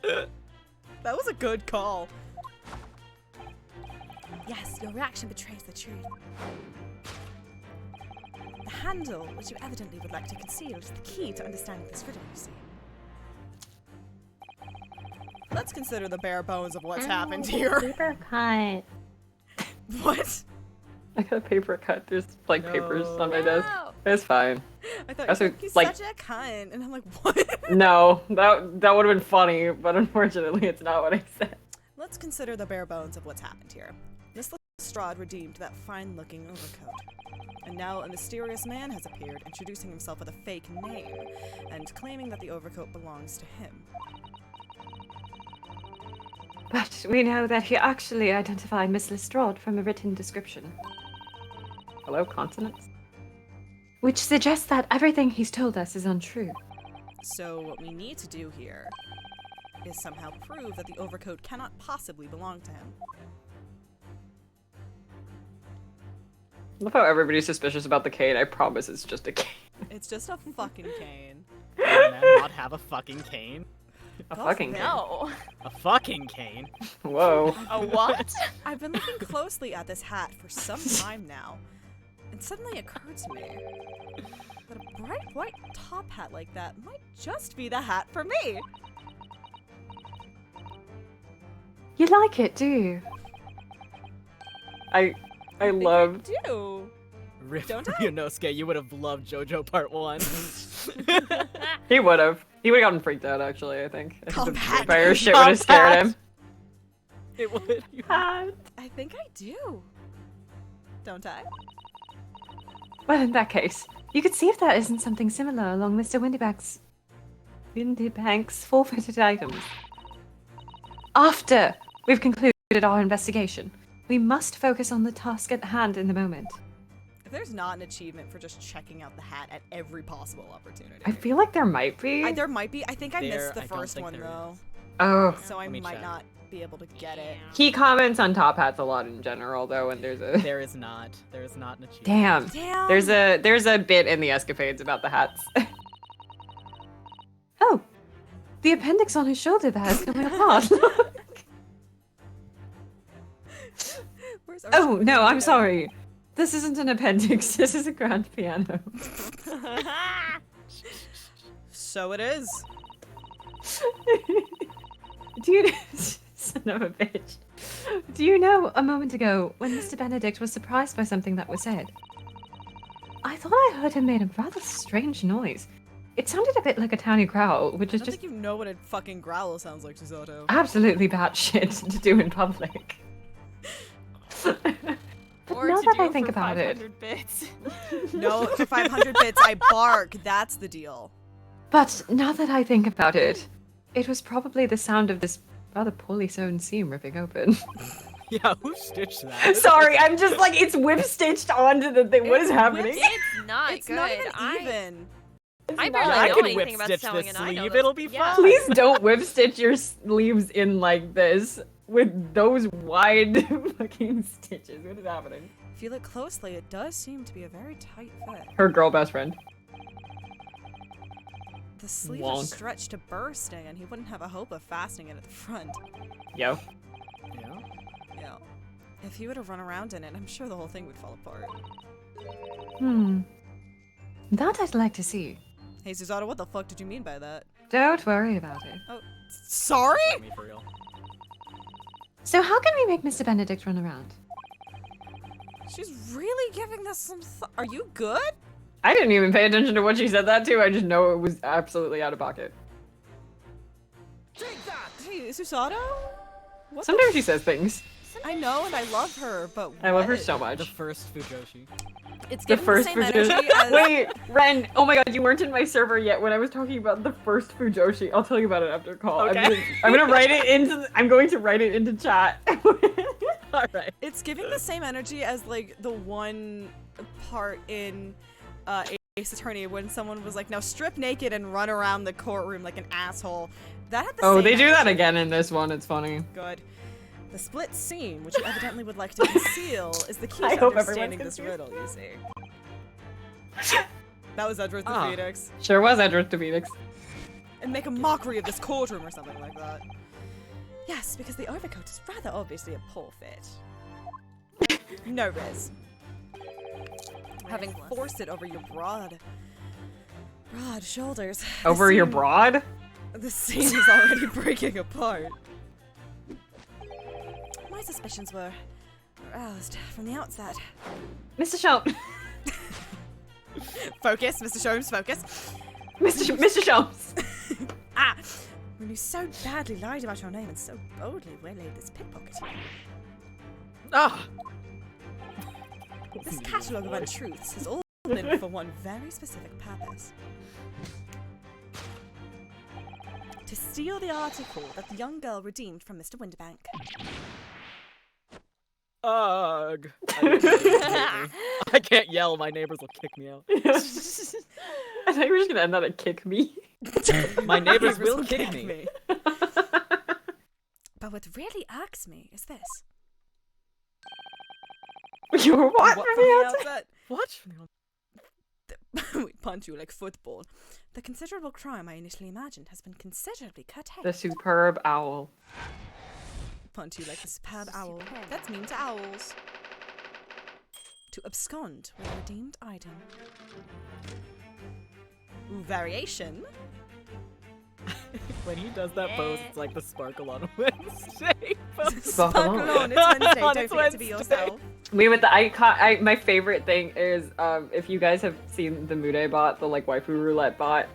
That was a good call. Yes, your reaction betrays the truth. The handle, which you evidently would like to conceal, is the key to understanding this riddle, you see. Let's consider the bare bones of what's happened here. Paper cut. What? I got a paper cut. There's like papers on my desk. No. It's fine. I thought Also, he's like- such a cunt, and I'm like, what? No, that would have been funny, but unfortunately it's not what I said. Let's consider the bare bones of what's happened here. Miss Lestrade redeemed that fine-looking overcoat. And now a mysterious man has appeared, introducing himself with a fake name, and claiming that the overcoat belongs to him. But we know that he actually identified Miss Lestrade from a written description, Hello, consonants? which suggests that everything he's told us is untrue. So what we need to do here is somehow prove that the overcoat cannot possibly belong to him. I love how everybody's suspicious about the cane. I promise it's just a cane. It's just a fucking cane. Does a man not have a fucking cane? A God fucking forbid. cane. No. A fucking cane? Whoa. A what? I've been looking closely at this hat for some time now, and suddenly it occurred to me that a bright white top hat like that might just be the hat for me. You like it, do you? I love... I do. Rip Don't I? Ryunosuke, you would have loved JoJo Part 1. He would have. He would have gotten freaked out, actually, I think. I think the Combat. vampire shit would have scared him. It would. I think I do. Don't I? Well, in that case, you could see if there isn't something similar along Mr. Windybank's forfeited items. After we've concluded our investigation, we must focus on the task at hand in the moment. If there's not an achievement for just checking out the hat at every possible opportunity. I feel like there might be. There might be. I think I missed the I don't first think one there though. is. Oh. So I Let me might check. not be able to get it. He comments on top hats a lot in general, though, and there's a... There is not. There is not an achievement. Damn. Damn. There's a bit in the escapades about the hats. Oh, the appendix on his shoulder there is coming apart. Where's our Oh, no, I'm sorry. This isn't an appendix, this is a grand piano. So it is. Dude, son of a bitch. Do you know, a moment ago, when Mr. Benedict was surprised by something that was said, I thought I heard him make a rather strange noise. It sounded a bit like a towny growl, which I is don't just think you know what a fucking growl sounds like, Susato. absolutely batshit to do in public. But Or now to that do I think for about it, 500 bits. No, for 500 bits, I bark. That's the deal. but now that I think about it, it was probably the sound of this rather poorly sewn seam ripping open. Yeah, who stitched that? Sorry, I'm just like, it's whip stitched onto the thing. What is happening? It's not It's good. not even. I Yeah, barely I know can anything whip about stitch sewing, this and I know sleeve. those- It'll be yeah. fine. Please don't whip stitch your sleeves in like this with those wide fucking stitches. What is happening? If you look closely, it does seem to be a very tight fit. Her girl best friend. The sleeve Wonk. is stretched to bursting, and he wouldn't have a hope of fastening it at the front. Yo. Yeah. Yeah. If he were to run around in it, I'm sure the whole thing would fall apart. That I'd like to see. Hey, Susato, what the fuck did you mean by that? Don't worry about it. Oh, sorry? Me for real. So how can we make Mr. Benedict run around? She's really giving this some Are you good? I didn't even pay attention to what she said that to. I just know it was absolutely out of pocket. Hey, Susato? What Sometimes she says things. I know, and I love her, but I love her what? so much. The first Fujoshi. It's The giving first the same Fujoshi. energy as... Wait, Ren. Oh my god, you weren't in my server yet when I was talking about the first Fujoshi. I'll tell you about it after call. Okay. I'm gonna write it into. I'm going to write it into chat. All right. It's giving the same energy as, like, the one part in Ace Attorney when someone was like, now strip naked and run around the courtroom like an asshole. That had the Oh, same they do that energy. again in this one. It's funny. Good. The split seam, which you evidently would like to conceal, is the key I to hope understanding everyone's this riddle, you see. That was Edward the Ah. Phoenix. Sure was Edward the Phoenix. And make a mockery of this courtroom or something like that. Yes, because the overcoat is rather obviously a poor fit. No, Riz. Having forced it over your broad shoulders. the Over your seam- broad? The seam is already breaking apart. My suspicions were aroused from the outset. Mr. Shelp. Focus, Mr. Sholmes, focus. Mr. Shelps. Ah! When you so badly lied about your name and so boldly waylaid this pickpocket. Ah. This catalogue of untruths has all been for one very specific purpose. To steal the article that the young girl redeemed from Mr. Winterbank. Ugh. I can't yell. My neighbors will kick me out. I thought you were just gonna end that at kick me. My neighbors will kick me. But what really irks me is this. You were what? What from from the the outside? outset? What? We punch you like football. The considerable crime I initially imagined has been considerably curtailed. The superb owl. Punch you like a superb owl. That's mean to owls. To abscond with a redeemed item. Ooh, variation. When he does that pose, it's like the sparkle on Wednesday pose. Sparkle on, it's Wednesday. On Don't its forget to be Wednesday. yourself. Me with the icon. My favorite thing is if you guys have seen the Mude bot, the like waifu roulette bot.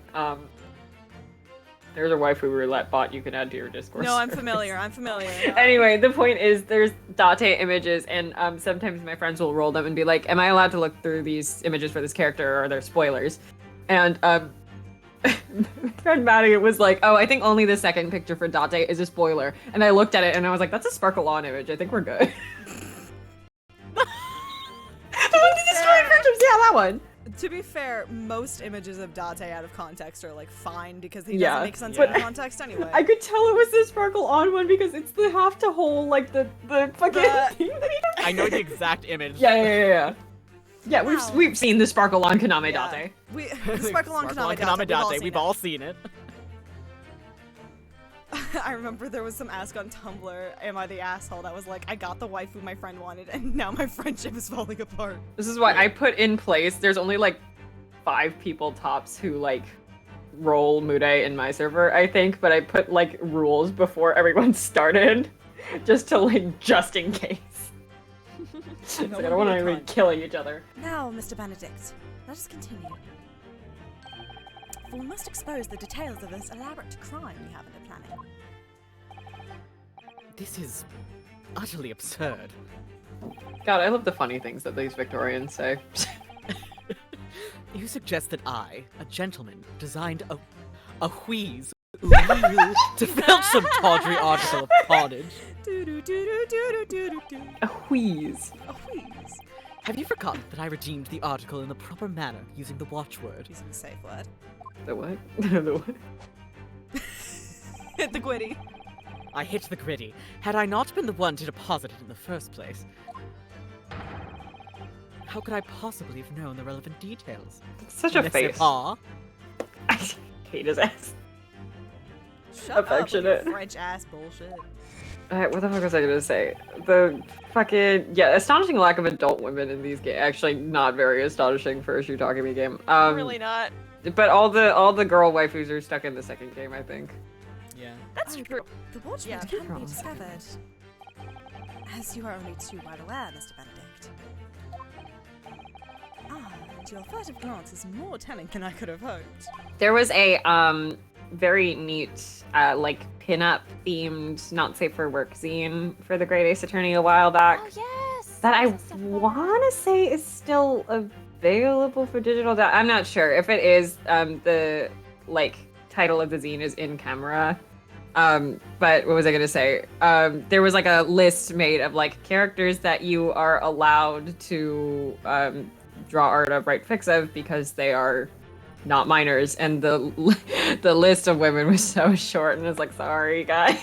There's a waifu roulette bot you can add to your Discord. No, I'm server. familiar. I'm familiar. Anyway, the point is there's Date images, and sometimes my friends will roll them and be like, "Am I allowed to look through these images for this character, or are there spoilers?" And my friend Maddie was like, "Oh, I think only the second picture for Date is a spoiler." And I looked at it and I was like, "That's a sparkle on image. I think we're good." Yeah, that one. To be fair, most images of Date out of context are like fine because he Yeah, doesn't make sense but out of context anyway. I could tell it was the sparkle on one because it's the half to whole, like the fucking thing that he does. I know the exact image. Yeah. Yeah, Wow. we've seen the sparkle on Kaname Yeah. Date. We Sparkle on Sparkle Kaname Date. We've all seen it. I remember there was some ask on Tumblr, am I the asshole, that was like, I got the waifu my friend wanted and now my friendship is falling apart. This is why I put in place. There's only like 5 people tops who like roll Mude in my server, I think, but I put like rules before everyone started. just in case. It's like, I don't want anyone killing each other. Now, Mr. Benedict, let us continue. For we must expose the details of this elaborate crime we have under planning. This is utterly absurd. God, I love the funny things that these Victorians say. You suggest that I, a gentleman, designed a wheeze to fill some tawdry article of carnage. A wheeze. A wheeze. Have you forgotten that I redeemed the article in the proper manner using the watchword? Using the safe word. The what? The what? Hit the gritty. I hit the gritty. Had I not been the one to deposit it in the first place, how could I possibly have known the relevant details? Such a face. I hate his ass. Shut up with your Affectionate. French ass bullshit. Alright, what the fuck was I gonna say? The fucking astonishing lack of adult women in these games. Actually, not very astonishing for a shoe talking me game. Really not. But all the girl waifus are stuck in the second game, I think. Yeah. That's true. The watchword can be discovered. As you are only too well aware, Mr. Benedict. Ah, and your furtive glance is more telling than I could have hoped. There was a very neat pin-up themed not safe for work zine for the Great Ace Attorney a while back. Oh yes. That I wanna say is still available for digital. I'm not sure if it is. The title of the zine is in camera. But what was I gonna say? There was a list made of characters that you are allowed to draw art of, write fics of, because they are not minors, and the list of women was so short, and it's sorry guys.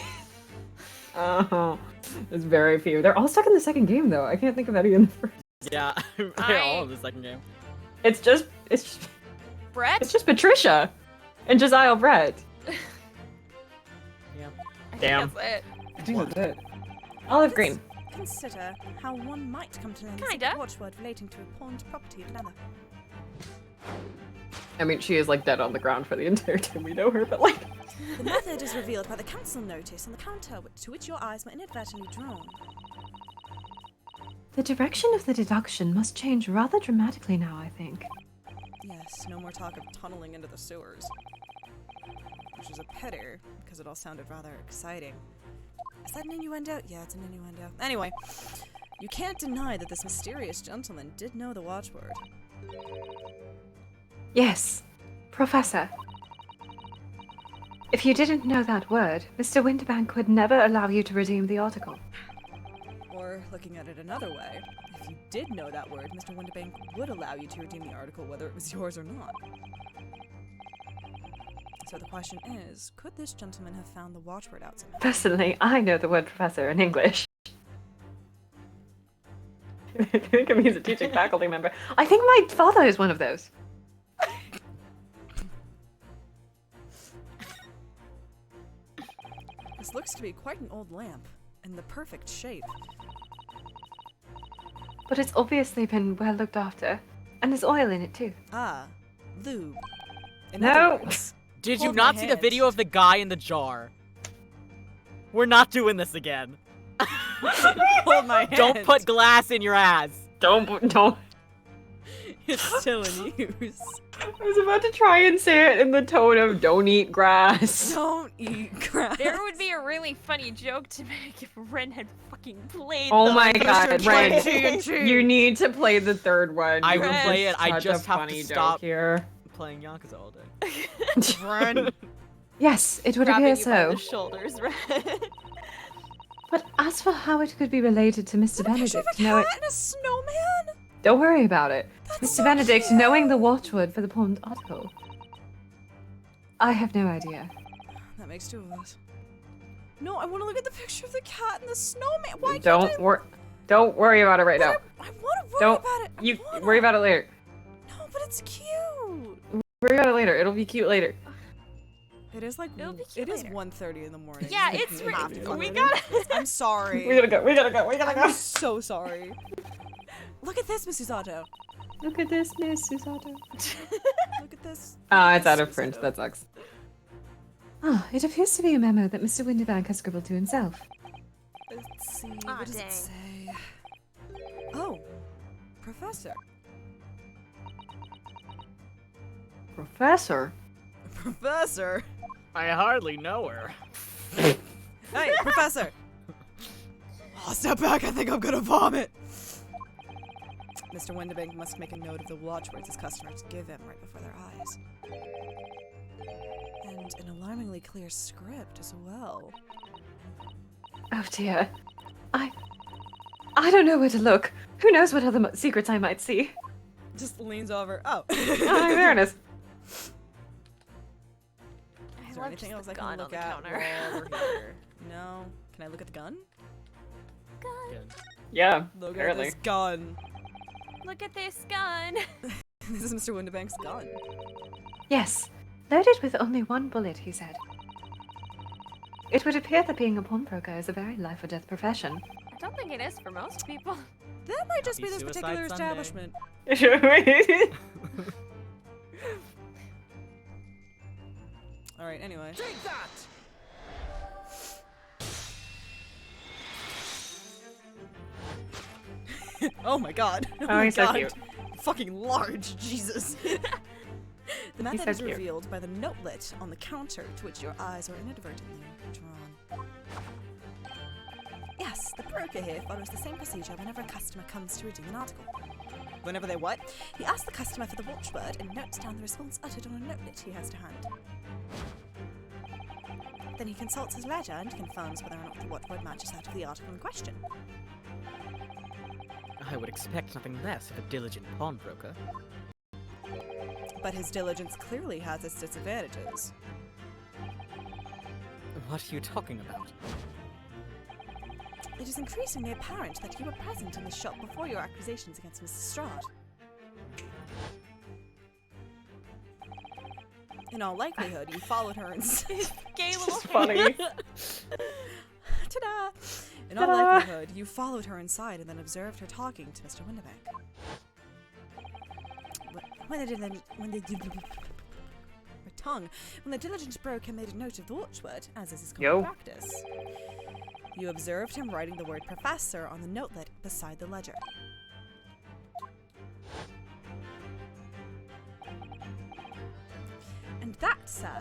Oh, there's very few. They're all stuck in the second game though. I can't think of any in the first. Yeah, they're all in the second game. It's just Brett? It's just Patricia and Josiah Brett. Yeah. Damn. That's it. I think that's it. Olive green. Consider how one might come to learn Kinda. the watchword relating to a pawned property of another. I mean, she is dead on the ground for the entire time we know her, but The method is revealed by the council notice on the counter to which your eyes were inadvertently drawn. The direction of the deduction must change rather dramatically now, I think. Yes, no more talk of tunneling into the sewers. Which is a pity, because it all sounded rather exciting. Is that an innuendo? Yeah, it's an innuendo. Anyway, you can't deny that this mysterious gentleman did know the watchword. Yes, Professor. If you didn't know that word, Mr. Winterbank would never allow you to redeem the article. Or, looking at it another way, if you did know that word, Mr. Winterbank would allow you to redeem the article whether it was yours or not. So the question is, could this gentleman have found the watchword out somehow? Personally, I know the word professor in English. I think it means a teaching faculty member. I think my father is one of those. This looks to be quite an old lamp, in the perfect shape. But it's obviously been well looked after. And there's oil in it too. Ah, lube. In No. other words, Did you hold my not see the hand. video of the guy in the jar? We're not doing this again. Hold my hand. Don't put glass in your ass. Don't. It's still in use. I was about to try and say it in the tone of "Don't eat grass." Don't eat grass. There would be a really funny joke to make if Ren had fucking played Oh the my god, Ren! TNT. You need to play the third one. I will Ren. play it. I Such just a have funny to joke stop here. playing Yakuza all day. Ren. Yes, it would grabbing appear you by so. the shoulders, Ren. But as for how it could be related to Mr. A picture of Benedict a knowing... cat and a snowman? Don't worry about it. That's Mr. so Benedict cute. knowing the watchword for the pawned article. I have no idea. That makes two of us. No, I want to look at the picture of the cat and the snowman. Why Don't can't Don't worry about it right now. I want to worry Don't. about it. I You wanna. worry about it later. No, but it's cute. Worry about it later. It'll be cute later. It is It'll be cute it is later. 1:30 in the morning. Yeah, You it's have to fuck we with gotta. it. I'm sorry. We gotta go. We gotta go. We gotta I'm go. so sorry. Look at this, Miss Usato. Look at this, Miss Susato. Look at this. It's out of print. Susato. That sucks. Ah, it appears to be a memo that Mr. Winterbank has scribbled to himself. Let's see, Aw, what does dang. it say? Oh, Professor. Professor? Professor? I hardly know her. Hey, Professor! Oh, step back, I think I'm gonna vomit! Mr. Windibank must make a note of the watchwords his customers give him right before their eyes. And an alarmingly clear script as well. Oh dear. I don't know where to look. Who knows what other secrets I might see? Just leans over. Oh. Oh, there it is. Is there love anything just else the I gun can on look the at counter. while we're here? No. Can I look at the gun? Yeah, Look apparently. at this gun. Look at this gun. This is Mr. Windibank's gun. Yes. Loaded with only one bullet, he said. It would appear that being a pawnbroker is a very life or death profession. I don't think it is for most people. That might just be Happy this Suicide particular Sunday. establishment. Alright, anyway. Take that! Oh my god. Oh, my he's so god. cute. Fucking large, Jesus. The method so is cute. revealed by the notelet on the counter to which your eyes are inadvertently drawn. Yes, the broker here follows the same procedure whenever a customer comes to redeem an article. Whenever they what? He asks the customer for the watchword and notes down the response uttered on a notelet he has to hand. Then he consults his ledger and confirms whether or not the watchword matches that of the article in question. I would expect nothing less of a diligent pawnbroker. But his diligence clearly has its disadvantages. What are you talking about? It is increasingly apparent that you were present in the shop before your accusations against Mrs. Strahd. In all likelihood, you followed her and Gay little Funny. Ta-da! In all likelihood, you followed her inside and then observed her talking to Mr. Windibank. When the diligence broker made a note of the watchword, as is his common practice, you observed him writing the word professor on the notelet beside the ledger. And that, sir,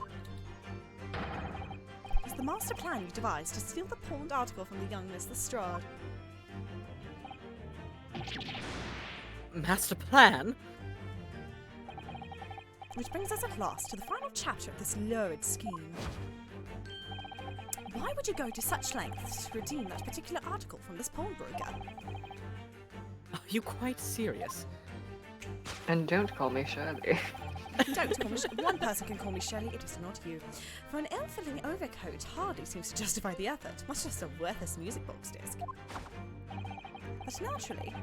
was the master plan you devised to steal the pawned article from the young Miss Lestrade. Master plan? Which brings us at last to the final chapter of this lurid scheme. Why would you go to such lengths to redeem that particular article from this pawnbroker? Are you quite serious? And don't call me Shirley. Don't call me one person can call me Shelley, it is not you. For an ill-fitting overcoat hardly seems to justify the effort, much less a worthless music box disc. But naturally,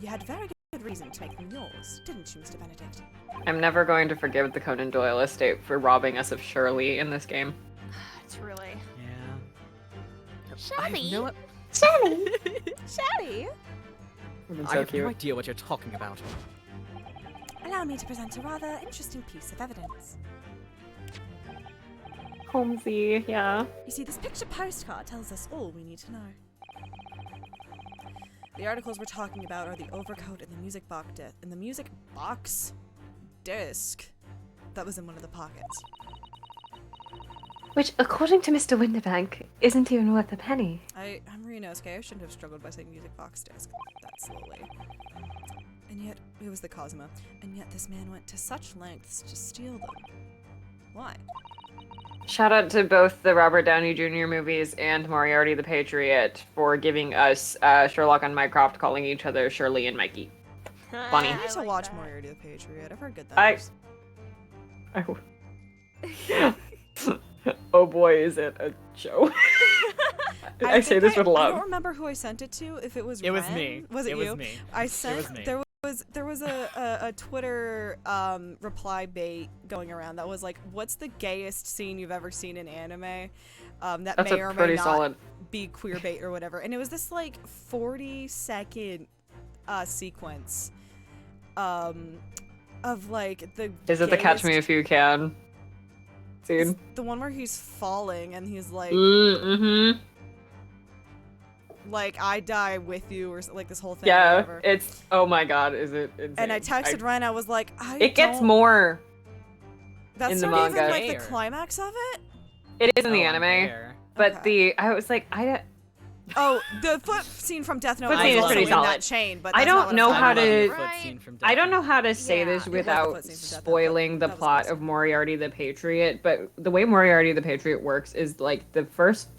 you had very good reason to make them yours, didn't you, Mr. Benedict? I'm never going to forgive the Conan Doyle estate for robbing us of Shirley in this game. It's really. Yeah. Shelley? No, Shelley? Shelley? It's I so have cute. no idea what you're talking about. Allow me to present a rather interesting piece of evidence. Holmesy, yeah. You see, this picture postcard tells us all we need to know. The articles we're talking about are the overcoat and the music box disc that was in one of the pockets. Which, according to Mr. Windibank, isn't even worth a penny. I'm Ryunosuke. I shouldn't have struggled by saying music box disc that slowly. And yet, it was the Cosmo. And yet this man went to such lengths to steal them. Why? Shout out to both the Robert Downey Jr. movies and Moriarty the Patriot for giving us Sherlock and Mycroft calling each other Shirley and Mikey. Funny. I need to like watch that. Moriarty the Patriot. I've heard good I- things. Oh boy, is it a show. I say think this with I love. don't remember who I sent it to. If it was It was Ren. me. Was it, It you? was me. I It sent. was me. There was a Twitter reply bait going around that was like, "What's the gayest scene you've ever seen in anime?" That That's may a or may pretty not solid. be queer bait or whatever. And it was this like 40-second sequence of like the. Is it the Catch Me gayest- If You Can scene? The one where he's falling and he's like. Mm-hmm. like I die with you or like this whole thing. Yeah, or whatever. it's oh my god, is it insane? And I texted Ren. I was like, it gets more That's in the not manga. even like the climax of it. It is in the anime, but I was like, Oh, the foot scene from Death Note Foot is scene is also pretty in that solid. chain, but I that's not don't what know I'm how talking to. about. I don't know how to say Yeah, this it was the without foot scene from Death Note, spoiling the plot of Moriarty the Patriot. But the way Moriarty the Patriot works is like the first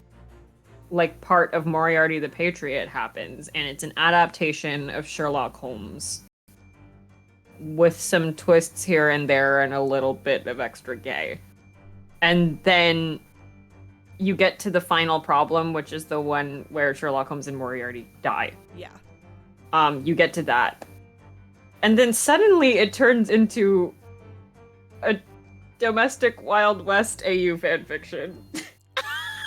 part of Moriarty the Patriot happens, and it's an adaptation of Sherlock Holmes with some twists here and there and a little bit of extra gay. And then you get to the final problem, which is the one where Sherlock Holmes and Moriarty die. Yeah. You get to that. And then suddenly it turns into a domestic Wild West AU fanfiction.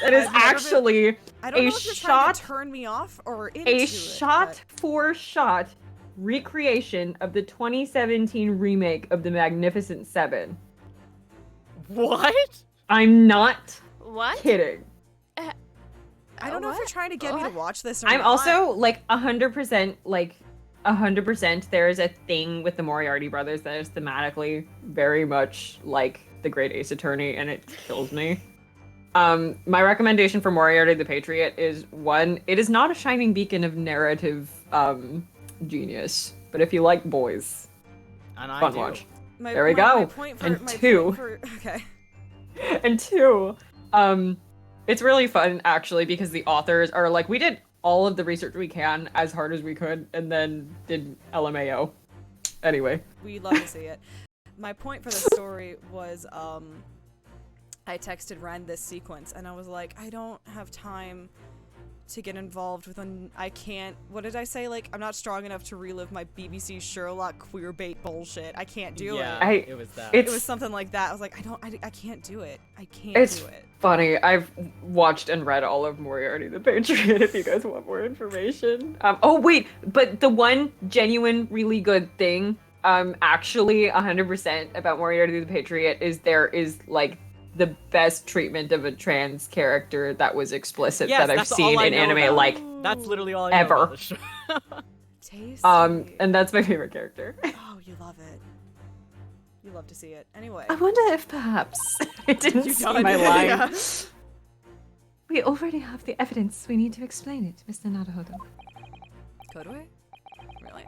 That is actually I don't a know if you're trying shot to turn me off or into a it, shot for shot recreation of the 2017 remake of The Magnificent Seven. What? I'm not What? kidding. I don't know if you're trying to get me to watch this or I'm not. also like 100% there is a thing with the Moriarty brothers that is thematically very much like the Great Ace Attorney, and it kills me. My recommendation for Moriarty the Patriot is one, it is not a shining beacon of narrative genius, but if you like boys, and I fun do. watch. My- There we my- go. my point for- And my two. point for- okay. And two, it's really fun actually because the authors are like, we did all of the research we can as hard as we could, and then did LMAO. Anyway. We love to see it. My point for the story was, I texted Ren this sequence, and I was like, I don't have time to get involved with I can't, what did I say? Like, I'm not strong enough to relive my BBC Sherlock queerbait bullshit. I can't do it. It was that. It was something like that. I was like, I can't do it. I can't It's do it. funny. I've watched and read all of Moriarty the Patriot if you guys want more information. Oh wait, but the one genuine really good thing, actually 100% about Moriarty the Patriot is there is like the best treatment of a trans character that was explicit Yes, that I've that's all seen I in know anime about like it. That's literally all I know ever. about the show. And that's my favorite character. Oh, you love it. You love to see it. Anyway. I wonder if perhaps I didn't You see done my it. line. Yeah. we already have the evidence. We need to explain it, Mr. Naruhodo. Could we? Really?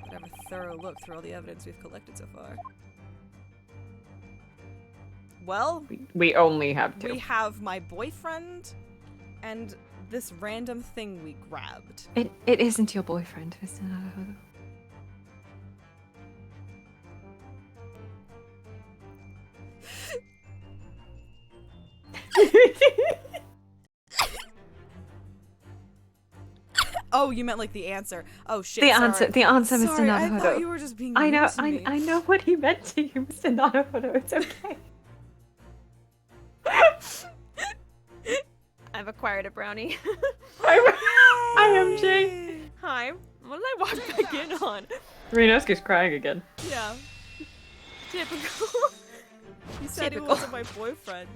I'd have a thorough look through all the evidence we've collected so far. Well, We only have two. we have my boyfriend and this random thing we grabbed. It isn't your boyfriend, Mr. Naruhodo. Oh, you meant like the answer. Oh shit. The sorry. answer, Mr. Sorry, I Naruhodo. thought you were just being I know, mean to me. I know what he meant to you, Mr. Naruhodo. It's okay. I've acquired a brownie. I am Jay. Hi. What did I walk back in on? Renosuke's crying again. Yeah. Typical. You said he Typical. wasn't my boyfriend.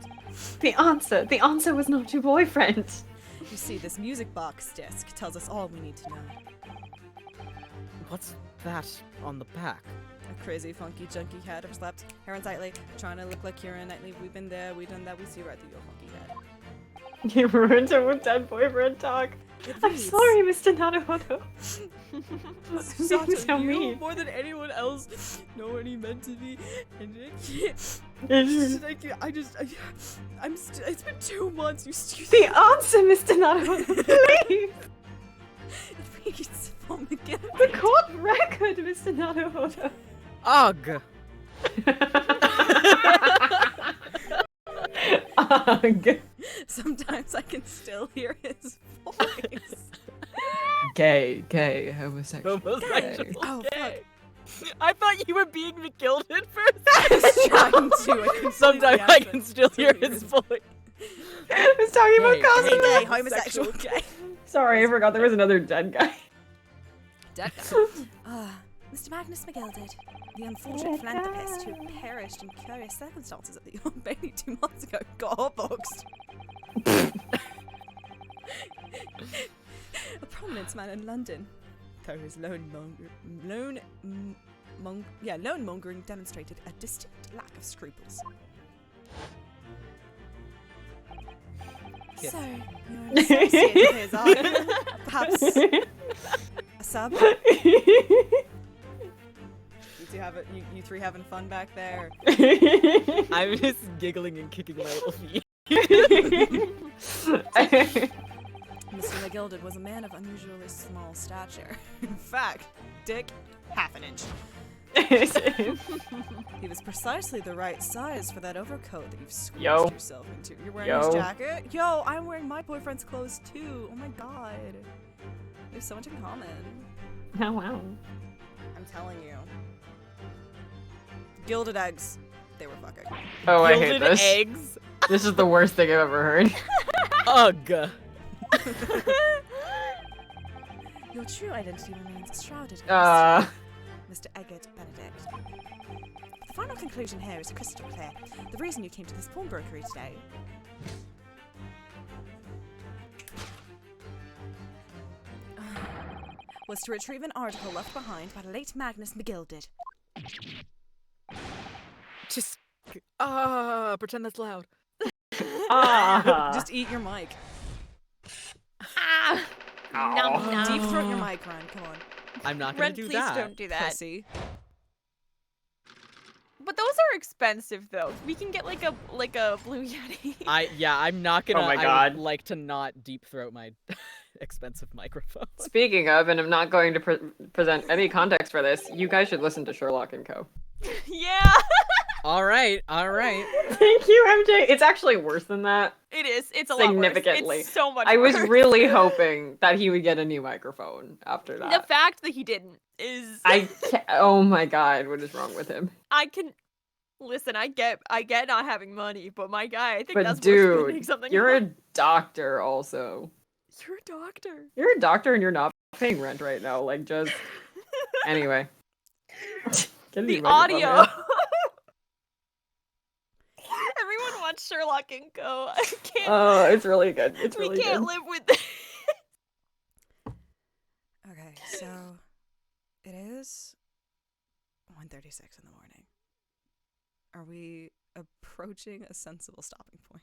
The answer was not your boyfriend. You see, this music box disc tells us all we need to know. What's that on the back? A crazy, funky, junky head overslept, hair unsightly, trying to look like Kira Knightley. We've been there, we've done that, we see right through your funky head. You ruined him with dead boyfriend talk. I'm sorry, Mr. Naruhodo. Sato, Being so you, mean. more than anyone else, know what he meant to me, and it's been 2 months, you stupid. The answer, Mr. Naruhodo, please. Please, oh my god. The court record, Mr. Naruhodo. Ugh. Ugh. Sometimes I can still hear his voice. Gay, homosexual. Homosexual. gay. Oh, Okay. I thought you were being McGilded first. I was trying to. Sometimes I can still hear his voice. I was talking about Gay, cosplay. Gay, homosexual, gay. Sorry, I forgot there was another dead guy. Dead guy. Mr. Magnus McGilded, the unfortunate philanthropist who perished in curious circumstances at the Old Bailey 2 months ago, got hotboxed. prominent man in London, though his loan-mongering demonstrated a distinct lack of scruples. Yes. So, you're an associate of his, are you? Perhaps a sub? You three having fun back there? I'm just giggling and kicking my little feet. Mr. McGilded was a man of unusually small stature. In fact, Dick, half an inch. He was precisely the right size for that overcoat that you've squeezed yourself into. You're wearing his jacket? Yo, I'm wearing my boyfriend's clothes too. Oh my god. We have so much in common. Oh, wow. I'm telling you. Gilded eggs. They were fucking. Oh, I hate Gilded this. eggs. This is the worst thing I've ever heard. Ugh. Your true identity remains shrouded in Mr. Eggert Benedict. The final conclusion here is crystal clear. The reason you came to this pawnbrokery today was to retrieve an article left behind by the late Magnus McGilded. Just pretend that's loud. Just eat your mic. Nom, nom. Deep throat your mic, Ren. Come on. I'm not Ren, gonna do please that. don't do that. Pussy. But those are expensive though. We can get like a blue yeti. I'm not gonna. Oh my I God. would like to not deep throat my expensive microphone. Speaking of, and I'm not going to present any context for this, you guys should listen to Sherlock & Co. Yeah. All right. Thank you, MJ. It's actually worse than that. It is. It's a lot Significantly. worse. It's so much I was worse. really hoping that he would get a new microphone after that. The fact that he didn't is. Oh my god, what is wrong with him? I can. Listen, I get not having money, but my guy, I think But that's worth spending dude, something you're on. a doctor also. You're a doctor. You're a doctor and you're not paying rent right now. Like, just anyway. Get a new The microphone, audio. man. Everyone watch Sherlock & Co. I can't. Oh, it's really good. It's we really can't good. live with this. Okay, so it is 1:36 in the morning. Are we approaching a sensible stopping point?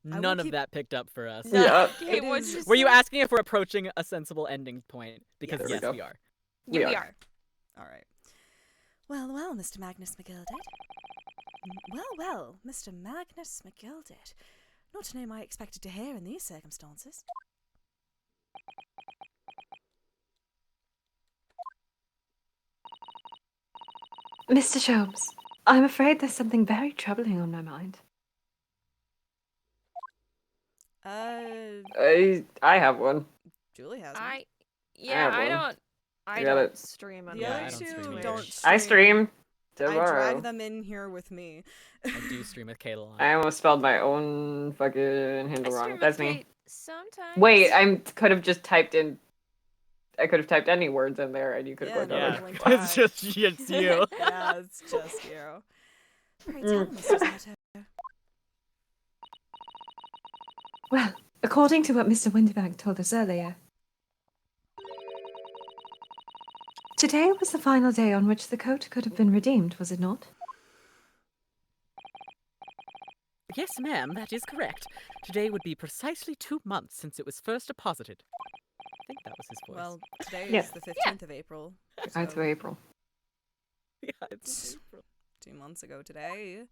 None of that picked up for us. No, Yeah. okay, what'd you Were you say? asking if we're approaching a sensible ending point? Because There we yes, go. we are. Yeah, we are. All right. Well, Mr. Magnus McGilded. Well, Mr. Magnus McGilded. Not a name I expected to hear in these circumstances. Mr. Sholmes, I'm afraid there's something very troubling on my mind. I have one. Julie has one. I have one. I You got don't it. stream on The Yeah, other I don't two stream don't either. I stream I tomorrow. drag them in here with me. I do stream with Kayla. I almost spelled my own fucking handle wrong. That's me. Sometimes. Wait, I could have just typed in. I could have typed any words in there, and you could have Yeah, clicked on it. no. It's just it's you. Yeah, it's just you. Pray tell, Mm. Mr. Zato. Well, according to what Mr. Winterbank told us earlier, today was the final day on which the coat could have been redeemed, was it not? Yes, ma'am, that is correct. Today would be precisely 2 months since it was first deposited. I think that was his voice. Well, today Yeah. is the 15th of April. That's so April. yeah, it's April. 2 months ago today.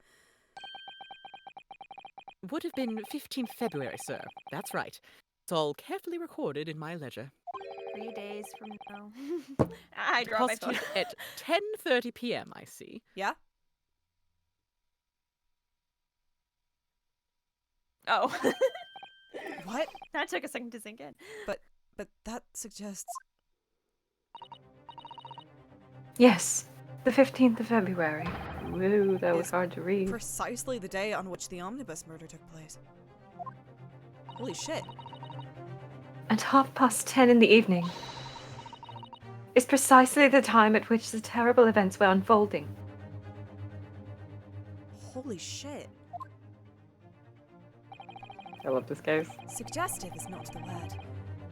Would have been 15th February, sir. That's right. It's all carefully recorded in my ledger. 3 days from now. I dropped my phone. Deposited at 10:30 p.m. I see. Yeah? Oh. What? That took a second to sink in. But that suggests... Yes, the 15th of February. Woo, that was Is hard to read. precisely the day on which the omnibus murder took place. Holy shit. At 10:30 in the evening is precisely the time at which the terrible events were unfolding. Holy shit. I love this case. Suggestive is not the word.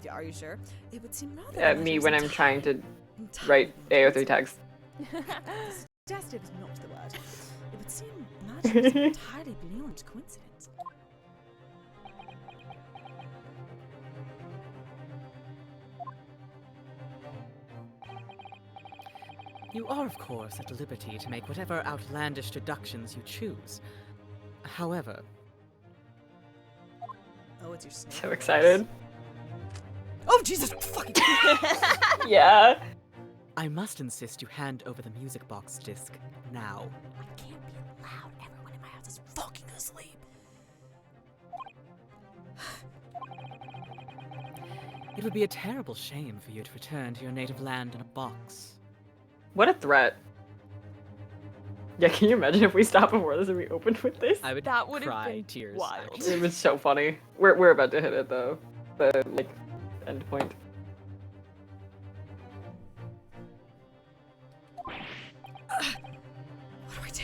Yeah, are you sure? It would seem rather. Me when I'm trying to entirely write AO3 tags. Suggestive is not the word. It would seem magic is entirely beyond coincidence. You are, of course, at liberty to make whatever outlandish deductions you choose. However... Oh, it's your snake. So excited. Oh, Jesus fucking Yeah. I must insist you hand over the music box disc now. I can't be loud. Everyone in my house is fucking asleep. It would be a terrible shame for you to return to your native land in a box. What a threat. Yeah, can you imagine if we stopped before this and we opened with this? I would That would have cry been tears. wild. actually. It was so funny. We're about to hit it though. The like end point. What do I do?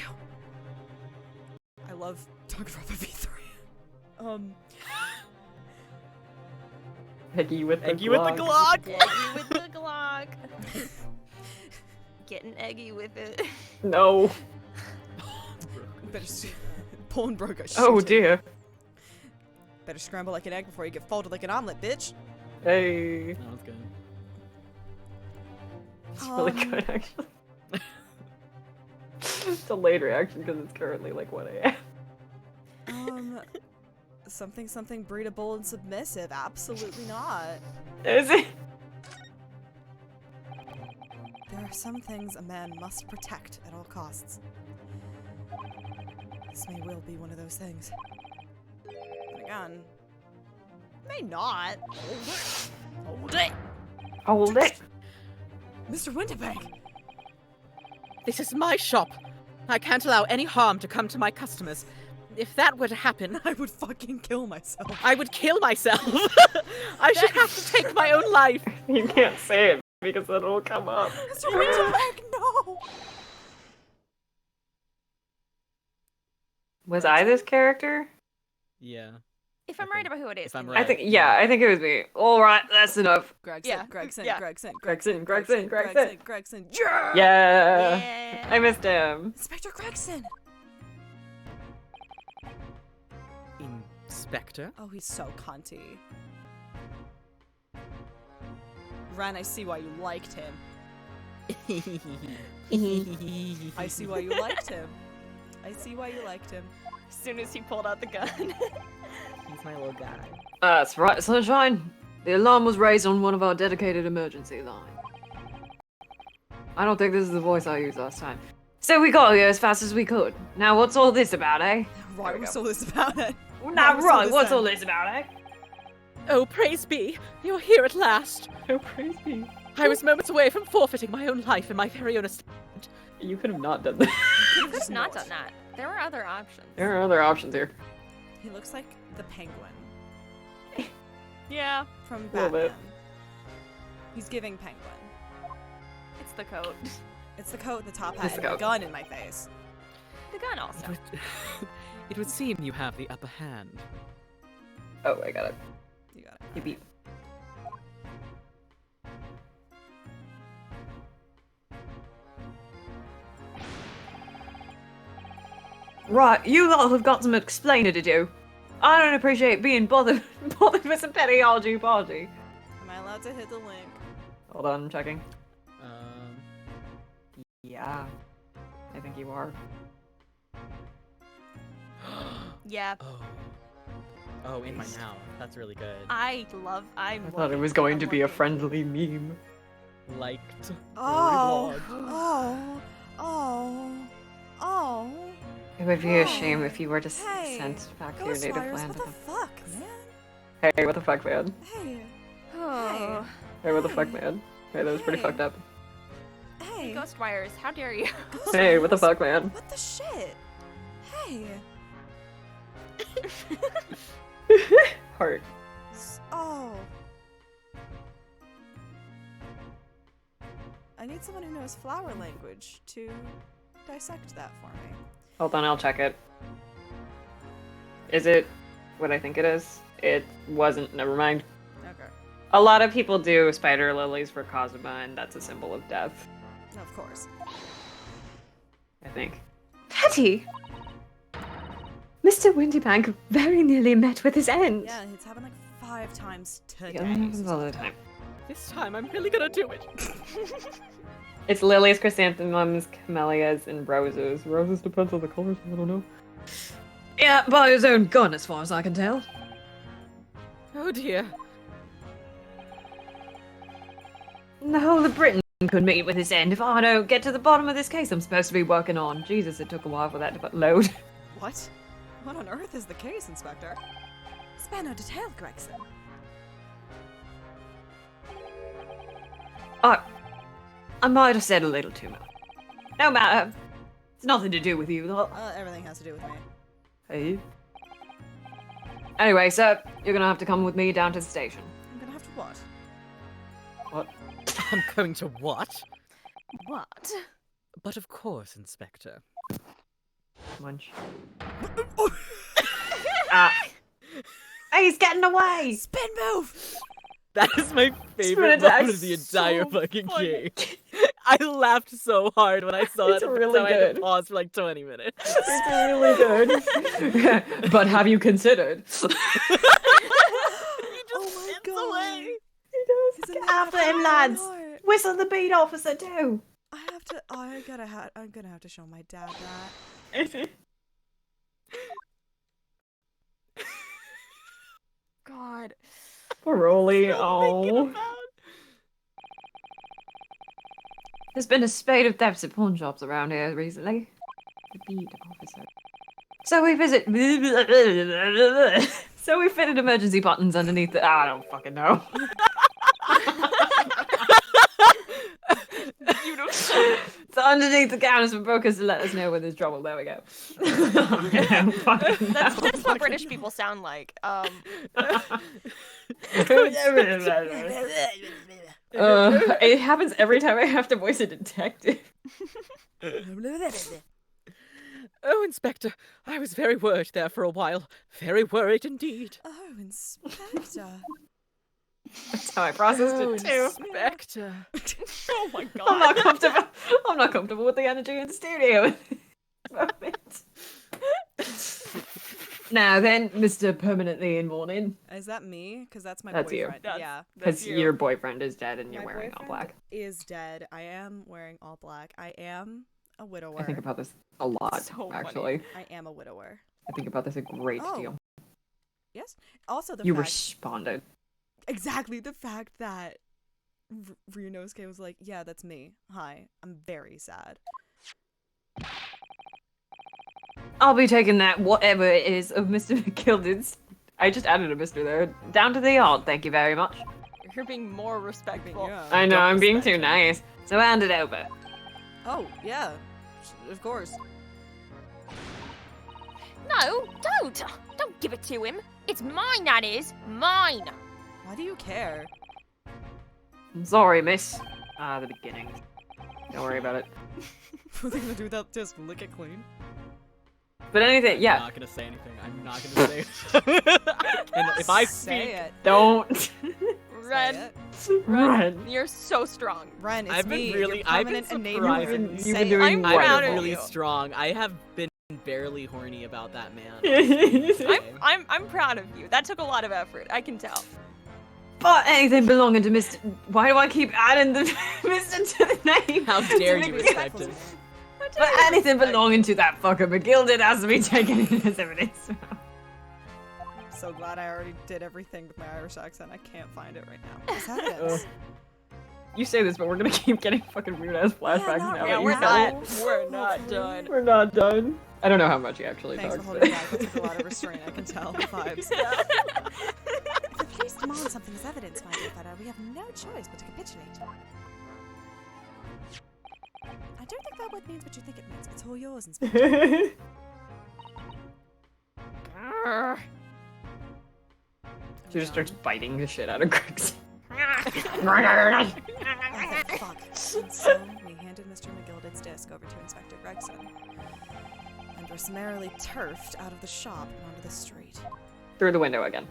I love Danganronpa V3. Peggy with the Eggy with the Glock. Glock! Eggy with the Glock. Getting eggy with it. No. Better pulling broke a shit. Oh dear. Better scramble like an egg before you get folded like an omelet, bitch. Hey. That was good. It's really good actually. It's a late reaction because it's currently like 1 a.m. Something breedable and submissive. Absolutely not. Is it? There are some things a man must protect at all costs. This may well be one of those things. But again, may not. Hold it. Hold it. Mr. Winterbank! This is my shop. I can't allow any harm to come to my customers. If that were to happen, I would fucking kill myself. I would kill myself. I should have to take my own life. You can't say it because it'll come up. Mr. Winterbank, no! Was I this character? Yeah. If I'm right about who it is. If I'm then right. I think it was me. Alright, that's enough. Gregson. Gregson. Yeah! Yeah. I missed him. Inspector Gregson! Inspector? Oh, he's so cunty. Ren, I see why you liked him. I see why you liked him. I see why you liked him. As soon as he pulled out the gun. He's my little guy. That's right, Sunshine. The alarm was raised on one of our dedicated emergency lines. I don't think this is the voice I used last time. So we got here as fast as we could. Now what's all this about, eh? Right, what's all this about it? Now, right, what's all this about, eh? Oh, praise be! You're here at last! Oh, praise be. I was moments away from forfeiting my own life in my very own establishment. You could have not done that. You could have not done that. There were other options. There are other options here. He looks like the penguin Yeah. from Little Batman. bit. He's giving penguin. It's the coat. It's the coat, the top It's hat, the and the coat. gun in my face. The gun also. It would seem you have the upper hand. Oh, I got it. You got it. You beat. Right, you lot have got some explaining to do. I don't appreciate being bothered with some petty argy-bargy. Am I allowed to hit the link? Hold on, I'm checking. Um... Yeah. I think you are. Yeah. Oh, in my mouth. That's really good. I thought it was going to be a friendly meme. Liked. Oh, Reward. oh. It would be a shame if you were to Hey, sent back to your native Ghostwires, land. what the fuck, man? Hey, what the fuck, man? Hey, Oh. Hey, what the fuck, man? Hey, that was pretty Hey. fucked up. hey. Ghostwires, how dare you? Hey, what the fuck, man? What the shit? Hey. Heart. Oh. I need someone who knows flower language to dissect that for me. Hold on, I'll check it. Is it what I think it is. It wasn't. Never mind. Okay. A lot of people do spider lilies for Kazuma, and that's a symbol of death. Of course. I think. Hetty! Mr. Windybank very nearly met with his end. Yeah, it's happened like 5 times today. Yeah, that happens all the time. This time I'm really gonna do it. It's lilies, chrysanthemums, camellias, and roses. Roses depends on the colors. I don't know. Yeah, by his own gun, as far as I can tell. Oh dear. The whole of Britain could meet with his end if I don't get to the bottom of this case I'm supposed to be working on. Jesus, it took a while for that to load. What? What on earth is the case, Inspector? Spare no detail, Gregson. I might have said a little too much. No matter. It's nothing to do with you, though. Everything has to do with me. Hey. Anyway, sir, you're gonna have to come with me down to the station. I'm gonna have to what? What? I'm going to what? What? But of course, Inspector. Munch. Ah. Hey, he's getting away! Spin move! That is my favorite moment of the entire fucking game. I laughed so hard when I saw that. It's really I had to good. pause for like 20 minutes. It's really good. But have you considered? Oh my god! He does. Get after him, lads! Whistle the beat, officer, too! I have to. Oh, I'm gonna have to show my dad that. God. Poor Rolly. Oh. There's been a spate of thefts at pawn shops around here recently. The beat officer. So we visit. So we fitted emergency buttons underneath the. I don't fucking know. So underneath the counters for brokers to let us know when there's trouble. There we go. That's what British people sound like. It happens every time I have to voice a detective. Oh, Inspector, I was very worried there for a while. Very worried indeed. Oh, Inspector. That's how I processed it too. Inspector. Oh my god. I'm not comfortable with the energy in the studio. Now then, Mr. Permanently in Mourning. Is that me? Because that's my That's you. boyfriend. Yeah. Because your boyfriend is dead and you're My wearing all boyfriend black. Is dead. I am wearing all black. I am a widower. I think about this a lot, So actually. funny. I am a widower. I think about this a great deal. Yes. Also, the You fact, responded. exactly the fact that Ryunosuke was like, "Yeah, that's me. Hi, I'm very sad." I'll be taking that, whatever it is, of Mr. McGilden's. I just added a Mr. there. Down to the yard, thank you very much. You're being more respectful. I know, I'm being too nice. So hand it over. Oh yeah, of course. No, don't give it to him. It's mine, that is. Mine. Why do you care? I'm sorry, miss. The beginning. Don't worry about it. What are they gonna do without just lick it clean? But anything, yeah. I'm not gonna say anything. I'm not gonna say it. And if I Say speak, it. Don't. Ren, Ren. you're so strong. Ren, it's I've been me, really, your I've been permanent surprised. enabler. You've Say been it. doing I'm I've proud been of really you. strong. I have been barely horny about that man. I'm proud of you. That took a lot of effort. I can tell. But anything belonging to Mr. Why do I keep adding the Mr. to the name? How dare you respect him? But anything belonging to that fucker McGilded has to be taken in as evidence. I'm so glad I already did everything with my Irish accent. I can't find it right now. Is that it? You say this, but we're gonna keep getting fucking weird ass flashbacks not now. right that you now. said it. We're not done. We're not done. I don't know how much he actually Thanks for talks. holding back. That took a lot of restraint. I can tell the vibes. If the police demand something as evidence, my dear fellow, we have no choice but to capitulate. I don't think that word means what you think it means. It's all yours, Inspector. She just starts biting the shit out of Gregson. Oh, fuck. And so we handed Mr. McGilded's disc over to Inspector Gregson, and were summarily turfed out of the shop and onto the street. Through the window again.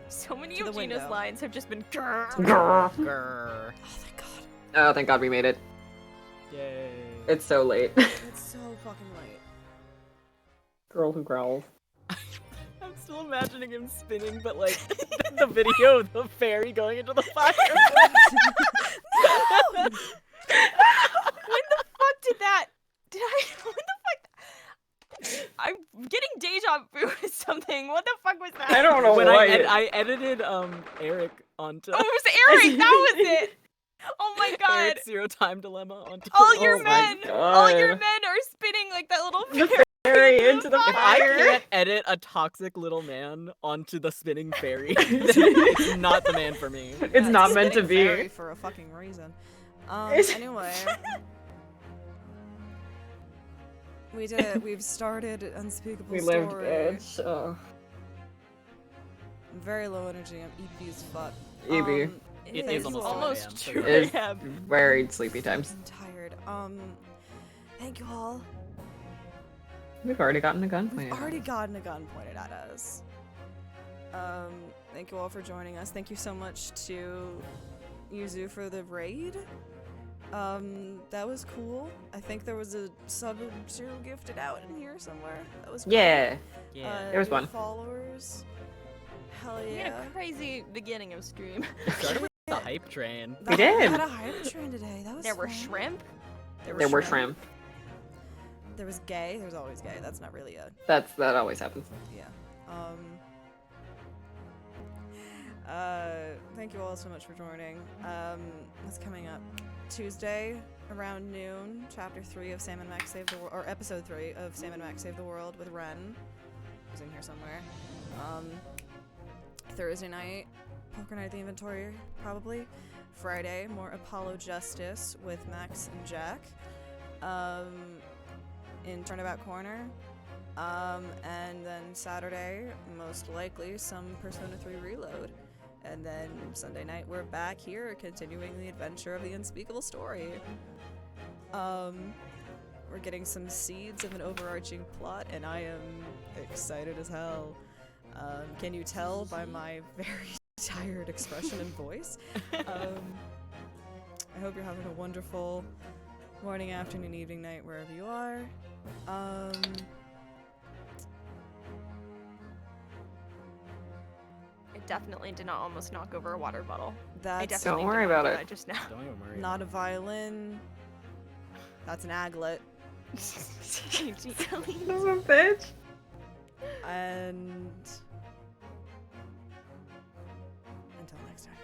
So many To the of Gina's window. lines have just been grrr. Grr. Grr. Oh, thank God. Oh, thank God we made it. Yay. It's so late. It's so fucking late. Girl who growls. I'm still imagining him spinning, but like the video of the fairy going into the fire. When the fuck did that? Did I? When the fuck? I'm getting deja vu or something. What the fuck was that? I don't know When why. I edited Eric onto Oh, it was Eric. That was it. Oh my God. Eric's Zero Time Dilemma onto All your Oh my men. All your God. men are spinning like that little The fairy. fairy into the If I fire. can't edit a toxic little man onto the spinning fairy, then it's not the man for me. It's not meant to Fairy be. for a fucking reason. Anyway. We did it. We've started Unspeakable We Story. lived, bitch. Oh. I'm very low energy. I'm EP as fuck. EB. It thank is you almost all. 2 almost a.m., so 2 you're It's a.m. very sleepy times. I'm tired. Thank you all. We've already gotten a gun We've pointed. already gotten a gun pointed at us. Thank you all for joining us. Thank you so much to Yuzu for the raid. That was cool. I think there was a sub or two gifted out in here somewhere. That was cool. Yeah. Yeah. There was new one. Followers. Hell We had yeah. a crazy beginning of stream. Started with the hype train. We did. We had a hype train today. That was There were fun. shrimp. There were shrimp. There was gay. There's always gay. That's not really a That always happens. yeah. Thank you all so much for joining. What's coming up? Tuesday around noon, chapter 3 of Sam and Max Save the World, or episode 3 of Sam and Max Save the World with Ren. He's in here somewhere. Thursday night, Poker Night at the Inventory, probably. Friday, more Apollo Justice with Max and Jack. In Turnabout Corner. And then Saturday, most likely, some Persona 3 Reload. And then Sunday night, we're back here, continuing the adventure of the Unspeakable Story. We're getting some seeds of an overarching plot, and I am excited as hell. Can you tell by my very tired expression and voice? I hope you're having a wonderful morning, afternoon, evening, night, wherever you are. I definitely did not almost knock over a water bottle. I That's definitely Don't worry did not about do it. that just now. Don't even worry. not a violin. That's an aglet. Son of a bitch. And until next time.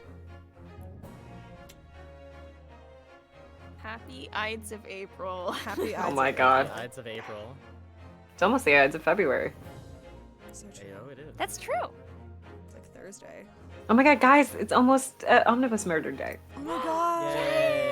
Happy Ides of April. Happy Oh Ides my of God. April. Ides of April. It's almost the Ides of February. So true. Ayo, it is. That's true. It's like Thursday. Oh my God, guys! It's almost Omnibus Murder Day. Oh my god! Yay.